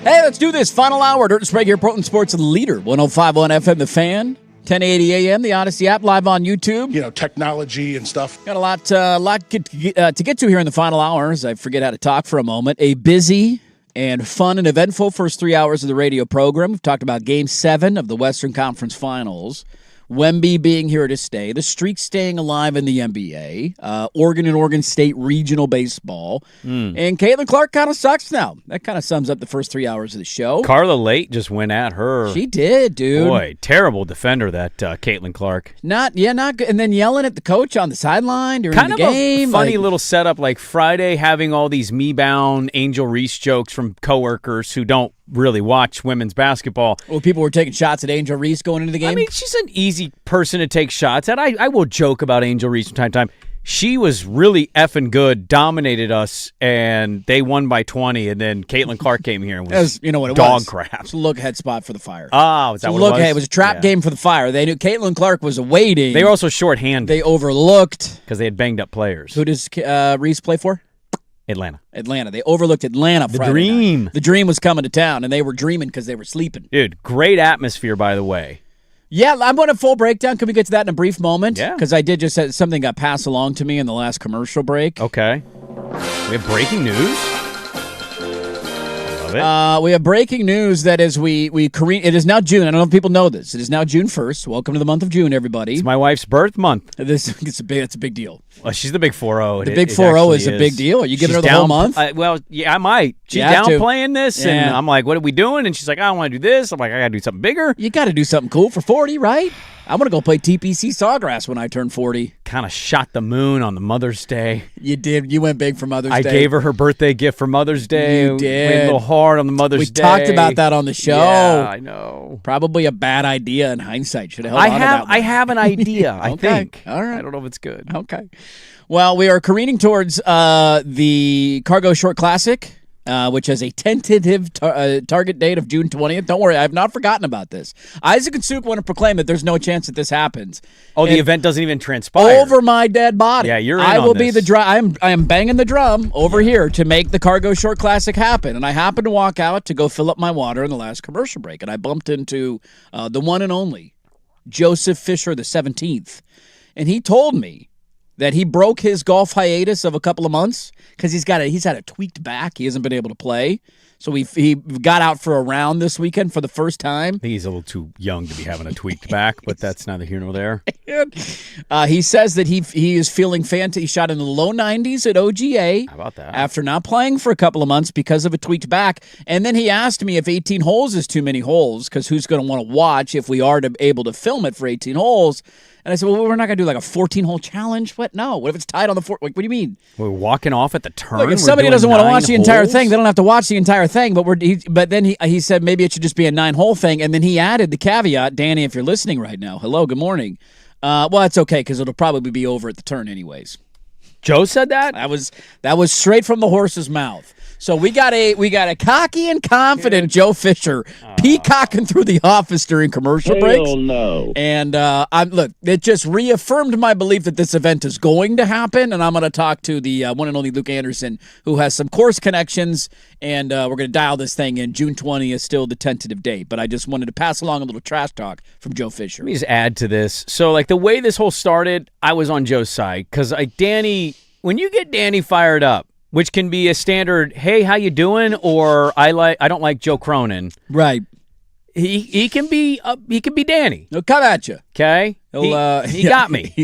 [SPEAKER 2] Hey, let's do this. Final hour. Dirt and Sprague here, Portland Sports Leader. 105.1 FM, The Fan. 1080 AM, the Odyssey app, live on YouTube.
[SPEAKER 9] You know, technology and stuff.
[SPEAKER 2] Got a lot to get to here in the final hour, as I forget how to talk for a moment. A busy and fun and eventful first 3 hours of the radio program. We've talked about Game 7 of the Western Conference Finals. Wemby being here to stay, the streak staying alive in the NBA, Oregon and Oregon State regional baseball, and Caitlin Clark kind of sucks now. That kind of sums up the first 3 hours of the show.
[SPEAKER 1] Carla Late just went at her.
[SPEAKER 2] She did, dude.
[SPEAKER 1] Boy, terrible defender, that Caitlin Clark.
[SPEAKER 2] Not good. And then yelling at the coach on the sideline during
[SPEAKER 1] Kind
[SPEAKER 2] the
[SPEAKER 1] of
[SPEAKER 2] game.
[SPEAKER 1] a funny little setup, like Friday having all these me-bound Angel Reese jokes from coworkers who don't really watch women's basketball.
[SPEAKER 2] Well, people were taking shots at Angel Reese going into the game.
[SPEAKER 1] I mean, she's an easy person to take shots at. I will joke about Angel Reese from time to time. She was really effing good, dominated us, and they won by 20, and then Caitlin Clark came here and was
[SPEAKER 2] you know what it
[SPEAKER 1] dog
[SPEAKER 2] was.
[SPEAKER 1] crap.
[SPEAKER 2] It's a look-ahead spot for the Fire.
[SPEAKER 1] Oh, is that what it was?
[SPEAKER 2] It was a trap game for the Fire. They knew Caitlin Clark was awaiting.
[SPEAKER 1] They were also shorthanded.
[SPEAKER 2] They overlooked.
[SPEAKER 1] Because they had banged up players.
[SPEAKER 2] Who does Reese play for?
[SPEAKER 1] Atlanta.
[SPEAKER 2] They overlooked Atlanta Friday
[SPEAKER 1] Dream.
[SPEAKER 2] night. The Dream was coming to town, and they were dreaming because they were sleeping.
[SPEAKER 1] Dude, great atmosphere, by the way.
[SPEAKER 2] Yeah, I'm going to full breakdown. Can we get to that in a brief moment?
[SPEAKER 1] Yeah.
[SPEAKER 2] Because I did just something got passed along to me in the last commercial break.
[SPEAKER 1] Okay. We have breaking news. Love it.
[SPEAKER 2] We have breaking news that as it is now June. I don't know if people know this. It is now June 1st. Welcome to the month of June, everybody.
[SPEAKER 1] It's my wife's birth month.
[SPEAKER 2] It's a big deal.
[SPEAKER 1] Well, she's the big 4-0.
[SPEAKER 2] The big 4-0 is a big deal. Are you giving her the whole month?
[SPEAKER 1] Well, yeah, I might. She's
[SPEAKER 2] You have to.
[SPEAKER 1] downplaying this, and
[SPEAKER 2] Yeah.
[SPEAKER 1] I'm like, what are we doing? And she's like, I don't want to do this. I'm like, I got to do something bigger.
[SPEAKER 2] You got to do something cool for 40, right? I'm going to go play TPC Sawgrass when I turn 40.
[SPEAKER 1] Kind of shot the moon on the Mother's Day.
[SPEAKER 2] You did. You went big for Mother's Day.
[SPEAKER 1] I gave her birthday gift for Mother's Day.
[SPEAKER 2] You did.
[SPEAKER 1] Went a little hard on the Mother's Day.
[SPEAKER 2] We talked about that on the show.
[SPEAKER 1] Yeah, I know.
[SPEAKER 2] Probably a bad idea in hindsight. Should have held on to that one.
[SPEAKER 1] I have an idea, I
[SPEAKER 2] Okay.
[SPEAKER 1] think.
[SPEAKER 2] All right.
[SPEAKER 1] I don't know if it's good.
[SPEAKER 2] Okay. Well, we are careening towards the Cargo Short Classic, which has a tentative target date of June 20th. Don't worry, I have not forgotten about this. Isaac and Suk want to proclaim that there's no chance that this happens.
[SPEAKER 1] Oh, the
[SPEAKER 2] And
[SPEAKER 1] event doesn't even transpire.
[SPEAKER 2] over my dead body.
[SPEAKER 1] Yeah, you're in
[SPEAKER 2] I
[SPEAKER 1] on
[SPEAKER 2] will be
[SPEAKER 1] this.
[SPEAKER 2] the I am banging the drum over here to make the Cargo Short Classic happen. And I happened to walk out to go fill up my water in the last commercial break, and I bumped into the one and only Joseph Fisher the 17th, and he told me that he broke his golf hiatus of a couple of months because he's had a tweaked back. He hasn't been able to play. So he got out for a round this weekend for the first time.
[SPEAKER 1] I think he's a little too young to be having a tweaked back, but that's neither here nor there.
[SPEAKER 2] He says that he is feeling fantastic. He shot in the low 90s at OGA.
[SPEAKER 1] How about that?
[SPEAKER 2] After not playing for a couple of months because of a tweaked back. And then he asked me if 18 holes is too many holes, because who's going to want to watch if we are able to film it for 18 holes? And I said, well, we're not going to do like a 14-hole challenge. What? No. What if it's tied on the four? Like, what do you mean?
[SPEAKER 1] We're walking off at the turn.
[SPEAKER 2] Look, if somebody doesn't want to watch the entire thing, they don't have to watch the entire thing. But then he said maybe it should just be a 9-hole thing. And then he added the caveat, Danny, if you're listening right now, hello, good morning. Well, it's okay because it'll probably be over at the turn anyways.
[SPEAKER 1] Joe said that?
[SPEAKER 2] That was straight from the horse's mouth. So we got a cocky and confident Joe Fisher peacocking through the office during commercial breaks.
[SPEAKER 10] Hell no.
[SPEAKER 2] And look, it just reaffirmed my belief that this event is going to happen. And I'm going to talk to the one and only Luke Anderson, who has some course connections, and we're going to dial this thing in. June 20th is still the tentative date, but I just wanted to pass along a little trash talk from Joe Fisher.
[SPEAKER 1] Let me just add to this. So, like, the way this whole started, I was on Joe's side because, Danny, when you get Danny fired up, which can be a standard, hey, how you doing? Or I don't like Joe Cronin.
[SPEAKER 2] Right.
[SPEAKER 1] He can be Danny.
[SPEAKER 2] He'll come at you.
[SPEAKER 1] Okay. He got me.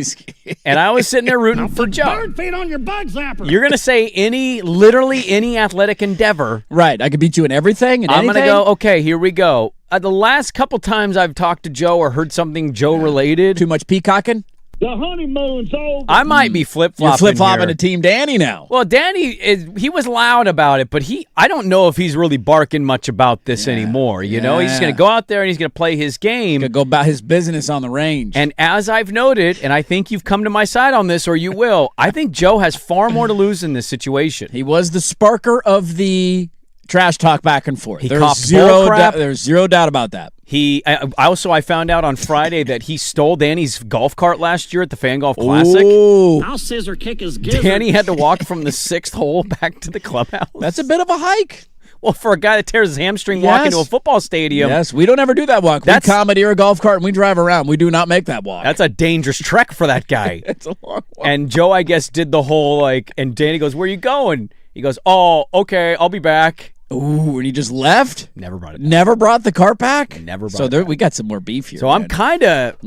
[SPEAKER 1] And I was sitting there rooting for Joe.
[SPEAKER 10] Bird feet on your bug zapper.
[SPEAKER 1] You're gonna say literally any athletic endeavor.
[SPEAKER 2] Right. I could beat you in everything.
[SPEAKER 1] I'm gonna go. Okay, here we go. The last couple times I've talked to Joe or heard something Joe related.
[SPEAKER 2] Too much peacocking.
[SPEAKER 10] The honeymoon's over.
[SPEAKER 1] I might be flip-flopping.
[SPEAKER 2] You're flip-flopping to Team Danny now.
[SPEAKER 1] Well, Danny, he was loud about it, but I don't know if he's really barking much about this anymore. You know, he's just going to go out there and he's going to play his game.
[SPEAKER 2] He's going to go about his business on the range.
[SPEAKER 1] And as I've noted, and I think you've come to my side on this, or you will, I think Joe has far more to lose in this situation.
[SPEAKER 2] He was the sparker of the trash talk back and forth.
[SPEAKER 1] There's zero
[SPEAKER 2] doubt about that.
[SPEAKER 1] I found out on Friday that he stole Danny's golf cart last year at the Fan Golf Classic.
[SPEAKER 2] Ooh.
[SPEAKER 10] I'll scissor kick his gizzard.
[SPEAKER 1] Danny had to walk from the 6th hole back to the clubhouse.
[SPEAKER 2] That's a bit of a hike.
[SPEAKER 1] Well, for a guy that tears his hamstring walking to a football stadium.
[SPEAKER 2] Yes, we don't ever do that walk. We commandeer a golf cart and we drive around. We do not make that walk.
[SPEAKER 1] That's a dangerous trek for that guy.
[SPEAKER 2] It's a long walk.
[SPEAKER 1] And Joe, I guess, did the whole, and Danny goes, where are you going? He goes, oh, okay, I'll be back.
[SPEAKER 2] Ooh, and he just left?
[SPEAKER 1] Never brought it back.
[SPEAKER 2] Never brought the cart back?
[SPEAKER 1] Never brought it back.
[SPEAKER 2] We got some more beef here.
[SPEAKER 1] So I'm kind of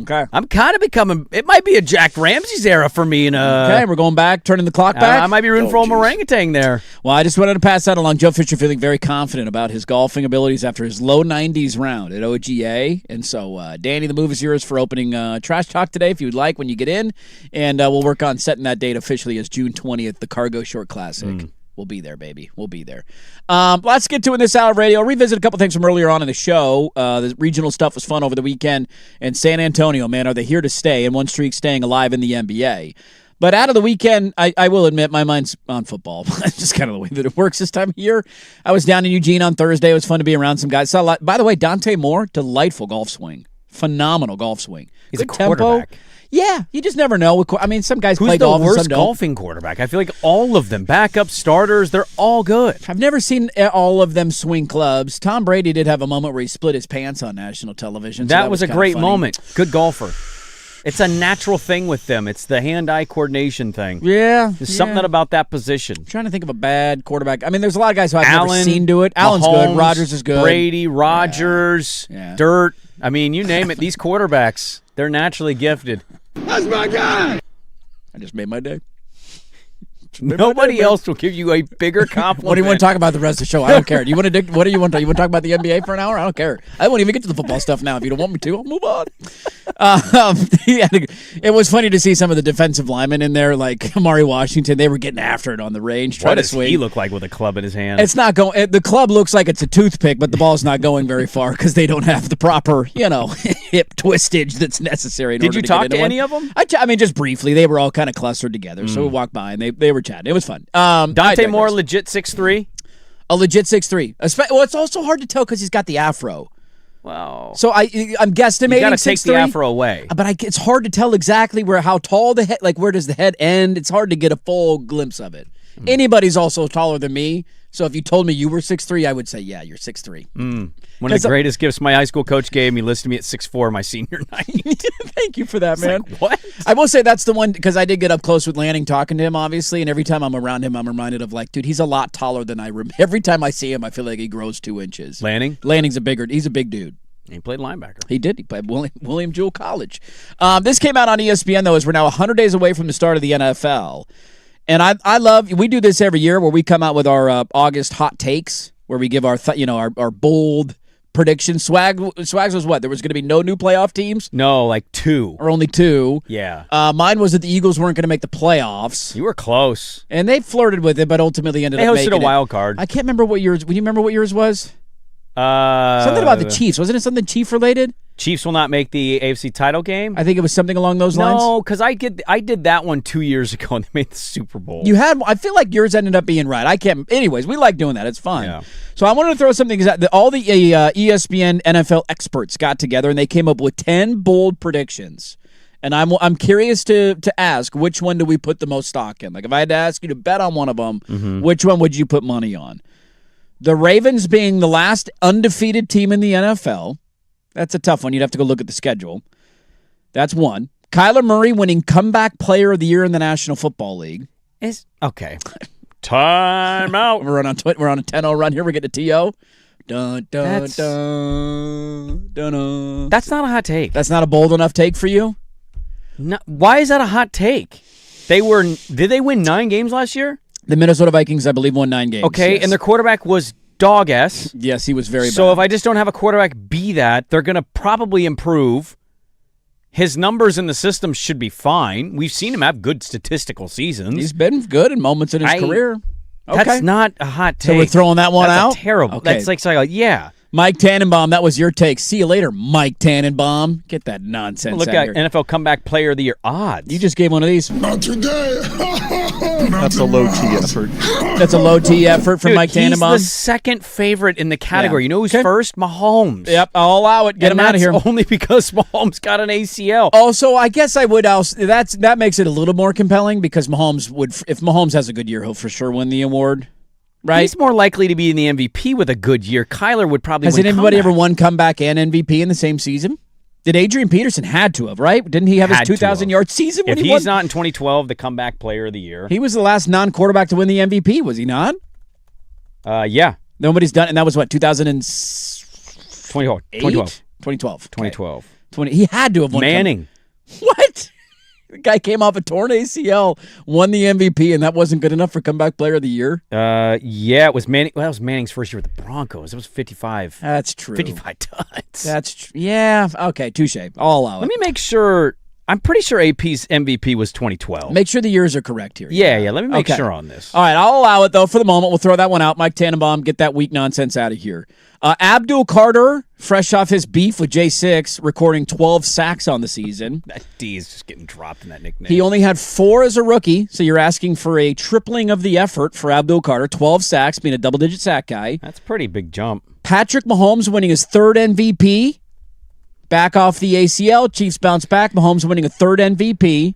[SPEAKER 1] becoming, it might be a Jack Ramsey's era for me.
[SPEAKER 2] Okay, we're going back, turning the clock back.
[SPEAKER 1] I might be rooting for old orangutan there.
[SPEAKER 2] Well, I just wanted to pass that along. Joe Fisher feeling very confident about his golfing abilities after his low 90s round at OGA. And so, Danny, the move is yours for opening Trash Talk today if you would like when you get in. And we'll work on setting that date officially as June 20th, the Cargo Short Classic. We'll be there, baby. We'll be there. Let's get to in this hour of radio. I'll revisit a couple things from earlier on in the show. The regional stuff was fun over the weekend. And San Antonio, man, are they here to stay? And one streak staying alive in the NBA. But out of the weekend, I will admit my mind's on football. It's just kind of the way that it works this time of year. I was down in Eugene on Thursday. It was fun to be around some guys. Saw a lot. By the way, Dante Moore, delightful golf swing. Phenomenal golf swing.
[SPEAKER 1] He's
[SPEAKER 2] Good
[SPEAKER 1] a quarterback.
[SPEAKER 2] Tempo. Yeah, you just never know. I mean, some guys play golf.
[SPEAKER 1] Who's the worst
[SPEAKER 2] and some don't.
[SPEAKER 1] golfing quarterback? I feel like all of them, backup starters, they're all good.
[SPEAKER 2] I've never seen all of them swing clubs. Tom Brady did have a moment where he split his pants on national television.
[SPEAKER 1] That was a great moment. Good golfer. It's a natural thing with them. It's the hand-eye coordination thing.
[SPEAKER 2] Yeah.
[SPEAKER 1] There's something about that position.
[SPEAKER 2] I'm trying to think of a bad quarterback. I mean, there's a lot of guys who I've
[SPEAKER 1] never
[SPEAKER 2] seen do it. Allen's
[SPEAKER 1] Mahomes,
[SPEAKER 2] good. Rodgers is good.
[SPEAKER 1] Brady, Rodgers,
[SPEAKER 2] Yeah.
[SPEAKER 1] Dirt. I mean, you name it. These quarterbacks, they're naturally gifted.
[SPEAKER 10] That's my guy.
[SPEAKER 2] I just made my day.
[SPEAKER 1] Nobody else will give you a bigger compliment.
[SPEAKER 2] What do you want to talk about the rst of the show? I don't care. Do you want to? What do you want to? You want to talk about the NBA for an hour? I don't care. I won't even get to the football stuff now. If you don't want me to, I'll move on. It was funny to see some of the defensive linemen in there, like Amari Washington. They were getting after it on the range.
[SPEAKER 1] What does he look like with a club in his hand?
[SPEAKER 2] It's not going. The club looks like it's a toothpick, but the ball's not going very far because they don't have the proper, hip twistage that's necessary.
[SPEAKER 1] Did you talk to any of them?
[SPEAKER 2] I mean, just briefly. They were all kind of clustered together, so we walked by and they were chatting. It was fun.
[SPEAKER 1] Dante Moore, legit 6'3"?
[SPEAKER 2] A legit 6'3". Well, it's also hard to tell because he's got the afro.
[SPEAKER 1] Wow.
[SPEAKER 2] So I'm guesstimating.
[SPEAKER 1] You got to take
[SPEAKER 2] 6'3",
[SPEAKER 1] the afro away.
[SPEAKER 2] But it's hard to tell exactly how tall the head. Like, where does the head end? It's hard to get a full glimpse of it. Anybody's also taller than me. So if you told me you were 6'3", I would say, yeah, you're 6'3".
[SPEAKER 1] One of the greatest gifts my high school coach gave me, listed me at 6'4" my senior night.
[SPEAKER 2] Thank you for that, man.
[SPEAKER 1] Like, what?
[SPEAKER 2] I will say that's the one, because I did get up close with Lanning talking to him, obviously, and every time I'm around him, I'm reminded of, like, dude, he's a lot taller than I remember. Every time I see him, I feel like he grows 2 inches.
[SPEAKER 1] Lanning?
[SPEAKER 2] Lanning's he's a big dude.
[SPEAKER 1] He played linebacker.
[SPEAKER 2] He did. He played William Jewell College. This came out on ESPN, though, as we're now 100 days away from the start of the NFL. And I love, we do this every year where we come out with our August hot takes, where we give our bold predictions. Swags was what? There was going to be no new playoff teams?
[SPEAKER 1] No, like 2.
[SPEAKER 2] Or only 2.
[SPEAKER 1] Yeah.
[SPEAKER 2] Mine was that the Eagles weren't going to make the playoffs.
[SPEAKER 1] You were close.
[SPEAKER 2] And they flirted with it, but ultimately ended up making it.
[SPEAKER 1] They hosted a wild card.
[SPEAKER 2] I can't remember what yours, do you remember what yours was?
[SPEAKER 1] Something
[SPEAKER 2] about the Chiefs. Wasn't it something Chief related?
[SPEAKER 1] Chiefs will not make the AFC title game?
[SPEAKER 2] I think it was something along those lines.
[SPEAKER 1] No, because I did that one 2 years ago and they made the Super Bowl.
[SPEAKER 2] I feel like yours ended up being right. I can't. Anyways, we like doing that. It's fun.
[SPEAKER 1] Yeah.
[SPEAKER 2] So I wanted to throw something. All the ESPN NFL experts got together and they came up with 10 bold predictions. And I'm curious to ask, which one do we put the most stock in? Like, if I had to ask you to bet on one of them, which one would you put money on? The Ravens being the last undefeated team in the NFL. That's a tough one. You'd have to go look at the schedule. That's one. Kyler Murray winning comeback player of the year in the National Football League.
[SPEAKER 1] Okay. Time out.
[SPEAKER 2] We're on a 10-0 run here. We're getting a TO. Dun, dun, dun, dun, dun.
[SPEAKER 1] That's not a hot take.
[SPEAKER 2] That's not a bold enough take for you?
[SPEAKER 1] No, why is that a hot take? Did they win 9 games last year?
[SPEAKER 2] The Minnesota Vikings, I believe, won 9 games.
[SPEAKER 1] Okay,
[SPEAKER 2] yes.
[SPEAKER 1] And their quarterback was dog S.
[SPEAKER 2] Yes, he was very bad.
[SPEAKER 1] So if I just don't have a quarterback be that, they're going to probably improve. His numbers in the system should be fine. We've seen him have good statistical seasons.
[SPEAKER 2] He's been good in moments in his career. Okay.
[SPEAKER 1] That's not a hot take.
[SPEAKER 2] So we're throwing that one out?
[SPEAKER 1] That's terrible.
[SPEAKER 2] Okay.
[SPEAKER 1] That's like, yeah.
[SPEAKER 2] Mike Tannenbaum, that was your take. See you later, Mike Tannenbaum. Get that nonsense
[SPEAKER 1] Look
[SPEAKER 2] out
[SPEAKER 1] at
[SPEAKER 2] here.
[SPEAKER 1] NFL Comeback Player of the Year odds.
[SPEAKER 2] You just gave one of these.
[SPEAKER 10] Not today.
[SPEAKER 3] That's a low T effort.
[SPEAKER 2] That's a low T effort from Mike Tannenbaum.
[SPEAKER 1] He's the second favorite in the category.
[SPEAKER 2] Yeah.
[SPEAKER 1] You know who's first? Mahomes.
[SPEAKER 2] Yep, I'll allow it. Get him out of here.
[SPEAKER 1] Only because Mahomes got an ACL.
[SPEAKER 2] Also, I guess I would also that makes it a little more compelling because if Mahomes has a good year, he'll for sure win the award. Right?
[SPEAKER 1] He's more likely to be in the MVP with a good year. Kyler would probably
[SPEAKER 2] Has
[SPEAKER 1] win
[SPEAKER 2] anybody
[SPEAKER 1] comeback.
[SPEAKER 2] ever won comeback and MVP in the same season? Did Adrian Peterson had to have, right? Didn't he have his 2,000-yard season when
[SPEAKER 1] if
[SPEAKER 2] he
[SPEAKER 1] he's
[SPEAKER 2] won?
[SPEAKER 1] not in 2012, the Comeback Player of the Year.
[SPEAKER 2] He was the last non-quarterback to win the MVP, was he not?
[SPEAKER 1] Yeah.
[SPEAKER 2] Nobody's done, and that was what,
[SPEAKER 1] 2012.
[SPEAKER 2] 2012. He had to have won.
[SPEAKER 1] Manning.
[SPEAKER 2] What? The guy came off a torn ACL, won the MVP, and that wasn't good enough for comeback player of the year?
[SPEAKER 1] Yeah, it was Manning. Well, that was Manning's first year with the Broncos. It was 55.
[SPEAKER 2] That's true.
[SPEAKER 1] 55 touchdowns.
[SPEAKER 2] That's true. Yeah, okay, touche. I'll allow it.
[SPEAKER 1] Let me make sure. I'm pretty sure AP's MVP was 2012.
[SPEAKER 2] Make sure the years are correct here.
[SPEAKER 1] Yeah. Let me make sure on this.
[SPEAKER 2] All right, I'll allow it, though, for the moment. We'll throw that one out. Mike Tannenbaum, get that weak nonsense out of here. Abdul Carter, fresh off his beef with J6, recording 12 sacks on the season.
[SPEAKER 1] That D is just getting dropped in that nickname.
[SPEAKER 2] He only had 4 as a rookie, so you're asking for a tripling of the effort for Abdul Carter. 12 sacks, being a double-digit sack guy.
[SPEAKER 1] That's a pretty big jump.
[SPEAKER 2] Patrick Mahomes winning his 3rd MVP. Back off the ACL. Chiefs bounce back. Mahomes winning a 3rd MVP.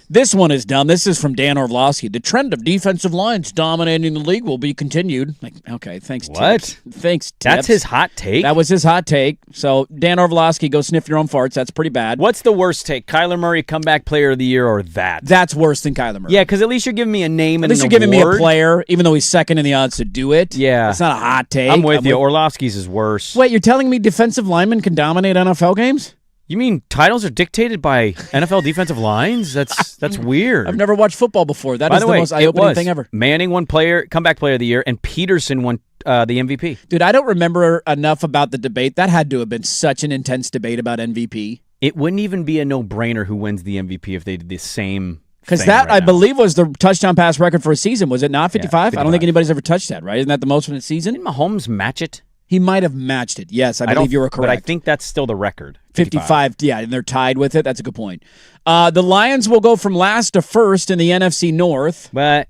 [SPEAKER 2] This one is dumb. This is from Dan Orlovsky. The trend of defensive lines dominating the league will be continued. Like, okay, thanks,
[SPEAKER 1] What?
[SPEAKER 2] Tips. Thanks, Tips.
[SPEAKER 1] That's his hot take?
[SPEAKER 2] That was his hot take. So, Dan Orlovsky, go sniff your own farts. That's pretty bad.
[SPEAKER 1] What's the worst take? Kyler Murray, Comeback Player of the Year, or that?
[SPEAKER 2] That's worse than Kyler Murray.
[SPEAKER 1] Yeah, because at least you're giving me a name
[SPEAKER 2] At
[SPEAKER 1] and
[SPEAKER 2] least
[SPEAKER 1] an
[SPEAKER 2] you're giving me a
[SPEAKER 1] award.
[SPEAKER 2] player, even though he's second in the odds to do it.
[SPEAKER 1] Yeah.
[SPEAKER 2] It's not a hot take.
[SPEAKER 1] I'm with you. Orlovsky's is worse.
[SPEAKER 2] Wait, you're telling me defensive linemen can dominate NFL games?
[SPEAKER 1] You mean titles are dictated by NFL defensive lines? That's weird.
[SPEAKER 2] I've never watched football before. That
[SPEAKER 1] By
[SPEAKER 2] is
[SPEAKER 1] the
[SPEAKER 2] the
[SPEAKER 1] way,
[SPEAKER 2] most
[SPEAKER 1] it
[SPEAKER 2] eye-opening
[SPEAKER 1] was.
[SPEAKER 2] thing ever.
[SPEAKER 1] Manning won Comeback Player of the Year, and Peterson won the MVP.
[SPEAKER 2] Dude, I don't remember enough about the debate. That had to have been such an intense debate about MVP.
[SPEAKER 1] It wouldn't even be a no-brainer who wins the MVP if they did the same.
[SPEAKER 2] Because
[SPEAKER 1] thing
[SPEAKER 2] that,
[SPEAKER 1] right
[SPEAKER 2] I
[SPEAKER 1] now.
[SPEAKER 2] believe, was the touchdown pass record for a season. Was it not 55?
[SPEAKER 1] Yeah,
[SPEAKER 2] I don't
[SPEAKER 1] 55.
[SPEAKER 2] think anybody's ever touched that, right? Isn't that the most in a season?
[SPEAKER 1] Didn't Mahomes match it?
[SPEAKER 2] He might have matched it. Yes, I believe you were correct.
[SPEAKER 1] But I think that's still the record.
[SPEAKER 2] 55, yeah, and they're tied with it. That's a good point. The Lions will go from last to first in the NFC North.
[SPEAKER 1] But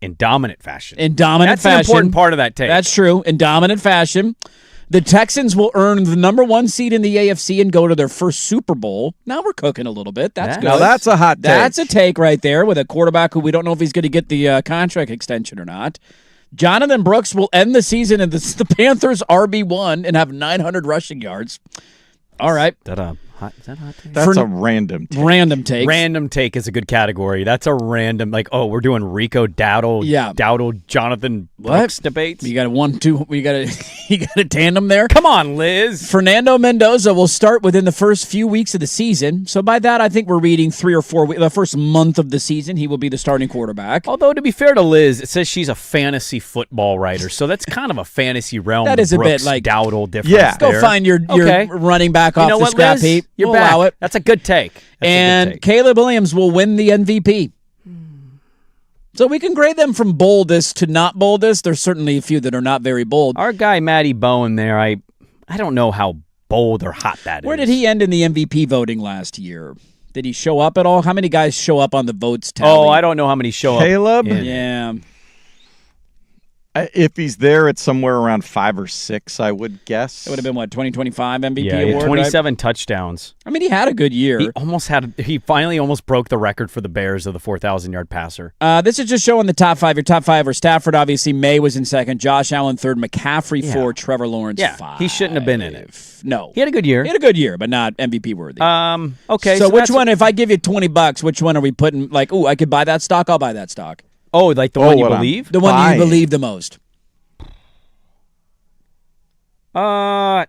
[SPEAKER 1] in dominant fashion.
[SPEAKER 2] In dominant
[SPEAKER 1] That's
[SPEAKER 2] fashion.
[SPEAKER 1] an important part of that take.
[SPEAKER 2] That's true. In dominant fashion. The Texans will earn the number 1 seed in the AFC and go to their first Super Bowl. Now we're cooking a little bit. That's good.
[SPEAKER 3] Now that's a hot take.
[SPEAKER 2] That's a take right there with a quarterback who we don't know if he's going to get the contract extension or not. Jonathan Brooks will end the season in the Panthers' RB1 and have 900 rushing yards. All right.
[SPEAKER 1] Is that a hot take?
[SPEAKER 3] That's a random take.
[SPEAKER 2] Random take.
[SPEAKER 1] Random take is a good category. That's a random, like, oh, we're doing Rico Dowdle, Jonathan Brooks debates.
[SPEAKER 2] You got a 1-2. You got a tandem there.
[SPEAKER 1] Come on, Liz.
[SPEAKER 2] Fernando Mendoza will start within the first few weeks of the season. So by that, I think we're reading 3 or 4 weeks. The first month of the season, he will be the starting quarterback.
[SPEAKER 1] Although, to be fair to Liz, it says she's a fantasy football writer, so that's kind of a fantasy realm.
[SPEAKER 2] That is a
[SPEAKER 1] Brooks,
[SPEAKER 2] bit like
[SPEAKER 1] Dowdle difference.
[SPEAKER 3] Yeah.
[SPEAKER 2] Go find your running back off the scrap heap.
[SPEAKER 1] You're
[SPEAKER 2] We'll
[SPEAKER 1] back.
[SPEAKER 2] allow it.
[SPEAKER 1] That's a good take.
[SPEAKER 2] And Caleb Williams will win the MVP. So we can grade them from boldest to not boldest. There's certainly a few that are not very bold.
[SPEAKER 1] Our guy Matty Bowen there, I don't know how bold or hot that is.
[SPEAKER 2] Where did he end in the MVP voting last year? Did he show up at all? How many guys show up on the votes tally?
[SPEAKER 1] Oh, I don't know how many show
[SPEAKER 3] Caleb?
[SPEAKER 1] up.
[SPEAKER 2] Yeah.
[SPEAKER 3] If he's there, it's somewhere around 5 or 6, I would guess.
[SPEAKER 2] It would have been, 2025 MVP
[SPEAKER 1] Yeah,
[SPEAKER 2] award?
[SPEAKER 1] 27 touchdowns.
[SPEAKER 2] I mean, he had a good year.
[SPEAKER 1] He finally almost broke the record for the Bears of the 4,000-yard passer.
[SPEAKER 2] This is just showing the top 5. Your top 5 are Stafford, obviously. May was in second. Josh Allen third. McCaffrey 4. Trevor Lawrence 5.
[SPEAKER 1] He shouldn't have been in it.
[SPEAKER 2] No.
[SPEAKER 1] He had a good year.
[SPEAKER 2] He had a good year, but not MVP worthy.
[SPEAKER 1] Okay.
[SPEAKER 2] So which one, if I give you $20, which one are we putting, like, I could buy that stock? I'll buy that stock.
[SPEAKER 1] Oh, like the one you believe?
[SPEAKER 2] The one you believe the most.
[SPEAKER 1] 12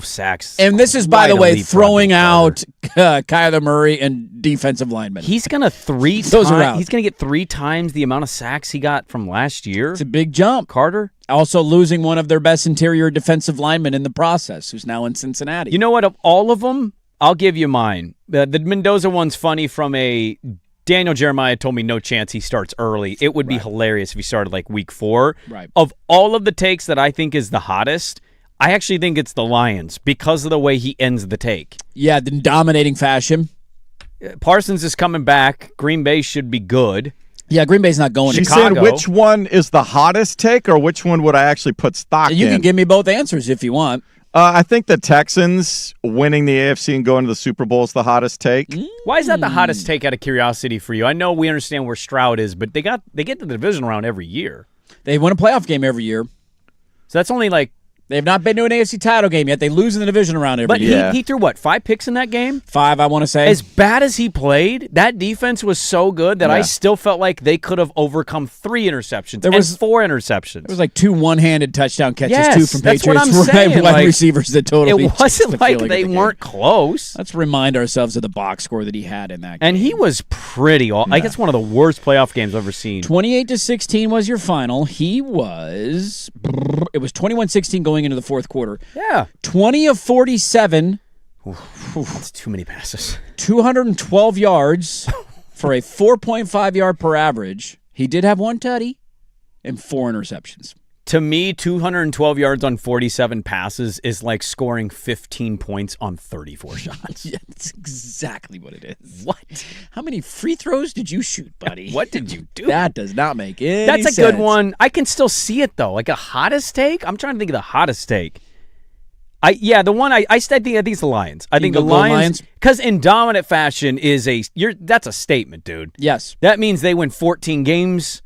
[SPEAKER 1] sacks.
[SPEAKER 2] And this is, by the way, throwing out Kyler Murray and defensive linemen.
[SPEAKER 1] He's gonna He's gonna get 3 times the amount of sacks he got from last year.
[SPEAKER 2] It's a big jump.
[SPEAKER 1] Carter
[SPEAKER 2] also losing one of their best interior defensive linemen in the process, who's now in Cincinnati.
[SPEAKER 1] You know what? Of all of them, I'll give you mine. The Mendoza one's funny from a. Daniel Jeremiah told me no chance he starts early. It would be hilarious if he started like week 4.
[SPEAKER 2] Right.
[SPEAKER 1] Of all of the takes that I think is the hottest, I actually think it's the Lions because of the way he ends the take.
[SPEAKER 2] Yeah, in dominating fashion.
[SPEAKER 1] Parsons is coming back. Green Bay should be good.
[SPEAKER 2] Yeah, Green Bay's not going to
[SPEAKER 3] She's
[SPEAKER 2] Chicago.
[SPEAKER 3] saying which one is the hottest take or which one would I actually put stock in?
[SPEAKER 2] You can give me both answers if you want.
[SPEAKER 3] I think the Texans winning the AFC and going to the Super Bowl is the hottest take.
[SPEAKER 1] Why is that the hottest take out of curiosity for you? I know we understand where Stroud is, but they get to the division round every year.
[SPEAKER 2] They win a playoff game every year.
[SPEAKER 1] So that's only like...
[SPEAKER 2] They have not been to an AFC title game yet. They lose in the division round every year.
[SPEAKER 1] But he threw, what, 5 picks in that game?
[SPEAKER 2] 5, I want to say.
[SPEAKER 1] As bad as he played, that defense was so good that I still felt like they could have overcome 3 interceptions and 4 interceptions.
[SPEAKER 2] There was like 2 one-handed touchdown catches,
[SPEAKER 1] yes,
[SPEAKER 2] too, from
[SPEAKER 1] that's
[SPEAKER 2] Patriots.
[SPEAKER 1] What I'm saying.
[SPEAKER 2] Wide receivers that totally...
[SPEAKER 1] It wasn't like they weren't close.
[SPEAKER 2] Let's remind ourselves of the box score that he had in that game.
[SPEAKER 1] And he was pretty... Like, it's one of the worst playoff games I've ever seen.
[SPEAKER 2] 28-16 was your final. He was... It was 21-16 going into the fourth quarter.
[SPEAKER 1] Yeah.
[SPEAKER 2] 20 of 47.
[SPEAKER 1] That's too many passes.
[SPEAKER 2] 212 yards for a 4.5 yard per average. He did have 1 tutty and 4 interceptions.
[SPEAKER 1] To me, 212 yards on 47 passes is like scoring 15 points on 34 shots.
[SPEAKER 2] Yeah, that's exactly what it is.
[SPEAKER 1] What?
[SPEAKER 2] How many free throws did you shoot, buddy?
[SPEAKER 1] What did you do?
[SPEAKER 2] That does not make any
[SPEAKER 1] That's a
[SPEAKER 2] sense.
[SPEAKER 1] good one. I can still see it, though. Like a hottest take? I'm trying to think of the hottest take. The one I think it's the Lions. I think the Lions, because in dominant fashion that's a statement, dude.
[SPEAKER 2] Yes.
[SPEAKER 1] That means they win 14 games.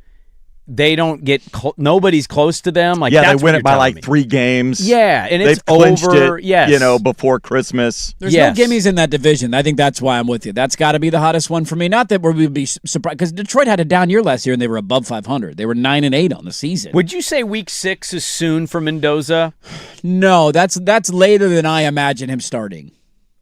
[SPEAKER 1] They don't get nobody's close to them. Like
[SPEAKER 3] they win it by like 3 games.
[SPEAKER 1] Yeah, and it's
[SPEAKER 3] They've clinched
[SPEAKER 1] over.
[SPEAKER 3] it,
[SPEAKER 1] Yes,
[SPEAKER 3] before Christmas.
[SPEAKER 2] There's no gimmies in that division. I think that's why I'm with you. That's got to be the hottest one for me. Not that we would be surprised, because Detroit had a down year last year and they were above 500. They were 9-8 on the season.
[SPEAKER 1] Would you say Week 6 is soon for Mendoza?
[SPEAKER 2] No, that's later than I imagine him starting.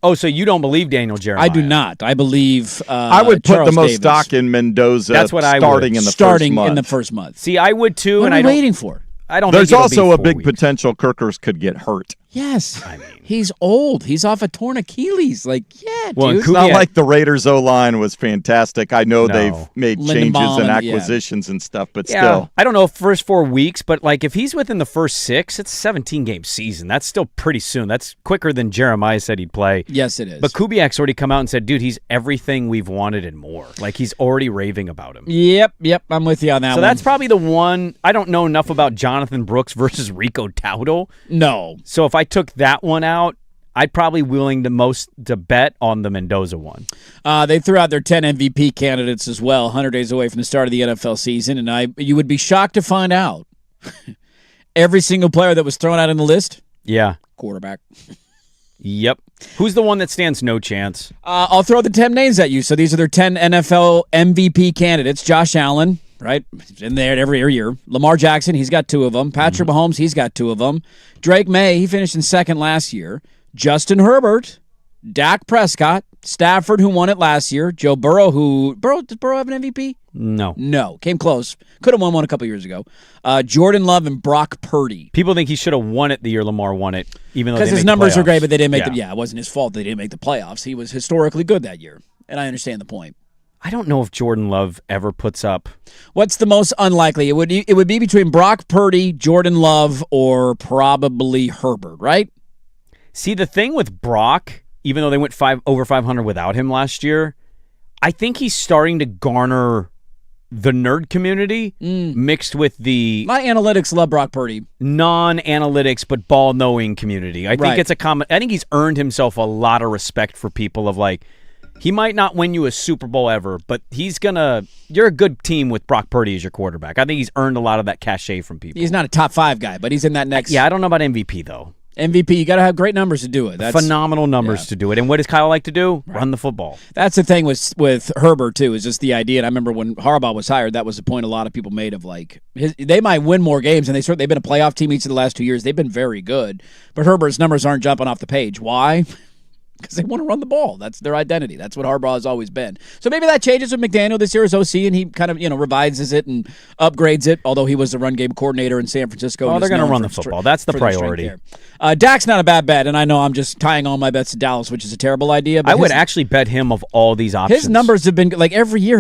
[SPEAKER 1] Oh, so you don't believe Daniel Jeremiah?
[SPEAKER 2] I do not. I believe
[SPEAKER 3] I would put
[SPEAKER 2] Charles
[SPEAKER 3] the most
[SPEAKER 2] Davis.
[SPEAKER 3] stock in Mendoza.
[SPEAKER 1] That's what I would.
[SPEAKER 3] starting in the
[SPEAKER 2] first month.
[SPEAKER 1] See, I would too.
[SPEAKER 2] What
[SPEAKER 1] and
[SPEAKER 2] are we waiting for?
[SPEAKER 1] I don't.
[SPEAKER 3] There's
[SPEAKER 1] think
[SPEAKER 3] also
[SPEAKER 1] it'll
[SPEAKER 3] a
[SPEAKER 1] be
[SPEAKER 3] big
[SPEAKER 1] 4 weeks.
[SPEAKER 3] potential Kirkers could get hurt.
[SPEAKER 2] Yes. I mean, he's old. He's off a torn Achilles. Like, yeah,
[SPEAKER 1] Well,
[SPEAKER 2] dude.
[SPEAKER 3] It's not like the Raiders O-line was fantastic. I know they've made changes
[SPEAKER 2] Lindenbaum
[SPEAKER 3] and
[SPEAKER 2] and-
[SPEAKER 3] acquisitions and stuff, but
[SPEAKER 1] Yeah,
[SPEAKER 3] still.
[SPEAKER 1] I don't know if first 4 weeks, but like if he's within the first 6, it's a 17-game season. That's still pretty soon. That's quicker than Jeremiah said he'd play.
[SPEAKER 2] Yes, it is.
[SPEAKER 1] But Kubiak's already come out and said, dude, he's everything we've wanted and more. Like he's already raving about him.
[SPEAKER 2] Yep. I'm with you on that
[SPEAKER 1] So
[SPEAKER 2] one.
[SPEAKER 1] that's probably the one. I don't know enough about Jonathan Brooks versus Rico Dowdle.
[SPEAKER 2] No.
[SPEAKER 1] So if I took that one out, I'd probably willing to bet on the Mendoza one.
[SPEAKER 2] They threw out their 10 MVP candidates as well, 100 days away from the start of the NFL season, and you would be shocked to find out every single player that was thrown out on the list,
[SPEAKER 1] Yeah.
[SPEAKER 2] quarterback.
[SPEAKER 1] Yep. Who's the one that stands no chance?
[SPEAKER 2] I'll throw the 10 names at you. So these are their 10 NFL MVP candidates. Josh Allen, right? He's in there every year. Lamar Jackson, he's got 2 of them. Patrick Mahomes, he's got 2 of them. Drake May, he finished in second last year. Justin Herbert, Dak Prescott, Stafford, who won it last year. Joe Burrow, did Burrow have an MVP? No. Came close. Could have won one a couple years ago. Jordan Love and Brock Purdy.
[SPEAKER 1] People think he should have won it the year Lamar won it, even though
[SPEAKER 2] because his
[SPEAKER 1] didn't make
[SPEAKER 2] numbers
[SPEAKER 1] the
[SPEAKER 2] were great,
[SPEAKER 1] playoffs.
[SPEAKER 2] but they didn't make it wasn't his fault they didn't make the playoffs. He was historically good that year, and I understand the point.
[SPEAKER 1] I don't know if Jordan Love ever puts up.
[SPEAKER 2] What's the most unlikely? It would be between Brock Purdy, Jordan Love, or probably Herbert, right?
[SPEAKER 1] See, the thing with Brock, even though they went over 500 without him last year, I think he's starting to garner the nerd community mixed with the
[SPEAKER 2] My analytics love Brock Purdy.
[SPEAKER 1] non-analytics but ball-knowing community. I think
[SPEAKER 2] Right.
[SPEAKER 1] it's I think he's earned himself a lot of respect for people of like, he might not win you a Super Bowl ever, but you're a good team with Brock Purdy as your quarterback. I think he's earned a lot of that cachet from people.
[SPEAKER 2] He's not a top 5 guy, but he's in that next
[SPEAKER 1] Yeah, I don't know about MVP though.
[SPEAKER 2] MVP. You got to have great numbers to do it. That's
[SPEAKER 1] Phenomenal numbers to do it. And what does Kyle like to do? Run the football.
[SPEAKER 2] That's the thing with Herbert too, is just the idea. And I remember when Harbaugh was hired, that was the point a lot of people made of like they might win more games, and they've been a playoff team each of the last 2 years. They've been very good, but Herbert's numbers aren't jumping off the page. Why? Because they want to run the ball. That's their identity. That's what Harbaugh has always been. So maybe that changes with McDaniel this year as OC, and he kind of revises it and upgrades it, although he was the run game coordinator in San Francisco.
[SPEAKER 1] Oh, they're going to run the football. That's the priority.
[SPEAKER 2] Dak's not a bad bet, and I know I'm just tying all my bets to Dallas, which is a terrible idea. But
[SPEAKER 1] I would actually bet him of all these options.
[SPEAKER 2] His numbers have been, like every year,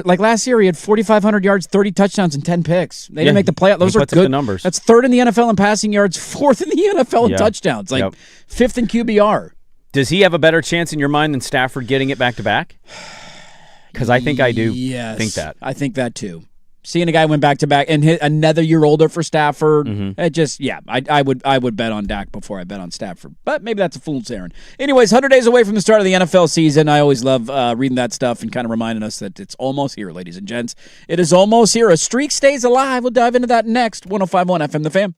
[SPEAKER 2] like last year he had 4,500 yards, 30 touchdowns, and 10 picks. They didn't make the playoff. Those are
[SPEAKER 1] puts up
[SPEAKER 2] good
[SPEAKER 1] the numbers.
[SPEAKER 2] That's 3rd in the NFL in passing yards, 4th in the NFL in touchdowns, 5th in QBR.
[SPEAKER 1] Does he have a better chance in your mind than Stafford getting it back-to-back? Because I think I do think that.
[SPEAKER 2] I think that too. Seeing a guy win back-to-back and hit another year older for Stafford, I would bet on Dak before I bet on Stafford. But maybe that's a fool's errand. Anyways, 100 days away from the start of the NFL season. I always love reading that stuff and kind of reminding us that it's almost here, ladies and gents. It is almost here. A streak stays alive. We'll dive into that next. 105.1 FM The Fan.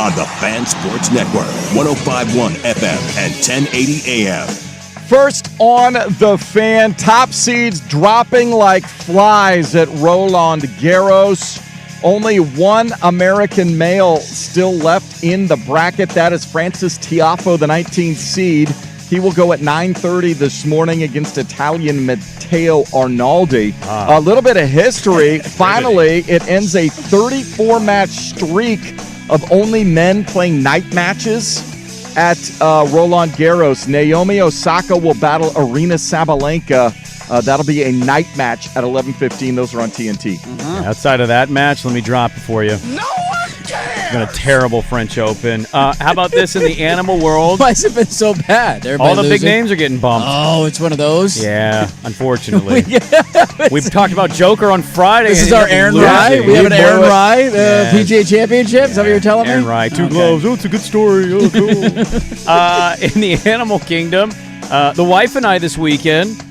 [SPEAKER 4] on the Fan Sports Network, 105.1 FM and 1080 AM.
[SPEAKER 3] First on the Fan, top seeds dropping like flies at Roland Garros. Only one American male still left in the bracket. That is Francis Tiafoe, the 19th seed. He will go at 9:30 this morning against Italian Matteo Arnaldi. A little bit of history. Finally, it ends a 34-match streak of only men playing night matches at Roland Garros. Naomi Osaka will battle Arina Sabalenka. That'll be a night match at 11:15. Those are on TNT.
[SPEAKER 1] Outside of that match, let me drop it for you.
[SPEAKER 10] No one cares.
[SPEAKER 1] It's been a terrible French Open. How about this in the animal world?
[SPEAKER 2] Why has it been so bad? Everybody
[SPEAKER 1] All the big
[SPEAKER 2] losing?
[SPEAKER 1] names are getting bumped.
[SPEAKER 2] Oh, it's one of those?
[SPEAKER 1] Yeah, unfortunately. We've talked about Joker on Friday.
[SPEAKER 2] This is
[SPEAKER 1] and
[SPEAKER 2] our
[SPEAKER 1] he's
[SPEAKER 2] Aaron
[SPEAKER 1] losing.
[SPEAKER 2] Rye. We have an Aaron Rye
[SPEAKER 1] Yes.
[SPEAKER 2] PGA Championship. Is that what you're telling
[SPEAKER 1] Aaron
[SPEAKER 2] me?
[SPEAKER 1] Rye, two
[SPEAKER 2] Okay.
[SPEAKER 1] gloves. Oh, it's a good story. Oh, cool. In the animal kingdom, the wife and I this weekend,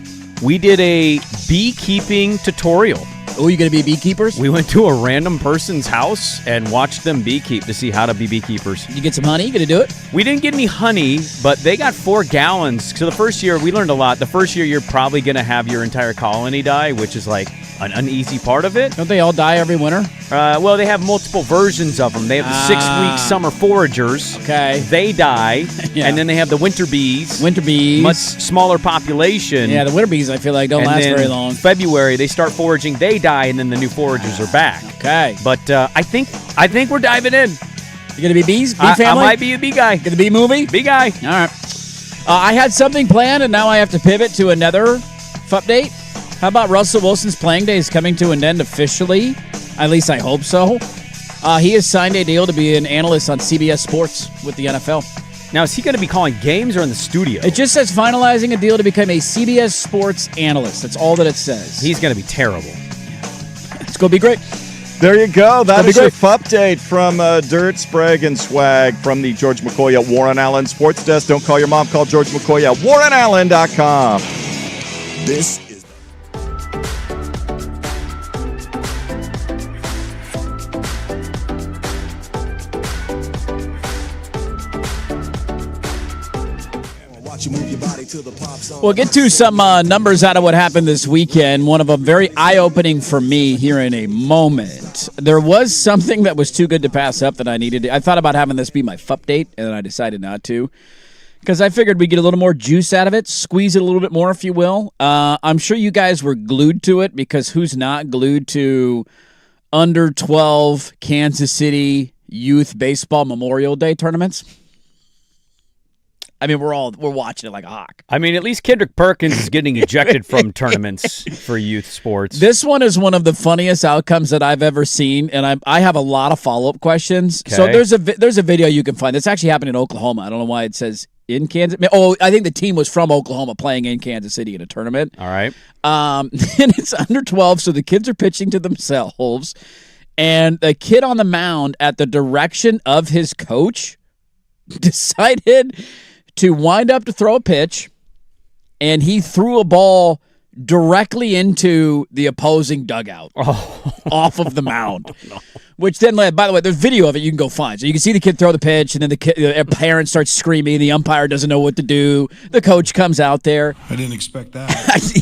[SPEAKER 1] we did a beekeeping tutorial.
[SPEAKER 2] Oh, you going to be beekeepers?
[SPEAKER 1] We went to a random person's house and watched them beekeep to see how to be beekeepers.
[SPEAKER 2] You get some honey? You going to do it?
[SPEAKER 1] We didn't get any honey, but they got 4 gallons. So the first year, we learned a lot. The first year, you're probably going to have your entire colony die, which is like an uneasy part of it.
[SPEAKER 2] Don't they all die every winter?
[SPEAKER 1] Well, they have multiple versions of them. They have the 6-week summer foragers.
[SPEAKER 2] Okay.
[SPEAKER 1] They die.
[SPEAKER 2] Yeah.
[SPEAKER 1] And then they have the winter bees.
[SPEAKER 2] Winter bees.
[SPEAKER 1] Much smaller population.
[SPEAKER 2] Yeah, the winter bees, I feel like, don't
[SPEAKER 1] And
[SPEAKER 2] last
[SPEAKER 1] then
[SPEAKER 2] very long.
[SPEAKER 1] February, they start foraging. They die, and then the new foragers are back.
[SPEAKER 2] Okay.
[SPEAKER 1] But I think we're diving in.
[SPEAKER 2] You going to be bees? Bee
[SPEAKER 1] I
[SPEAKER 2] family?
[SPEAKER 1] might be a bee guy.
[SPEAKER 2] Going to be movie?
[SPEAKER 1] Bee guy.
[SPEAKER 2] All right. I had something planned, and now I have to pivot to another update. How about Russell Wilson's playing days coming to an end officially? At least I hope so. He has signed a deal to be an analyst on CBS Sports with the NFL.
[SPEAKER 1] Now, is he going to be calling games or in the studio?
[SPEAKER 2] It just says finalizing a deal to become a CBS Sports analyst. That's all that it says.
[SPEAKER 1] He's going to be terrible.
[SPEAKER 2] It's going to be great.
[SPEAKER 3] There you go. That is your
[SPEAKER 2] great.
[SPEAKER 3] update from Dirt, Sprague, and Swag from the George McCoy at Warren Allen Sports Desk. Don't call your mom. Call George McCoy at warrenallen.com.
[SPEAKER 4] This is
[SPEAKER 2] We'll get to some numbers out of what happened this weekend. One of them very eye-opening for me here in a moment. There was something that was too good to pass up that I needed to. I thought about having this be my update, and then I decided not to. Because I figured we'd get a little more juice out of it, squeeze it a little bit more, if you will. I'm sure you guys were glued to it, because who's not glued to under 12 Kansas City Youth Baseball Memorial Day tournaments? I mean, we're watching it like a hawk.
[SPEAKER 1] I mean, at least Kendrick Perkins is getting ejected from tournaments for youth sports.
[SPEAKER 2] This one is one of the funniest outcomes that I've ever seen, and I have a lot of follow-up questions.
[SPEAKER 1] Okay.
[SPEAKER 2] So there's a video you can find. This actually happened in Oklahoma. I don't know why it says in Kansas. Oh, I think the team was from Oklahoma playing in Kansas City in a tournament.
[SPEAKER 1] All right.
[SPEAKER 2] And it's under 12, so the kids are pitching to themselves, and the kid on the mound, at the direction of his coach, decided to wind up to throw a pitch, and he threw a ball directly into the opposing dugout off of the mound. Which then led, by the way, there's video of it you can go find. So you can see the kid throw the pitch, and then the parent starts screaming. The umpire doesn't know what to do. The coach comes out there.
[SPEAKER 9] I didn't expect that.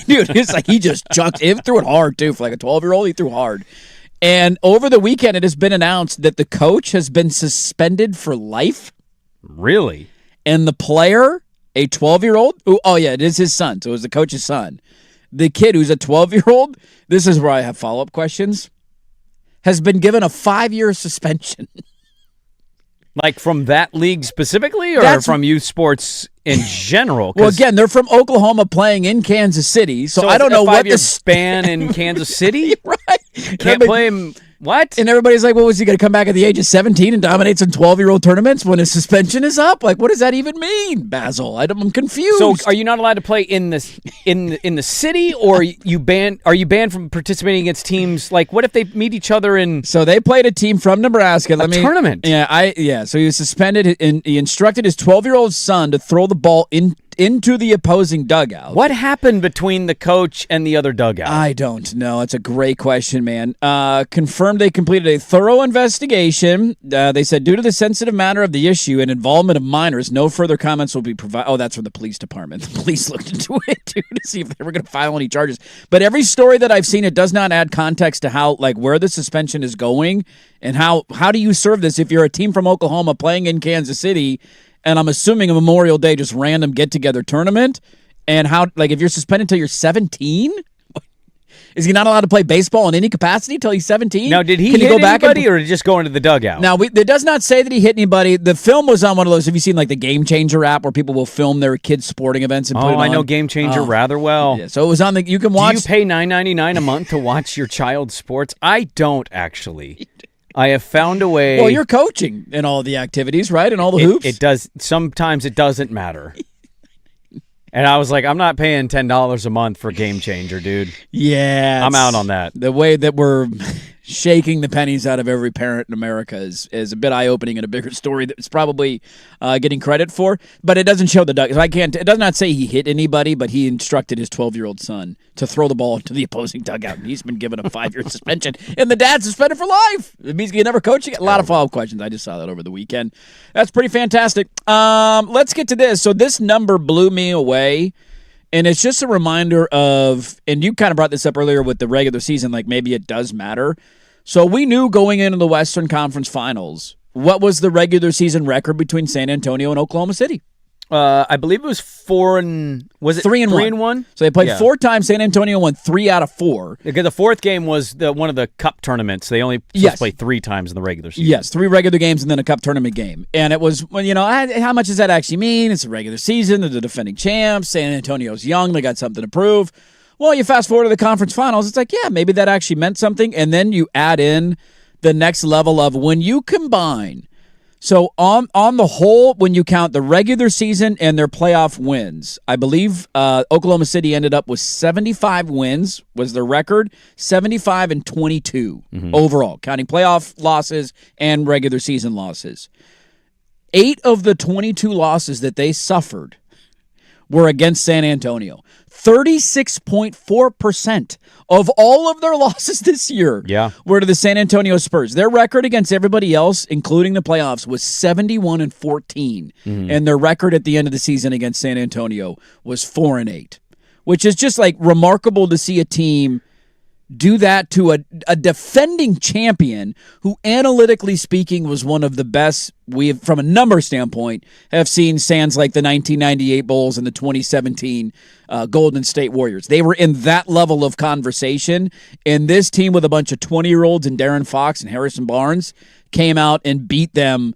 [SPEAKER 2] Dude, it's like he just chucked it, threw it hard, too. For like a 12-year-old, he threw hard. And over the weekend, it has been announced that the coach has been suspended for life.
[SPEAKER 1] Really?
[SPEAKER 2] And the player, a 12-year-old, it is his son, so it was the coach's son. The kid, who's a 12-year-old, this is where I have follow-up questions, has been given a 5-year suspension.
[SPEAKER 1] Like from that league specifically, or from youth sports in general?
[SPEAKER 2] Well, again, they're from Oklahoma playing in Kansas City, so I don't know what the
[SPEAKER 1] span in Kansas City.
[SPEAKER 2] Right?
[SPEAKER 1] Can't play him. What?
[SPEAKER 2] And everybody's like, well, was he going to come back at the age of 17 and dominate some 12-year-old tournaments when his suspension is up? Like, what does that even mean, Basil? I'm confused.
[SPEAKER 1] So, are you not allowed to play in the city, or are you banned from participating against teams? Like, what if they meet each other in?
[SPEAKER 2] So they played a team from Nebraska.
[SPEAKER 1] Tournament.
[SPEAKER 2] Yeah, So he was suspended, and he instructed his 12-year-old son to throw the ball into stepped into the opposing dugout.
[SPEAKER 1] What happened between the coach and the other dugout?
[SPEAKER 2] I don't know. It's a great question, man. Confirmed they completed a thorough investigation. They said due to the sensitive matter of the issue and involvement of minors, no further comments will be provided. Oh, that's from the police department. The police looked into it, too, to see if they were going to file any charges. But every story that I've seen, it does not add context to how, like, where the suspension is going and how do you serve this if you're a team from Oklahoma playing in Kansas City, and I'm assuming a Memorial Day just random get-together tournament, and how, like, if you're suspended until you're 17? Is he not allowed to play baseball in any capacity until he's 17?
[SPEAKER 1] Now, did he
[SPEAKER 2] Can
[SPEAKER 1] hit
[SPEAKER 2] go back
[SPEAKER 1] anybody or did he just go into the dugout?
[SPEAKER 2] Now, it does not say that he hit anybody. The film was on one of those, have you seen, like, the Game Changer app where people will film their kids' sporting events and put it on?
[SPEAKER 1] I know Game Changer rather well.
[SPEAKER 2] Yeah, so it was on the, you can watch.
[SPEAKER 1] Do you pay $9.99 a month to watch your child's sports? I don't, actually. I have found a way.
[SPEAKER 2] Well, you're coaching in all the activities, right? And all the hoops?
[SPEAKER 1] It does. Sometimes it doesn't matter. And I was like, I'm not paying $10 a month for Game Changer, dude.
[SPEAKER 2] Yeah.
[SPEAKER 1] I'm out on that.
[SPEAKER 2] The way that we're shaking the pennies out of every parent in America is a bit eye-opening and a bigger story that's probably getting credit for. But it doesn't show the duck. It does not say he hit anybody, but he instructed his 12-year-old son to throw the ball into the opposing dugout. And he's been given a 5-year suspension. And the dad's suspended for life. It means he can never coach again. A lot of follow-up questions. I just saw that over the weekend. That's pretty fantastic. Let's get to this. So this number blew me away. And it's just a reminder of, and you kind of brought this up earlier with the regular season, like maybe it does matter. So we knew going into the Western Conference Finals, what was the regular season record between San Antonio and Oklahoma City?
[SPEAKER 1] I believe it was 3-1.
[SPEAKER 2] So they played 4 times. San Antonio won 3 out of 4.
[SPEAKER 1] Because the fourth game was one of the cup tournaments. They only play 3 times in the regular season.
[SPEAKER 2] Yes, 3 regular games and then a cup tournament game. And it was, well, how much does that actually mean? It's a regular season. They're the defending champs. San Antonio's young. They got something to prove. Well, you fast forward to the conference finals. It's like, yeah, maybe that actually meant something. And then you add in the next level of when you combine. So on the whole, when you count the regular season and their playoff wins, I believe Oklahoma City ended up with 75 wins was their record, 75-22 overall, counting playoff losses and regular season losses. 8 of the 22 losses that they suffered were against San Antonio. 36.4% of all of their losses this year were to the San Antonio Spurs. Their record against everybody else, including the playoffs, was 71-14. And their record at the end of the season against San Antonio was 4-8, which is just like remarkable to see a team do that to a defending champion who, analytically speaking, was one of the best we have, from a number standpoint, have seen sans like the 1998 Bulls and the 2017 Golden State Warriors. They were in that level of conversation, and this team with a bunch of 20-year-olds and Darren Fox and Harrison Barnes came out and beat them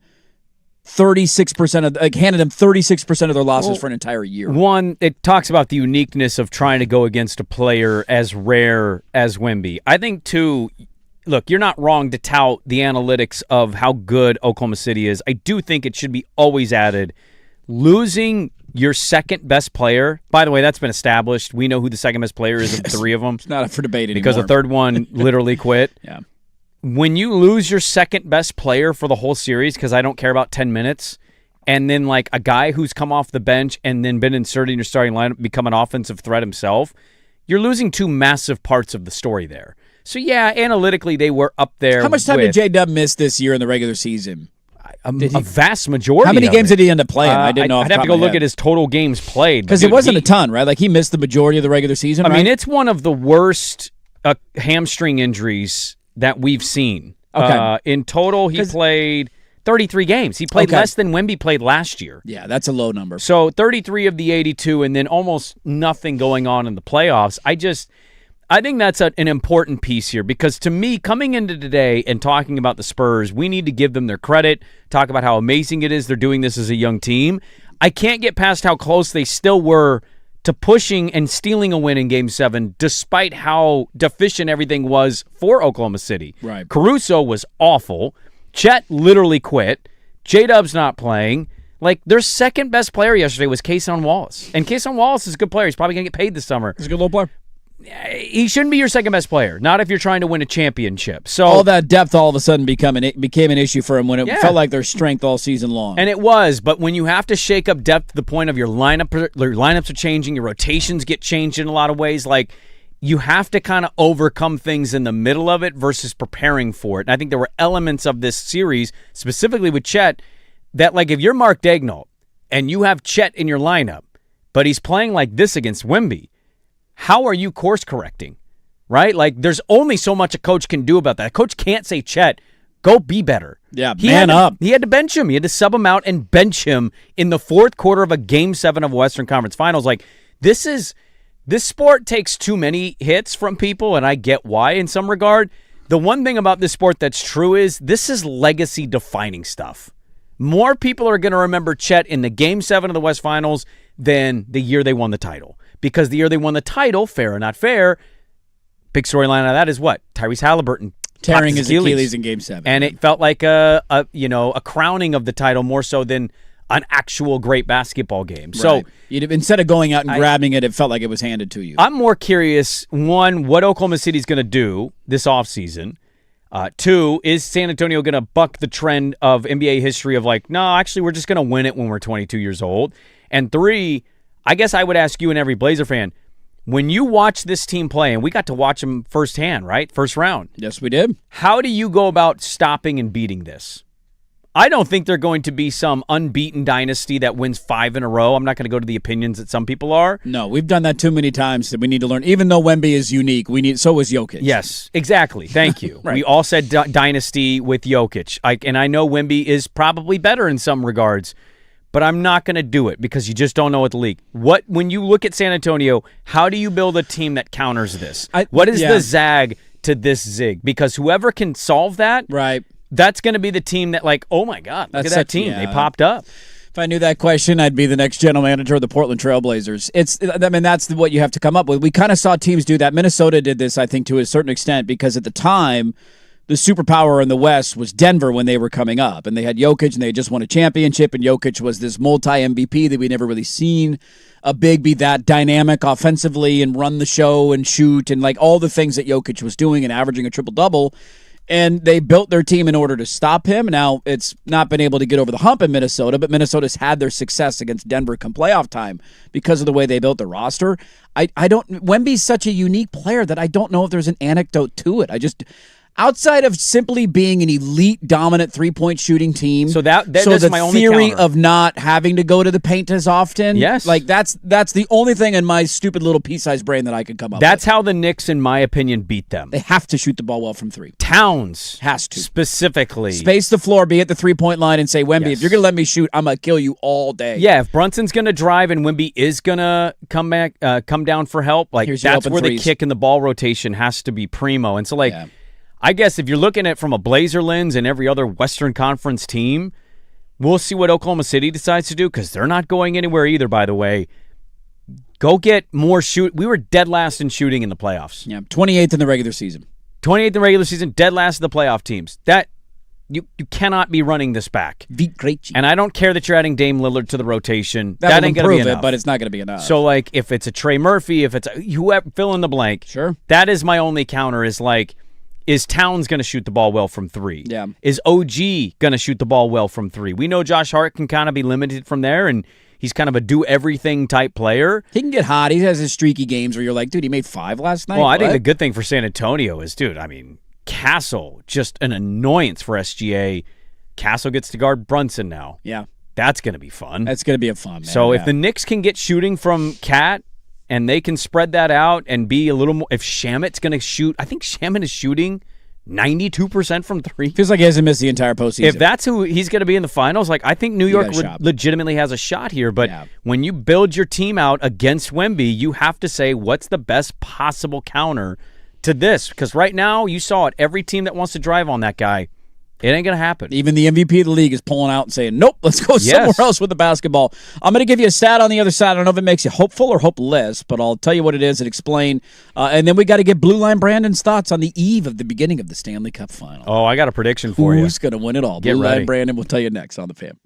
[SPEAKER 2] 36% handed them 36% of their losses for an entire year.
[SPEAKER 1] One, it talks about the uniqueness of trying to go against a player as rare as Wemby. I think, two, look, you're not wrong to tout the analytics of how good Oklahoma City is. I do think it should be always added. Losing your second best player, by the way, that's been established. We know who the second best player is of the 3 of them.
[SPEAKER 2] It's not up for debate anymore.
[SPEAKER 1] Because the third one literally quit.
[SPEAKER 2] Yeah.
[SPEAKER 1] When you lose your second best player for the whole series, because I don't care about 10 minutes, and then like a guy who's come off the bench and then been inserted in your starting lineup become an offensive threat himself, you're losing 2 massive parts of the story there. So yeah, analytically they were up there.
[SPEAKER 2] How much time did J-Dub miss this year in the regular season?
[SPEAKER 1] A vast majority.
[SPEAKER 2] How many
[SPEAKER 1] of
[SPEAKER 2] games
[SPEAKER 1] it.
[SPEAKER 2] did he end up playing? I didn't know.
[SPEAKER 1] I'd have to go look at his total games played.
[SPEAKER 2] Because it wasn't a ton, right? Like he missed the majority of the regular season,
[SPEAKER 1] I mean, it's one of the worst hamstring injuries that we've seen.
[SPEAKER 2] Okay.
[SPEAKER 1] In total, he played 33 games. He played less than Wemby played last year.
[SPEAKER 2] Yeah, that's a low number.
[SPEAKER 1] So 33 of the 82, and then almost nothing going on in the playoffs. I think that's an important piece here, because to me, coming into today and talking about the Spurs, we need to give them their credit, talk about how amazing it is they're doing this as a young team. I can't get past how close they still were to pushing and stealing a win in Game 7, despite how deficient everything was for Oklahoma City.
[SPEAKER 2] Right.
[SPEAKER 1] Caruso was awful. Chet literally quit. J-Dub's not playing. Like, their second best player yesterday was Kason Wallace. And Kason Wallace is a good player. He's probably going to get paid this summer.
[SPEAKER 2] He's a good little player.
[SPEAKER 1] he shouldn't be your second best player. Not if you're trying to win a championship. So
[SPEAKER 2] all that depth all of a sudden became an issue for him when it
[SPEAKER 1] Yeah.
[SPEAKER 2] felt like their strength all season long.
[SPEAKER 1] And it was, but when you have to shake up depth to the point of your lineups are changing, your rotations get changed in a lot of ways, like you have to kind of overcome things in the middle of it versus preparing for it. And I think there were elements of this series, specifically with Chet, that like if you're Mark Daigneault and you have Chet in your lineup, but he's playing like this against Wemby, how are you course correcting? Right? Like there's only so much a coach can do about that. A coach can't say, Chet, go be better.
[SPEAKER 2] Yeah, man up.
[SPEAKER 1] He had to bench him. He had to sub him out and bench him in the fourth quarter of a Game 7 of Western Conference Finals. Like this sport takes too many hits from people, and I get why in some regard. The one thing about this sport that's true is this is legacy-defining stuff. More people are going to remember Chet in the Game 7 of the West Finals than the year they won the title. Because the year they won the title, fair or not fair, big storyline out of that is what? Tyrese Halliburton
[SPEAKER 2] tearing his Achilles in Game 7.
[SPEAKER 1] And it felt like a crowning of the title more so than an actual great basketball game. So
[SPEAKER 2] instead of going out and grabbing it, it felt like it was handed to you.
[SPEAKER 1] I'm more curious, one, what Oklahoma City's going to do this offseason. Two, is San Antonio going to buck the trend of NBA history of like, no, actually, we're just going to win it when we're 22 years old. And three, I guess I would ask you and every Blazer fan, when you watch this team play, and we got to watch them firsthand, right? First round.
[SPEAKER 2] Yes, we did.
[SPEAKER 1] How do you go about stopping and beating this? I don't think they're going to be some unbeaten dynasty that wins 5 in a row. I'm not going to go to the opinions that some people are.
[SPEAKER 2] No, we've done that too many times that we need to learn. Even though Wemby is unique, so is Jokic.
[SPEAKER 1] Yes, exactly. Thank you.
[SPEAKER 2] Right.
[SPEAKER 1] We all said dynasty with Jokic. And I know Wemby is probably better in some regards, but I'm not going to do it because you just don't know what the league. When you look at San Antonio, how do you build a team that counters this? What is the zag to this zig? Because whoever can solve that,
[SPEAKER 2] right,
[SPEAKER 1] that's going to be the team that like, oh my God, look at that team. They popped up.
[SPEAKER 2] If I knew that question, I'd be the next general manager of the Portland Trailblazers. That's what you have to come up with. We kind of saw teams do that. Minnesota did this, I think, to a certain extent because at the time, the superpower in the West was Denver when they were coming up. And they had Jokic, and they had just won a championship, and Jokic was this multi-MVP that we'd never really seen a big be that dynamic offensively and run the show and shoot and like all the things that Jokic was doing and averaging a triple-double. And they built their team in order to stop him. Now, it's not been able to get over the hump in Minnesota, but Minnesota's had their success against Denver come playoff time because of the way they built their roster. Wemby's such a unique player that I don't know if there's an anecdote to it. Outside of simply being an elite, dominant three-point shooting team,
[SPEAKER 1] so that's
[SPEAKER 2] the
[SPEAKER 1] my only
[SPEAKER 2] theory
[SPEAKER 1] counter.
[SPEAKER 2] of not having to go to the paint as often,
[SPEAKER 1] yes,
[SPEAKER 2] like that's the only thing in my stupid little pea-sized brain that I could come up with.
[SPEAKER 1] That's how the Knicks, in my opinion, beat them.
[SPEAKER 2] They have to shoot the ball well from three.
[SPEAKER 1] Towns
[SPEAKER 2] has to
[SPEAKER 1] specifically
[SPEAKER 2] space the floor, be at the three-point line, and say, Wemby, if you're going to let me shoot, I'm going to kill you all day.
[SPEAKER 1] Yeah, if Brunson's going to drive and Wemby is going to come down for help, like that's where the kick and the ball rotation has to be primo. And so, like. Yeah. I guess if you're looking at it from a Blazer lens and every other Western Conference team, we'll see what Oklahoma City decides to do because they're not going anywhere either, by the way. Go get more shoot. We were dead last in shooting in the playoffs.
[SPEAKER 2] Yeah, 28th in the regular season.
[SPEAKER 1] 28th in the regular season, dead last of the playoff teams. That you cannot be running this back. And I don't care that you're adding Dame Lillard to the rotation. That ain't going to be enough.
[SPEAKER 2] But it's not going to be enough.
[SPEAKER 1] So, like, if it's a Trey Murphy, if it's whoever, fill in the blank.
[SPEAKER 2] Sure.
[SPEAKER 1] That is my only counter is like, is Towns going to shoot the ball well from three?
[SPEAKER 2] Yeah.
[SPEAKER 1] Is OG going to shoot the ball well from three? We know Josh Hart can kind of be limited from there, and he's kind of a do-everything type player.
[SPEAKER 2] He can get hot. He has his streaky games where you're like, dude, he made 5 last night?
[SPEAKER 1] Well, I think the good thing for San Antonio is, Castle, just an annoyance for SGA. Castle gets to guard Brunson now.
[SPEAKER 2] Yeah.
[SPEAKER 1] That's going to be fun.
[SPEAKER 2] That's going to be a fun, man.
[SPEAKER 1] So if the Knicks can get shooting from Cat, and they can spread that out and be a little more. If Shamit's going to shoot, I think Shamit is shooting 92% from three.
[SPEAKER 2] Feels like he hasn't missed the entire postseason.
[SPEAKER 1] If that's who he's going to be in the finals, like I think New York legitimately has a shot here. But when you build your team out against Wemby, you have to say what's the best possible counter to this. Because right now, you saw it. Every team that wants to drive on that guy, it ain't going to happen.
[SPEAKER 2] Even the MVP of the league is pulling out and saying, nope, let's go somewhere else with the basketball. I'm going to give you a stat on the other side. I don't know if it makes you hopeful or hopeless, but I'll tell you what it is and explain. And then we got to get Blue Line Brandon's thoughts on the eve of the beginning of the Stanley Cup Final.
[SPEAKER 1] Oh, I got a prediction for you.
[SPEAKER 2] Who's going to win it all? Blue Line Brandon will tell you next on The Fan.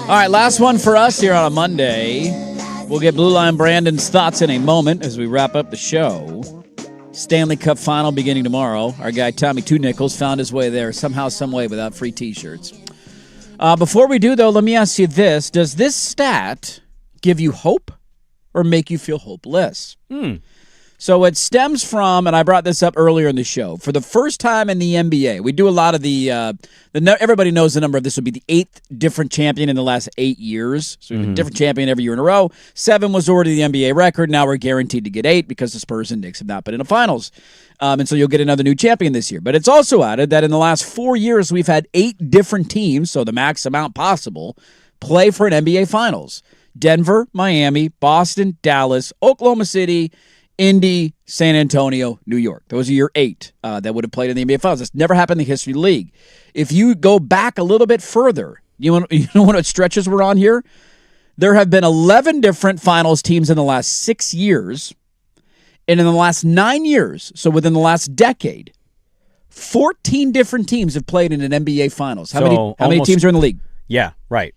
[SPEAKER 2] All right, last one for us here on a Monday. We'll get Blue Line Brandon's thoughts in a moment as we wrap up the show. Stanley Cup final beginning tomorrow. Our guy Tommy Two Nickels found his way there somehow, some way without free T-shirts. Before we do, though, let me ask you this. Does this stat give you hope or make you feel hopeless? So it stems from, and I brought this up earlier in the show, for the first time in the NBA, we do a lot of everybody knows the number of this would be the 8th different champion in the last 8 years. So we have a different champion every year in a row. 7 was already the NBA record. Now we're guaranteed to get 8 because the Spurs and Knicks have not been in the finals. And so you'll get another new champion this year. But it's also added that in the last 4 years, we've had 8 different teams, so the max amount possible, play for an NBA Finals. Denver, Miami, Boston, Dallas, Oklahoma City, Indy, San Antonio, New York. Those are your 8 that would have played in the NBA Finals. That's never happened in the history of the league. If you go back a little bit further, you know what stretches we're on here? There have been 11 different finals teams in the last 6 years. And in the last 9 years, so within the last decade, 14 different teams have played in an NBA Finals. How many teams are in the league?
[SPEAKER 1] Yeah, right.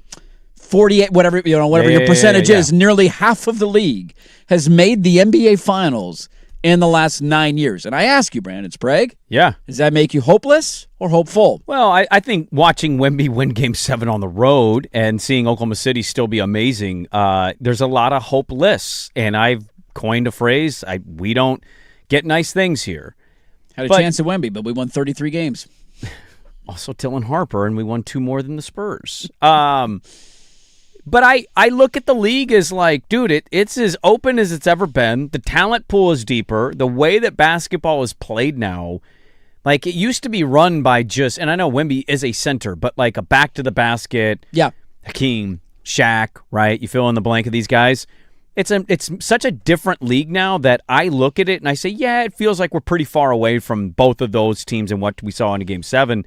[SPEAKER 2] 48, whatever your percentage is, nearly half of the league has made the NBA Finals in the last 9 years. And I ask you, Brandon Sprague, does that make you hopeless or hopeful?
[SPEAKER 1] Well, I think watching Wemby win Game 7 on the road and seeing Oklahoma City still be amazing, there's a lot of hopeless. And I've coined a phrase, we don't get nice things here.
[SPEAKER 2] Had a chance at Wemby, but we won 33 games.
[SPEAKER 1] Also Dylan Harper, and we won 2 more than the Spurs. But I look at the league as like, dude, it's as open as it's ever been. The talent pool is deeper. The way that basketball is played now, like it used to be run by just, and I know Wemby is a center, but like a back to the basket.
[SPEAKER 2] Yeah.
[SPEAKER 1] Hakeem, Shaq, right? You fill in the blank of these guys. It's such a different league now that I look at it and I say, yeah, it feels like we're pretty far away from both of those teams and what we saw in Game 7.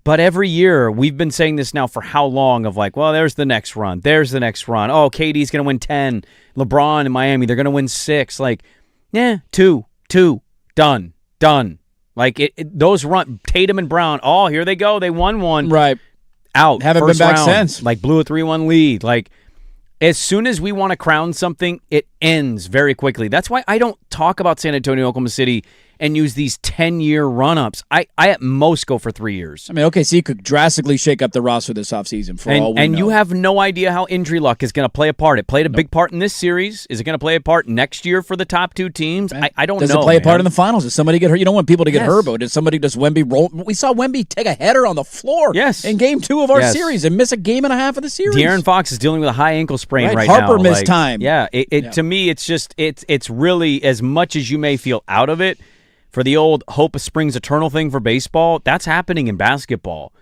[SPEAKER 1] But every year, we've been saying this now for how long of like, well, there's the next run. There's the next run. Oh, KD's going to win 10. LeBron in Miami, they're going to win 6. Like, 2, done. Like, those run, Tatum and Brown, oh, here they go. They won 1.
[SPEAKER 2] Right.
[SPEAKER 1] Out.
[SPEAKER 2] Haven't been back since.
[SPEAKER 1] Like, blew a 3-1 lead. Like, as soon as we want to crown something, it ends very quickly. That's why I don't talk about San Antonio, Oklahoma City, and use these 10-year run-ups. I at most go for 3 years.
[SPEAKER 2] I mean, OKC could drastically shake up the roster this offseason for all we know.
[SPEAKER 1] And you have no idea how injury luck is going to play a part. It played a big part in this series. Is it going to play a part next year for the top 2 teams? I don't know.
[SPEAKER 2] Does it play a part in the finals? Does somebody get hurt? You don't want people to get hurt, but does Wemby roll? We saw Wemby take a header on the floor in Game 2 of our series and miss a game and a half of the series.
[SPEAKER 1] De'Aaron Fox is dealing with a high ankle sprain right
[SPEAKER 2] Harper
[SPEAKER 1] now.
[SPEAKER 2] missed time.
[SPEAKER 1] Yeah, to me, it's just it's really, as much as you may feel out of it, for the old hope springs eternal thing for baseball, that's happening in basketball.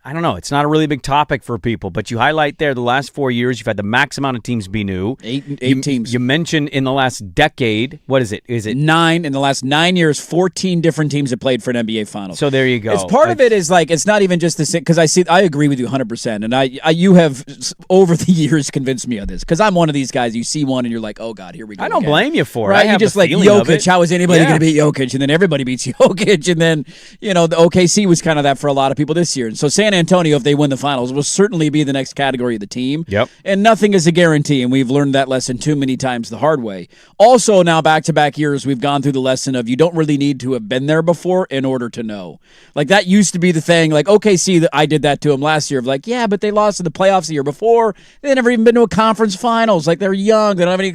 [SPEAKER 1] I don't know. It's not a really big topic for people, but you highlight there the last 4 years, you've had the max amount of teams be new.
[SPEAKER 2] Eight teams.
[SPEAKER 1] You mentioned in the last decade, what is it? Is it
[SPEAKER 2] 9? In the last 9 years, 14 different teams have played for an NBA Finals.
[SPEAKER 1] So there you go.
[SPEAKER 2] It's part of it is like, it's not even just the same, because I agree with you 100%, and you have over the years convinced me of this, because I'm one of these guys, you see one and you're like, oh God, here we go.
[SPEAKER 1] I don't blame you for it.
[SPEAKER 2] Right?
[SPEAKER 1] I have
[SPEAKER 2] you just
[SPEAKER 1] the
[SPEAKER 2] like Jokic, how is anybody going to beat Jokic? And then everybody beats Jokic, and then, the OKC was kind of that for a lot of people this year. And so San Antonio, if they win the finals, will certainly be the next category of the team.
[SPEAKER 1] Yep.
[SPEAKER 2] And nothing is a guarantee, and we've learned that lesson too many times the hard way. Also, now back-to-back years, we've gone through the lesson of you don't really need to have been there before in order to know. Like, that used to be the thing. Like, OKC, I did that to them last year of like, yeah, but they lost in the playoffs the year before. They never even been to a conference finals. Like, they're young. They don't have any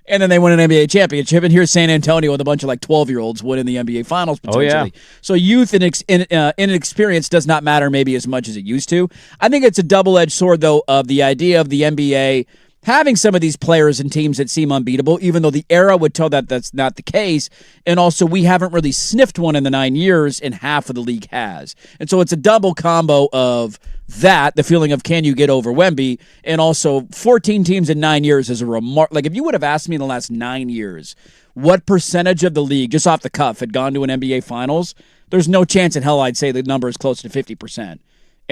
[SPEAKER 2] and then they win an NBA championship. And here's San Antonio with a bunch of like 12-year-olds winning the NBA Finals potentially. Oh, yeah. So youth and inexperience does not matter maybe as much as it used to. I think it's a double-edged sword, though, of the idea of the NBA having some of these players and teams that seem unbeatable, even though the era would tell that that's not the case. And also, we haven't really sniffed one in the 9 years, and half of the league has. And so it's a double combo of that, the feeling of can you get over Wemby, and also 14 teams in 9 years is a like if you would have asked me in the last 9 years what percentage of the league, just off the cuff, had gone to an NBA Finals, there's no chance in hell I'd say the number is close to 50%.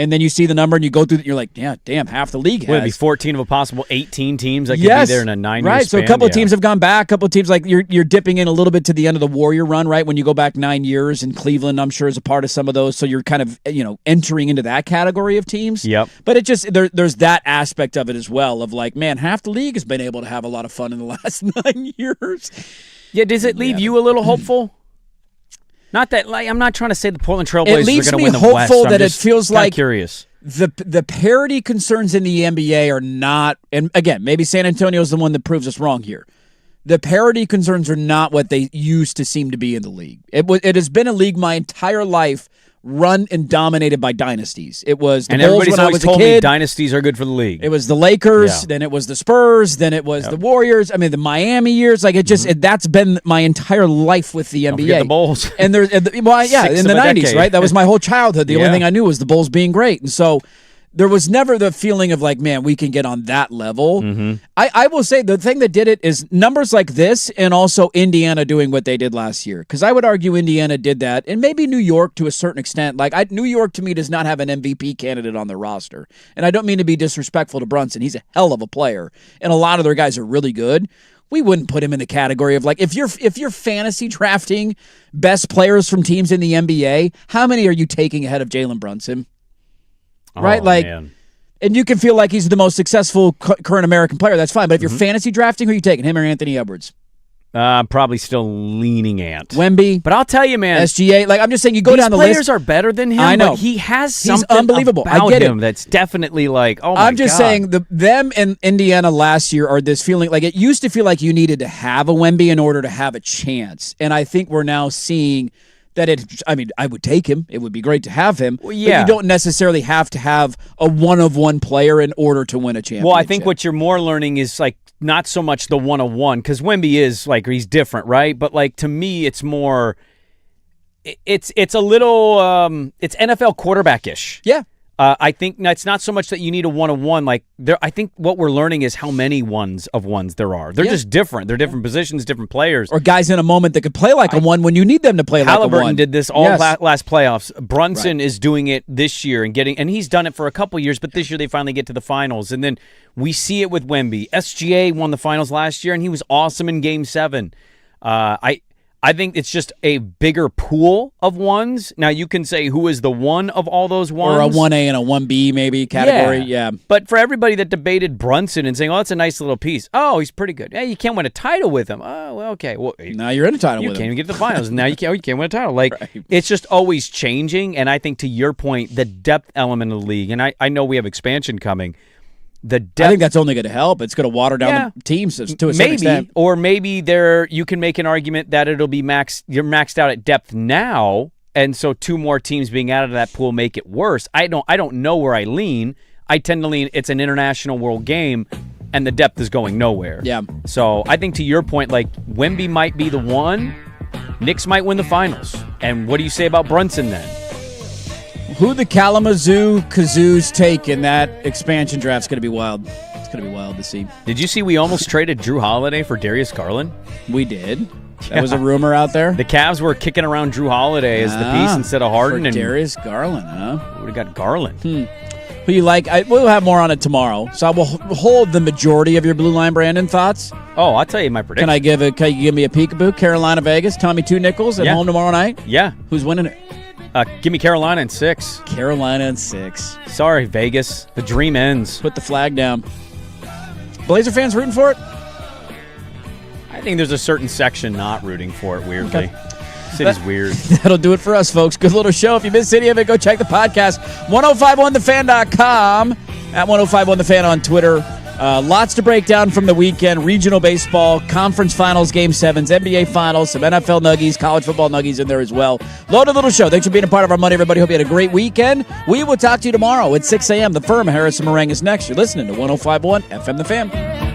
[SPEAKER 2] And then you see the number and you go through you're like, yeah, damn, half the league
[SPEAKER 1] Would it be
[SPEAKER 2] has.
[SPEAKER 1] 14 of a possible 18 teams that could
[SPEAKER 2] Yes.
[SPEAKER 1] be there in a 9-year
[SPEAKER 2] Right, so
[SPEAKER 1] span?
[SPEAKER 2] a couple of teams have gone back. A couple of teams, like you're dipping in a little bit to the end of the Warrior run, right? When you go back 9 years, and Cleveland, I'm sure, is a part of some of those. So you're kind of, entering into that category of teams.
[SPEAKER 1] Yep.
[SPEAKER 2] But it just, there's that aspect of it as well of like, man, half the league has been able to have a lot of fun in the last 9 years.
[SPEAKER 1] Yeah, does it leave you a little hopeful? Not that, like, I'm not trying to say the Portland
[SPEAKER 2] It
[SPEAKER 1] Trailblazers
[SPEAKER 2] leaves
[SPEAKER 1] are going
[SPEAKER 2] me
[SPEAKER 1] to win the West.
[SPEAKER 2] hopeful
[SPEAKER 1] I'm
[SPEAKER 2] that it
[SPEAKER 1] just
[SPEAKER 2] feels
[SPEAKER 1] kinda
[SPEAKER 2] like
[SPEAKER 1] curious.
[SPEAKER 2] the parity concerns in the NBA are not, and again, maybe San Antonio is the one that proves us wrong here. The parity concerns are not what they used to seem to be in the league. It has been a league my entire life run and dominated by dynasties. It was the
[SPEAKER 1] And
[SPEAKER 2] Bulls
[SPEAKER 1] everybody's
[SPEAKER 2] when I
[SPEAKER 1] always
[SPEAKER 2] was a
[SPEAKER 1] told me
[SPEAKER 2] kid.
[SPEAKER 1] dynasties are good for the league.
[SPEAKER 2] It was the Lakers,
[SPEAKER 1] Yeah.
[SPEAKER 2] then it was the Spurs, then it was the Warriors. I mean, the Miami years. Like it just that's been my entire life with the NBA.
[SPEAKER 1] Don't forget the Bulls.
[SPEAKER 2] And there's in the
[SPEAKER 1] Six
[SPEAKER 2] '90s,
[SPEAKER 1] decade.
[SPEAKER 2] right? That was my whole childhood. The only
[SPEAKER 1] Yeah.
[SPEAKER 2] thing I knew was the Bulls being great, and so there was never the feeling of like, man, we can get on that level.
[SPEAKER 1] Mm-hmm.
[SPEAKER 2] I will say the thing that did it is numbers like this, and also Indiana doing what they did last year. Because I would argue Indiana did that, and maybe New York to a certain extent. Like New York to me does not have an MVP candidate on their roster, and I don't mean to be disrespectful to Brunson. He's a hell of a player, and a lot of their guys are really good. We wouldn't put him in the category of like if you're fantasy drafting best players from teams in the NBA, how many are you taking ahead of Jalen Brunson? Right?
[SPEAKER 1] Oh,
[SPEAKER 2] Like,
[SPEAKER 1] man.
[SPEAKER 2] and you can feel like he's the most successful current American player. That's fine. But if you're fantasy drafting, who are you taking, him or Anthony Edwards?
[SPEAKER 1] Probably still leaning Ant.
[SPEAKER 2] Wemby,
[SPEAKER 1] But I'll tell you, man,
[SPEAKER 2] SGA. Like, I'm just saying, you go
[SPEAKER 1] these
[SPEAKER 2] down the
[SPEAKER 1] players
[SPEAKER 2] list.
[SPEAKER 1] are better than him.
[SPEAKER 2] I know.
[SPEAKER 1] But he has
[SPEAKER 2] He's
[SPEAKER 1] something
[SPEAKER 2] unbelievable. I
[SPEAKER 1] about
[SPEAKER 2] get it.
[SPEAKER 1] him that's definitely like, oh my
[SPEAKER 2] I'm just
[SPEAKER 1] God.
[SPEAKER 2] saying, them and Indiana last year are this feeling like it used to feel like you needed to have a Wemby in order to have a chance, and I think we're now seeing that I would take him. It would be great to have him.
[SPEAKER 1] Well, yeah.
[SPEAKER 2] But you don't necessarily have to have a one-of-one player in order to win a championship.
[SPEAKER 1] Well, I think what you're more learning is like not so much the 101 because Wemby is like he's different, right? But like to me, it's more. It's a little it's NFL quarterback-ish.
[SPEAKER 2] Yeah.
[SPEAKER 1] I think it's not so much that you need a 101. Like I think what we're learning is how many ones there are. They're just different. They're different positions, different players.
[SPEAKER 2] Or guys in a moment that could play like a one when you need them to play like a
[SPEAKER 1] Halliburton
[SPEAKER 2] one.
[SPEAKER 1] did this all last playoffs. Brunson is doing it this year and he's done it for a couple years, but this year they finally get to the finals. And then we see it with Wemby. SGA won the finals last year, and he was awesome in Game 7. I think it's just a bigger pool of ones. Now, you can say who is the one of all those ones.
[SPEAKER 2] Or a 1A and a 1B maybe category, yeah.
[SPEAKER 1] But for everybody that debated Brunson and saying, oh, that's a nice little piece. Oh, he's pretty good. Hey, you can't win a title with him. Oh, well, okay. Well,
[SPEAKER 2] now you're in a title
[SPEAKER 1] you
[SPEAKER 2] with
[SPEAKER 1] can't
[SPEAKER 2] him.
[SPEAKER 1] even get to the finals. Now you can't win a title. Like, It's just always changing. And I think to your point, the depth element of the league, and I know we have expansion coming, the depth,
[SPEAKER 2] I think that's only going to help. It's going to water down the teams to a certain extent.
[SPEAKER 1] Or maybe you can make an argument that it'll be you're maxed out at depth now, and so 2 more teams being added to that pool make it worse. I don't know where I lean. I tend to lean it's an international world game, and the depth is going nowhere.
[SPEAKER 2] Yeah.
[SPEAKER 1] So I think to your point, like Wemby might be the one, Knicks might win the finals. And what do you say about Brunson then?
[SPEAKER 2] Who the Kalamazoo Kazoos take in that expansion draft is going to be wild. It's going to be wild to see.
[SPEAKER 1] Did you see we almost traded Drew Holiday for Darius Garland?
[SPEAKER 2] We did. That was a rumor out there.
[SPEAKER 1] The Cavs were kicking around Drew Holiday as the piece instead of Harden.
[SPEAKER 2] For
[SPEAKER 1] and
[SPEAKER 2] Darius Garland, huh?
[SPEAKER 1] We got Garland.
[SPEAKER 2] Who you like? We'll have more on it tomorrow. So I will hold the majority of your Blue Line Brandon thoughts.
[SPEAKER 1] Oh, I'll tell you my prediction.
[SPEAKER 2] Can you give me a peekaboo? Carolina, Vegas, Tommy 2 nickels at home tomorrow night?
[SPEAKER 1] Yeah.
[SPEAKER 2] Who's winning it?
[SPEAKER 1] Give me Carolina in 6.
[SPEAKER 2] Carolina in 6.
[SPEAKER 1] Sorry, Vegas. The dream ends.
[SPEAKER 2] Put the flag down. Blazer fans rooting for it?
[SPEAKER 1] I think there's a certain section not rooting for it, weirdly. City's weird.
[SPEAKER 2] That'll do it for us, folks. Good little show. If you missed any of it, go check the podcast. 1051thefan.com. At 1051thefan on Twitter. Lots to break down from the weekend. Regional baseball, conference finals, game 7s, NBA finals, some NFL nuggies, college football nuggies in there as well. Loaded little show. Thanks for being a part of our Monday, everybody. Hope you had a great weekend. We will talk to you tomorrow at 6 a.m. The Firm, Harrison Meringue is next. You're listening to 1051 FM The Fan.